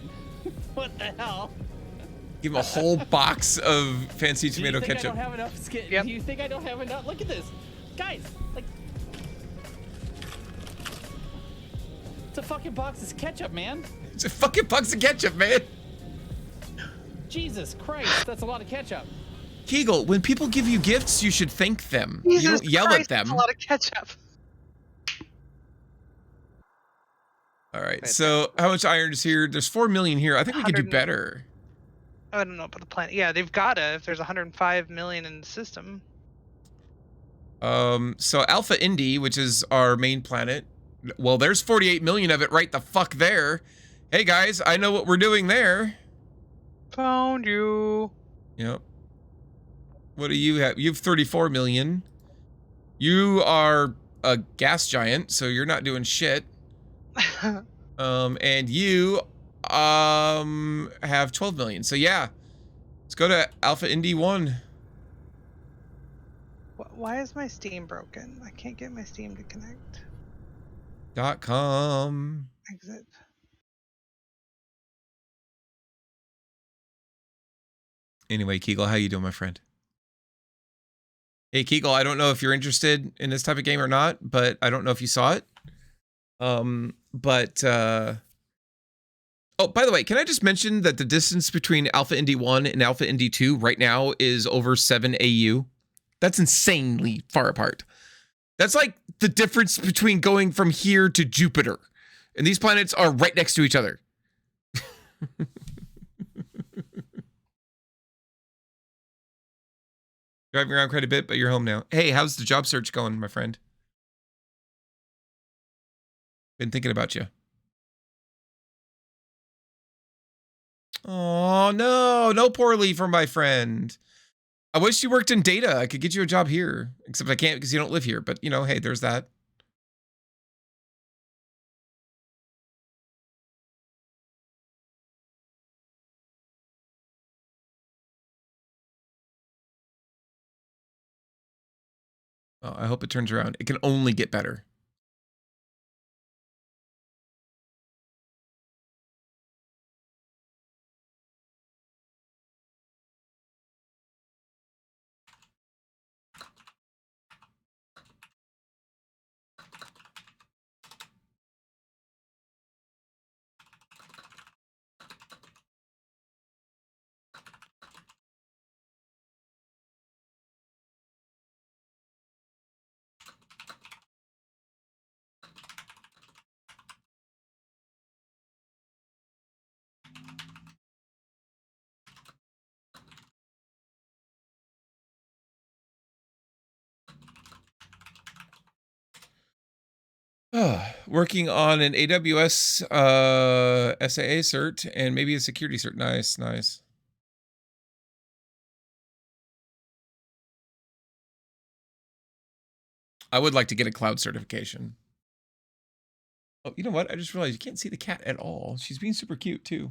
What the hell? Give him a whole box of fancy tomato Do you think ketchup. I don't have enough Yep. Do you think I don't have enough? Look at this, guys. Like, it's a fucking box of ketchup, man. It's a fucking box of ketchup, man. Jesus Christ, that's a lot of ketchup. Kegel, when people give you gifts, you should thank them. Jesus You don't yell Christ, at them. that's a lot of ketchup. All right, so how much iron is here? There's 4 million here. I think we could do 100 better. I don't know about the planet. Yeah, they've got to if there's 105 million in the system. So Alpha Indy, which is our main planet, well, there's 48 million of it right the fuck there. Hey guys, I know what we're doing there. Found you. Yep. What do you have? You have 34 million. You are a gas giant, so you're not doing shit. And you have 12 million. So yeah, let's go to Alpha Indy 1. Why is my Steam broken? I can't get my Steam to connect. .com. Exit. Anyway, Kegel, how you doing, my friend? Hey, Kegel, I don't know if you're interested in this type of game or not, but I don't know if you saw it. Oh, by the way, can I just mention that the distance between Alpha Indy 1 and Alpha Indy 2 right now is over 7 AU? That's insanely far apart. That's like the difference between going from here to Jupiter. And these planets are right next to each other. Driving around quite a bit, but you're home now. Hey, how's the job search going, my friend? Been thinking about you. Oh, no poorly for my friend. I wish you worked in data. I could get you a job here. Except I can't because you don't live here. But, you know, hey, there's that. Oh, I hope it turns around. It can only get better. Working on an AWS SAA cert and maybe a security cert. Nice, nice. I would like to get a cloud certification. Oh, you know what? I just realized you can't see the cat at all. She's being super cute too.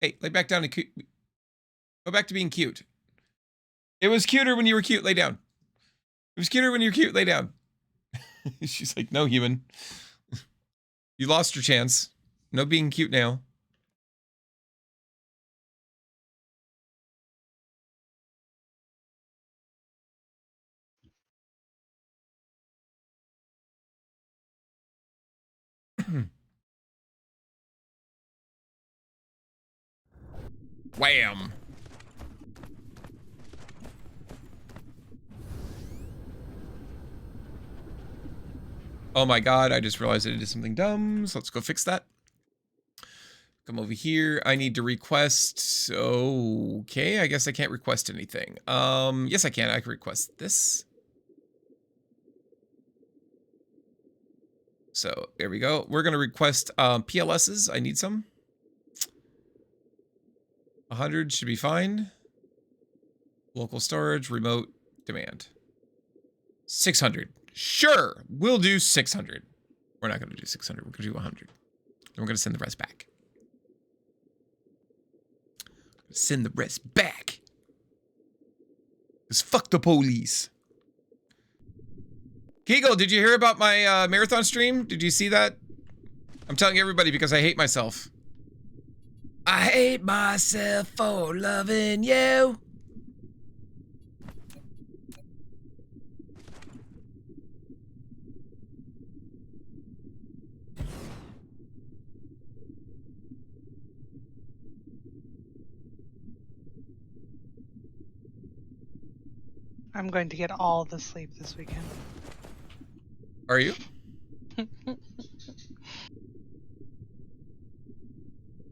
Hey, lay back down to cute. Go back to being cute. It was cuter when you were cute. Lay down. It was cuter when you were cute. Lay down. She's like, no, human. You lost your chance. No being cute now. Wham! Oh my god, I just realized I did something dumb, so let's go fix that. Come over here. I need to request... Okay, I guess I can't request anything. Yes I can. I can request this. So, there we go. We're going to request PLSs. I need some. 100 should be fine. Local storage, remote, demand. 600. Sure, we'll do 600. We're not going to do 600. We're going to do 100. And we're going to send the rest back. Send the rest back. Because fuck the police. Kegel, did you hear about my marathon stream? Did you see that? I'm telling everybody because I hate myself. I hate myself for loving you. I'm going to get all the sleep this weekend. Are you?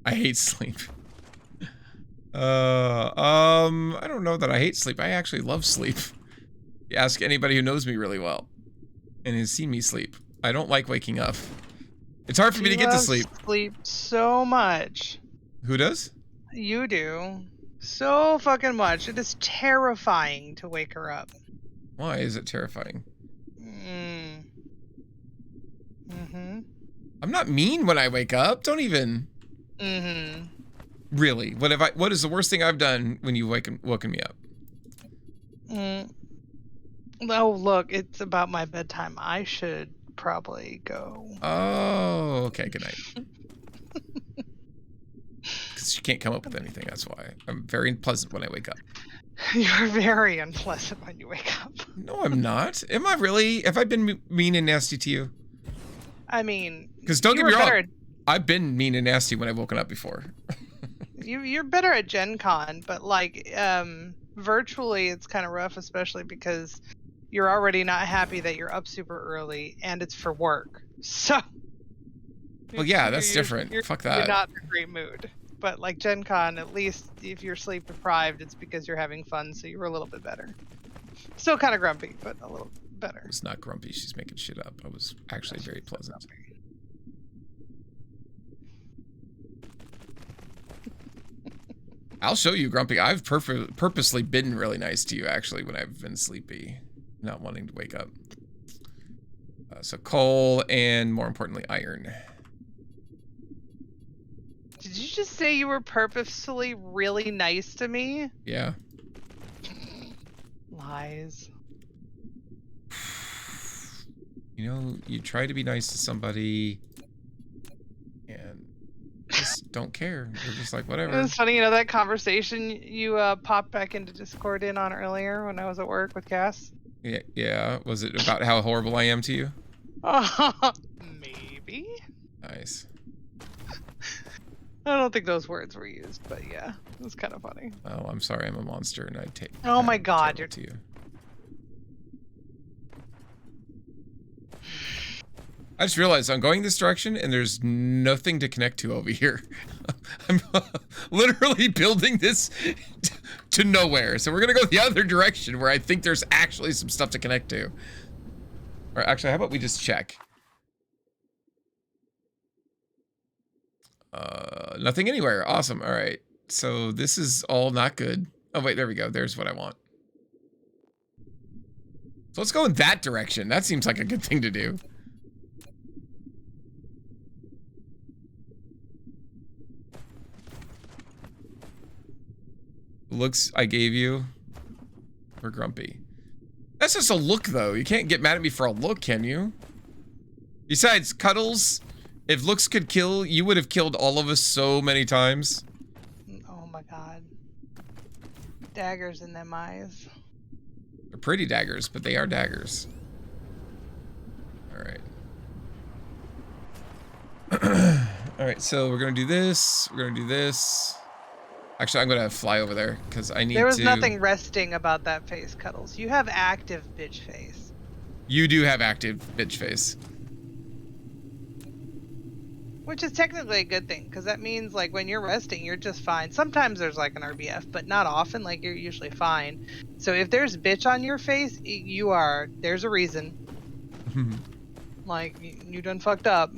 I hate sleep. I don't know that I hate sleep. I actually love sleep. You ask anybody who knows me really well and has seen me sleep. I don't like waking up. It's hard for me to get to sleep. Sleep so much. Who does? You do. So fucking much. It is terrifying to wake her up. Why is it terrifying? I'm not mean when I wake up. Don't even. Really? What is the worst thing I've done when you've woken me up? Oh, look, it's about my bedtime. I should probably go. Oh, okay. Good night. Because you can't come up with anything. That's why. I'm very unpleasant when I wake up. You're very unpleasant when you wake up. No, I'm not. Am I really? Have I been mean and nasty to you? I mean, because don't get me wrong, I've been mean and nasty when I've woken up before. You're better at Gen Con, but like, virtually it's kind of rough, especially because you're already not happy that you're up super early and it's for work. So Well, yeah, that's different. Fuck that. You're not in a great mood. But like Gen Con, at least if you're sleep deprived, it's because you're having fun, so you were a little bit better. Still kind of grumpy, but a little better. It's not grumpy. She's making shit up. I was actually very pleasant. I'll show you grumpy. I've purposely been really nice to you, actually, when I've been sleepy, not wanting to wake up. So coal and, more importantly, iron. Did you just say you were purposefully really nice to me? Yeah. Lies. You know, you try to be nice to somebody and just don't care. They're just like, whatever. It was funny, you know, that conversation you popped back into Discord in on earlier when I was at work with Cass? Yeah. Was it about how horrible I am to you? Maybe. Nice. I don't think those words were used, but yeah, it was kind of funny. Oh, I'm sorry, I'm a monster, and I take. Oh my God, you're to you. I just realized I'm going this direction, and there's nothing to connect to over here. I'm literally building this to nowhere, so we're gonna go the other direction where I think there's actually some stuff to connect to. Or actually, how about we just check? Nothing anywhere. Awesome. All right. So this is all not good. Oh, wait, there we go. There's what I want. So let's go in that direction. That seems like a good thing to do. Looks I gave you were grumpy. That's just a look, though. You can't get mad at me for a look, can you? Besides, Cuddles, if looks could kill, you would have killed all of us so many times. Oh my God. Daggers in them eyes. They're pretty daggers, but they are daggers. Alright. Alright, so we're gonna do this. We're gonna do this. Actually, I'm gonna fly over there, because I need to... There was nothing resting about that face, Cuddles. You have active bitch face. You do have active bitch face. Which is technically a good thing, because that means, like, when you're resting, you're just fine. Sometimes there's, like, an RBF, but not often. Like, you're usually fine. So if there's bitch on your face, you are... There's a reason. Like, you done fucked up.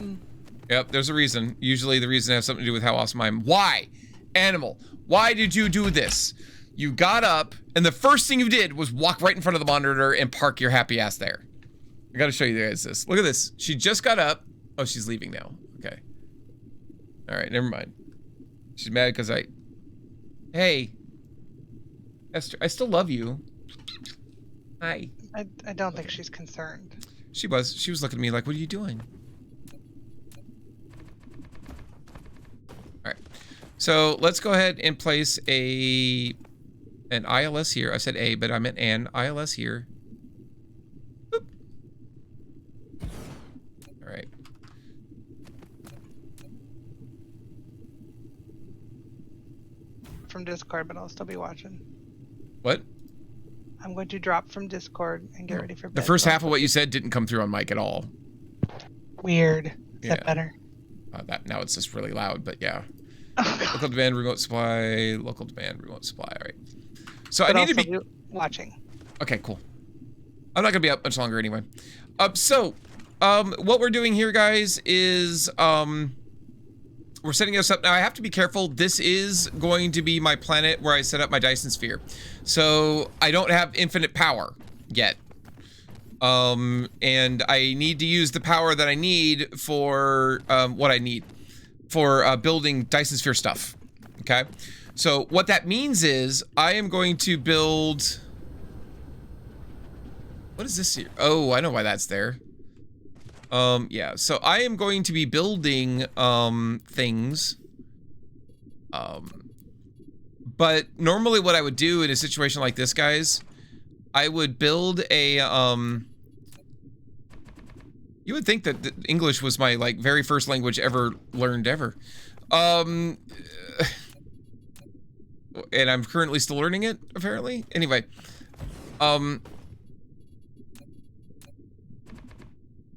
Yep, there's a reason. Usually the reason has something to do with how awesome I am. Why? Animal, why did you do this? You got up, and the first thing you did was walk right in front of the monitor and park your happy ass there. I gotta show you guys this. Look at this. She just got up. Oh, she's leaving now. Okay. Alright, never mind. She's mad because I... Hey. Esther, I still love you. Hi. I don't think she's concerned. She was. She was looking at me like, what are you doing? Alright. So, let's go ahead and place an ILS here. I said A, but I meant an ILS here. Boop. Alright. From Discord, but I'll still be watching. What? I'm going to drop from Discord and get ready for bed. The first half of what you said didn't come through on mic at all. Weird. Is that better? Now it's just really loud, but yeah. Local demand, remote supply, local demand, remote supply. All right. So But I need to also be watching. Okay, cool. I'm not gonna be up much longer anyway. What we're doing here, guys, is we're setting us up now. I have to be careful. This is going to be my planet where I set up my Dyson sphere, so I don't have infinite power yet. And I need to use the power that I need for what I need for building Dyson sphere stuff. Okay, so what that means is I am going to build. What is this here? Oh, I know why that's there. Yeah, so I am going to be building, things. But normally what I would do in a situation like this, guys, I would build a, you would think that English was my, like, very first language ever learned ever. and I'm currently still learning it, apparently. Anyway,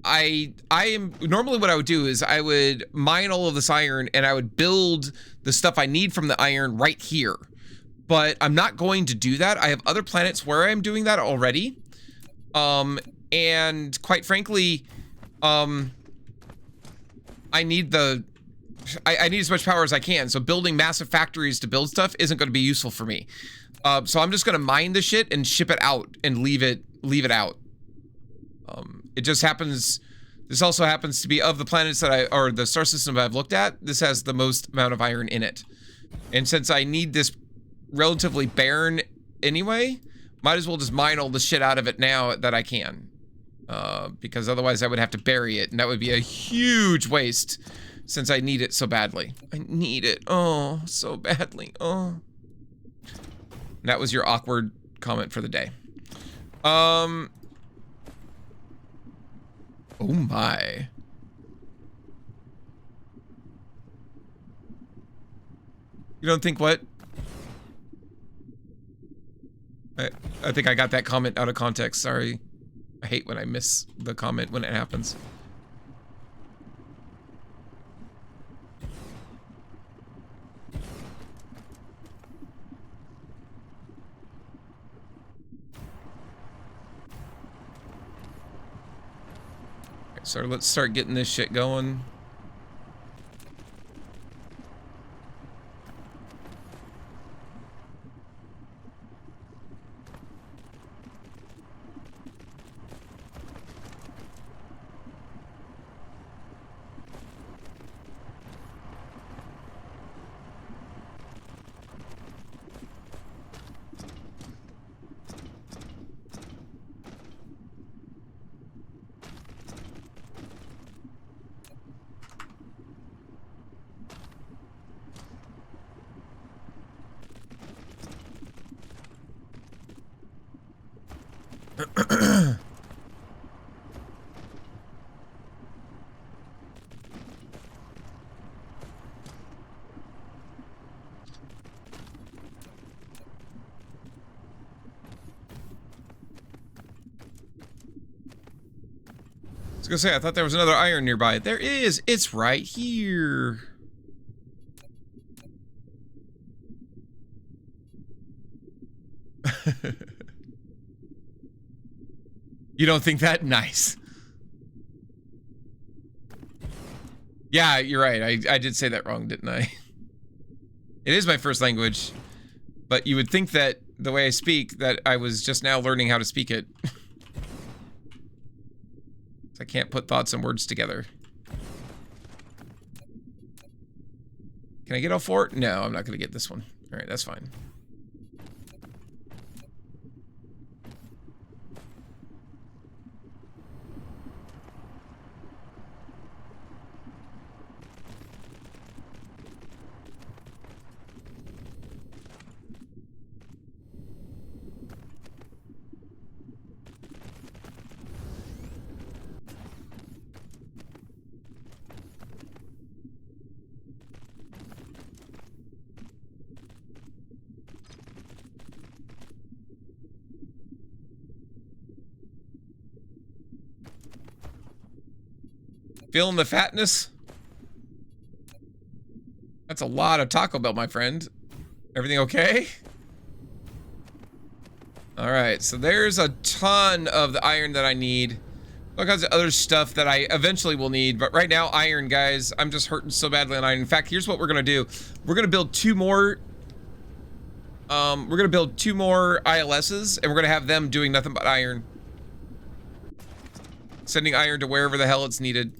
I am normally what I would do is I would mine all of this iron and I would build the stuff I need from the iron right here. But I'm not going to do that. I have other planets where I'm doing that already. And quite frankly, I need I need as much power as I can. So building massive factories to build stuff isn't going to be useful for me. So I'm just going to mine the shit and ship it out and leave it out. It just happens. This also happens to be of the planets that or the star system I've looked at. This has the most amount of iron in it. And since I need this relatively barren anyway, might as well just mine all the shit out of it now that I can. Because otherwise I would have to bury it, and that would be a huge waste since I need it so badly. I need it, oh, so badly, oh. That was your awkward comment for the day. Oh my. You don't think what? I think I got that comment out of context, sorry. I hate when I miss the comment when it happens. Okay, so let's start getting this shit going. I was gonna say, I thought there was another iron nearby. There is! It's right here! You don't think that? Nice. Yeah, you're right. I did say that wrong, didn't I? It is my first language. But you would think that the way I speak, that I was just now learning how to speak it. I can't put thoughts and words together. Can I get all four? No, I'm not going to get this one. All right, that's fine. Feeling the fatness? That's a lot of Taco Bell, my friend. Everything okay? Alright, so there's a ton of the iron that I need. All kinds of other stuff that I eventually will need, but right now, iron, guys. I'm just hurting so badly on iron. In fact, here's what we're gonna do. We're gonna build two more ILSs, and we're gonna have them doing nothing but iron. Sending iron to wherever the hell it's needed.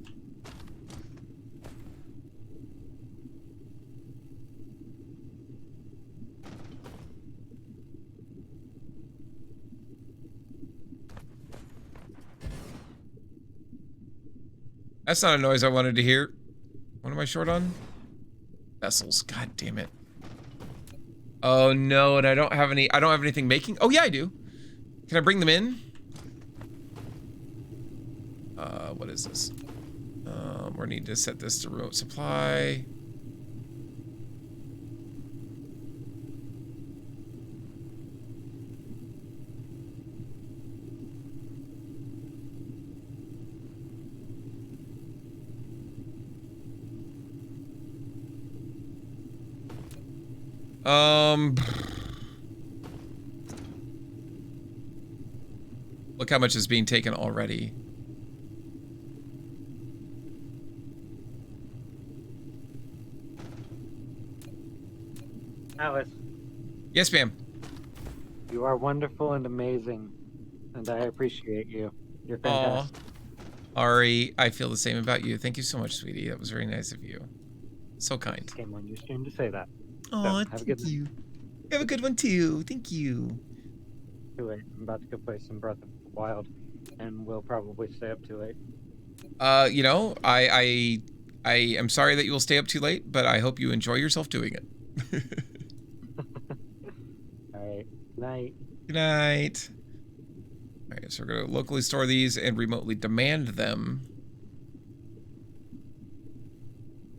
That's not a noise I wanted to hear. What am I short on? Vessels. God damn it. Oh no, and I don't have anything making. Oh yeah, I do. Can I bring them in? What is this? We need to set this to remote supply. Look how much is being taken already. Alice, Yes, ma'am. you are wonderful and amazing, and I appreciate you. You're fantastic. Ari, I feel the same about you. Thank you so much, sweetie. That was very nice of you. So kind. Came on your stream to say that. Oh, have a thank good you. Have a good one too. Thank you. Too late. I'm about to go play some Breath of the Wild, and we'll probably stay up too late. You know, I am sorry that you will stay up too late, but I hope you enjoy yourself doing it. All right. Night. Good night. All right, so we're gonna locally store these and remotely demand them.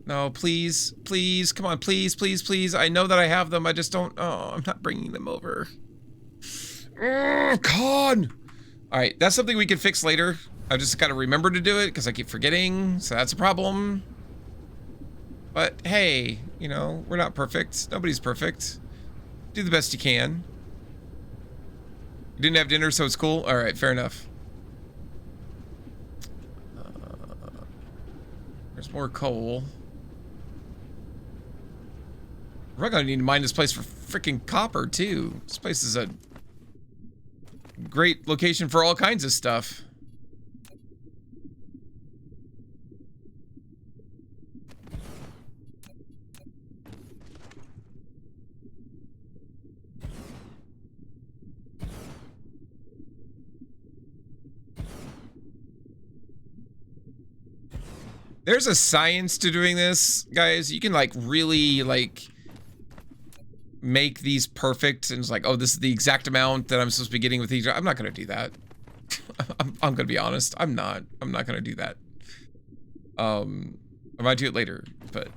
No, please, please, come on, please, please, please. I know that I have them. I just don't. Oh, I'm not bringing them over. Oh, God. All right, that's something we can fix later. I just gotta remember to do it because I keep forgetting, so that's a problem. But hey, you know, we're not perfect. Nobody's perfect. Do the best you can. You didn't have dinner, so it's cool? All right, fair enough. There's more coal. We're gonna need to mine this place for freaking copper, too. This place is a great location for all kinds of stuff. There's a science to doing this, guys. You can like really like make these perfect and it's like, oh, this is the exact amount that I'm supposed to be getting with each. I'm not gonna do that. I'm gonna be honest. I'm not gonna do that. I might do it later, but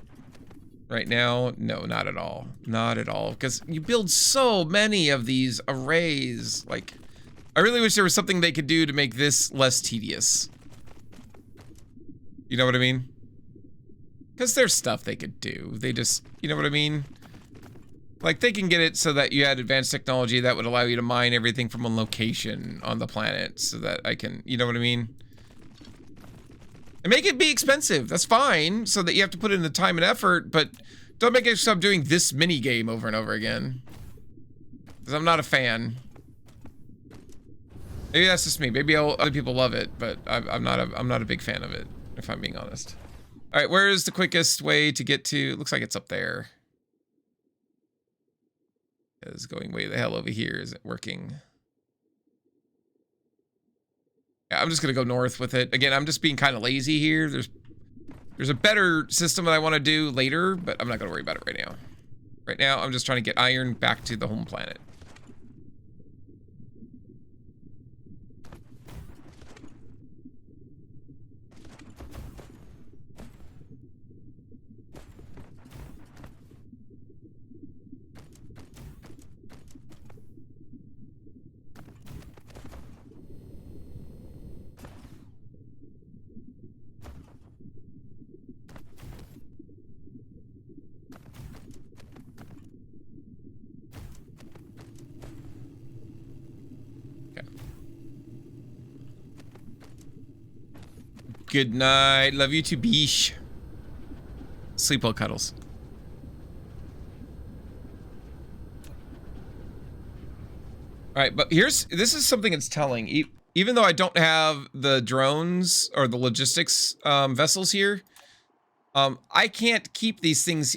right now, no, not at all. Not at all. Because you build so many of these arrays. Like, I really wish there was something they could do to make this less tedious. You know what I mean? Because there's stuff they could do. They just, you know what I mean? Like, they can get it so that you had advanced technology that would allow you to mine everything from one location on the planet so that I can, you know what I mean? And make it be expensive. That's fine. So that you have to put in the time and effort, but don't make it stop doing this mini game over and over again. Because I'm not a fan. Maybe that's just me. Maybe other people love it, but I'm not a big fan of it, if I'm being honest. All right, where is the quickest way to get to? Looks like it's up there. It's going way the hell over here. Is it working? Yeah, I'm just gonna go north with it. Again, I'm just being kind of lazy here. There's a better system that I want to do later, but I'm not gonna worry about it right now. Right now, I'm just trying to get iron back to the home planet. Good night. Love you too, Beesh. Sleep well, Cuddles. All right, but this is something that's telling. Even though I don't have the drones or the logistics vessels here, I can't keep these things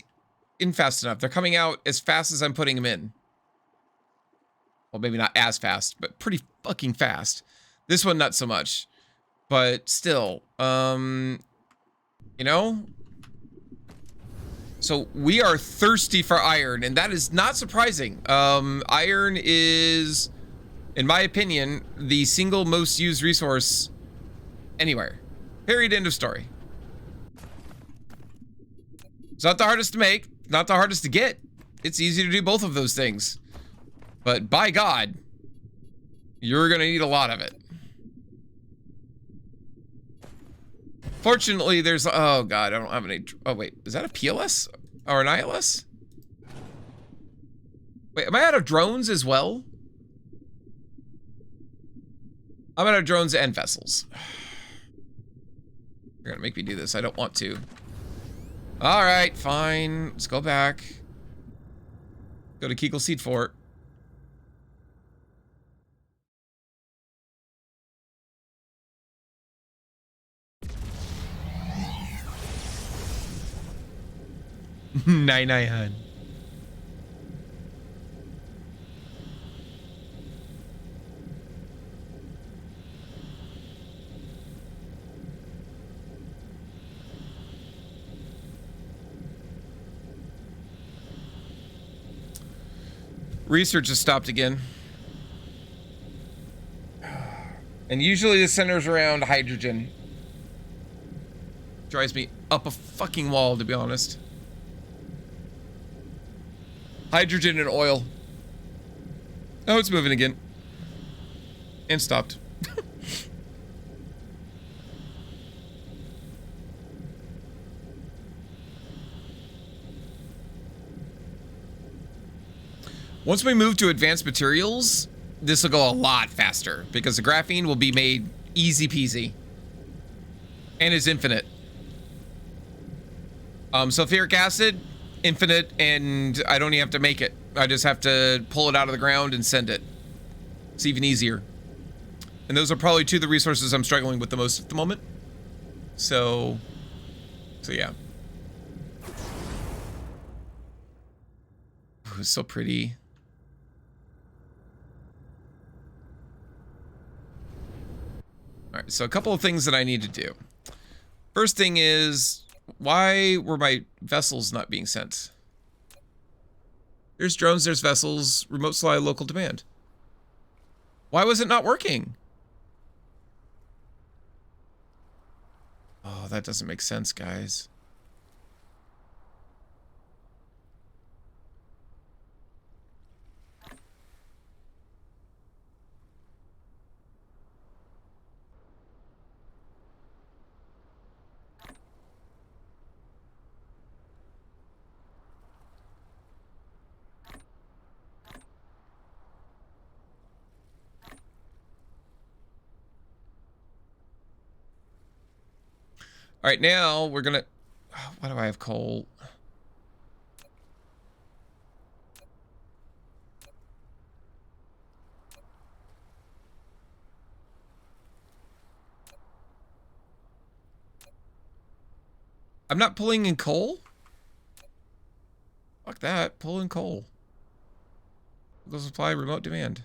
in fast enough. They're coming out as fast as I'm putting them in. Well, maybe not as fast, but pretty fucking fast. This one, not so much. But still, you know? So we are thirsty for iron, and that is not surprising. Iron is, in my opinion, the single most used resource anywhere. Period, end of story. It's not the hardest to make, not the hardest to get. It's easy to do both of those things. But by God, you're gonna need a lot of it. Fortunately, there's, oh God, I don't have any, oh wait, is that a PLS or an ILS? Wait, am I out of drones as well? I'm out of drones and vessels. You're gonna make me do this. I don't want to. All right, fine. Let's go back. Go to Kegel Seed Fort. Nine. Research has stopped again. And usually this centers around hydrogen. Drives me up a fucking wall, to be honest. Hydrogen and oil. Oh, it's moving again. And stopped. Once we move to advanced materials, this will go a lot faster because the graphene will be made easy peasy and is infinite. Sulfuric acid, infinite, and I don't even have to make it. I just have to pull it out of the ground and send it. It's even easier. And those are probably two of the resources I'm struggling with the most at the moment. So yeah. Ooh, it's so pretty. All right, so a couple of things that I need to do. First thing is, why were my vessels not being sent? There's drones, there's vessels, remote supply, local demand. Why was it not working? Oh, that doesn't make sense, guys. All right, now we're gonna, why do I have coal? I'm not pulling in coal? Fuck that, pull in coal. Local supply, remote demand.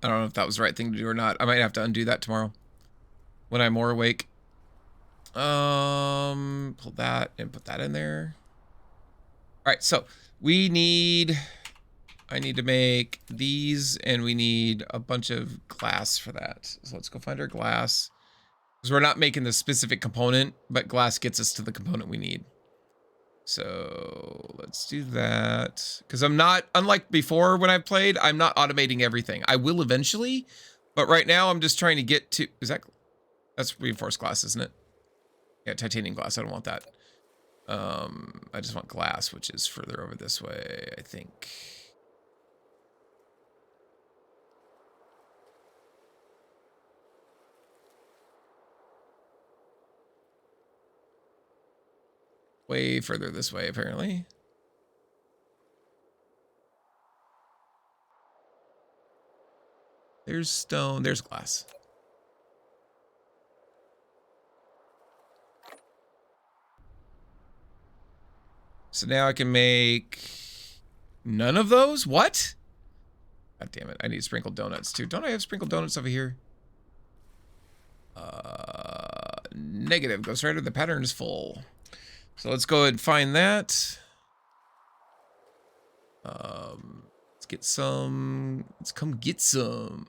I don't know if that was the right thing to do or not. I might have to undo that tomorrow when I'm more awake. Pull that and put that in there. All right, so I need to make these, and we need a bunch of glass for that. So let's go find our glass, because we're not making the specific component, but glass gets us to the component we need. So let's do that, because I'm not, unlike before when I've played, I'm not automating everything. I will eventually, but right now I'm just trying to get to, that's reinforced glass, isn't it? Yeah, titanium glass, I don't want that. I just want glass, which is further over this way, I think. Way further this way, apparently. There's stone, there's glass. So now I can make none of those? What? God damn it, I need sprinkled donuts too. Don't I have sprinkled donuts over here? Negative, Ghost Rider, the pattern is full. So let's go ahead and find that. Let's get some. Let's come get some.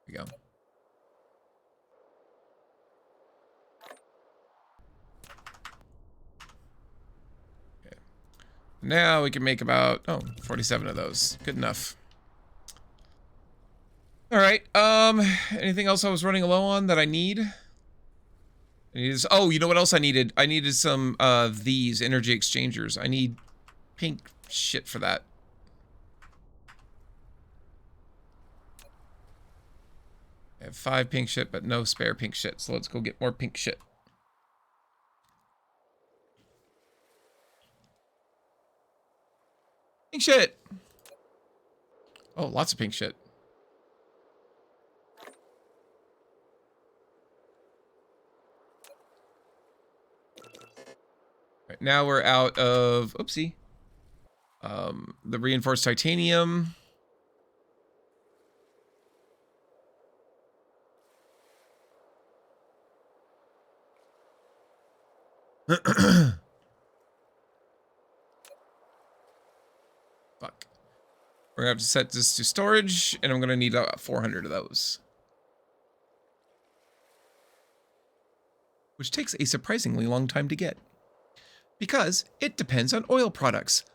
Here we go. now we can make about 47 of those. Good enough. All right. Anything else I was running low on that I need? Oh, you know what else I needed? I needed some of these energy exchangers. I need pink shit for that. I have 5 pink shit, but no spare pink shit. So let's go get more pink shit. Pink shit. Oh, lots of pink shit. Right, now we're out of, oopsie, the reinforced titanium. Fuck. We're gonna have to set this to storage, and I'm gonna need 400 of those. Which takes a surprisingly long time to get. Because it depends on oil products.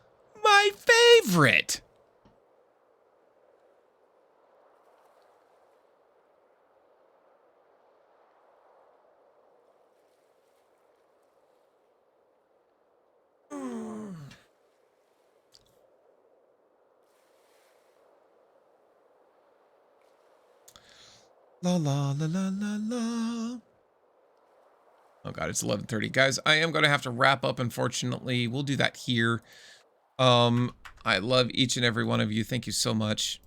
My favorite! La la la la la la. Oh god, it's 11:30. Guys, I am going to have to wrap up, unfortunately. We'll do that here. I love each and every one of you. Thank you so much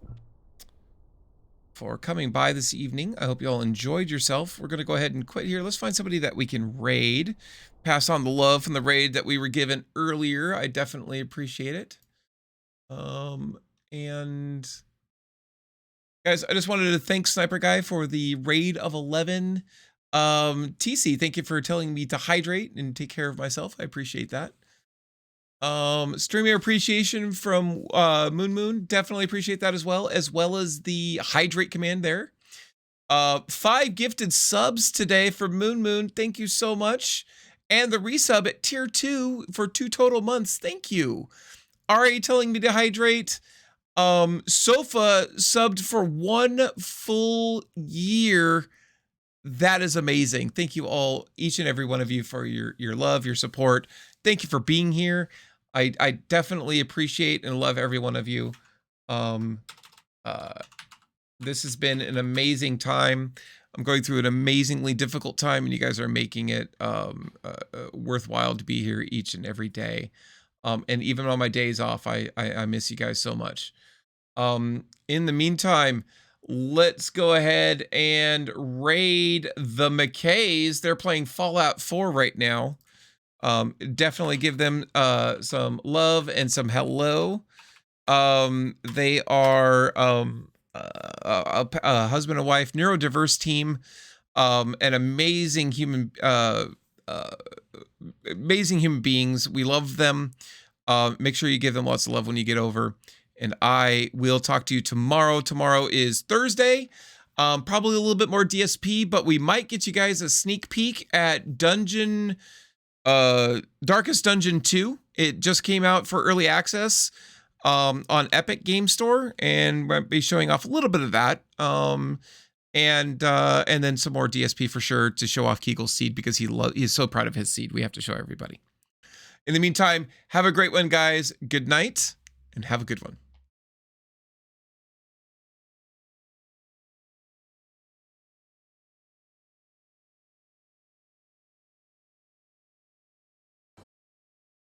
for coming by this evening. I hope you all enjoyed yourself. We're going to go ahead and quit here. Let's find somebody that we can raid. Pass on the love from the raid that we were given earlier. I definitely appreciate it. And guys, I just wanted to thank Sniper Guy for the raid of 11. TC, thank you for telling me to hydrate and take care of myself. I appreciate that. Streamer appreciation from Moon. Definitely appreciate that as well as the hydrate command there. 5 gifted subs today for Moon. Thank you so much. And the resub at tier 2 for 2 total months. Thank you. Ari telling me to hydrate. Sofa subbed for 1 full year. That is amazing. Thank you all, each and every one of you, for your love, your support. Thank you for being here. I definitely appreciate and love every one of you. This has been an amazing time. I'm going through an amazingly difficult time, and you guys are making it worthwhile to be here each and every day. And even on my days off, I miss you guys so much. In the meantime, let's go ahead and raid the McKays. They're playing Fallout 4 right now. Definitely give them some love and some hello. They are a husband and wife neurodiverse team, an amazing human beings. We love them. Make sure you give them lots of love when you get over. And I will talk to you tomorrow. Tomorrow is Thursday. Probably a little bit more DSP, but we might get you guys a sneak peek at Darkest Dungeon 2. It just came out for early access on Epic Game Store, and we'll be showing off a little bit of that. And then some more DSP for sure to show off Kegel's seed, because he is so proud of his seed. We have to show everybody. In the meantime, have a great one, guys. Good night, and have a good one.